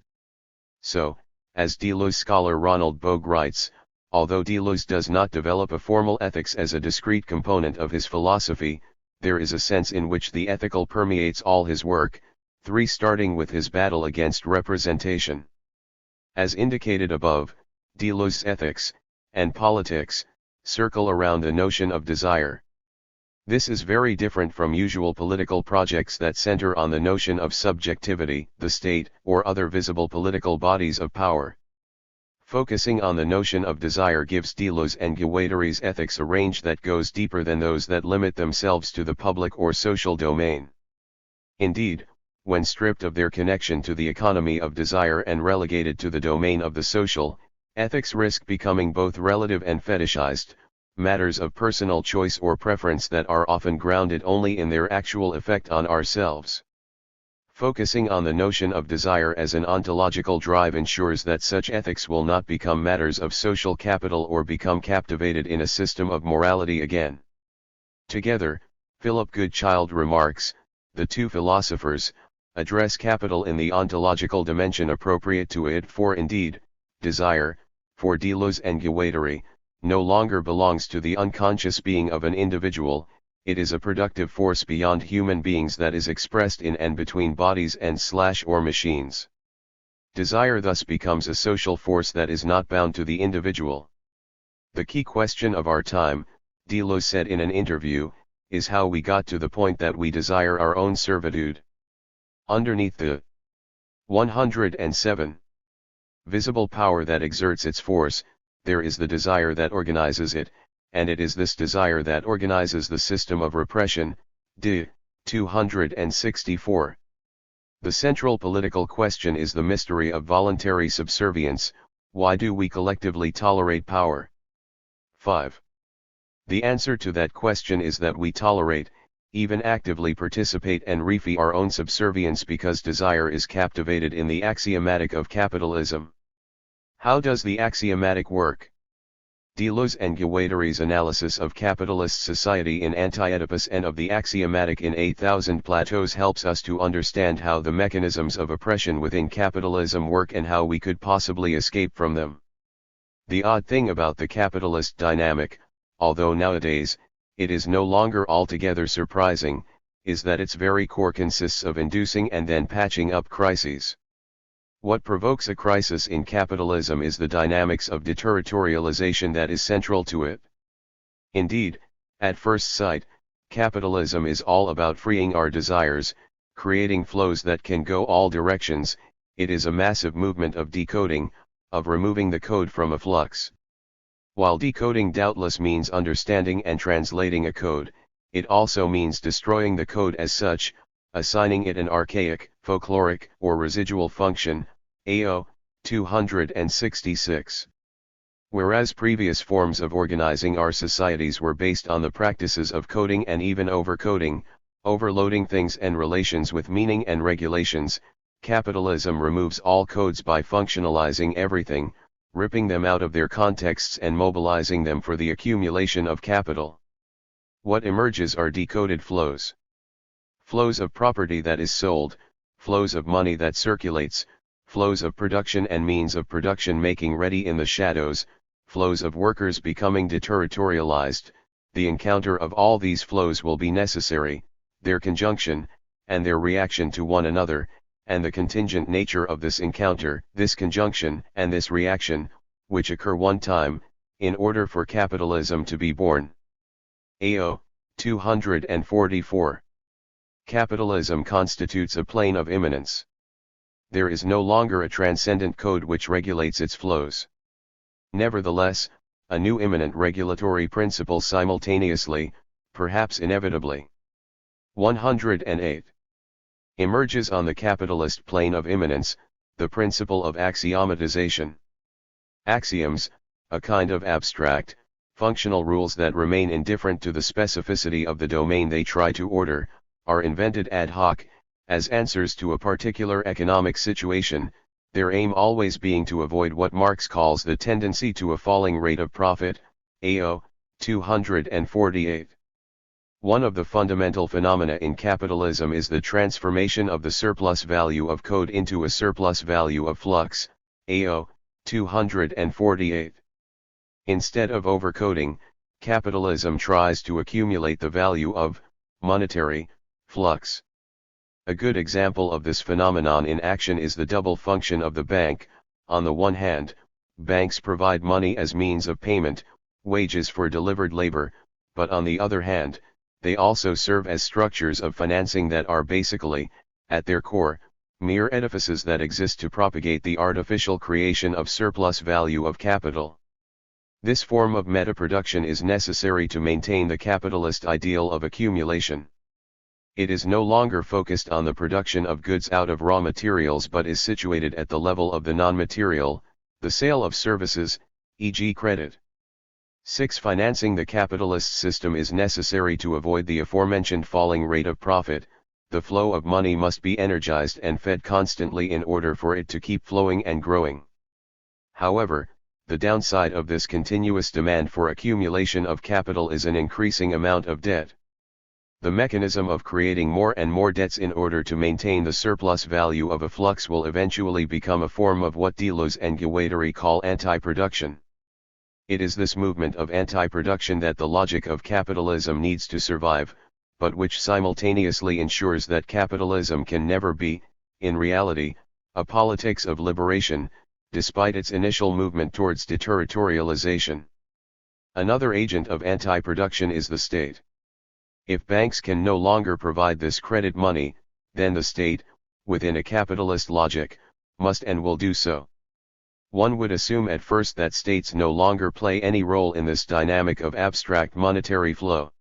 So, as Deleuze scholar Ronald Bogue writes, although Deleuze does not develop a formal ethics as a discrete component of his philosophy, there is a sense in which the ethical permeates all his work, starting with his battle against representation. As indicated above, Deleuze's ethics, and politics, circle around the notion of desire. This is very different from usual political projects that center on the notion of subjectivity, the state, or other visible political bodies of power. Focusing on the notion of desire gives Deleuze and Guattari's ethics a range that goes deeper than those that limit themselves to the public or social domain. Indeed, when stripped of their connection to the economy of desire and relegated to the domain of the social, ethics risk becoming both relative and fetishized, matters of personal choice or preference that are often grounded only in their actual effect on ourselves. Focusing on the notion of desire as an ontological drive ensures that such ethics will not become matters of social capital or become captivated in a system of morality again. Together, Philip Goodchild remarks, the two philosophers address capital in the ontological dimension appropriate to it, for indeed, desire, for Deleuze and Guattari, no longer belongs to the unconscious being of an individual, it is a productive force beyond human beings that is expressed in and between bodies and/or machines. Desire thus becomes a social force that is not bound to the individual. The key question of our time, Deleuze said in an interview, is how we got to the point that we desire our own servitude. Underneath the 107 visible power that exerts its force, there is the desire that organizes it, and it is this desire that organizes the system of repression. D. 264. The central political question is the mystery of voluntary subservience. Why do we collectively tolerate power? 5. The answer to that question is that we tolerate, even actively participate and refee our own subservience because desire is captivated in the axiomatic of capitalism. How does the axiomatic work? Deleuze and Guattari's analysis of capitalist society in Anti-Oedipus and of the axiomatic in 8,000 Plateaus helps us to understand how the mechanisms of oppression within capitalism work and how we could possibly escape from them. The odd thing about the capitalist dynamic, although nowadays, it is no longer altogether surprising, is that its very core consists of inducing and then patching up crises. What provokes a crisis in capitalism is the dynamics of deterritorialization that is central to it. Indeed, at first sight, capitalism is all about freeing our desires, creating flows that can go all directions. It is a massive movement of decoding, of removing the code from a flux. While decoding doubtless means understanding and translating a code, it also means destroying the code as such, assigning it an archaic, folkloric, or residual function, AO 266. Whereas previous forms of organizing our societies were based on the practices of coding and even overcoding, overloading things and relations with meaning and regulations, capitalism removes all codes by functionalizing everything, ripping them out of their contexts and mobilizing them for the accumulation of capital. What emerges are decoded flows. Flows of property that is sold, flows of money that circulates, flows of production and means of production making ready in the shadows, flows of workers becoming deterritorialized. The encounter of all these flows will be necessary, their conjunction, and their reaction to one another, and the contingent nature of this encounter, this conjunction, and this reaction, which occur one time, in order for capitalism to be born. AO 244. Capitalism constitutes a plane of immanence. There is no longer a transcendent code which regulates its flows. Nevertheless, a new immanent regulatory principle simultaneously, perhaps inevitably. 108. Emerges on the capitalist plane of immanence, the principle of axiomatization. Axioms, a kind of abstract, functional rules that remain indifferent to the specificity of the domain they try to order, are invented ad hoc, as answers to a particular economic situation, their aim always being to avoid what Marx calls the tendency to a falling rate of profit, AO 248. One of the fundamental phenomena in capitalism is the transformation of the surplus value of code into a surplus value of flux, AO 248. Instead of overcoding, capitalism tries to accumulate the value of monetary flux. A good example of this phenomenon in action is the double function of the bank. On the one hand, banks provide money as means of payment, wages for delivered labor, but on the other hand, they also serve as structures of financing that are basically, at their core, mere edifices that exist to propagate the artificial creation of surplus value of capital. This form of meta-production is necessary to maintain the capitalist ideal of accumulation. It is no longer focused on the production of goods out of raw materials but is situated at the level of the non-material, the sale of services, e.g. credit. 6. Financing the capitalist system is necessary to avoid the aforementioned falling rate of profit. The flow of money must be energized and fed constantly in order for it to keep flowing and growing. However, the downside of this continuous demand for accumulation of capital is an increasing amount of debt. The mechanism of creating more and more debts in order to maintain the surplus value of a flux will eventually become a form of what Deleuze and Guattari call anti-production. It is this movement of anti-production that the logic of capitalism needs to survive, but which simultaneously ensures that capitalism can never be, in reality, a politics of liberation, despite its initial movement towards deterritorialization. Another agent of anti-production is the state. If banks can no longer provide this credit money, then the state, within a capitalist logic, must and will do so. One would assume at first that states no longer play any role in this dynamic of abstract monetary flow.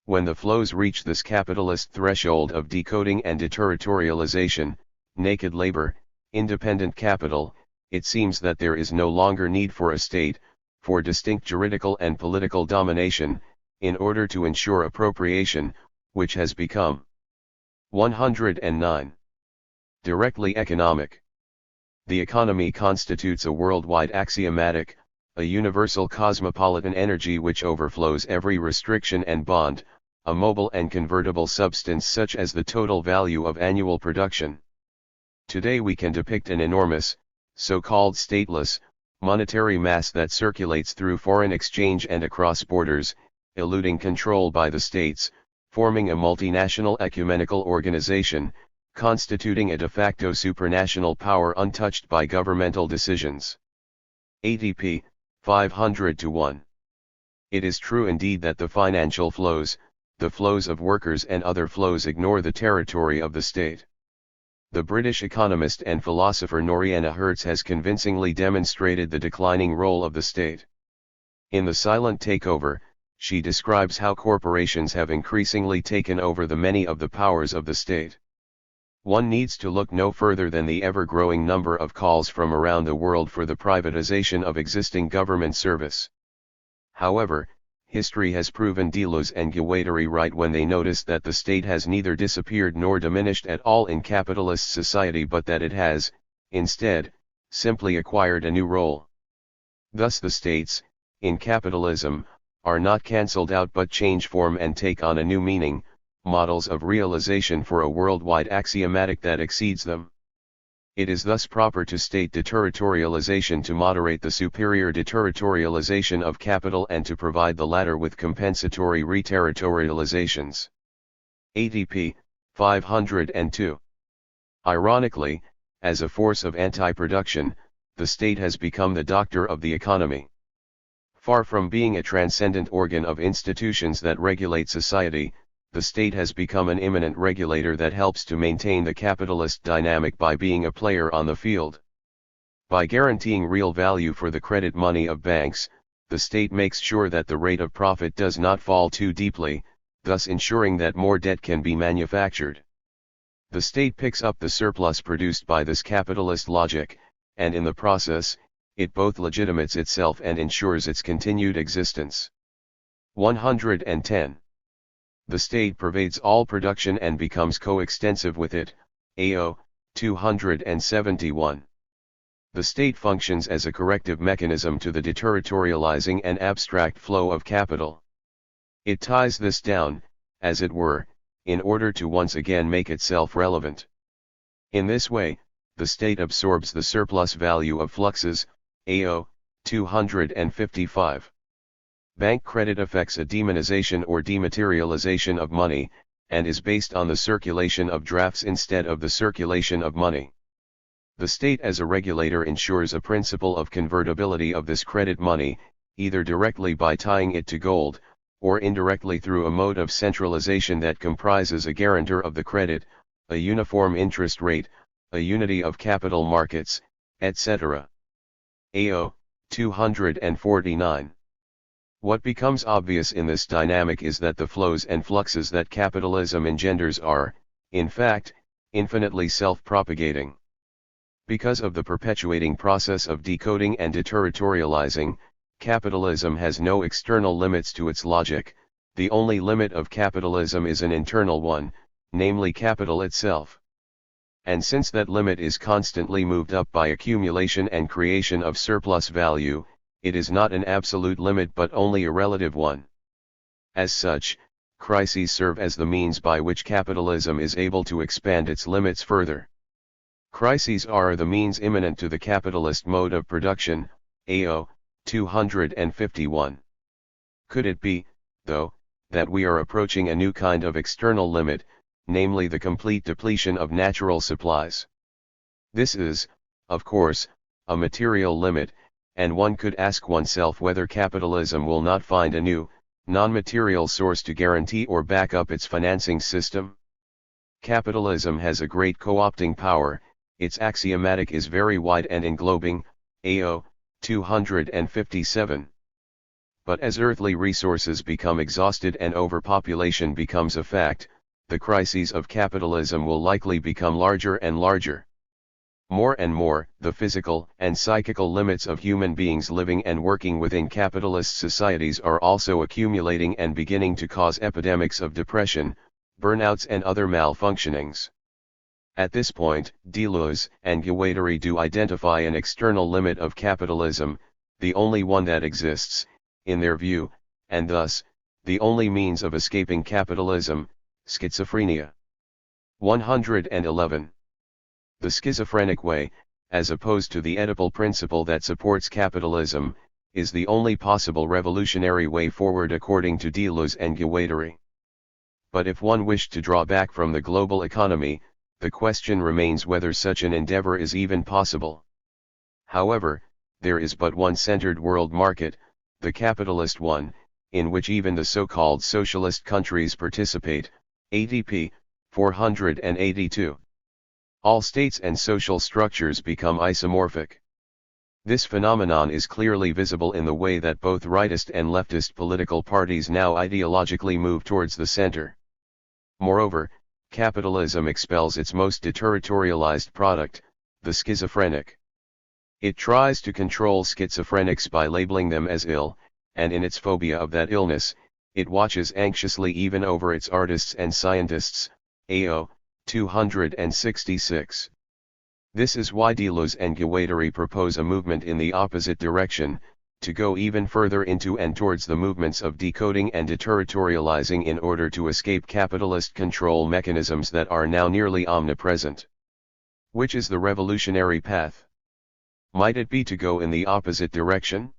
When the flows reach this capitalist threshold of decoding and deterritorialization, naked labor, independent capital, it seems that there is no longer need for a state, for distinct juridical and political domination, in order to ensure appropriation, which has become 109. Directly economic. The economy constitutes a worldwide axiomatic, a universal cosmopolitan energy which overflows every restriction and bond, a mobile and convertible substance such as the total value of annual production. Today we can depict an enormous, so-called stateless, monetary mass that circulates through foreign exchange and across borders, eluding control by the states, forming a multinational ecumenical organization, constituting a de facto supranational power untouched by governmental decisions. ATP, 500-1. It is true indeed that the financial flows, the flows of workers and other flows ignore the territory of the state. The British economist and philosopher Noriana Hertz has convincingly demonstrated the declining role of the state. In The Silent Takeover, she describes how corporations have increasingly taken over the many of the powers of the state. One needs to look no further than the ever-growing number of calls from around the world for the privatization of existing government service. However, history has proven Deleuze and Guattari right when they noticed that the state has neither disappeared nor diminished at all in capitalist society but that it has, instead, simply acquired a new role. Thus the states, in capitalism, are not cancelled out but change form and take on a new meaning, models of realization for a worldwide axiomatic that exceeds them. It is thus proper to state deterritorialization to moderate the superior deterritorialization of capital and to provide the latter with compensatory reterritorializations. ATP, 502. Ironically, as a force of anti-production, the state has become the doctor of the economy. Far from being a transcendent organ of institutions that regulate society, the state has become an immanent regulator that helps to maintain the capitalist dynamic by being a player on the field. By guaranteeing real value for the credit money of banks, the state makes sure that the rate of profit does not fall too deeply, thus ensuring that more debt can be manufactured. The state picks up the surplus produced by this capitalist logic, and in the process, it both legitimates itself and ensures its continued existence. 110. The state pervades all production and becomes coextensive with it. AO, 271. The state functions as a corrective mechanism to the deterritorializing and abstract flow of capital. It ties this down, as it were, in order to once again make itself relevant. In this way, the state absorbs the surplus value of fluxes. AO, 255. Bank credit affects a demonization or dematerialization of money, and is based on the circulation of drafts instead of the circulation of money. The state as a regulator ensures a principle of convertibility of this credit money, either directly by tying it to gold, or indirectly through a mode of centralization that comprises a guarantor of the credit, a uniform interest rate, a unity of capital markets, etc. AO, 249. What becomes obvious in this dynamic is that the flows and fluxes that capitalism engenders are, in fact, infinitely self-propagating. Because of the perpetuating process of decoding and deterritorializing, capitalism has no external limits to its logic. The only limit of capitalism is an internal one, namely capital itself. And since that limit is constantly moved up by accumulation and creation of surplus value, it is not an absolute limit but only a relative one. As such, crises serve as the means by which capitalism is able to expand its limits further. Crises are the means immanent to the capitalist mode of production. AO, 251. Could it be, though, that we are approaching a new kind of external limit, namely the complete depletion of natural supplies? This is, of course, a material limit, and one could ask oneself whether capitalism will not find a new, non-material source to guarantee or back up its financing system. Capitalism has a great co-opting power, its axiomatic is very wide and englobing. AO, 257. But as earthly resources become exhausted and overpopulation becomes a fact, the crises of capitalism will likely become larger and larger. More and more, the physical and psychical limits of human beings living and working within capitalist societies are also accumulating and beginning to cause epidemics of depression, burnouts and other malfunctionings. At this point, Deleuze and Guattari do identify an external limit of capitalism, the only one that exists, in their view, and thus, the only means of escaping capitalism, schizophrenia. 111. The schizophrenic way, as opposed to the Oedipal principle that supports capitalism, is the only possible revolutionary way forward according to Deleuze and Guattari. But if one wished to draw back from the global economy, the question remains whether such an endeavor is even possible. However, there is but one centered world market, the capitalist one, in which even the so-called socialist countries participate, ADP, 482. All states and social structures become isomorphic. This phenomenon is clearly visible in the way that both rightist and leftist political parties now ideologically move towards the center. Moreover, capitalism expels its most deterritorialized product, the schizophrenic. It tries to control schizophrenics by labeling them as ill, and in its phobia of that illness, it watches anxiously even over its artists and scientists, AO, 266. This is why Deleuze and Guattari propose a movement in the opposite direction, to go even further into and towards the movements of decoding and deterritorializing in order to escape capitalist control mechanisms that are now nearly omnipresent. Which is the revolutionary path? Might it be to go in the opposite direction?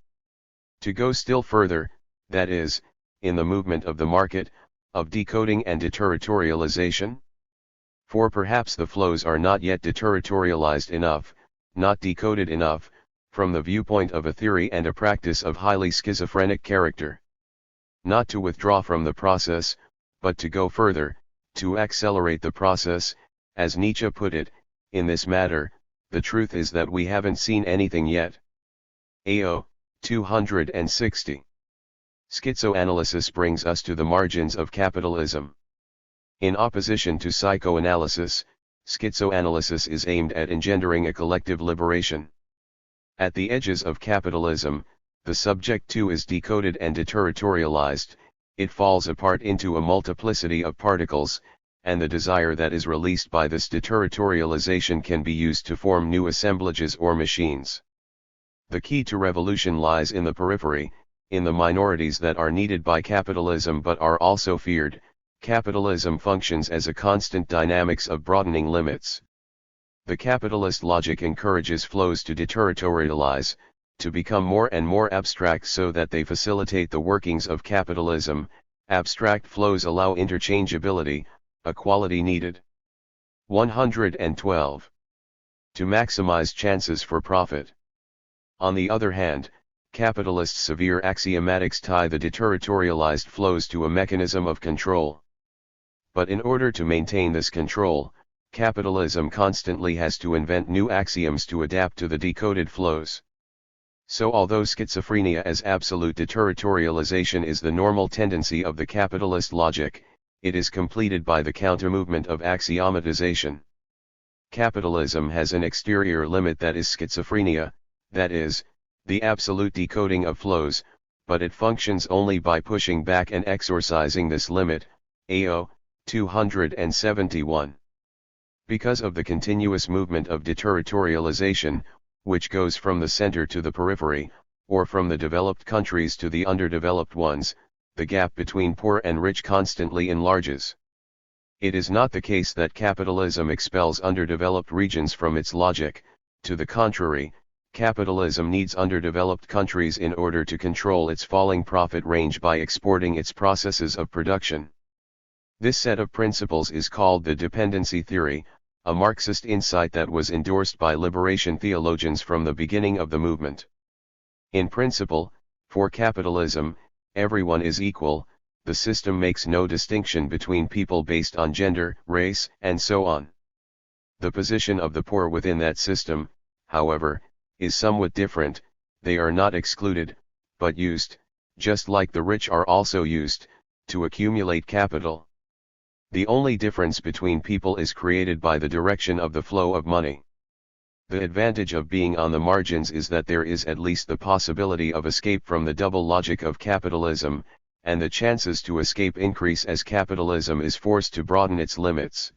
To go still further, that is, in the movement of the market, of decoding and deterritorialization? For perhaps the flows are not yet deterritorialized enough, not decoded enough, from the viewpoint of a theory and a practice of highly schizophrenic character. Not to withdraw from the process, but to go further, to accelerate the process, as Nietzsche put it, in this matter, the truth is that we haven't seen anything yet. AO, 260. Schizoanalysis brings us to the margins of capitalism. In opposition to psychoanalysis, schizoanalysis is aimed at engendering a collective liberation. At the edges of capitalism, the subject too is decoded and deterritorialized, it falls apart into a multiplicity of particles, and the desire that is released by this deterritorialization can be used to form new assemblages or machines. The key to revolution lies in the periphery, in the minorities that are needed by capitalism but are also feared. Capitalism functions as a constant dynamics of broadening limits. The capitalist logic encourages flows to deterritorialize, to become more and more abstract so that they facilitate the workings of capitalism. Abstract flows allow interchangeability, a quality needed. 112. To maximize chances for profit. On the other hand, capitalist severe axiomatics tie the deterritorialized flows to a mechanism of control. But in order to maintain this control, capitalism constantly has to invent new axioms to adapt to the decoded flows. So although schizophrenia as absolute deterritorialization is the normal tendency of the capitalist logic, it is completed by the countermovement of axiomatization. Capitalism has an exterior limit that is schizophrenia, that is, the absolute decoding of flows, but it functions only by pushing back and exorcising this limit, AO, 271. Because of the continuous movement of deterritorialization, which goes from the center to the periphery, or from the developed countries to the underdeveloped ones, the gap between poor and rich constantly enlarges. It is not the case that capitalism expels underdeveloped regions from its logic, to the contrary, capitalism needs underdeveloped countries in order to control its falling profit range by exporting its processes of production. This set of principles is called the dependency theory, a Marxist insight that was endorsed by liberation theologians from the beginning of the movement. In principle, for capitalism, everyone is equal, the system makes no distinction between people based on gender, race, and so on. The position of the poor within that system, however, is somewhat different. They are not excluded, but used, just like the rich are also used, to accumulate capital. The only difference between people is created by the direction of the flow of money. The advantage of being on the margins is that there is at least the possibility of escape from the double logic of capitalism, and the chances to escape increase as capitalism is forced to broaden its limits.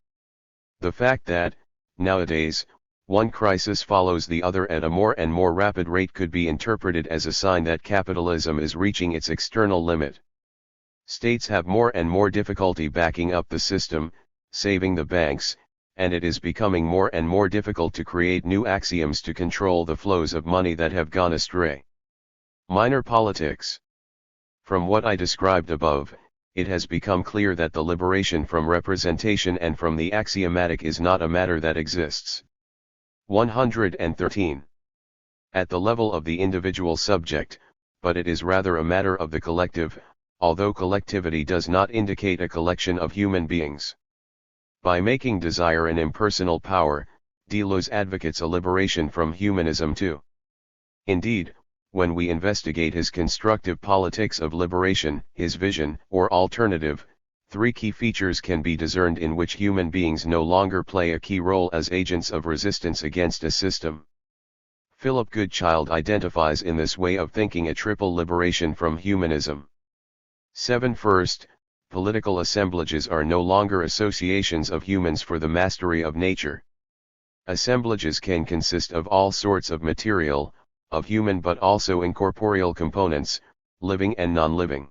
The fact that, nowadays, one crisis follows the other at a more and more rapid rate could be interpreted as a sign that capitalism is reaching its external limit. States have more and more difficulty backing up the system, saving the banks, and it is becoming more and more difficult to create new axioms to control the flows of money that have gone astray. Minor politics. From what I described above, it has become clear that the liberation from representation and from the axiomatic is not a matter that exists. 113. At the level of the individual subject, but it is rather a matter of the collective, although collectivity does not indicate a collection of human beings. By making desire an impersonal power, Deleuze advocates a liberation from humanism too. Indeed, when we investigate his constructive politics of liberation, his vision, or alternative, three key features can be discerned in which human beings no longer play a key role as agents of resistance against a system. Philip Goodchild identifies in this way of thinking a triple liberation from humanism. 7. First, political assemblages are no longer associations of humans for the mastery of nature. Assemblages can consist of all sorts of material, of human but also incorporeal components, living and non-living.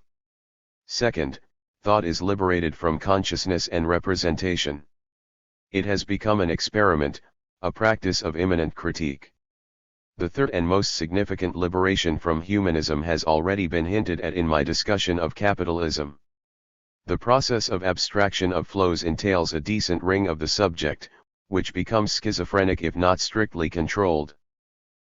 Second, thought is liberated from consciousness and representation. It has become an experiment, a practice of immanent critique. The third and most significant liberation from humanism has already been hinted at in my discussion of capitalism. The process of abstraction of flows entails a decent ring of the subject, which becomes schizophrenic if not strictly controlled.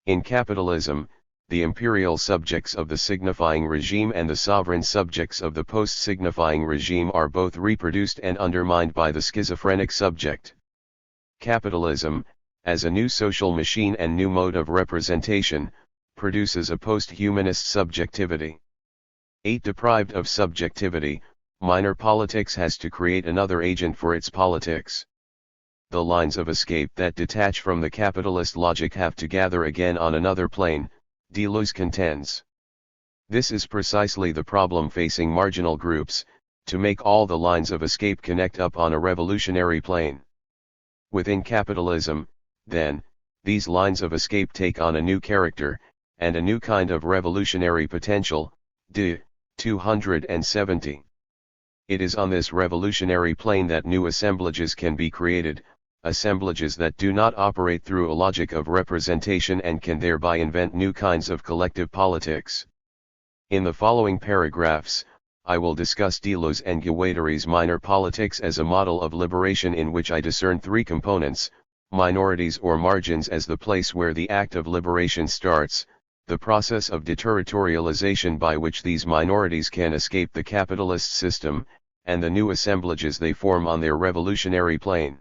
In capitalism, the imperial subjects of the signifying regime and the sovereign subjects of the post-signifying regime are both reproduced and undermined by the schizophrenic subject. Capitalism, as a new social machine and new mode of representation, produces a post-humanist subjectivity. 8. Deprived of subjectivity, minor politics has to create another agent for its politics. The lines of escape that detach from the capitalist logic have to gather again on another plane, Deleuze contends. This is precisely the problem facing marginal groups, to make all the lines of escape connect up on a revolutionary plane. Within capitalism, then, these lines of escape take on a new character, and a new kind of revolutionary potential, d. 270. It is on this revolutionary plane that new assemblages can be created, assemblages that do not operate through a logic of representation and can thereby invent new kinds of collective politics. In the following paragraphs, I will discuss Deleuze and Guattari's minor politics as a model of liberation in which I discern three components: minorities or margins as the place where the act of liberation starts, the process of deterritorialization by which these minorities can escape the capitalist system, and the new assemblages they form on their revolutionary plane.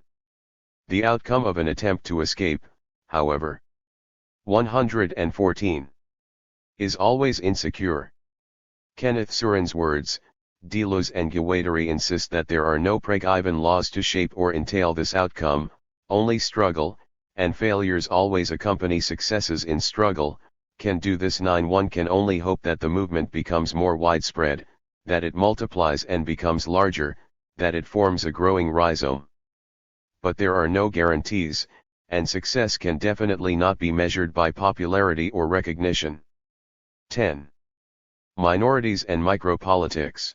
The outcome of an attempt to escape, however, 114, is always insecure. Kenneth Surin's words, Deleuze and Guattari insist that there are no pre-given laws to shape or entail this outcome, only struggle, and failures always accompany successes in struggle. Can do this. 9. One can only hope that the movement becomes more widespread, that it multiplies and becomes larger, that it forms a growing rhizome. But there are no guarantees, and success can definitely not be measured by popularity or recognition. 10. Minorities and micropolitics.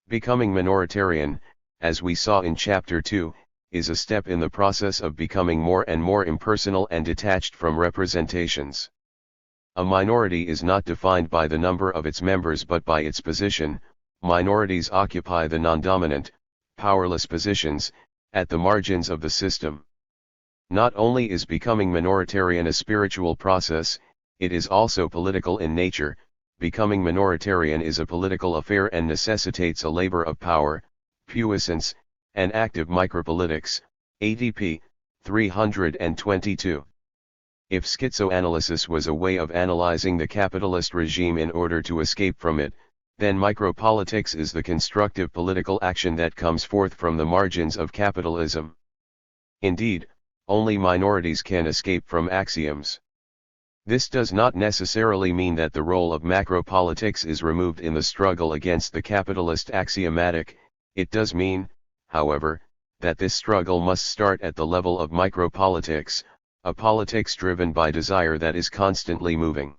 Becoming minoritarian, as we saw in Chapter 2, is a step in the process of becoming more and more impersonal and detached from representations. A minority is not defined by the number of its members but by its position. Minorities occupy the non-dominant, powerless positions, at the margins of the system. Not only is becoming minoritarian a spiritual process, it is also political in nature. Becoming minoritarian is a political affair and necessitates a labor of power, puissance, and active micropolitics. ADP 322. If schizoanalysis was a way of analyzing the capitalist regime in order to escape from it, then micropolitics is the constructive political action that comes forth from the margins of capitalism. Indeed, only minorities can escape from axioms. This does not necessarily mean that the role of macropolitics is removed in the struggle against the capitalist axiomatic. It does mean, however, that this struggle must start at the level of micropolitics, a politics driven by desire that is constantly moving.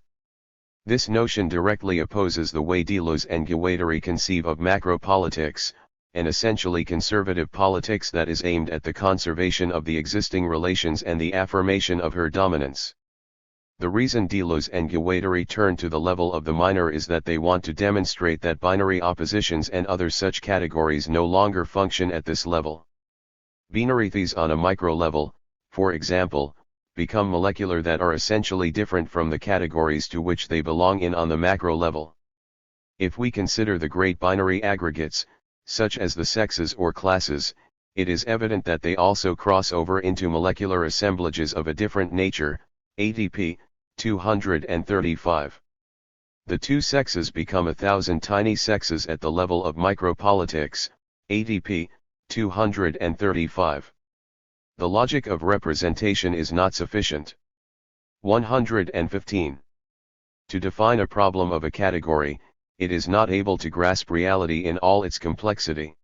This notion directly opposes the way Deleuze and Guattari conceive of macropolitics, an essentially conservative politics that is aimed at the conservation of the existing relations and the affirmation of her dominance. The reason Deleuze and Guattari turn to the level of the minor is that they want to demonstrate that binary oppositions and other such categories no longer function at this level. Binarities on a micro level, for example, become molecular that are essentially different from the categories to which they belong in on the macro level. If we consider the great binary aggregates, such as the sexes or classes, it is evident that they also cross over into molecular assemblages of a different nature, ADP, 235. The two sexes become 1,000 tiny sexes at the level of micropolitics, ADP, 235. The logic of representation is not sufficient. 115. To define a problem of a category, it is not able to grasp reality in all its complexity.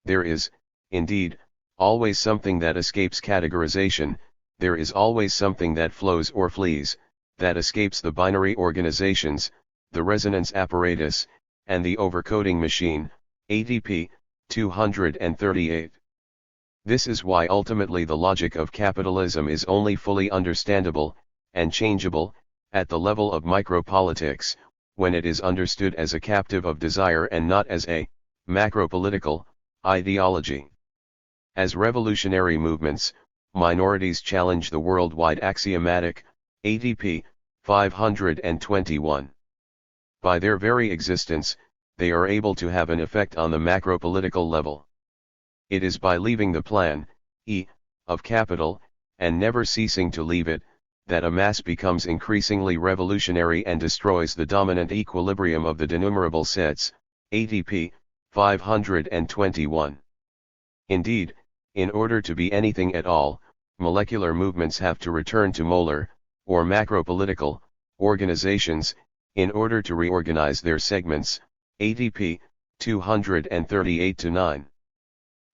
There is, indeed, always something that escapes categorization. There is always something that flows or flees, that escapes the binary organizations, the resonance apparatus, and the overcoding machine, ADP, 238. This is why ultimately the logic of capitalism is only fully understandable, and changeable, at the level of micropolitics, when it is understood as a captive of desire and not as a macropolitical ideology. As revolutionary movements, minorities challenge the worldwide axiomatic, ADP, 521. By their very existence, they are able to have an effect on the macropolitical level. It is by leaving the plan, of capital, and never ceasing to leave it, that a mass becomes increasingly revolutionary and destroys the dominant equilibrium of the denumerable sets, ADP, 521. Indeed, in order to be anything at all, molecular movements have to return to molar, or macropolitical, organizations, in order to reorganize their segments, ADP, 238-9.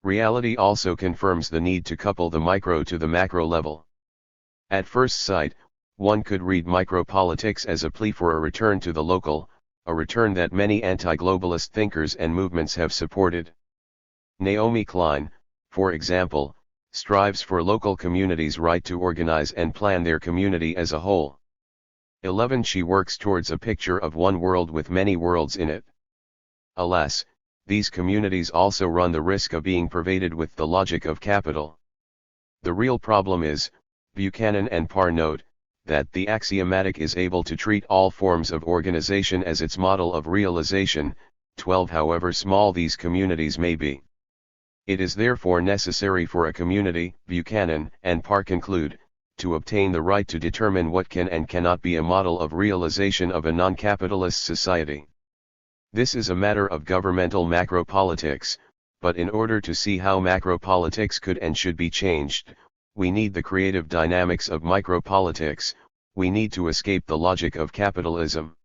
Reality also confirms the need to couple the micro to the macro level. At first sight, one could read micropolitics as a plea for a return to the local, a return that many anti-globalist thinkers and movements have supported. Naomi Klein, for example, strives for local communities' right to organize and plan their community as a whole. 11. She works towards a picture of one world with many worlds in it. Alas, these communities also run the risk of being pervaded with the logic of capital. The real problem is, Buchanan and Parr note, that the axiomatic is able to treat all forms of organization as its model of realization, 12 however small these communities may be. It is therefore necessary for a community, Buchanan and Parr conclude, to obtain the right to determine what can and cannot be a model of realization of a non-capitalist society. This is a matter of governmental macropolitics, but in order to see how macropolitics could and should be changed, we need the creative dynamics of micropolitics. We need to escape the logic of capitalism.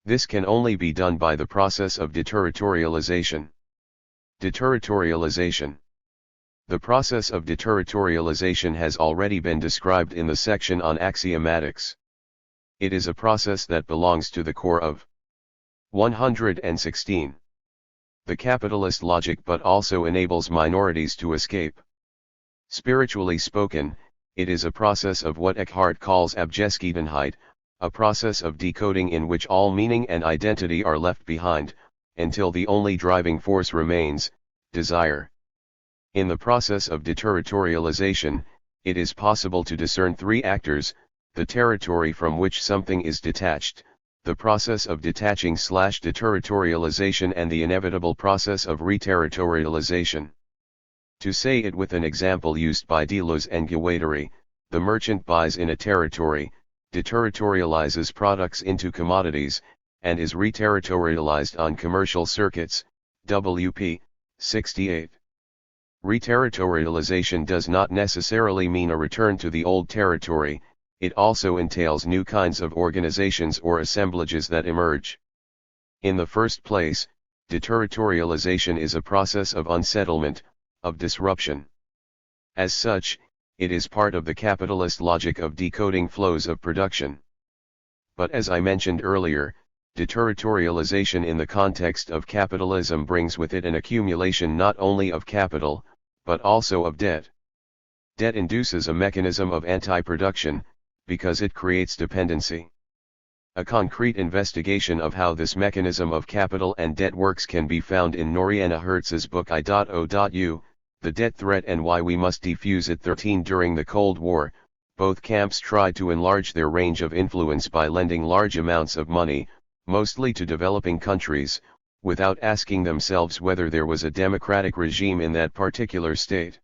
This can only be done by the process of deterritorialization. Deterritorialization. The process of deterritorialization has already been described in the section on axiomatics. It is a process that belongs to the core of 116. The capitalist logic but also enables minorities to escape. Spiritually spoken, it is a process of what Eckhart calls Abgeschiedenheit, a process of decoding in which all meaning and identity are left behind, until the only driving force remains, desire. In the process of deterritorialization, it is possible to discern three actors: the territory from which something is detached, the process of detaching/deterritorialization, and the inevitable process of reterritorialization. To say it with an example used by Deleuze and Guattari, the merchant buys in a territory, deterritorializes products into commodities, and is reterritorialized on commercial circuits, WP, 68. Reterritorialization does not necessarily mean a return to the old territory, it also entails new kinds of organizations or assemblages that emerge. In the first place, deterritorialization is a process of unsettlement, of disruption. As such, it is part of the capitalist logic of decoding flows of production. But as I mentioned earlier, deterritorialization in the context of capitalism brings with it an accumulation not only of capital, but also of debt. Debt induces a mechanism of anti-production, because it creates dependency. A concrete investigation of how this mechanism of capital and debt works can be found in Noriana Hertz's book I.O.U, The Debt Threat and Why We Must Defuse It. 13. During the Cold War, both camps tried to enlarge their range of influence by lending large amounts of money, mostly to developing countries, without asking themselves whether there was a democratic regime in that particular state.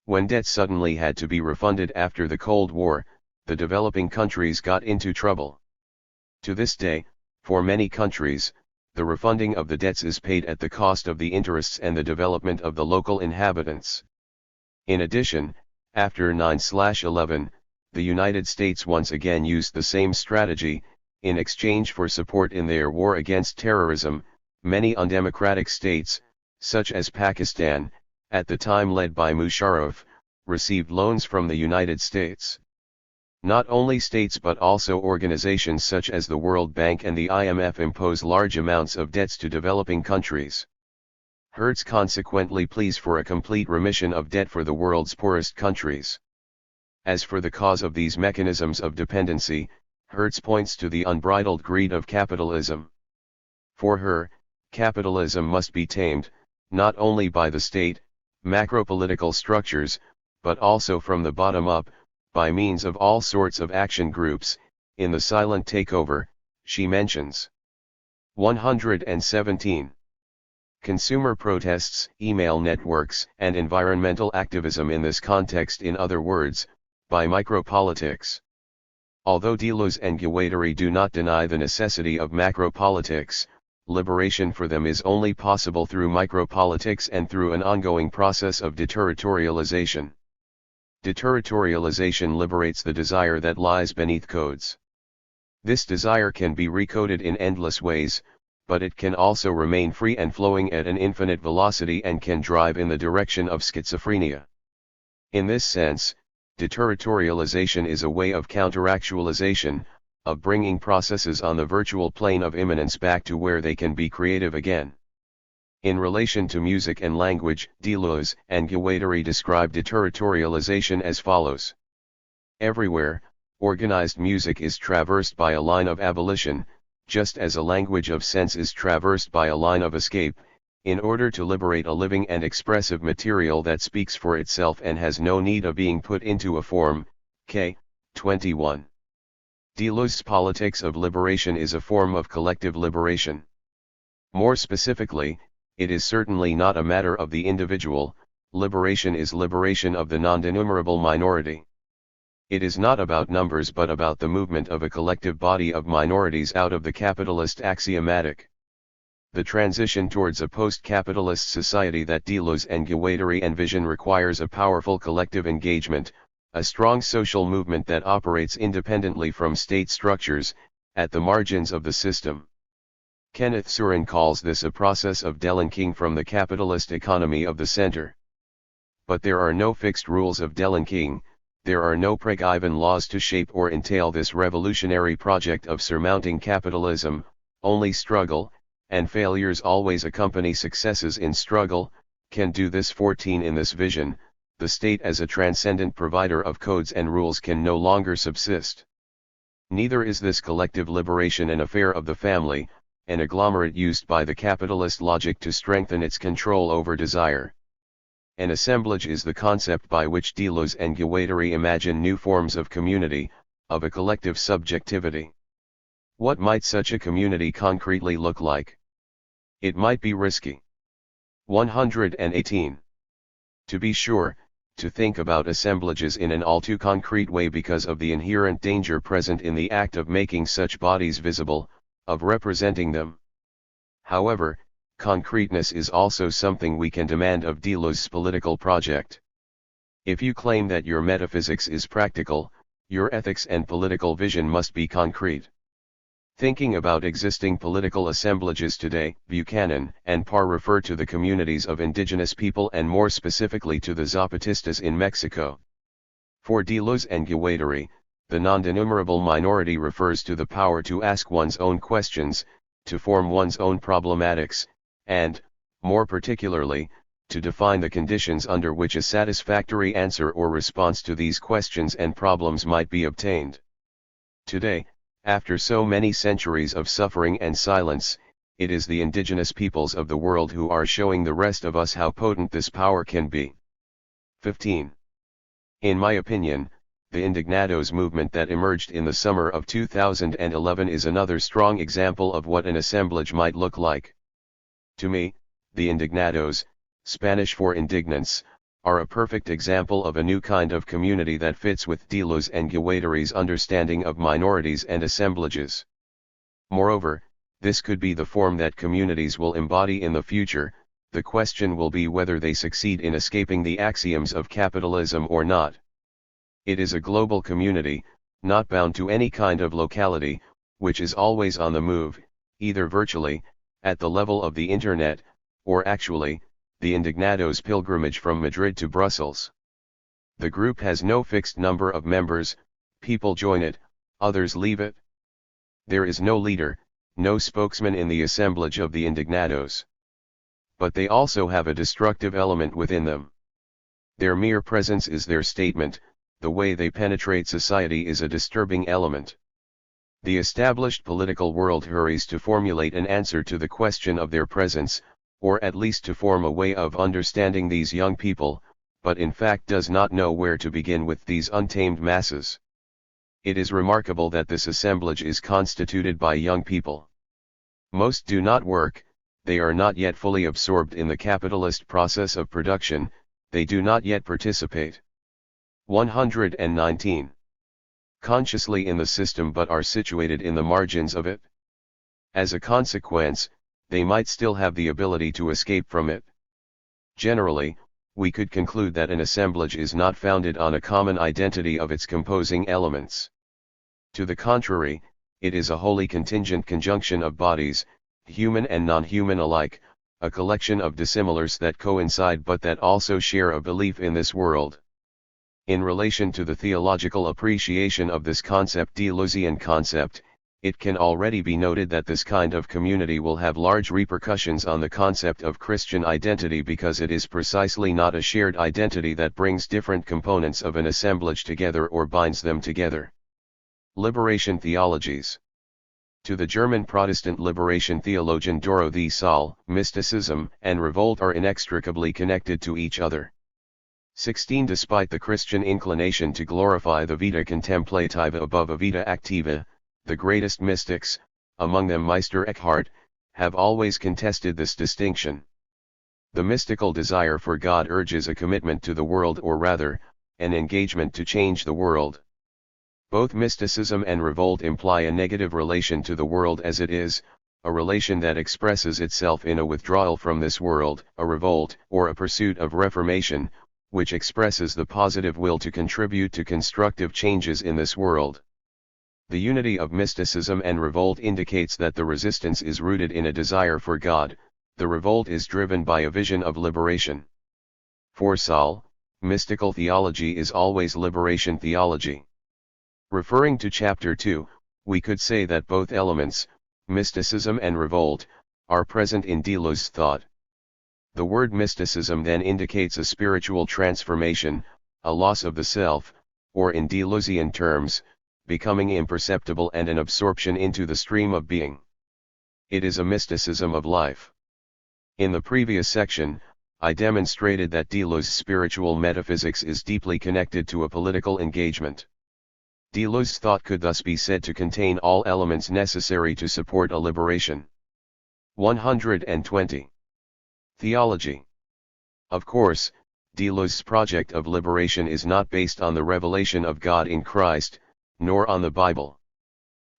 When debt suddenly had to be refunded after the Cold War, the developing countries got into trouble. To this day, for many countries, the refunding of the debts is paid at the cost of the interests and the development of the local inhabitants. In addition, after 9/11, the United States once again used the same strategy. In exchange for support in their war against terrorism, many undemocratic states, such as Pakistan, at the time led by Musharraf, received loans from the United States. Not only states but also organizations such as the World Bank and the IMF impose large amounts of debts to developing countries. Hertz consequently pleads for a complete remission of debt for the world's poorest countries. As for the cause of these mechanisms of dependency, Hertz points to the unbridled greed of capitalism. For her, capitalism must be tamed, not only by the state, macropolitical structures, but also from the bottom up, by means of all sorts of action groups. In the silent takeover, she mentions 117. Consumer protests, email networks, and environmental activism in this context, in other words, by micropolitics. Although Deleuze and Guattari do not deny the necessity of macropolitics, liberation for them is only possible through micropolitics and through an ongoing process of deterritorialization. Deterritorialization liberates the desire that lies beneath codes. This desire can be recoded in endless ways, but it can also remain free and flowing at an infinite velocity and can drive in the direction of schizophrenia. In this sense, deterritorialization is a way of counteractualization, of bringing processes on the virtual plane of immanence back to where they can be creative again. In relation to music and language, Deleuze and Guattari describe deterritorialization as follows. Everywhere, organized music is traversed by a line of abolition, just as a language of sense is traversed by a line of escape, in order to liberate a living and expressive material that speaks for itself and has no need of being put into a form. K. 21. Deleuze's politics of liberation is a form of collective liberation. More specifically, it is certainly not a matter of the individual. Liberation is liberation of the non-denumerable minority. It is not about numbers but about the movement of a collective body of minorities out of the capitalist axiomatic. The transition towards a post-capitalist society that Deleuze and Guattari envision requires a powerful collective engagement, a strong social movement that operates independently from state structures, at the margins of the system. Kenneth Surin calls this a process of delinking from the capitalist economy of the center. But there are no fixed rules of delinking, there are no Preggiven laws to shape or entail this revolutionary project of surmounting capitalism, only struggle, and failures always accompany successes in struggle. Can do this. 14. In this vision, the state as a transcendent provider of codes and rules can no longer subsist. Neither is this collective liberation an affair of the family, an agglomerate used by the capitalist logic to strengthen its control over desire. An assemblage is the concept by which Deleuze and Guattari imagine new forms of community, of a collective subjectivity. What might such a community concretely look like? It might be risky. 118. To be sure, to think about assemblages in an all too concrete way because of the inherent danger present in the act of making such bodies visible, of representing them. However, concreteness is also something we can demand of Deleuze's political project. If you claim that your metaphysics is practical, Your ethics and political vision must be concrete. Thinking about existing political assemblages today, Buchanan and Parr refer to the communities of indigenous people and more specifically to the Zapatistas in Mexico. For Deleuze and Guattari, the non-denumerable minority refers to the power to ask one's own questions, to form one's own problematics, and, more particularly, to define the conditions under which a satisfactory answer or response to these questions and problems might be obtained. Today, after so many centuries of suffering and silence, it is the indigenous peoples of the world who are showing the rest of us how potent this power can be. 15. In my opinion, the Indignados movement that emerged in the summer of 2011 is another strong example of what an assemblage might look like. To me, the Indignados, Spanish for indignants, are a perfect example of a new kind of community that fits with Deleuze and Guattari's understanding of minorities and assemblages. Moreover, this could be the form that communities will embody in the future. The question will be whether they succeed in escaping the axioms of capitalism or not. It is a global community, not bound to any kind of locality, which is always on the move, either virtually, at the level of the internet, or actually, the Indignados pilgrimage from Madrid to Brussels. The group has no fixed number of members, people join it, others leave it. There is no leader, no spokesman in the assemblage of the Indignados. But they also have a destructive element within them. Their mere presence is their statement, the way they penetrate society is a disturbing element. The established political world hurries to formulate an answer to the question of their presence, or at least to form a way of understanding these young people, but in fact does not know where to begin with these untamed masses. It is remarkable that this assemblage is constituted by young people. Most do not work, they are not yet fully absorbed in the capitalist process of production, they do not yet participate. 119. Consciously in the system but are situated in the margins of it. As a consequence, they might still have the ability to escape from it. Generally, we could conclude that an assemblage is not founded on a common identity of its composing elements. To the contrary, it is a wholly contingent conjunction of bodies, human and non-human alike, a collection of dissimilars that coincide but that also share a belief in this world. In relation to the theological appreciation of this concept, Deleuzean concept, it can already be noted that this kind of community will have large repercussions on the concept of Christian identity because it is precisely not a shared identity that brings different components of an assemblage together or binds them together. Liberation theologies. To the German Protestant liberation theologian Doro the Saal, mysticism and revolt are inextricably connected to each other. 16. Despite the Christian inclination to glorify the vita contemplativa above a vita activa, the greatest mystics, among them Meister Eckhart, have always contested this distinction. The mystical desire for God urges a commitment to the world, or rather, an engagement to change the world. Both mysticism and revolt imply a negative relation to the world as it is, a relation that expresses itself in a withdrawal from this world, a revolt, or a pursuit of reformation, which expresses the positive will to contribute to constructive changes in this world. The unity of mysticism and revolt indicates that the resistance is rooted in a desire for God, the revolt is driven by a vision of liberation. For Saal, mystical theology is always liberation theology. Referring to Chapter 2, we could say that both elements, mysticism and revolt, are present in Deleuze's thought. The word mysticism then indicates a spiritual transformation, a loss of the self, or in Deleuzean terms, becoming imperceptible and an absorption into the stream of being. It is a mysticism of life. In the previous section, I demonstrated that Deleuze's spiritual metaphysics is deeply connected to a political engagement. Deleuze's thought could thus be said to contain all elements necessary to support a liberation. 120. Theology. Of course, Deleuze's project of liberation is not based on the revelation of God in Christ, nor on the Bible.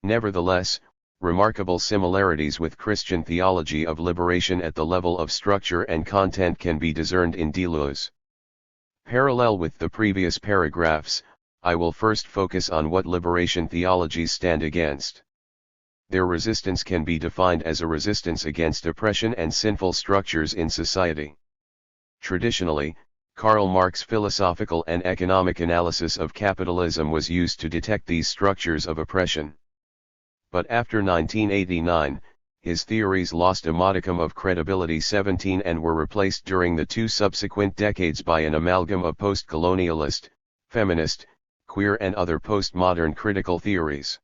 Nevertheless, remarkable similarities with Christian theology of liberation at the level of structure and content can be discerned in Deleuze. Parallel with the previous paragraphs, I will first focus on what liberation theologies stand against. Their resistance can be defined as a resistance against oppression and sinful structures in society. Traditionally, Karl Marx's philosophical and economic analysis of capitalism was used to detect these structures of oppression. But after 1989, his theories lost a modicum of credibility and were replaced during the 2 subsequent decades by an amalgam of post-colonialist, feminist, queer and other postmodern critical theories.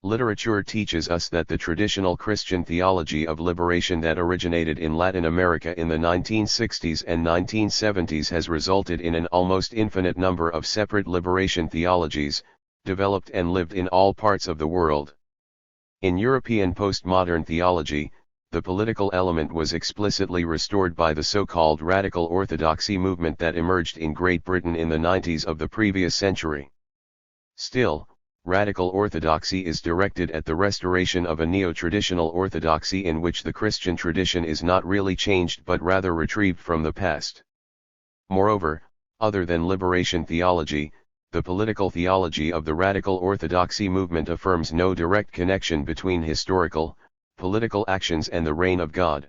Literature teaches us that the traditional Christian theology of liberation that originated in Latin America in the 1960s and 1970s has resulted in an almost infinite number of separate liberation theologies, developed and lived in all parts of the world. In European postmodern theology, the political element was explicitly restored by the so-called radical orthodoxy movement that emerged in Great Britain in the 90s of the previous century. Still, radical orthodoxy is directed at the restoration of a neo-traditional orthodoxy in which the Christian tradition is not really changed but rather retrieved from the past. Moreover, other than liberation theology, the political theology of the radical orthodoxy movement affirms no direct connection between historical, political actions and the reign of God.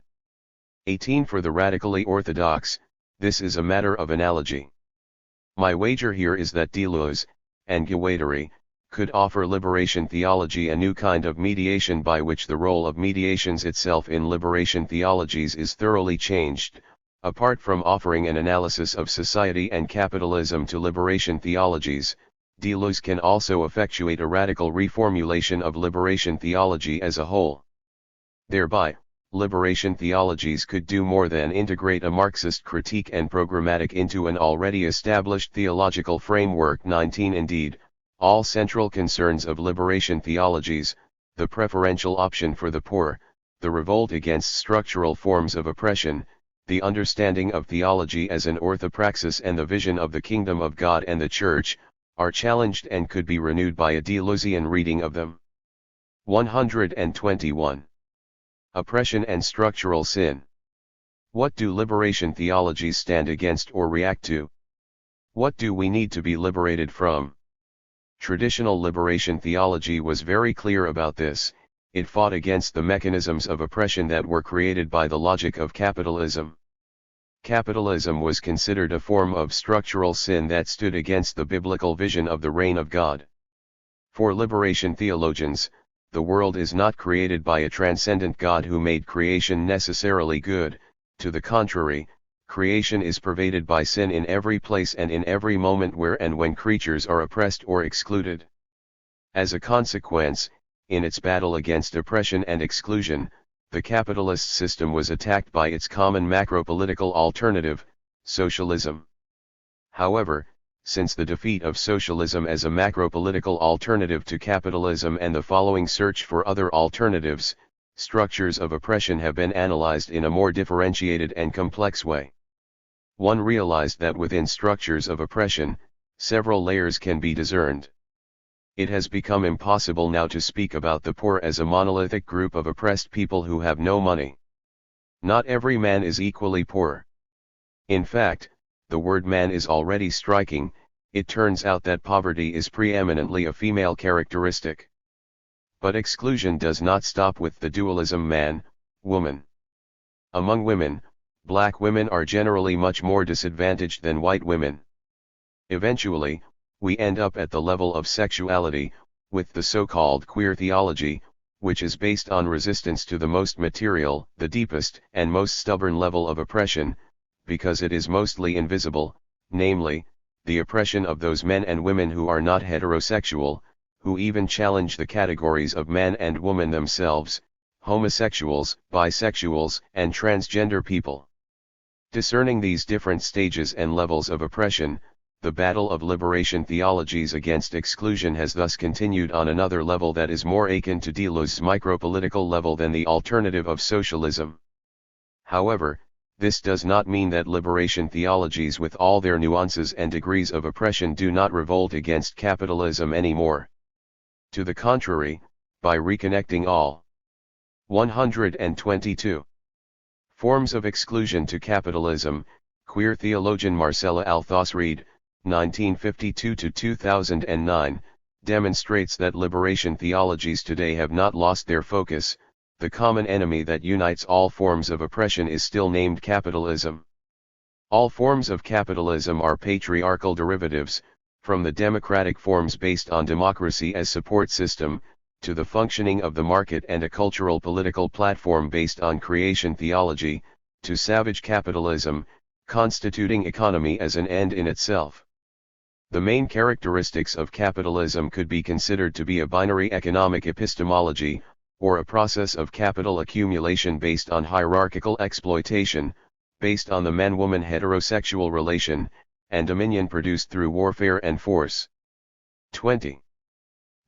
18 For the radically orthodox, this is a matter of analogy. My wager here is that Deleuze, and Guattari, could offer liberation theology a new kind of mediation by which the role of mediations itself in liberation theologies is thoroughly changed. Apart from offering an analysis of society and capitalism to liberation theologies, Deleuze can also effectuate a radical reformulation of liberation theology as a whole. Thereby, liberation theologies could do more than integrate a Marxist critique and programmatic into an already established theological framework. 19 Indeed, all central concerns of liberation theologies, the preferential option for the poor, the revolt against structural forms of oppression, the understanding of theology as an orthopraxis and the vision of the kingdom of God and the Church, are challenged and could be renewed by a Deleuzian reading of them. 121. Oppression and structural sin. What do liberation theologies stand against or react to? What do we need to be liberated from? Traditional liberation theology was very clear about this. It fought against the mechanisms of oppression that were created by the logic of capitalism. Capitalism was considered a form of structural sin that stood against the biblical vision of the reign of God. For liberation theologians, the world is not created by a transcendent God who made creation necessarily good. To the contrary, creation is pervaded by sin in every place and in every moment where and when creatures are oppressed or excluded. As a consequence, in its battle against oppression and exclusion, the capitalist system was attacked by its common macro-political alternative, socialism. However, since the defeat of socialism as a macro-political alternative to capitalism and the following search for other alternatives, structures of oppression have been analyzed in a more differentiated and complex way. One realized that within structures of oppression, several layers can be discerned. It has become impossible now to speak about the poor as a monolithic group of oppressed people who have no money. Not every man is equally poor. In fact, the word man is already striking. It turns out that poverty is preeminently a female characteristic. But exclusion does not stop with the dualism man, woman. Among women, black women are generally much more disadvantaged than white women. Eventually, we end up at the level of sexuality, with the so-called queer theology, which is based on resistance to the most material, the deepest and most stubborn level of oppression, because it is mostly invisible, namely, the oppression of those men and women who are not heterosexual, who even challenge the categories of man and woman themselves, homosexuals, bisexuals, and transgender people. Discerning these different stages and levels of oppression, the battle of liberation theologies against exclusion has thus continued on another level that is more akin to Deleuze's micropolitical level than the alternative of socialism. However, this does not mean that liberation theologies with all their nuances and degrees of oppression do not revolt against capitalism anymore. To the contrary, by reconnecting all 122 forms of exclusion to capitalism, queer theologian Marcella Althaus-Reid, 1952 to 2009, demonstrates that liberation theologies today have not lost their focus. The common enemy that unites all forms of oppression is still named capitalism. All forms of capitalism are patriarchal derivatives, from the democratic forms based on democracy as support system, to the functioning of the market and a cultural political platform based on creation theology, to savage capitalism, constituting economy as an end in itself. The main characteristics of capitalism could be considered to be a binary economic epistemology, or a process of capital accumulation based on hierarchical exploitation, based on the man-woman heterosexual relation, and dominion produced through warfare and force. 20.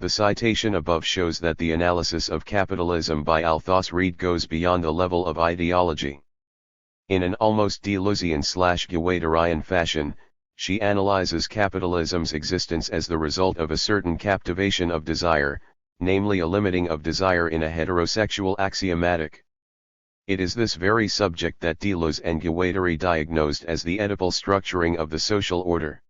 The citation above shows that the analysis of capitalism by Althus Reid goes beyond the level of ideology. In an almost Deleuzian/Guattarian fashion, she analyzes capitalism's existence as the result of a certain captivation of desire, namely a limiting of desire in a heterosexual axiomatic. It is this very subject that Deleuze and Guattari diagnosed as the Oedipal structuring of the social order.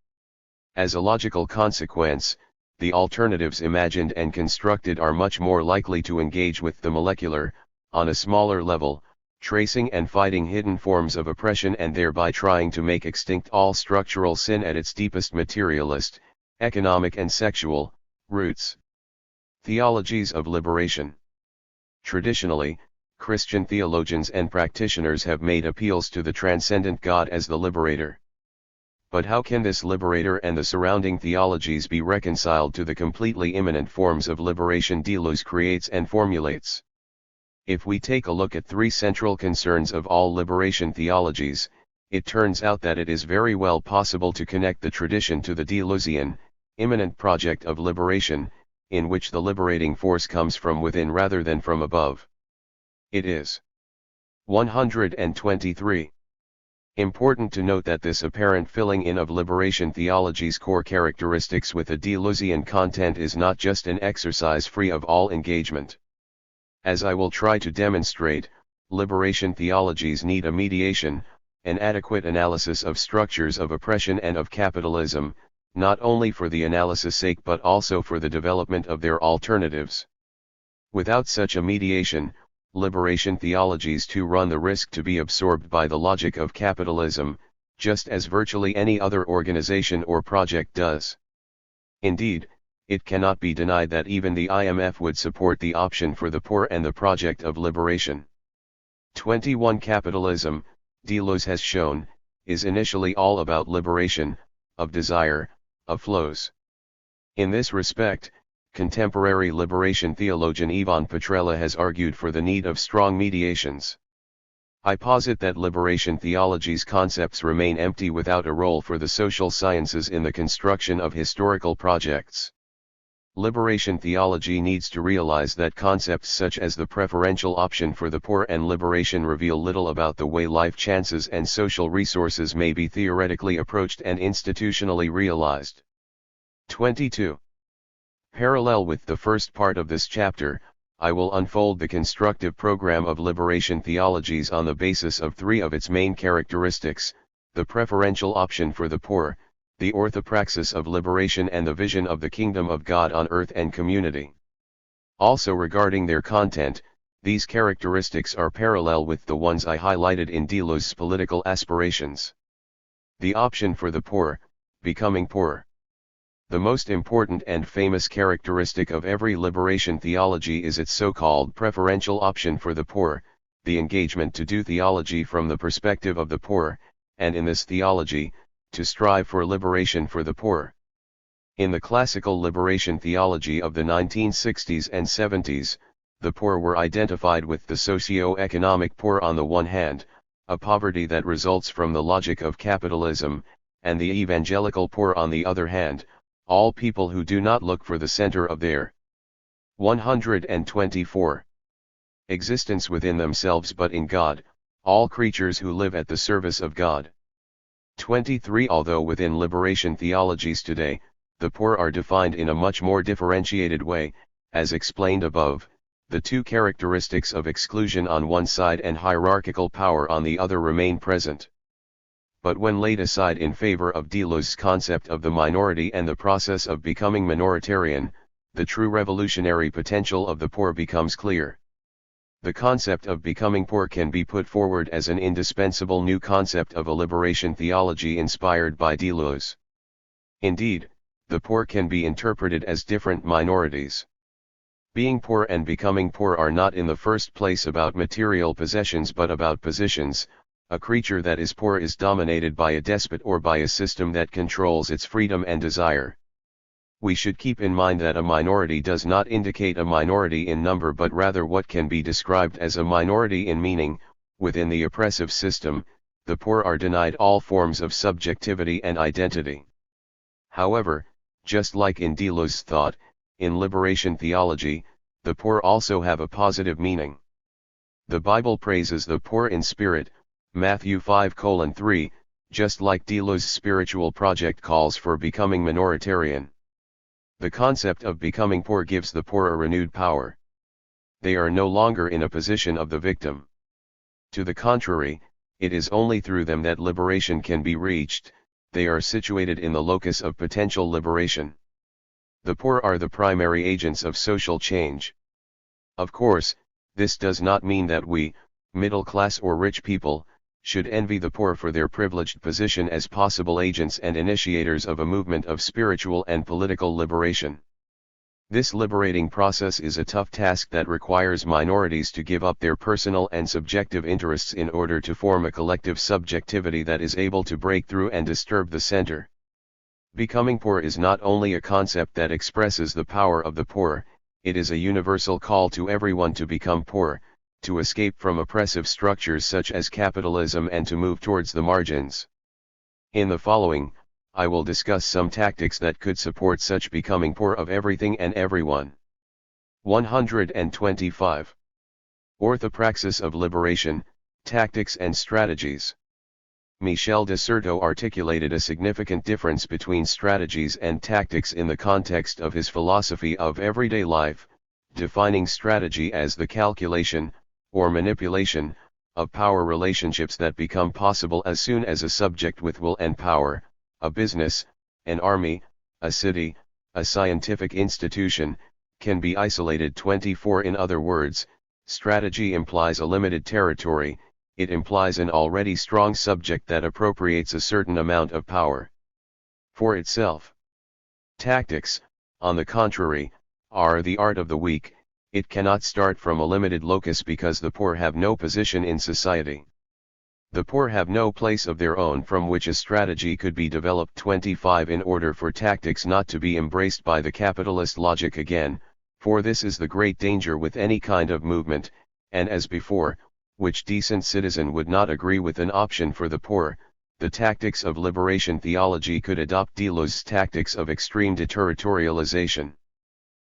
As a logical consequence, the alternatives imagined and constructed are much more likely to engage with the molecular, on a smaller level, tracing and fighting hidden forms of oppression and thereby trying to make extinct all structural sin at its deepest materialist, economic and sexual, roots. Theologies of liberation. Traditionally, Christian theologians and practitioners have made appeals to the transcendent God as the liberator. But how can this liberator and the surrounding theologies be reconciled to the completely immanent forms of liberation Deleuze creates and formulates? If we take a look at three central concerns of all liberation theologies, it turns out that it is very well possible to connect the tradition to the Deleuzian, immanent project of liberation, in which the liberating force comes from within rather than from above. It is 123. Important to note that this apparent filling in of liberation theology's core characteristics with a Deleuzian content is not just an exercise free of all engagement. As I will try to demonstrate, liberation theologies need a mediation, an adequate analysis of structures of oppression and of capitalism, not only for the analysis' sake but also for the development of their alternatives. Without such a mediation, liberation theologies too run the risk to be absorbed by the logic of capitalism, just as virtually any other organization or project does. Indeed, it cannot be denied that even the IMF would support the option for the poor and the project of liberation. 21. Capitalism, Deleuze has shown, is initially all about liberation, of desire, of flows. In this respect, contemporary liberation theologian Ivan Petrella has argued for the need of strong mediations. I posit that liberation theology's concepts remain empty without a role for the social sciences in the construction of historical projects. Liberation theology needs to realize that concepts such as the preferential option for the poor and liberation reveal little about the way life chances and social resources may be theoretically approached and institutionally realized. 22. Parallel with the first part of this chapter, I will unfold the constructive program of liberation theologies on the basis of three of its main characteristics: the preferential option for the poor, the orthopraxis of liberation, and the vision of the kingdom of God on earth and community. Also regarding their content, these characteristics are parallel with the ones I highlighted in Deleuze's political aspirations. The option for the poor, becoming poor. The most important and famous characteristic of every liberation theology is its so-called preferential option for the poor, the engagement to do theology from the perspective of the poor, and in this theology, to strive for liberation for the poor. In the classical liberation theology of the 1960s and 70s, the poor were identified with the socio-economic poor on the one hand, a poverty that results from the logic of capitalism, and the evangelical poor on the other hand, all people who do not look for the center of their 124 existence within themselves but in God, all creatures who live at the service of God. 23. Although within liberation theologies today, the poor are defined in a much more differentiated way, as explained above, the two characteristics of exclusion on one side and hierarchical power on the other remain present. but when laid aside in favor of Deleuze's concept of the minority and the process of becoming minoritarian, the true revolutionary potential of the poor becomes clear. The concept of becoming poor can be put forward as an indispensable new concept of a liberation theology inspired by Deleuze. Indeed, the poor can be interpreted as different minorities. Being poor and becoming poor are not in the first place about material possessions but about positions. A creature that is poor is dominated by a despot or by a system that controls its freedom and desire. We should keep in mind that a minority does not indicate a minority in number but rather what can be described as a minority in meaning. Within the oppressive system, the poor are denied all forms of subjectivity and identity. However, just like in Deleuze's thought, in liberation theology, the poor also have a positive meaning. The Bible praises the poor in spirit, Matthew 5:3, just like Deleuze's spiritual project calls for becoming minoritarian. The concept of becoming poor gives the poor a renewed power. They are no longer in a position of the victim. To the contrary, it is only through them that liberation can be reached. They are situated in the locus of potential liberation. The poor are the primary agents of social change. Of course, this does not mean that we, middle class or rich people, should envy the poor for their privileged position as possible agents and initiators of a movement of spiritual and political liberation. This liberating process is a tough task that requires minorities to give up their personal and subjective interests in order to form a collective subjectivity that is able to break through and disturb the center. Becoming poor is not only a concept that expresses the power of the poor, it is a universal call to everyone to become poor, to escape from oppressive structures such as capitalism and to move towards the margins. In the following, I will discuss some tactics that could support such becoming poor of everything and everyone. 125. Orthopraxis of liberation, tactics and strategies. Michel de Certeau articulated a significant difference between strategies and tactics in the context of his philosophy of everyday life, defining strategy as the calculation, or manipulation, of power relationships that become possible as soon as a subject with will and power, a business, an army, a city, a scientific institution, can be isolated. 24 In other words, strategy implies a limited territory, it implies an already strong subject that appropriates a certain amount of power for itself. Tactics, on the contrary, are the art of the weak. It cannot start from a limited locus because the poor have no position in society. The poor have no place of their own from which a strategy could be developed. 25 In order for tactics not to be embraced by the capitalist logic again, for this is the great danger with any kind of movement, and as before, which decent citizen would not agree with an option for the poor, the tactics of liberation theology could adopt Deleuze's tactics of extreme deterritorialization.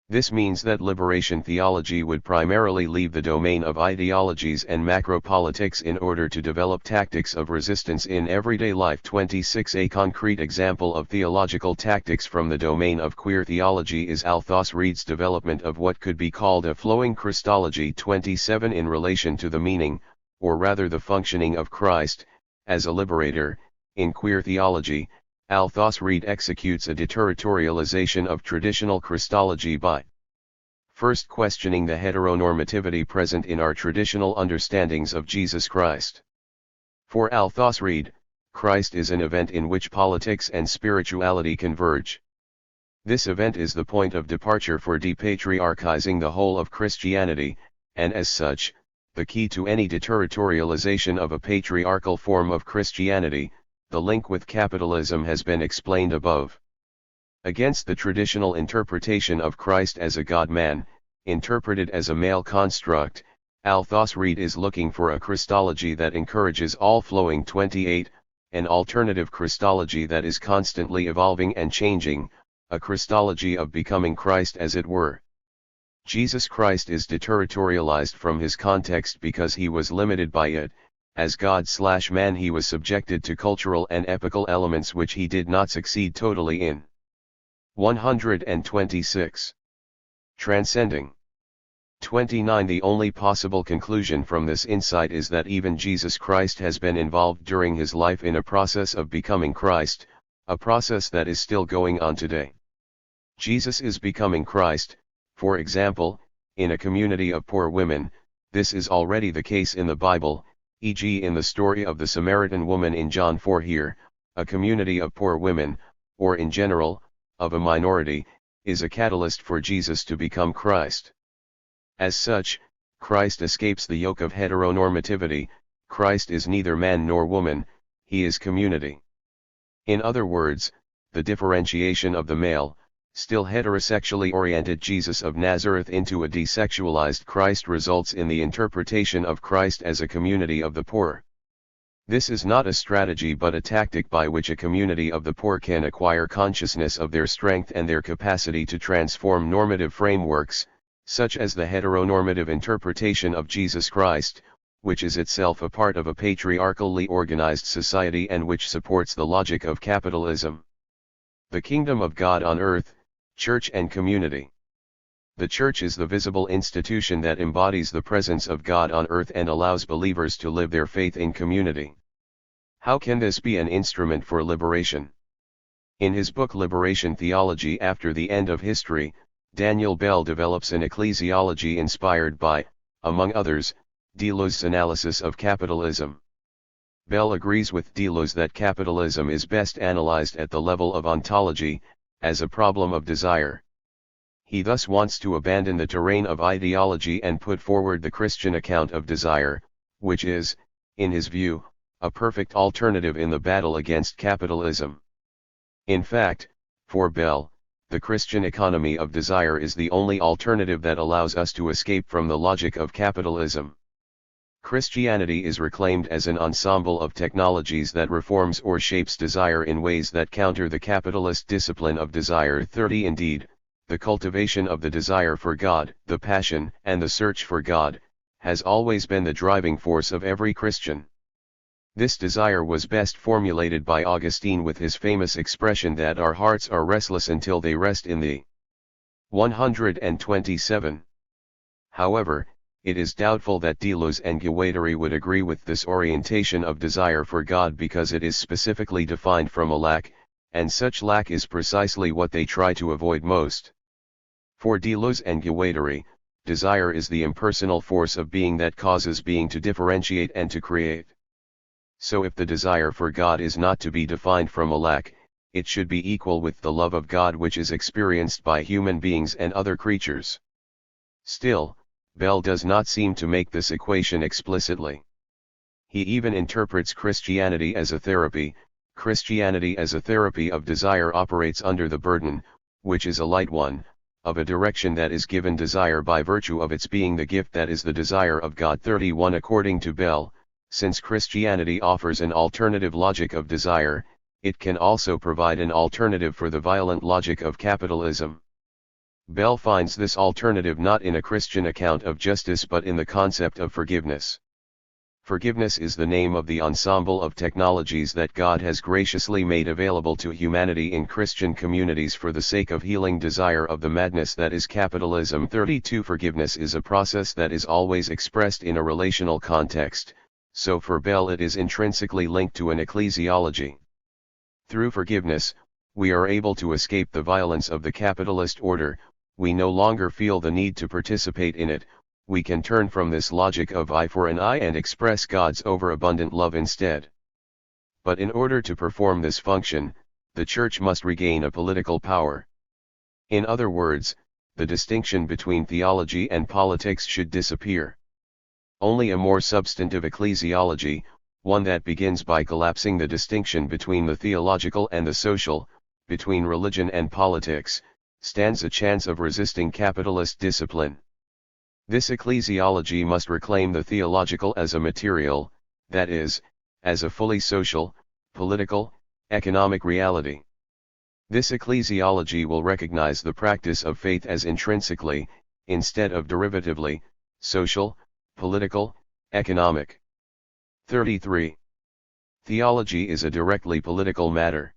This means that liberation theology would primarily leave the domain of ideologies and macropolitics in order to develop tactics of resistance in everyday life. 26 A concrete example of theological tactics from the domain of queer theology is Althaus Reid's development of what could be called a flowing Christology. 27 In relation to the meaning, or rather the functioning of Christ, as a liberator, in queer theology, Althaus Reid executes a deterritorialization of traditional Christology by first questioning the heteronormativity present in our traditional understandings of Jesus Christ. For Althaus Reid, Christ is an event in which politics and spirituality converge. This event is the point of departure for depatriarchizing the whole of Christianity, and as such, the key to any deterritorialization of a patriarchal form of Christianity. The link with capitalism has been explained above. Against the traditional interpretation of Christ as a God-man, interpreted as a male construct, Althaus Reid is looking for a Christology that encourages all flowing. 28, an alternative Christology that is constantly evolving and changing, a Christology of becoming Christ as it were. Jesus Christ is deterritorialized from his context because he was limited by it. As God/man he was subjected to cultural and epical elements which he did not succeed totally in. 126. Transcending. 29. The only possible conclusion from this insight is that even Jesus Christ has been involved during his life in a process of becoming Christ, a process that is still going on today. Jesus is becoming Christ, for example, in a community of poor women. This is already the case in the Bible, e.g. in the story of the Samaritan woman in John 4. Here, a community of poor women, or in general, of a minority, is a catalyst for Jesus to become Christ. As such, Christ escapes the yoke of heteronormativity. Christ is neither man nor woman, he is community. In other words, the differentiation of the male, still heterosexually oriented Jesus of Nazareth into a desexualized Christ results in the interpretation of Christ as a community of the poor. This is not a strategy but a tactic by which a community of the poor can acquire consciousness of their strength and their capacity to transform normative frameworks, such as the heteronormative interpretation of Jesus Christ, which is itself a part of a patriarchally organized society and which supports the logic of capitalism. The kingdom of God on earth, church and community. The church is the visible institution that embodies the presence of God on earth and allows believers to live their faith in community. How can this be an instrument for liberation? In his book Liberation Theology After the End of History, Daniel Bell develops an ecclesiology inspired by, among others, Deleuze's analysis of capitalism. Bell agrees with Deleuze that capitalism is best analyzed at the level of ontology, as a problem of desire. He thus wants to abandon the terrain of ideology and put forward the Christian account of desire, which is, in his view, a perfect alternative in the battle against capitalism. In fact, for Bell, the Christian economy of desire is the only alternative that allows us to escape from the logic of capitalism. Christianity is reclaimed as an ensemble of technologies that reforms or shapes desire in ways that counter the capitalist discipline of desire. 30. Indeed, the cultivation of the desire for God, the passion and the search for God, has always been the driving force of every Christian. This desire was best formulated by Augustine with his famous expression that our hearts are restless until they rest in thee. 127. However, it is doubtful that Deleuze and Guattari would agree with this orientation of desire for God because it is specifically defined from a lack, and such lack is precisely what they try to avoid most. For Deleuze and Guattari, desire is the impersonal force of being that causes being to differentiate and to create. So if the desire for God is not to be defined from a lack, it should be equal with the love of God which is experienced by human beings and other creatures. Still, Bell does not seem to make this equation explicitly. He even interprets Christianity as a therapy. Christianity as a therapy of desire operates under the burden, which is a light one, of a direction that is given desire by virtue of its being the gift that is the desire of God. 31. According to Bell, since Christianity offers an alternative logic of desire, it can also provide an alternative for the violent logic of capitalism. Bell finds this alternative not in a Christian account of justice but in the concept of forgiveness. Forgiveness is the name of the ensemble of technologies that God has graciously made available to humanity in Christian communities for the sake of healing desire of the madness that is capitalism. 32. Forgiveness is a process that is always expressed in a relational context, so for Bell it is intrinsically linked to an ecclesiology. Through forgiveness, we are able to escape the violence of the capitalist order. We no longer feel the need to participate in it. We can turn from this logic of eye for an eye and express God's overabundant love instead. But in order to perform this function, the Church must regain a political power. In other words, the distinction between theology and politics should disappear. Only a more substantive ecclesiology, one that begins by collapsing the distinction between the theological and the social, between religion and politics, stands a chance of resisting capitalist discipline. This ecclesiology must reclaim the theological as a material, that is, as a fully social, political, economic reality. This ecclesiology will recognize the practice of faith as intrinsically, instead of derivatively, social, political, economic. 33. Theology is a directly political matter.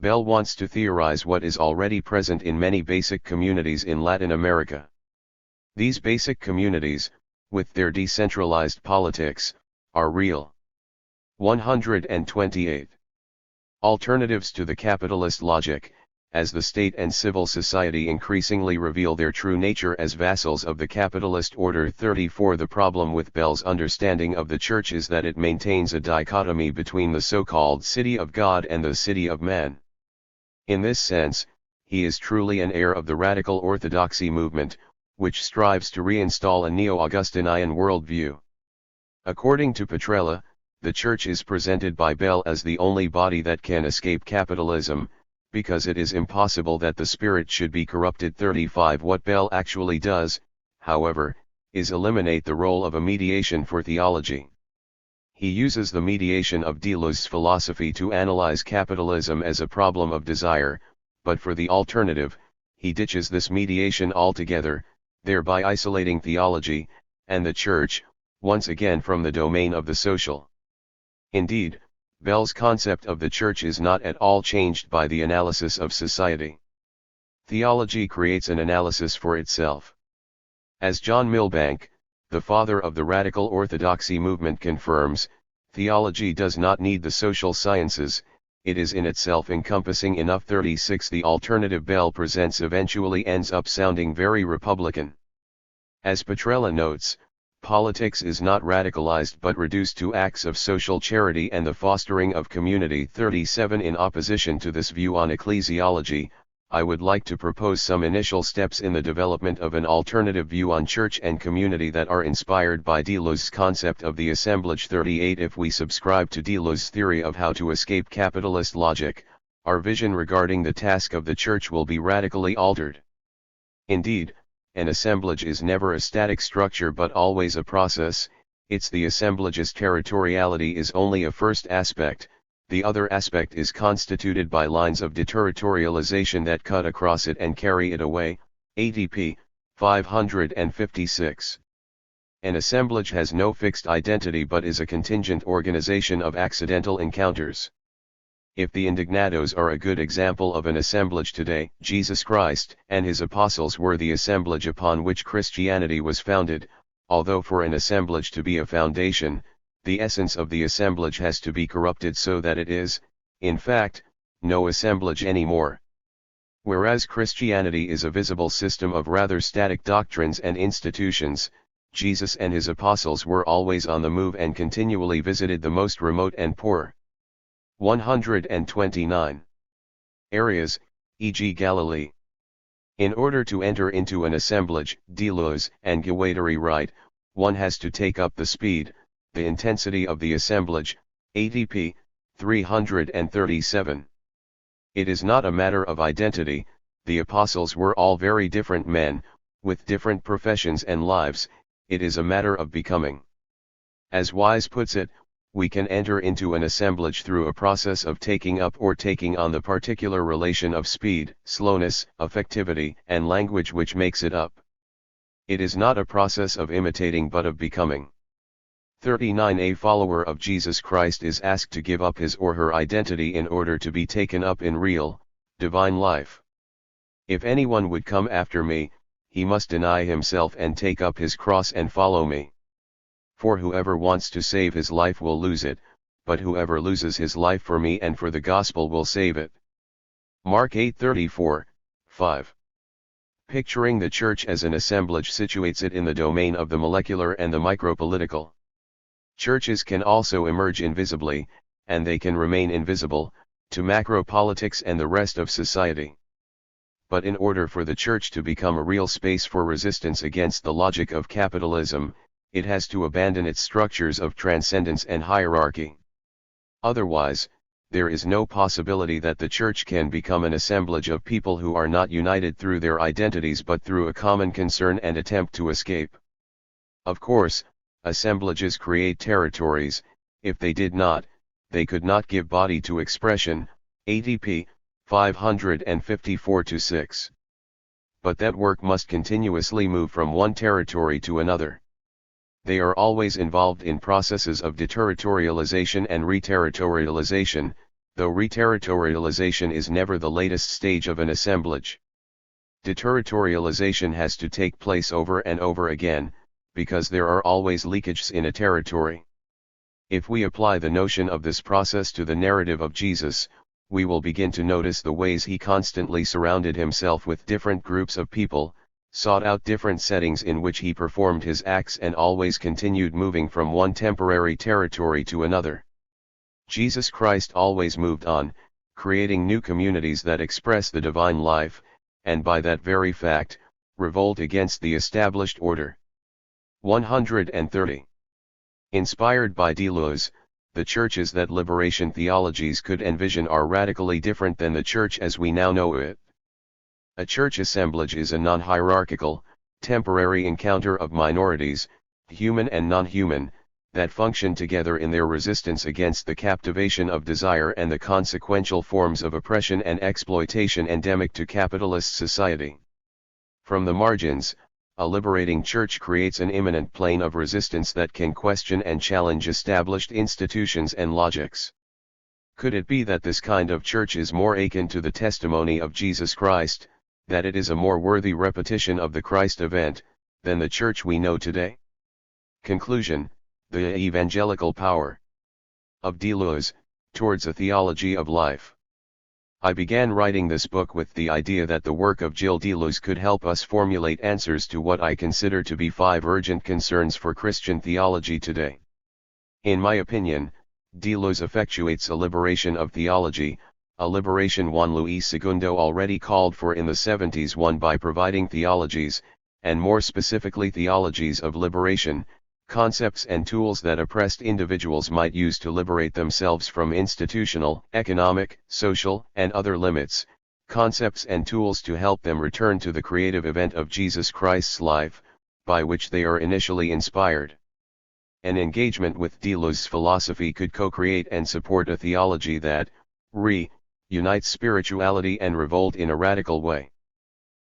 Bell wants to theorize what is already present in many basic communities in Latin America. These basic communities, with their decentralized politics, are real. 128. Alternatives to the capitalist logic. As the state and civil society increasingly reveal their true nature as vassals of the capitalist order. 34. The problem with Bell's understanding of the church is that it maintains a dichotomy between the so-called city of God and the city of man. In this sense, he is truly an heir of the radical orthodoxy movement, which strives to reinstall a neo-Augustinian worldview. According to Petrella, the church is presented by Bell as the only body that can escape capitalism, because it is impossible that the spirit should be corrupted. 35. What Bell actually does, however, is eliminate the role of a mediation for theology. He uses the mediation of Deleuze's philosophy to analyze capitalism as a problem of desire, but for the alternative, he ditches this mediation altogether, thereby isolating theology, and the church, once again from the domain of the social. Indeed, Bell's concept of the church is not at all changed by the analysis of society. Theology creates an analysis for itself. As John Milbank, the father of the radical orthodoxy movement, confirms, theology does not need the social sciences, it is in itself encompassing enough. 36. The alternative Bell presents eventually ends up sounding very Republican. As Petrella notes, politics is not radicalized but reduced to acts of social charity and the fostering of community. 37. In opposition to this view on ecclesiology, I would like to propose some initial steps in the development of an alternative view on church and community that are inspired by Deleuze's concept of the assemblage. 38. If we subscribe to Deleuze's theory of how to escape capitalist logic, our vision regarding the task of the church will be radically altered. Indeed, an assemblage is never a static structure but always a process. The assemblage's territoriality is only a first aspect, the other aspect is constituted by lines of deterritorialization that cut across it and carry it away. ADP 556. An assemblage has no fixed identity but is a contingent organization of accidental encounters. If the indignados are a good example of an assemblage today, Jesus Christ and his apostles were the assemblage upon which Christianity was founded, although for an assemblage to be a foundation, the essence of the assemblage has to be corrupted so that it is, in fact, no assemblage anymore. Whereas Christianity is a visible system of rather static doctrines and institutions, Jesus and his apostles were always on the move and continually visited the most remote and poor. 129. Areas, e.g. Galilee. In order to enter into an assemblage, Deleuze and Guattari write, one has to take up the speed, the intensity of the assemblage, ADP 337. It is not a matter of identity, the apostles were all very different men, with different professions and lives, it is a matter of becoming. As Wise puts it, we can enter into an assemblage through a process of taking up or taking on the particular relation of speed, slowness, affectivity, and language which makes it up. It is not a process of imitating but of becoming. 39. A follower of Jesus Christ is asked to give up his or her identity in order to be taken up in real, divine life. If anyone would come after me, he must deny himself and take up his cross and follow me. For whoever wants to save his life will lose it, but whoever loses his life for me and for the gospel will save it. Mark 8:34, 5. Picturing the church as an assemblage situates it in the domain of the molecular and the micropolitical. Churches can also emerge invisibly, and they can remain invisible, to macropolitics and the rest of society. But in order for the church to become a real space for resistance against the logic of capitalism, it has to abandon its structures of transcendence and hierarchy. Otherwise, there is no possibility that the church can become an assemblage of people who are not united through their identities but through a common concern and attempt to escape. Of course, assemblages create territories; if they did not, they could not give body to expression. ADP 554-6. But that work must continuously move from one territory to another. They are always involved in processes of deterritorialization and reterritorialization, though reterritorialization is never the latest stage of an assemblage. Deterritorialization has to take place over and over again, because there are always leakages in a territory. If we apply the notion of this process to the narrative of Jesus, we will begin to notice the ways he constantly surrounded himself with different groups of people, sought out different settings in which he performed his acts, and always continued moving from one temporary territory to another. Jesus Christ always moved on, creating new communities that express the divine life, and by that very fact, revolt against the established order. 130. Inspired by Deleuze, the churches that liberation theologies could envision are radically different than the church as we now know it. A church assemblage is a non-hierarchical, temporary encounter of minorities, human and non-human, that function together in their resistance against the captivation of desire and the consequential forms of oppression and exploitation endemic to capitalist society. From the margins, a liberating church creates an immanent plane of resistance that can question and challenge established institutions and logics. Could it be that this kind of church is more akin to the testimony of Jesus Christ, that it is a more worthy repetition of the Christ event, than the church we know today? Conclusion: the evangelical power of Deleuze, towards a theology of life. I began writing this book with the idea that the work of Gilles Deleuze could help us formulate answers to what I consider to be 5 urgent concerns for Christian theology today. In my opinion, Deleuze effectuates a liberation of theology, a liberation Juan Luis Segundo already called for in the 70s, one by providing theologies, and more specifically theologies of liberation, concepts and tools that oppressed individuals might use to liberate themselves from institutional, economic, social, and other limits, concepts and tools to help them return to the creative event of Jesus Christ's life, by which they are initially inspired. An engagement with Deleuze's philosophy could co-create and support a theology that unites spirituality and revolt in a radical way.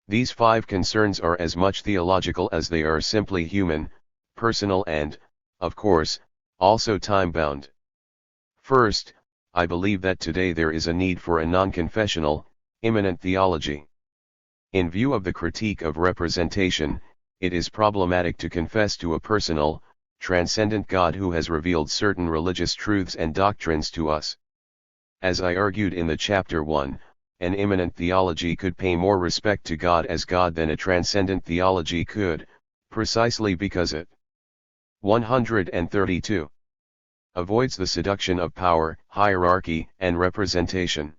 These 5 concerns are as much theological as they are simply human, personal and, of course, also time-bound. First, I believe that today there is a need for a non-confessional, immanent theology. In view of the critique of representation, it is problematic to confess to a personal, transcendent God who has revealed certain religious truths and doctrines to us. As I argued in the chapter 1, an immanent theology could pay more respect to God as God than a transcendent theology could, precisely because it 132. Avoids the seduction of power, hierarchy, and representation.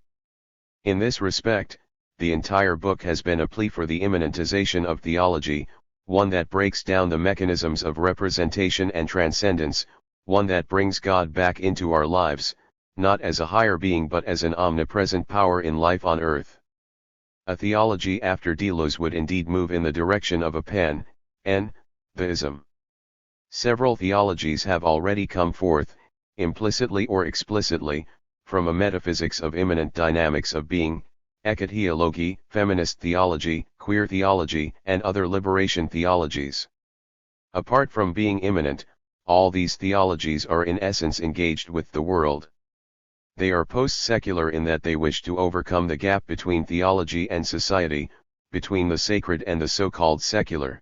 In this respect, the entire book has been a plea for the immanentization of theology, one that breaks down the mechanisms of representation and transcendence, one that brings God back into our lives, not as a higher being but as an omnipresent power in life on earth. A theology after Deleuze would indeed move in the direction of a pantheism. Several theologies have already come forth, implicitly or explicitly, from a metaphysics of immanent dynamics of being, ecotheology, feminist theology, queer theology, and other liberation theologies. Apart from being immanent, all these theologies are in essence engaged with the world. They are post-secular in that they wish to overcome the gap between theology and society, between the sacred and the so-called secular.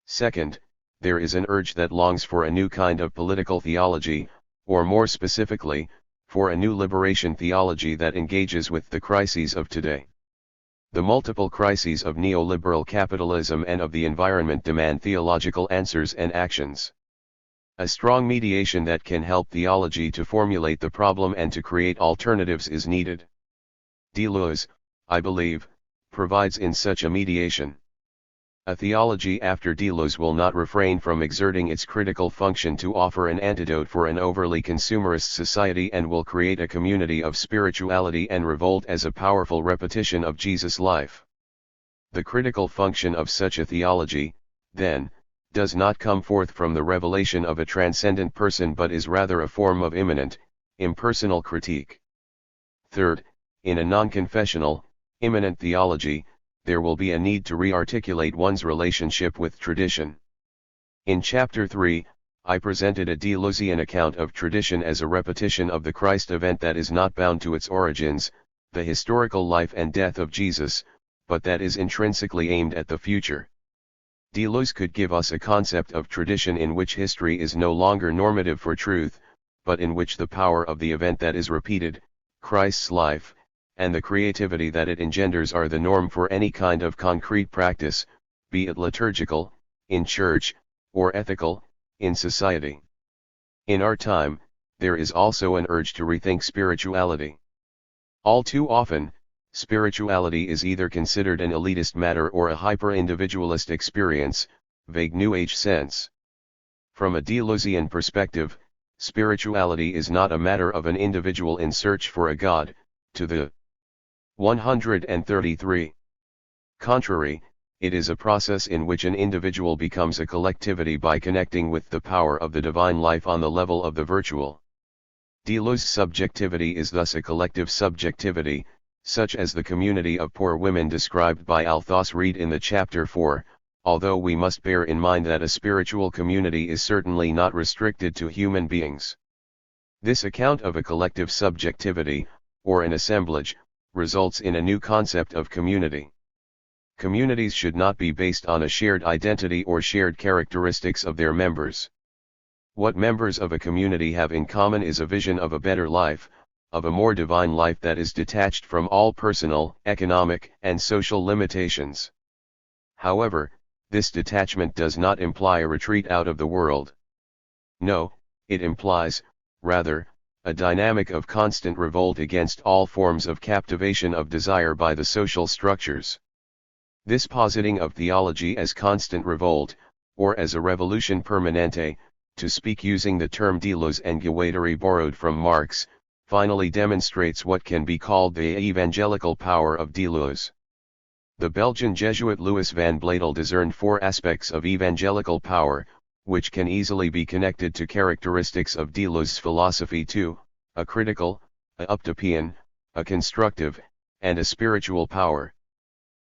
Second, there is an urge that longs for a new kind of political theology, or more specifically, for a new liberation theology that engages with the crises of today. The multiple crises of neoliberal capitalism and of the environment demand theological answers and actions. A strong mediation that can help theology to formulate the problem and to create alternatives is needed. Deleuze, I believe, provides in such a mediation. A theology after Deleuze will not refrain from exerting its critical function to offer an antidote for an overly consumerist society and will create a community of spirituality and revolt as a powerful repetition of Jesus' life. The critical function of such a theology, then, does not come forth from the revelation of a transcendent person but is rather a form of immanent, impersonal critique. Third, in a non-confessional, immanent theology, there will be a need to re-articulate one's relationship with tradition. In Chapter 3, I presented a Deleuzean account of tradition as a repetition of the Christ event that is not bound to its origins, the historical life and death of Jesus, but that is intrinsically aimed at the future. Deleuze could give us a concept of tradition in which history is no longer normative for truth, but in which the power of the event that is repeated, Christ's life, and the creativity that it engenders are the norm for any kind of concrete practice, be it liturgical, in church, or ethical, in society. In our time, there is also an urge to rethink spirituality. All too often, spirituality is either considered an elitist matter or a hyper-individualist experience, vague New Age sense. From a Deleuzian perspective, spirituality is not a matter of an individual in search for a God, to the 133. Contrary, it is a process in which an individual becomes a collectivity by connecting with the power of the divine life on the level of the virtual. Deleuze's subjectivity is thus a collective subjectivity, such as the community of poor women described by Althus Reid in the chapter 4, although we must bear in mind that a spiritual community is certainly not restricted to human beings. This account of a collective subjectivity, or an assemblage, results in a new concept of community. Communities should not be based on a shared identity or shared characteristics of their members. What members of a community have in common is a vision of a better life, of a more divine life that is detached from all personal, economic, and social limitations. However, this detachment does not imply a retreat out of the world. No, it implies, rather, a dynamic of constant revolt against all forms of captivation of desire by the social structures. This positing of theology as constant revolt, or as a revolution permanente, to speak using the term Deleuze and Guattari borrowed from Marx, finally demonstrates what can be called the evangelical power of Deleuze. The Belgian Jesuit Louis van Bladel discerned four aspects of evangelical power, which can easily be connected to characteristics of Deleuze's philosophy too: a critical, a utopian, a constructive, and a spiritual power.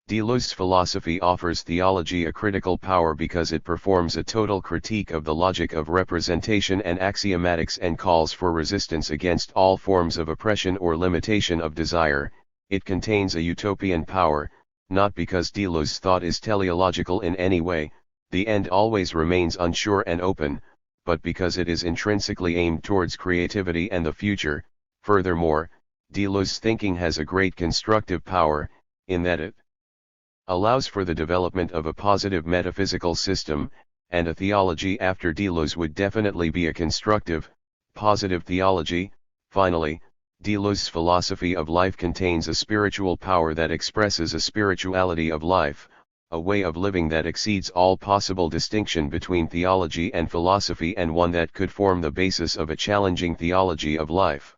Deleuze's philosophy offers theology a critical power because it performs a total critique of the logic of representation and axiomatics and calls for resistance against all forms of oppression or limitation of desire. It contains a utopian power, not because Deleuze's thought is teleological in any way, the end always remains unsure and open, but because it is intrinsically aimed towards creativity and the future. Furthermore, Deleuze's thinking has a great constructive power, in that it allows for the development of a positive metaphysical system, and a theology after Deleuze would definitely be a constructive, positive theology. Finally, Deleuze's philosophy of life contains a spiritual power that expresses a spirituality of life, a way of living that exceeds all possible distinction between theology and philosophy, and one that could form the basis of a challenging theology of life.